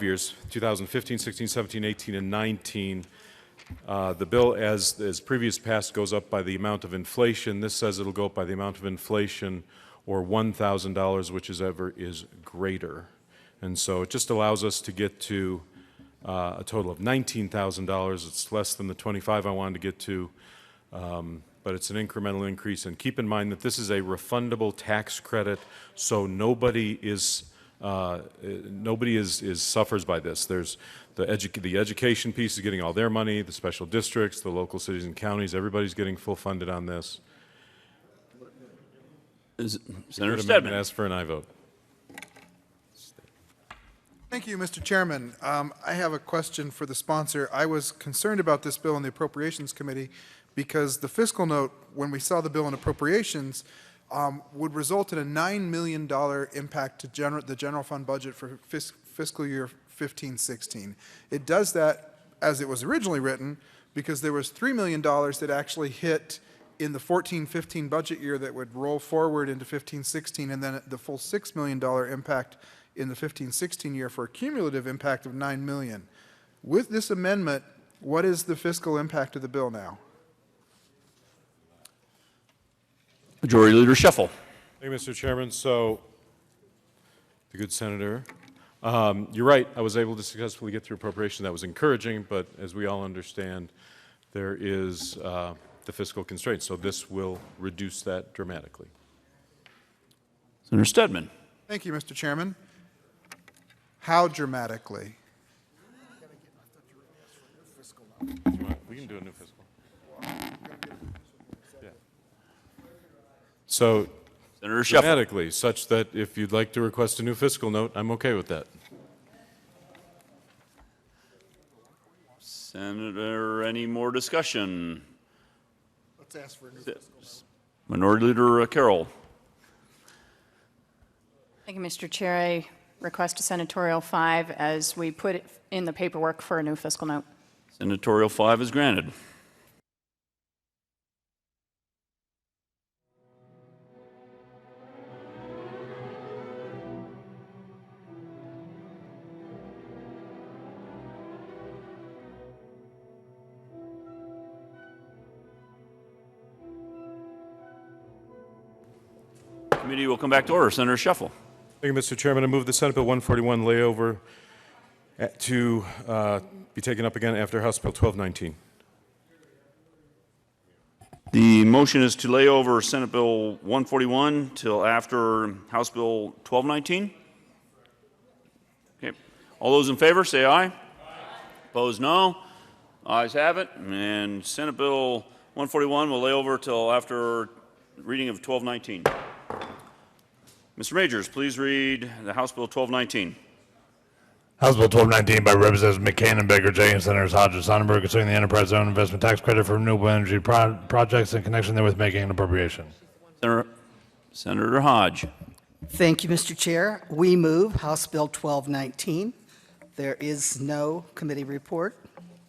years, 2015, 16, 17, 18, and 19, the bill, as previous passed, goes up by the amount of inflation. This says it'll go up by the amount of inflation or $1,000, whichever is greater. And so it just allows us to get to a total of $19,000. It's less than the 25 I wanted to get to, but it's an incremental increase. And keep in mind that this is a refundable tax credit, so nobody is Nobody suffers by this. There's the education piece is getting all their money, the special districts, the local cities and counties, everybody's getting full funded on this. Senator Stedman. Ask for an aye vote. Thank you, Mr. Chairman. I have a question for the sponsor. I was concerned about this bill in the Appropriations Committee because the fiscal note, when we saw the bill in appropriations, would result in a $9 million impact to the general fund budget for fiscal year 15-16. It does that as it was originally written because there was $3 million that actually hit in the 14-15 budget year that would roll forward into 15-16, and then the full $6 million impact in the 15-16 year for a cumulative impact of $9 million. With this amendment, what is the fiscal impact of the bill now? Majority Leader Scheffel. Thank you, Mr. Chairman. So, the good senator, you're right. I was able to successfully get through appropriation. That was encouraging, but as we all understand, there is the fiscal constraints. So this will reduce that dramatically. Senator Stedman. Thank you, Mr. Chairman. How dramatically? We can do a new fiscal. Yeah. So, Senator Scheffel. dramatically, such that if you'd like to request a new fiscal note, I'm okay with that. Senator, any more discussion? Let's ask for a new fiscal. Minority Leader Carroll. Thank you, Mr. Chair. I request a senatorial 5 as we put it in the paperwork for a new fiscal note. Senatorial 5 is granted. Committee will come back to order. Senator Scheffel. Thank you, Mr. Chairman. I move the Senate Bill 141 layover to be taken up again after House Bill 1219. The motion is to lay over Senate Bill 141 till after House Bill 1219. Okay. All those in favor say aye. Aye. Opposed, no. Ayes have it. And Senate Bill 141 will lay over till after reading of 1219. Mr. Majors, please read the House Bill 1219. House Bill 1219 by Representatives McCain and Baker J. and Senators Hodges Sonnenberg concerning the Enterprise Zone Investment Tax Credit for renewable energy projects in connection therewith making an appropriation. Senator Hodge. Thank you, Mr. Chair. We move House Bill 1219. There is no committee report.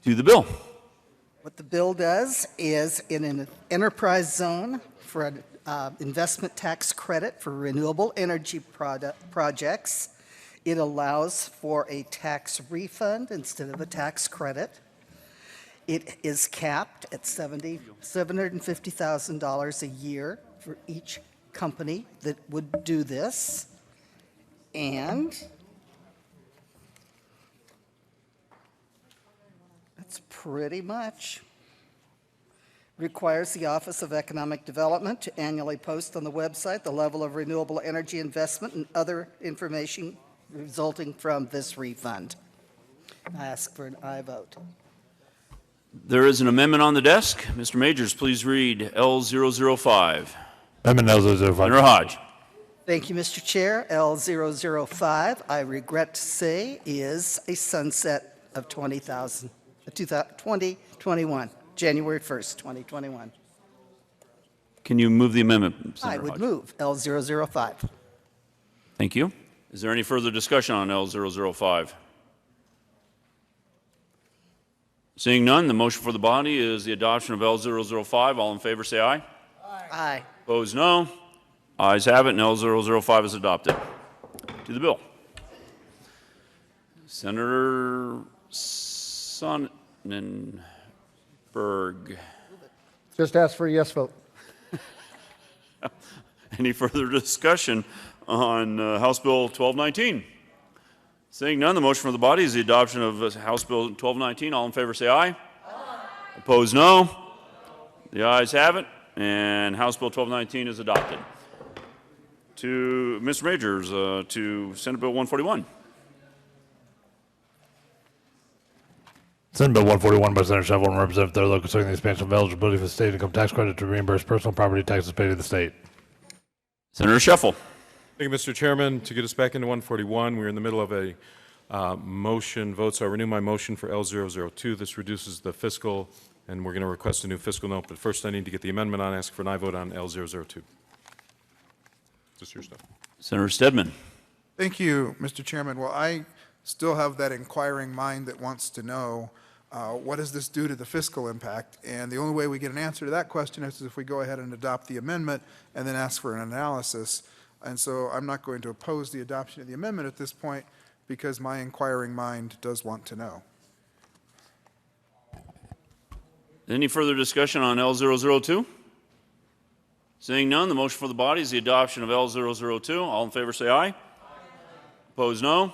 To the bill. What the bill does is in an enterprise zone for an investment tax credit for renewable energy projects, it allows for a tax refund instead of a tax credit. It is capped at $750,000 a year for each company that would do this. And that's pretty much. Requires the Office of Economic Development to annually post on the website the level of renewable energy investment and other information resulting from this refund. I ask for an aye vote. There is an amendment on the desk. Mr. Majors, please read L005. Amendment L005. Senator Hodge. Thank you, Mr. Chair. L005, I regret to say, is a sunset of 2021. January 1st, 2021. Can you move the amendment, Senator I would Hodge? move L005. Thank you. Is there any further discussion on L005? Seeing none, the motion for the body is the adoption of L005. All in favor say aye. Aye. Opposed, no. Ayes have it, and L005 is adopted. To the bill. Senator Sonnenberg. Just ask for a yes vote. Any further discussion on House Bill 1219? Seeing none, the motion for the body is the adoption of House Bill 1219. All in favor say aye. Aye. Opposed, no. The ayes have it, and House Bill 1219 is adopted. To Mr. Majors, to Senate Bill 141. Senate Bill 141 by Senator Shuffle and Representative Thurlow concerning the expansion of eligibility for the state income tax credit to reimburse personal property taxes paid to the state. Senator Shuffle. Thank you, Mr. Chairman. To get us back into 141, we're in the middle of a motion vote, so I renew my motion for L002. This reduces the fiscal, and we're going to request a new fiscal note, but first I need to get the amendment on, ask for an aye vote on L002. Just your stuff. Senator Stedman. Thank you, Mr. Chairman. Well, I still have that inquiring mind that wants to know what does this do to the fiscal impact? And the only way we get an answer to that question is if we go ahead and adopt the amendment and then ask for an analysis. And so I'm not going to oppose the adoption of the amendment at this point because my inquiring mind does want to know. Any further discussion on L002? Seeing none, the motion for the body is the adoption of L002. All in favor say aye. Opposed, no.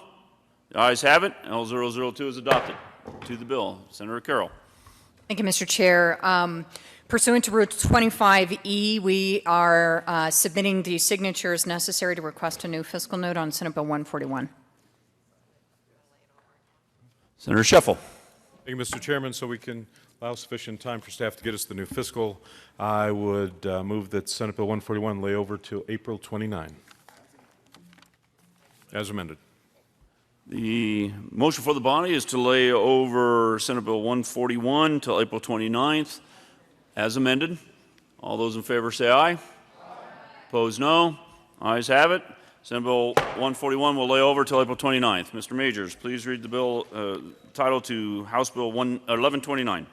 The ayes have it. L002 is adopted. To the bill. Senator Carroll. Thank you, Mr. Chair. Pursuant to Rule 25E, we are submitting the signatures necessary to request a new fiscal note on Senate Bill 141. Senator Shuffle. Thank you, Mr. Chairman. So we can allow sufficient time for staff to get us the new fiscal, I would move that Senate Bill 141 lay over till April 29, as amended. The motion for the body is to lay over Senate Bill 141 till April 29th, as amended. All those in favor say aye. Opposed, no. Ayes have it. Senate Bill 141 will lay over till April 29th. Mr. Majors, please read the bill title to House Bill 1129.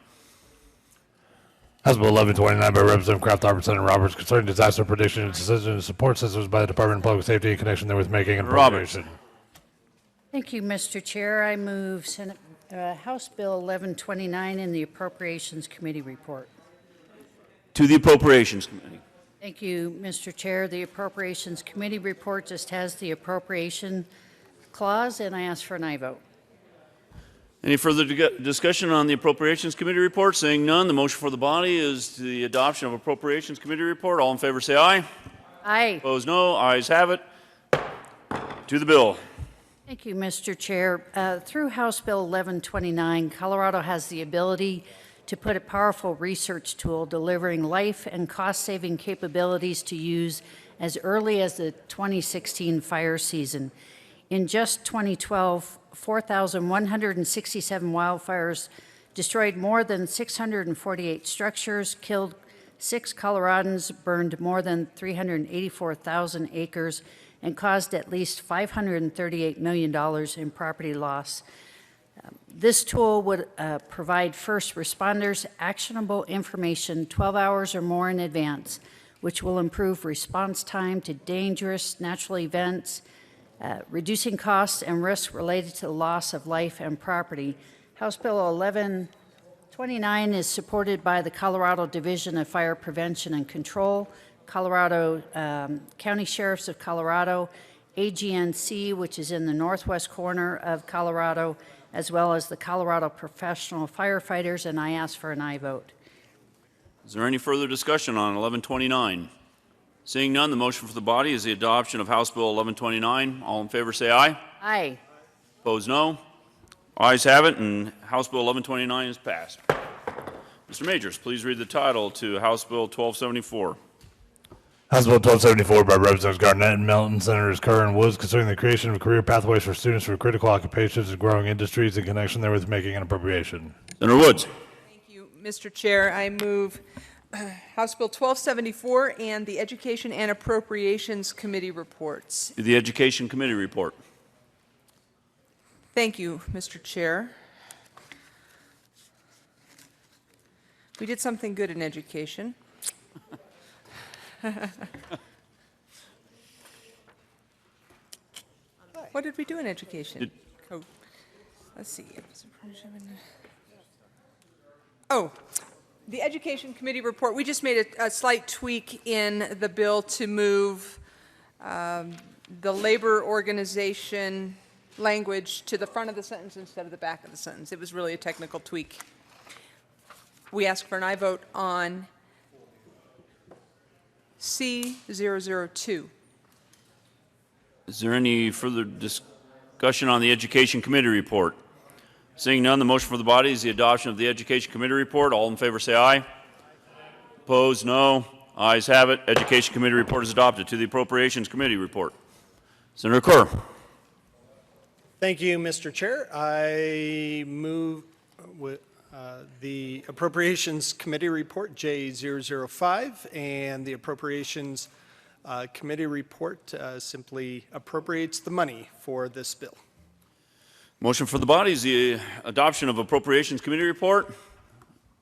House Bill 1129 by Representative Kraft, Senator Roberts concerning disaster prediction and decision and support systems by the Department of Public Safety in connection therewith making an appropriation. Thank you, Mr. Chair. I move House Bill 1129 in the Appropriations Committee report. To the Appropriations Committee. Thank you, Mr. Chair. The Appropriations Committee report just has the appropriation clause, and I ask for an aye vote. Any further discussion on the Appropriations Committee report? Seeing none, the motion for the body is the adoption of Appropriations Committee report. All in favor say aye. Aye. Opposed, no. Ayes have it. To the bill. Thank you, Mr. Chair. Through House Bill 1129, Colorado has the ability to put a powerful research tool delivering life and cost-saving capabilities to use as early as the 2016 fire season. In just 2012, 4,167 wildfires destroyed more than 648 structures, killed 6 Coloradans, burned more than 384,000 acres, and caused at least $538 million in property loss. This tool would provide first responders actionable information 12 hours or more in advance, which will improve response time to dangerous natural events, reducing costs and risks related to the loss of life and property. House Bill 1129 is supported by the Colorado Division of Fire Prevention and Control, Colorado County Sheriffs of Colorado, AGNC, which is in the northwest corner of Colorado, as well as the Colorado Professional Firefighters, and I ask for an aye vote. Is there any further discussion on 1129? Seeing none, the motion for the body is the adoption of House Bill 1129. All in favor say aye. Aye. Opposed, no. Ayes have it, and House Bill 1129 is passed. Mr. Majors, please read the title to House Bill 1274. House Bill 1274 by Representatives Garnett and Melton, Senators Kerr and Woods concerning the creation of career pathways for students for critical occupations and growing industries in connection therewith making an appropriation. Senator Woods. Thank you, Mr. Chair. I move House Bill 1274 and the Education and Appropriations Committee reports. The Education Committee report. Thank you, Mr. Chair. We did something good in education. What did we do in education? Let's see. Oh, the Education Committee report. We just made a slight tweak in the bill to move the labor organization language to the front of the sentence instead of the back of the sentence. It was really a technical tweak. We ask for an aye vote on C002. Is there any further discussion on the Education Committee report? Seeing none, the motion for the body is the adoption of the Education Committee report. All in favor say aye. Opposed, no. Ayes have it. Education Committee report is adopted. To the Appropriations Committee report. Senator Kerr. Thank you, Mr. Chair. I move the Appropriations Committee report J005, and the Appropriations Committee report simply appropriates the money for this bill. Motion for the body is the adoption of Appropriations Committee report.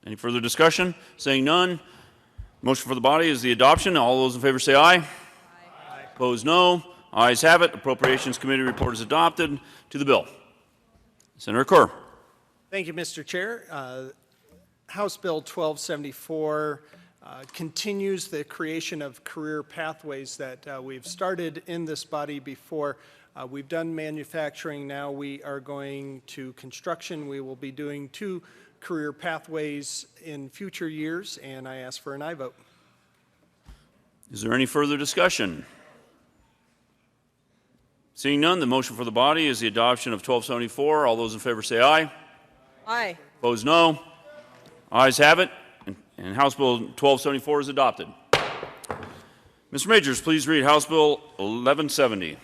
Any further discussion? Saying none. Motion for the body is the adoption. All those in favor say aye. Aye. Opposed, no. Ayes have it. Appropriations Committee report is adopted. To the bill. Senator Kerr. Thank you, Mr. Chair. House Bill 1274 continues the creation of career pathways that we've started in this body before. We've done manufacturing. Now we are going to construction. We will be doing 2 career pathways in future years, and I ask for an aye vote. Is there any further discussion? Seeing none, the motion for the body is the adoption of 1274. All those in favor say aye. Aye. Opposed, no. Ayes have it, and House Bill 1274 is adopted. Mr. Majors, please read House Bill 1170.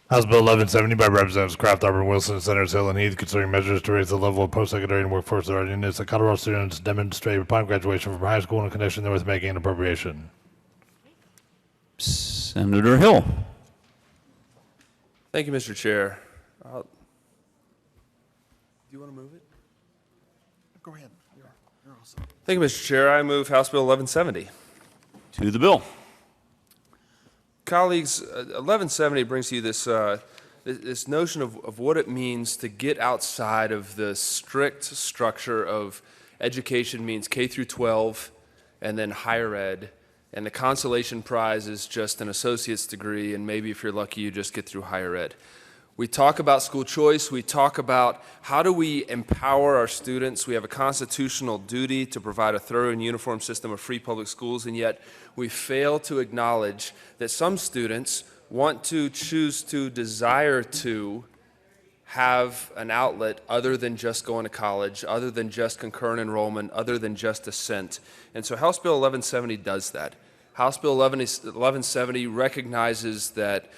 House Bill 1170 by Representatives Kraft, Auburn, Wilson, Senators Hill and Heath, considering measures to raise the level of post-secondary and workforce readiness that Colorado students demonstrate upon graduation from high school in connection therewith making an appropriation. Senator Hill. Thank you, Mr. Chair. Do you want to move it? Go ahead. You're awesome. Thank you, Mr. Chair. I move House Bill 1170. To the bill. Colleagues, 1170 brings you this, this notion of what it means to get outside of the strict structure of education means K through 12 and then higher ed, and the consolation prize is just an associate's degree, and maybe if you're lucky you just get through higher ed. We talk about school choice, we talk about how do we empower our students. We have a constitutional duty to provide a thorough and uniform system of free public schools, and yet we fail to acknowledge that some students want to choose to desire to have an outlet other than just going to college, other than just concurrent enrollment, other than just assent. And so House Bill 1170 does that. House Bill 1170 recognizes that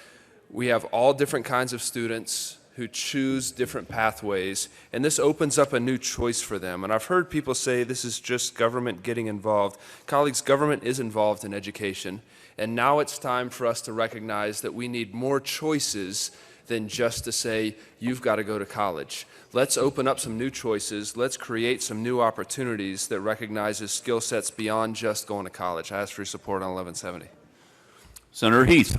we have all different kinds of students who choose different pathways, and this opens up a new choice for them. And I've heard people say this is just government getting involved. Colleagues, government is involved in education, and now it's time for us to recognize that we need more choices than just to say, you've got to go to college. Let's open up some new choices. Let's create some new opportunities that recognizes skill sets beyond just going to college. I ask for your support on 1170. Senator Heath.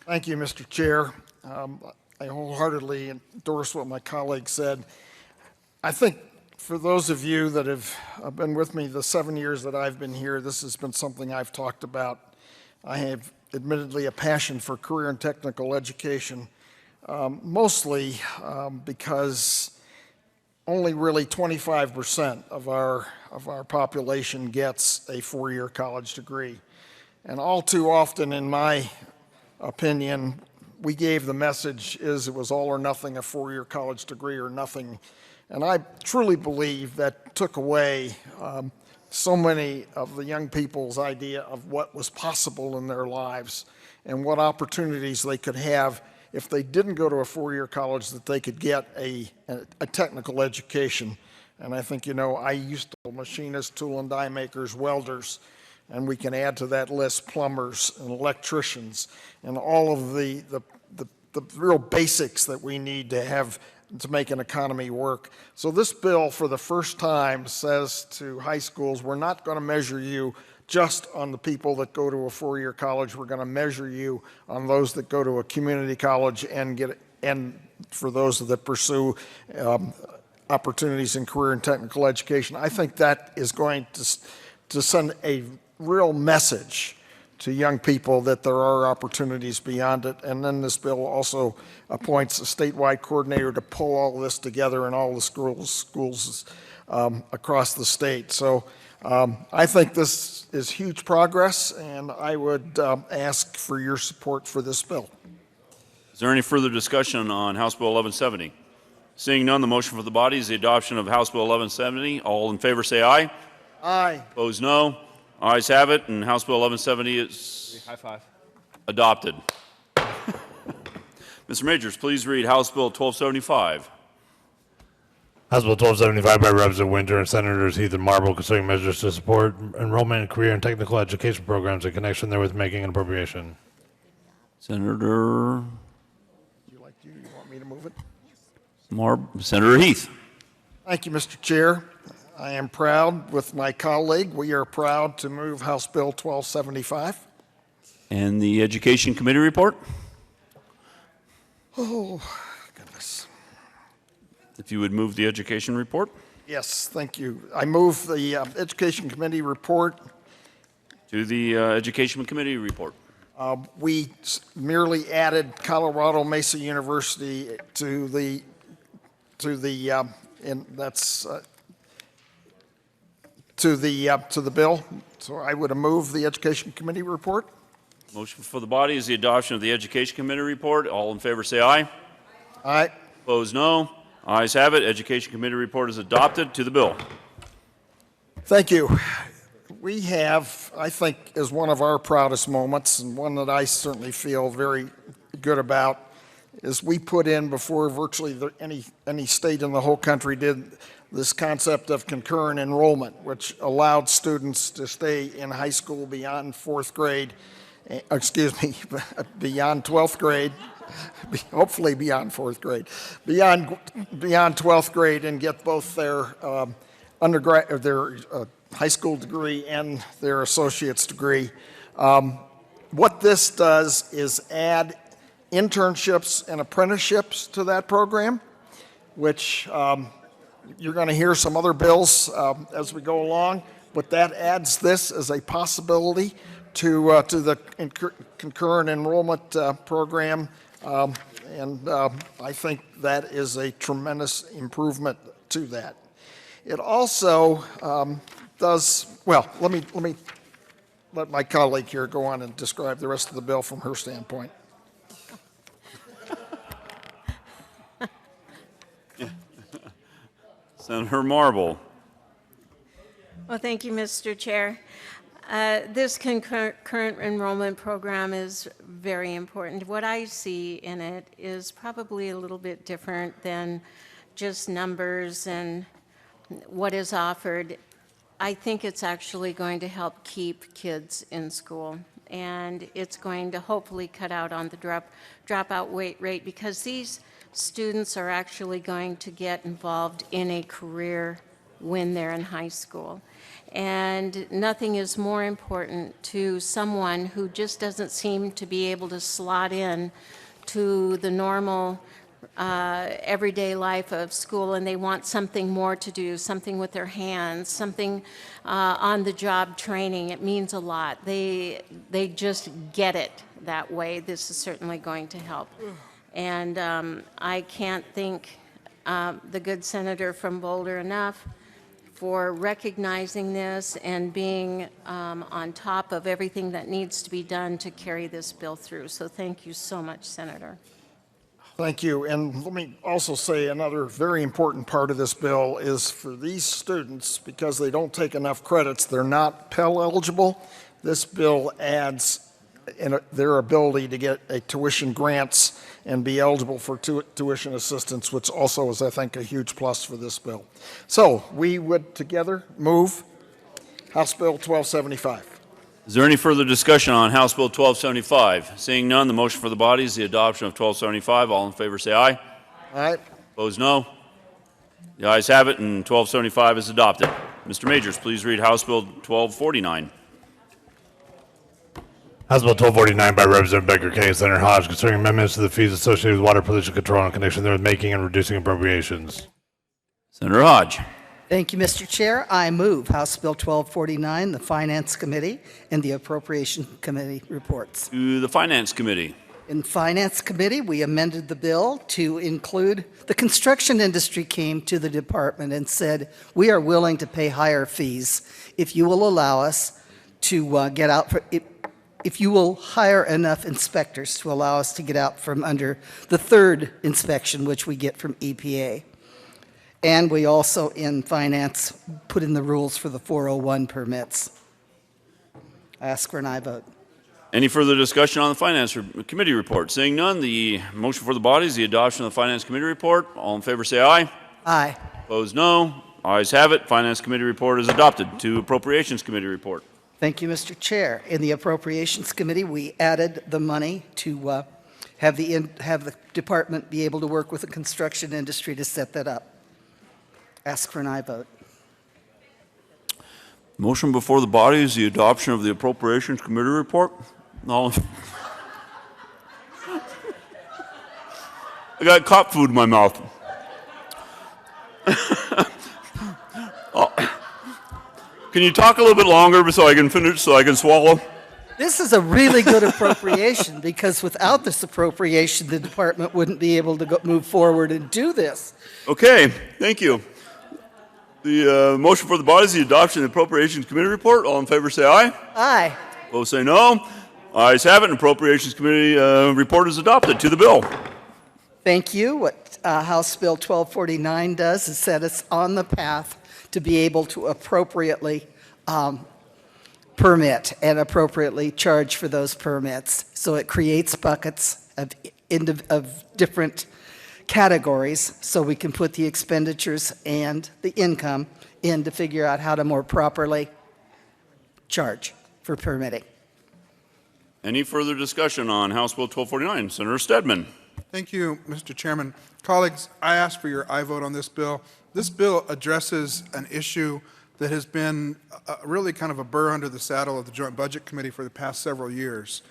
Thank you, Mr. Chair. I wholeheartedly endorse what my colleague said. I think for those of you that have been with me the 7 years that I've been here, this has been something I've talked about. I have admittedly a passion for career and technical education, mostly because only really 25% of our population gets a 4-year college degree. And all too often, in my opinion, we gave the message is it was all or nothing, a 4-year college degree or nothing. And I truly believe that took away so many of the young people's idea of what was possible in their lives and what opportunities they could have if they didn't go to a 4-year college, that they could get a technical education. And I think, you know, I used to machinists, tool and die makers, welders, and we can add to that list plumbers and electricians and all of the real basics that we need to have to make an economy work. So this bill, for the first time, says to high schools, we're not going to measure you just on the people that go to a 4-year college. We're going to measure you on those that go to a community college and for those that pursue opportunities in career and technical education. I think that is going to send a real message to young people that there are opportunities beyond it. And then this bill also appoints a statewide coordinator to pull all this together in all the schools across the state. So I think this is huge progress, and I would ask for your support for this bill. Is there any further discussion on House Bill 1170? Seeing none, the motion for the body is the adoption of House Bill 1170. All in favor say aye. Aye. Opposed, no. Ayes have it, and House Bill 1170 is High five. adopted. Mr. Majors, please read House Bill 1275. House Bill 1275 by Representative Winter and Senators Heath and Marble concerning measures to support enrollment in career and technical education programs in connection therewith making an appropriation. Senator You want me to move it? Senator Heath. Thank you, Mr. Chair. I am proud with my colleague. We are proud to move House Bill 1275. And the Education Committee report? Oh, goodness. If you would move the Education report. Yes, thank you. I move the Education Committee report. To the Education Committee report. We merely added Colorado Mesa University to the bill. So I would move the Education Committee report. Motion for the body is the adoption of the Education Committee report. All in favor say aye. Aye. Opposed, no. Ayes have it. Education Committee report is adopted. To the bill. Thank you. We have, I think, is one of our proudest moments, and one that I certainly feel very good about, is we put in, before virtually any state in the whole country did, this concept of concurrent enrollment, which allowed students to stay in high school beyond fourth grade, beyond 12th grade, hopefully beyond fourth grade, beyond 12th grade, and get both their undergrad, or their high school degree and their associate's degree. What this does is add internships and apprenticeships to that program, which you're going to hear some other bills as we go along, but that adds this as a possibility to the concurrent enrollment program, and I think that is a tremendous improvement to that. It also does, well, let my colleague here go on and describe the rest of the bill from her standpoint. Senator Marble. Well, thank you, Mr. Chair. This concurrent enrollment program is very important. What I see in it is probably a little bit different than just numbers and what is offered. I think it's actually going to help keep kids in school, and it's going to hopefully cut out on the dropout rate, because these students are actually going to get involved in a career when they're in high school. And nothing is more important to someone who just doesn't seem to be able to slot in to the normal everyday life of school, and they want something more to do, something with their hands, something on-the-job training. It means a lot. They just get it that way. This is certainly going to help. And I can't thank the good senator from Boulder enough for recognizing this and being on top of everything that needs to be done to carry this bill through. So thank you so much, Senator. Thank you. And let me also say another very important part of this bill is for these students, because they don't take enough credits, they're not Pell eligible. This bill adds their ability to get a tuition grants and be eligible for tuition assistance, which also is, I think, a huge plus for this bill. So we would together move House Bill 1275. Is there any further discussion on House Bill 1275? Seeing none, the motion for the body is the adoption of 1275. All in favor say aye. Aye. Opposed, no. The ayes have it, and 1275 is adopted. Mr. Majors, please read House Bill 1249. House Bill 1249 by Representative Becker Kay and Senator Hodge concerning amendments to the fees associated with water pollution control in connection therewith making and reducing appropriations. Senator Hodge. Thank you, Mr. Chair. I move House Bill 1249, the Finance Committee, and the Appropriation Committee reports. To the Finance Committee. In Finance Committee, we amended the bill to include, the construction industry came to the department and said, we are willing to pay higher fees if you will allow us to get out, if you will hire enough inspectors to allow us to get out from under the third inspection, which we get from EPA. And we also, in Finance, put in the rules for the 401 permits. I ask for an aye vote. Any further discussion on the Finance Committee report? Seeing none, the motion for the body is the adoption of the Finance Committee report. All in favor say aye. Aye. Opposed, no. Ayes have it. Finance Committee report is adopted. To Appropriations Committee report. Thank you, Mr. Chair. In the Appropriations Committee, we added the money to have the department be able to work with the construction industry to set that up. Ask for an aye vote. Motion before the body is the adoption of the Appropriations Committee report. All I got cop food in my mouth. Can you talk a little bit longer so I can finish, so I can swallow? This is a really good appropriation because without this appropriation, the department wouldn't be able to move forward and do this. Okay, thank you. The motion for the body is the adoption of the Appropriations Committee report. All in favor say aye. Aye. Opposed say no. Ayes have it. And Appropriations Committee report is adopted. To the bill. Thank you. What House Bill 1249 does is set us on the path to be able to appropriately permit and appropriately charge for those permits. So it creates buckets of different categories so we can put the expenditures and the income in to figure out how to more properly charge for permitting. Any further discussion on House Bill 1249? Senator Stedman. Thank you, Mr. Chairman. Colleagues, I ask for your aye vote on this bill. This bill addresses an issue that has been really kind of a burr under the saddle of the Joint Budget Committee for the past several years.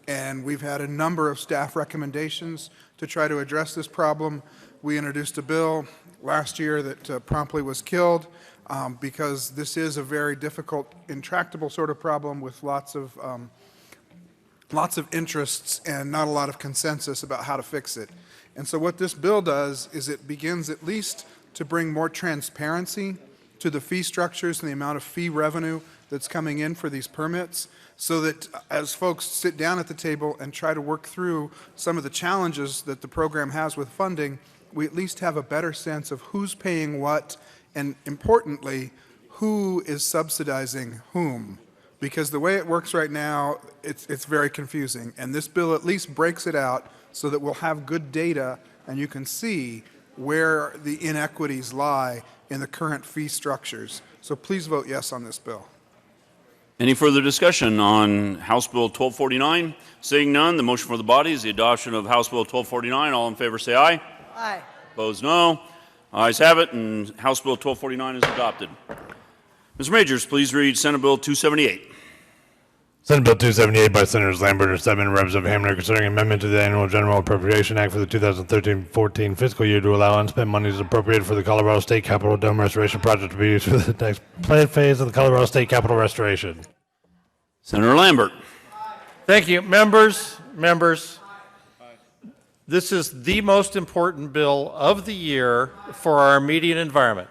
And we've had a number of staff recommendations to try to address this problem. We introduced a bill last year that promptly was killed because this is a very difficult, intractable sort of problem with lots of interests and not a lot of consensus about how to fix it. And so what this bill does is it begins at least to bring more transparency to the fee structures and the amount of fee revenue that's coming in for these permits, so that as folks sit down at the table and try to work through some of the challenges that the program has with funding, we at least have a better sense of who's paying what, and importantly, who is subsidizing whom. Because the way it works right now, it's very confusing. And this bill at least breaks it out so that we'll have good data and you can see where the inequities lie in the current fee structures. So please vote yes on this bill. Any further discussion on House Bill 1249? Seeing none, the motion for the body is the adoption of House Bill 1249. All in favor say aye. Aye. Opposed, no. Ayes have it, and House Bill 1249 is adopted. Mr. Majors, please read Senate Bill 278. Senate Bill 278 by Senators Lambert and Stedman and Representative Hamner concerning amendment to the Annual General Appropriation Act for the 2013-14 fiscal year to allow unspent monies appropriated for the Colorado State Capitol Dome Restoration Project to be used for the next planned phase of the Colorado State Capitol Restoration. Senator Lambert. Thank you. Members, this is the most important bill of the year for our immediate environment.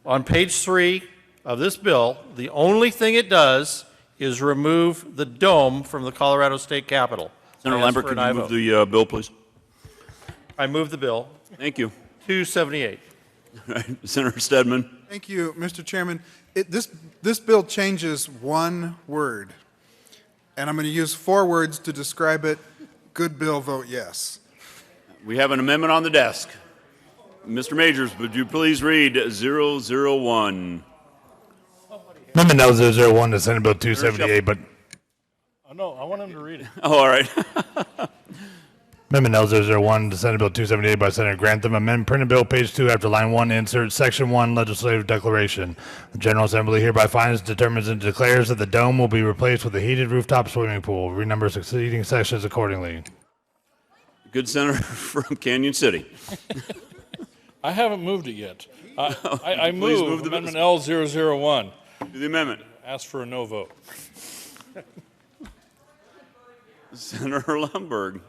On page 3 of this bill, the only thing it does is remove the dome from the Colorado State Capitol. Senator Lambert, could you move the bill, please? I move the bill. Thank you. 278. Right. Senator Stedman. Thank you, Mr. Chairman. This bill changes one word, and I'm going to use 4 words to describe it. Good bill, vote yes. We have an amendment on the desk. Mr. Majors, would you please read 001? Amendment L001 to Senate Bill 278, but... Oh, no, I want him to read it. Oh, all right. Amendment L001 to Senate Bill 278 by Senator Grantham. Amend printed bill, page 2, after line 1, insert section 1, legislative declaration. The General Assembly hereby finds, determines, and declares that the dome will be replaced with a heated rooftop swimming pool. Renumber succeeding sections accordingly. Good senator from Canyon City. I haven't moved it yet. I Please move the Amendment L001. Do the amendment. Ask for a no vote. Senator Lundberg.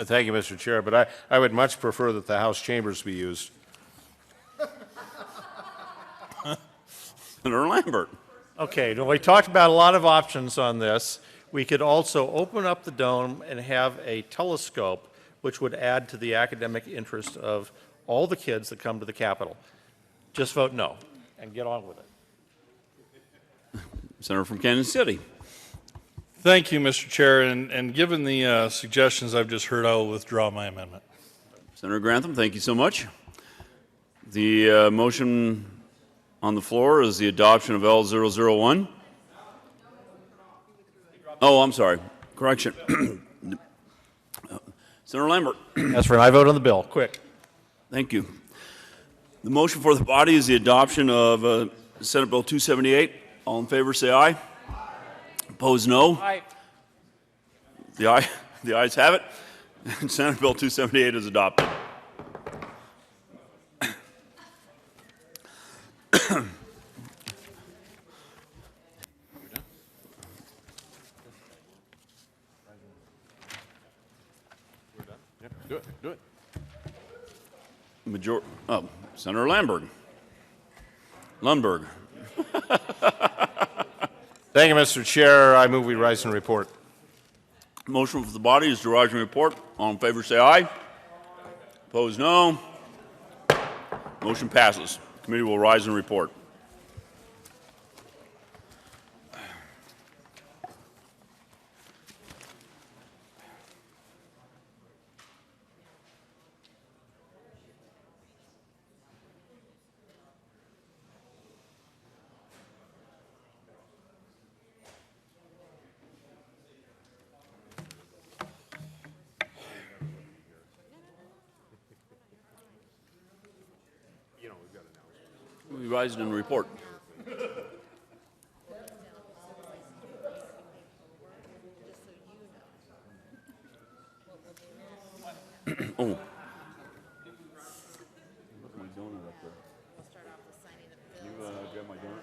Thank you, Mr. Chair, but I would much prefer that the House chambers be used. Senator Lambert. Okay, now we talked about a lot of options on this. We could also open up the dome and have a telescope, which would add to the academic interest of all the kids that come to the Capitol. Just vote no and get on with it. Senator from Kansas City. Thank you, Mr. Chair, and given the suggestions I've just heard, I will withdraw my amendment. Senator Grantham, thank you so much. The motion on the floor is the adoption of L001. Oh, I'm sorry. Correction. Senator Lambert. As for I vote on the bill. Quick. Thank you. The motion for the body is the adoption of Senate Bill 278. All in favor, say aye. Opposed, no. Aye. The ayes have it. And Senate Bill 278 is adopted. Do it. Senator Lundberg. Thank you, Mr. Chair. I move we rise and report. Motion for the body is to rise and report. All in favor, say aye. Opposed, no. Motion passes. Committee will rise and report. We rise and report. Oh. My donut up there. You grab my donut?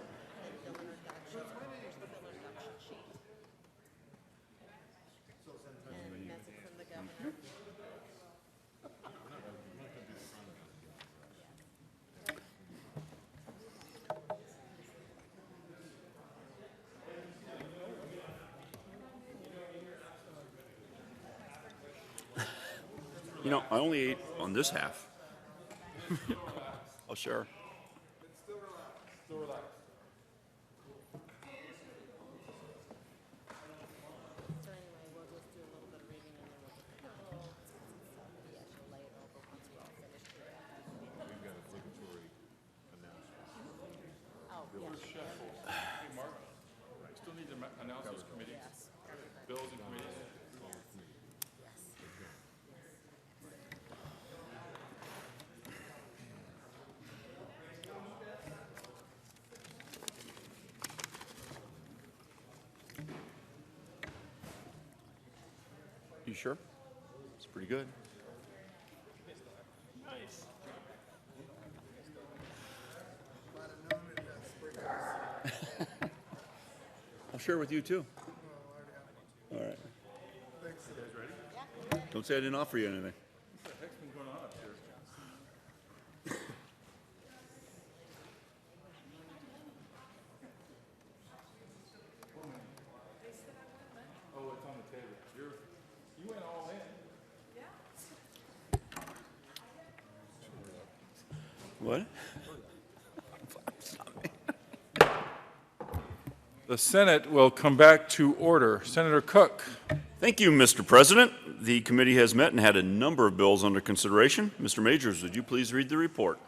You know, I only ate on this half. I'll share. Still relax. Still need to announce those committees, bills and committees. You sure? It's pretty good. Nice. I'll share with you too. All right. Thanks. You guys ready? Don't say I didn't offer you anything. What the heck's been going on up here? Oh, it's on the table. You went all in. What? The Senate will come back to order. Senator Cook. Thank you, Mr. President. The committee has met and had a number of bills under consideration. Mr. Majors, would you please read the report?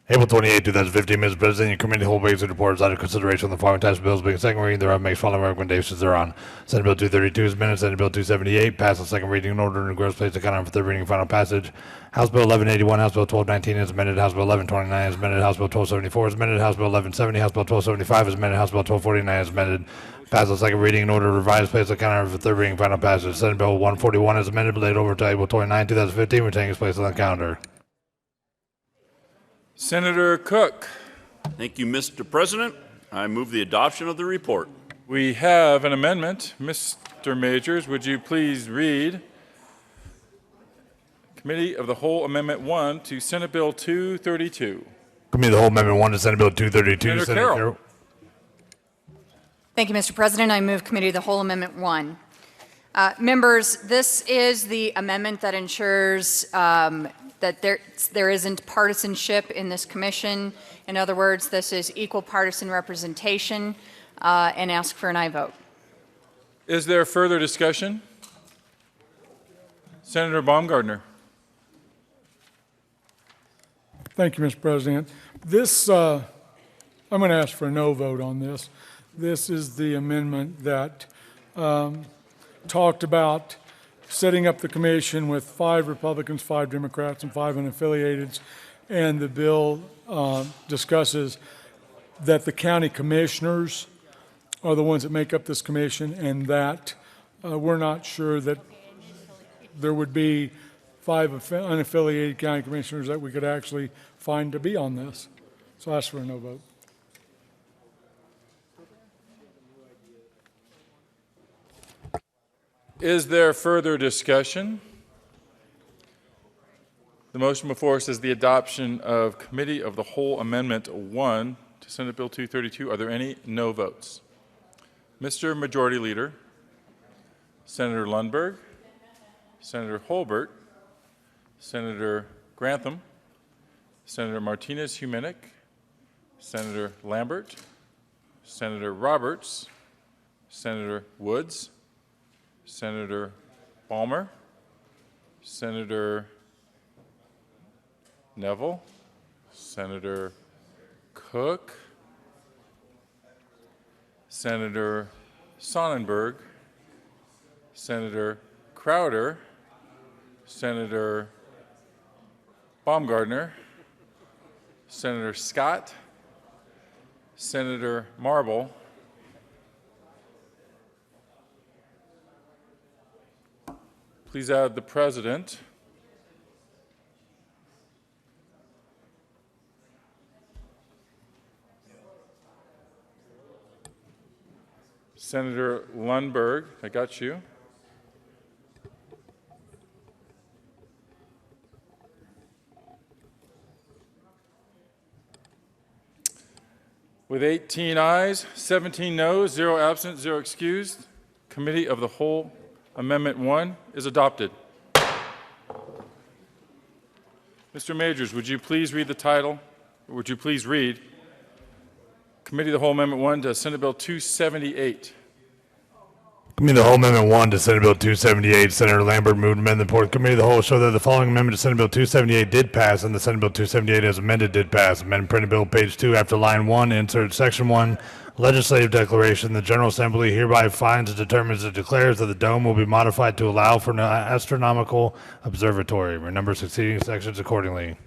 April 28, 2015, Mr. President, your committee whole basic report is under consideration of the following types of bills being second reading thereof makes following recommendations thereon. Senate Bill 232 is amended. Senate Bill 278 passed on second reading in order and regress placed account for third reading and final passage. House Bill 1181, House Bill 1219 is amended. House Bill 1129 is amended. House Bill 1274 is amended. House Bill 1170, House Bill 1275 is amended. House Bill 1249 is amended. Passed on second reading in order to revise place account for third reading and final passage. Senate Bill 141 is amended, laid over to April 29, 2015, retaining its place on the calendar. Senator Cook. Thank you, Mr. President. I move the adoption of the report. We have an amendment. Mr. Majors, would you please read Committee of the Whole Amendment 1 to Senate Bill 232. Committee of the Whole Amendment 1 to Senate Bill 232. Senator Senator Carroll. Carroll. Thank you, Mr. President. I move Committee of the Whole Amendment 1. Members, this is the amendment that ensures that there isn't partisanship in this commission. In other words, this is equal partisan representation, and ask for an aye vote. Is there further discussion? Senator Baumgardner. Thank you, Mr. President. This, I'm going to ask for a no vote on this. This is the amendment that talked about setting up the commission with 5 Republicans, 5 Democrats, and 5 unaffiliated. And the bill discusses that the county commissioners are the ones that make up this commission, and that we're not sure that there would be 5 unaffiliated county commissioners that we could actually find to be on this. So I ask for a no vote. Is there further discussion? The motion before us is the adoption of Committee of the Whole Amendment 1 to Senate Bill 232. Are there any no votes? Mr. Majority Leader, Senator Lundberg, Senator Holbert, Senator Grantham, Senator Martinez-Humenick, Senator Lambert, Senator Roberts, Senator Woods, Senator Balmer, Senator Neville, Senator Cook, Senator Sonnenberg, Senator Crowder, Senator Baumgardner, Senator Scott, Senator Marble, please add the President. Senator Lundberg, I got you. With 18 ayes, 17 noes, 0 absent, 0 excused, Committee of the Whole Amendment 1 is adopted. Mr. Majors, would you please read the title? Or would you please read Committee of the Whole Amendment 1 to Senate Bill 278? Committee of the Whole Amendment 1 to Senate Bill 278. Senator Lambert moved amend the report. Committee of the Whole show that the following amendment to Senate Bill 278 did pass, and the Senate Bill 278 as amended did pass. Amendment printed bill page 2 after line 1, insert section 1, legislative declaration. The General Assembly hereby finds and determines and declares that the dome will be modified to allow for an astronomical observatory. Renumber succeeding sections accordingly.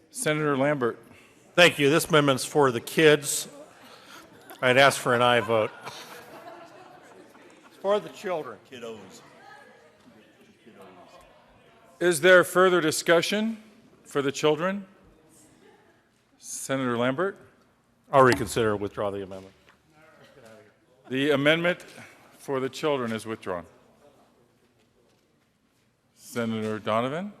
Senator Lambert. Thank you. This amendment's for the kids. I'd ask for an aye vote. It's for the children. Kiddos. Is there further discussion for the children? Senator Lambert? I'll reconsider and withdraw the amendment. The amendment for the children is withdrawn. Senator Donovan?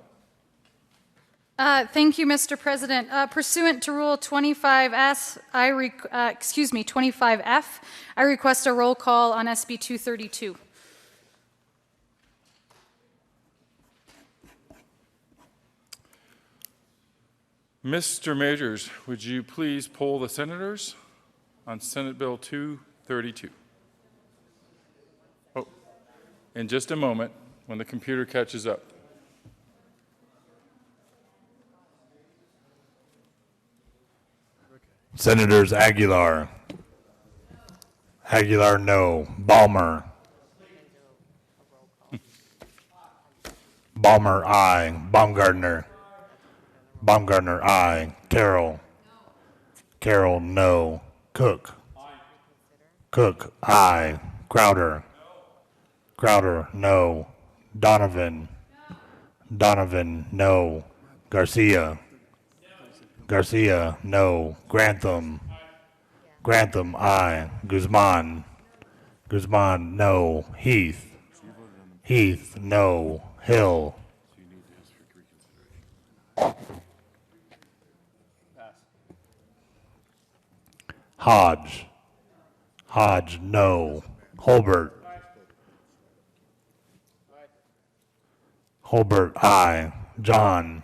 Thank you, Mr. President. Pursuant to Rule 25F, I request a roll call on SB 232. Mr. Majors, would you please poll the senators on Senate Bill 232? Oh, in just a moment, when the computer catches up. Senators Aguilar. Aguilar, no. Balmer. Balmer, aye. Baumgardner. Baumgardner, aye. Carroll. Carroll, no. Cook. Cook, aye. Crowder. Crowder, no. Donovan. Donovan, no. Garcia. Garcia, no. Grantham. Grantham, aye. Guzman. Guzman, no. Heath. Heath, no. Hill. Hodge. Hodge, no. Holbert. Holbert, aye. John.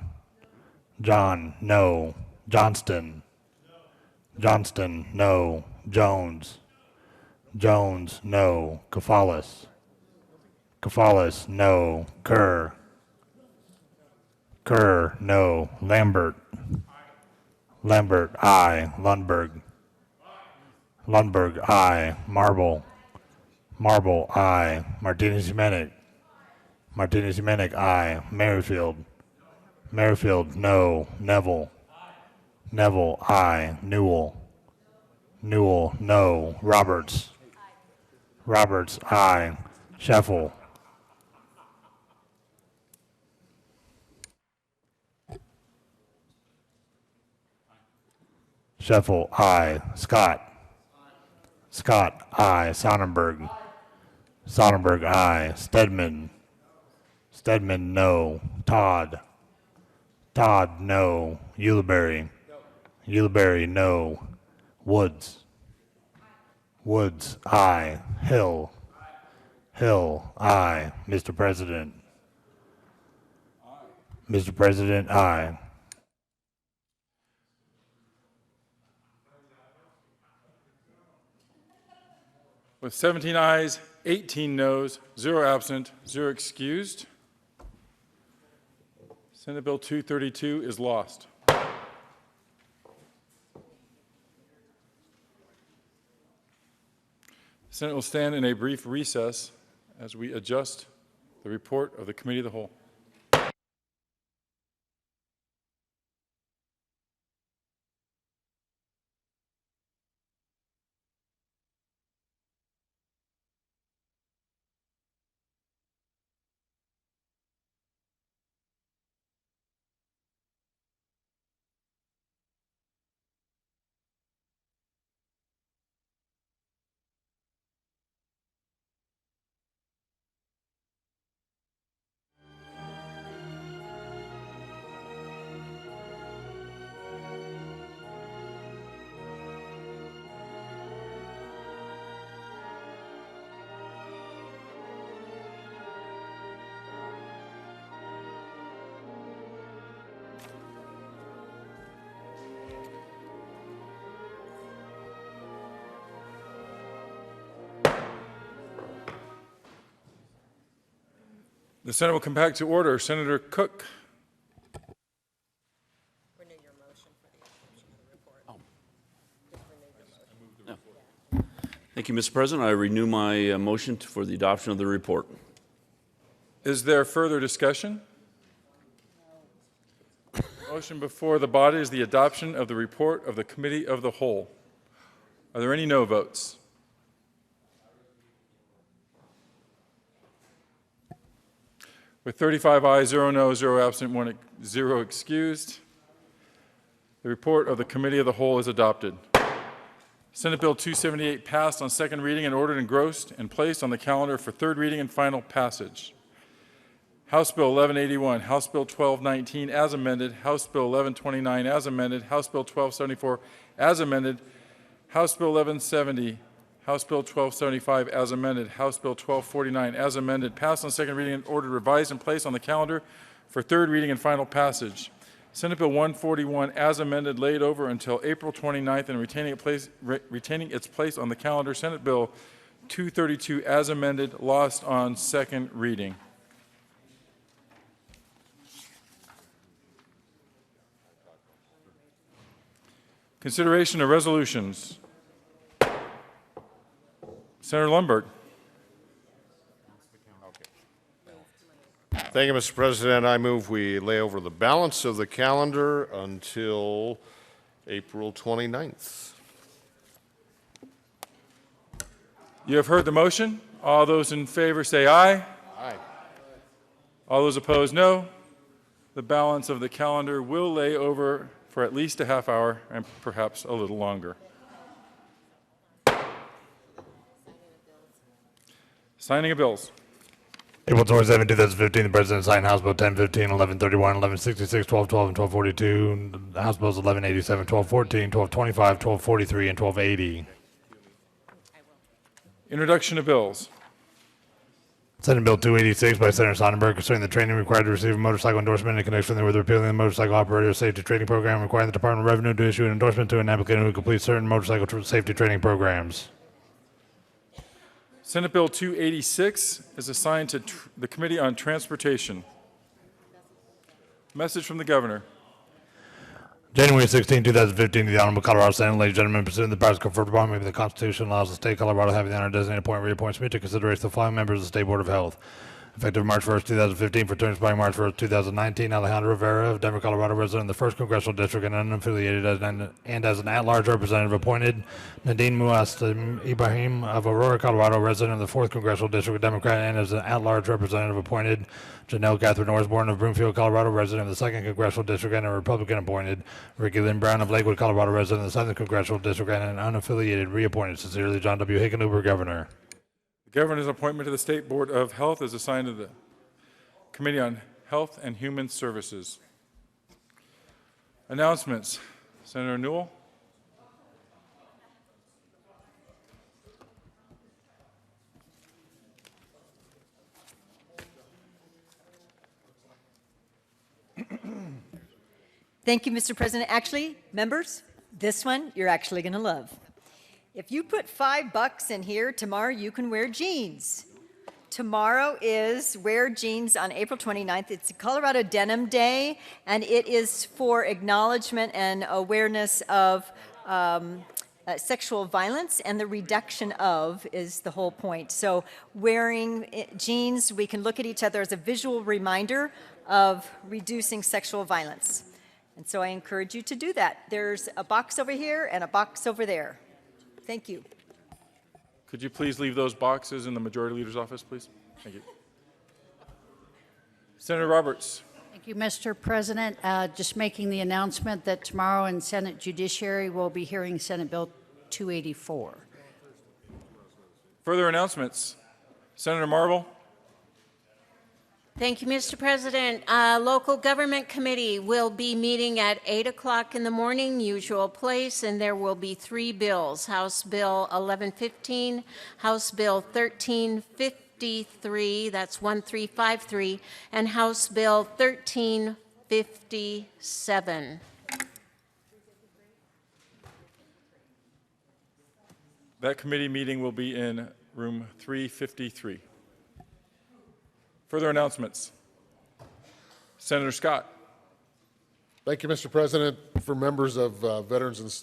John, no. Johnston. Johnston, no. Jones. Jones, no. Kafalis. Kafalis, no. Kerr. Kerr, no. Lambert. Lambert, aye. Lundberg. Lundberg, aye. Marble. Marble, aye. Martinez-Jimenez. Martinez-Jimenez, aye. Merrifield. Merrifield, no. Neville. Neville, aye. Newell. Newell, no. Roberts. Roberts, aye. Scheffel. Scheffel, aye. Scott. Scott, aye. Sonnenberg. Sonnenberg, aye. Stedman. Stedman, no. Todd. Todd, no. Ulibarri. Ulibarri, no. Woods. Woods, aye. Hill. Hill, aye. Mr. President. Mr. President, aye. With 17 ayes, 18 noes, 0 absent, 0 excused, Senate Bill 232 is lost. The Senate will stand in a brief recess as we adjust the report of the Committee of the Whole. The Senate will come back to order. Senator Cook. Thank you, Mr. President. I renew my motion for the adoption of the report. Is there further discussion? Motion before the body is the adoption of the report of the Committee of the Whole. Are there any no votes? With 35 ayes, 0 no, 0 absent, 0 excused, the report of the Committee of the Whole is adopted. Senate Bill 278 passed on second reading and ordered engrossed and placed on the calendar for third reading and final passage. House Bill 1181, House Bill 1219 as amended, House Bill 1129 as amended, House Bill 1274 as amended, House Bill 1170, House Bill 1275 as amended, House Bill 1249 as amended, passed on second reading and ordered revised and placed on the calendar for third reading and final passage. Senate Bill 141 as amended laid over until April 29th and retaining its place on the calendar. Senate Bill 232 as amended lost on second reading. Consideration of resolutions. Senator Lundberg. Thank you, Mr. President. I move we lay over the balance of the calendar until April 29th. You have heard the motion. All those in favor say aye. Aye. All those opposed, no. The balance of the calendar will lay over for at least a half hour and perhaps a little longer. Signing of bills. April 27, 2015, the President signed House Bill 1015, 1131, 1166, 1212, and 1242, House Bills 1187, 1214, 1225, 1243, and 1280. Introduction of bills. Senate Bill 286 by Senator Sonnenberg concerning the training required to receive a motorcycle endorsement in connection with repealing the Motorcycle Operator Safety Training Program, requiring the Department of Revenue to issue an endorsement to an applicant who completes certain motorcycle safety training programs. Senate Bill 286 is assigned to the Committee on Transportation. Message from the Governor. January 16, 2015, to the Honorable Colorado Senate, ladies and gentlemen, pursuant to the powers conferred upon me by the Constitution, allows the state of Colorado having the honor of designated appoint reappoints me to consideration the following members of the State Board of Health. Effective March 1st, 2015, for terms expiring March 1st, 2019, Alejandro Rivera of Denver, Colorado, resident of the 1st Congressional District and unaffiliated as an at-large representative appointed. Nadine Muastim Ibrahim of Aurora, Colorado, resident of the 4th Congressional District, Democrat, and as an at-large representative appointed. Janelle Catherine Osborne of Broomfield, Colorado, resident of the 2nd Congressional District and a Republican appointed. Ricky Lynn Brown of Lakewood, Colorado, resident of the 7th Congressional District and an unaffiliated reappointed. Sincerely, John W. Hickenlooper, Governor. The Governor's appointment to the State Board of Health is assigned to the Committee on Health and Human Services. Announcements. Senator Newell. Thank you, Mr. President. Actually, members, this one you're actually going to love. If you put $5 in here, tomorrow you can wear jeans. Tomorrow is Wear Jeans on April 29th. It's Colorado Denim Day, and it is for acknowledgement and awareness of sexual violence, and the reduction of is the whole point. So wearing jeans, we can look at each other as a visual reminder of reducing sexual violence. And so I encourage you to do that. There's a box over here and a box over there. Thank you. Could you please leave those boxes in the Majority Leader's office, please? Thank you. Senator Roberts. Thank you, Mr. President. Just making the announcement that tomorrow in Senate Judiciary we'll be hearing Senate Bill 284. Further announcements. Senator Marble. Thank you, Mr. President. Local Government Committee will be meeting at 8 o'clock in the morning, usual place, and there will be 3 bills. House Bill 1115, House Bill 1353, that's 1353, and House Bill 1357. That committee meeting will be in room 353. Further announcements. Senator Scott. Thank you, Mr. President. For members of Veterans and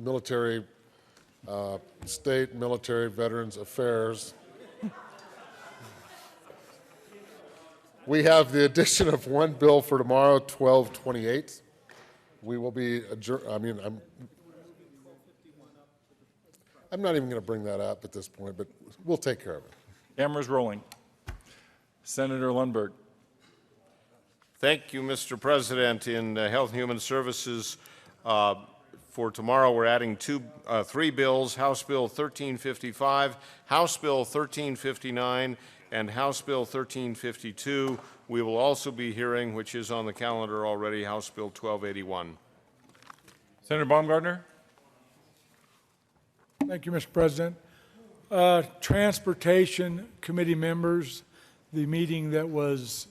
Military, State Military Veterans Affairs, we have the addition of one bill for tomorrow, 1228. We will be I'm not even going to bring that up at this point, but we'll take care of it. Camera's rolling. Senator Lundberg. Thank you, Mr. President. In Health and Human Services, for tomorrow, we're adding 3 bills: House Bill 1355, House Bill 1359, and House Bill 1352. We will also be hearing, which is on the calendar already, House Bill 1281. Senator Baumgardner. Thank you, Mr. President. Transportation Committee members, the meeting that was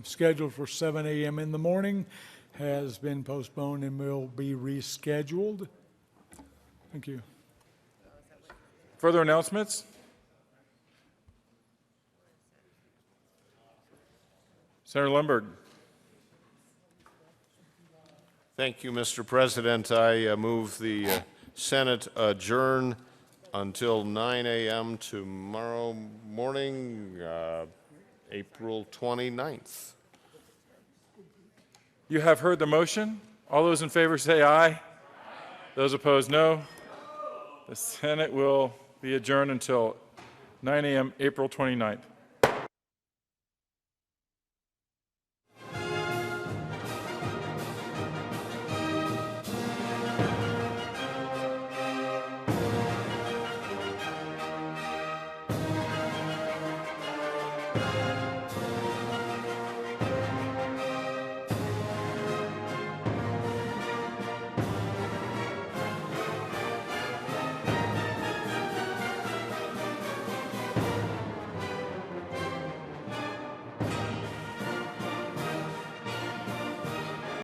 scheduled for 7 a.m. in the morning has been postponed and will be rescheduled. Thank you. Further announcements? Senator Lundberg. Thank you, Mr. President. I move the Senate adjourn until 9 a.m. tomorrow morning, April 29th. You have heard the motion. All those in favor say aye. Aye. Those opposed, no. The Senate will be adjourned until 9 a.m. April 29th.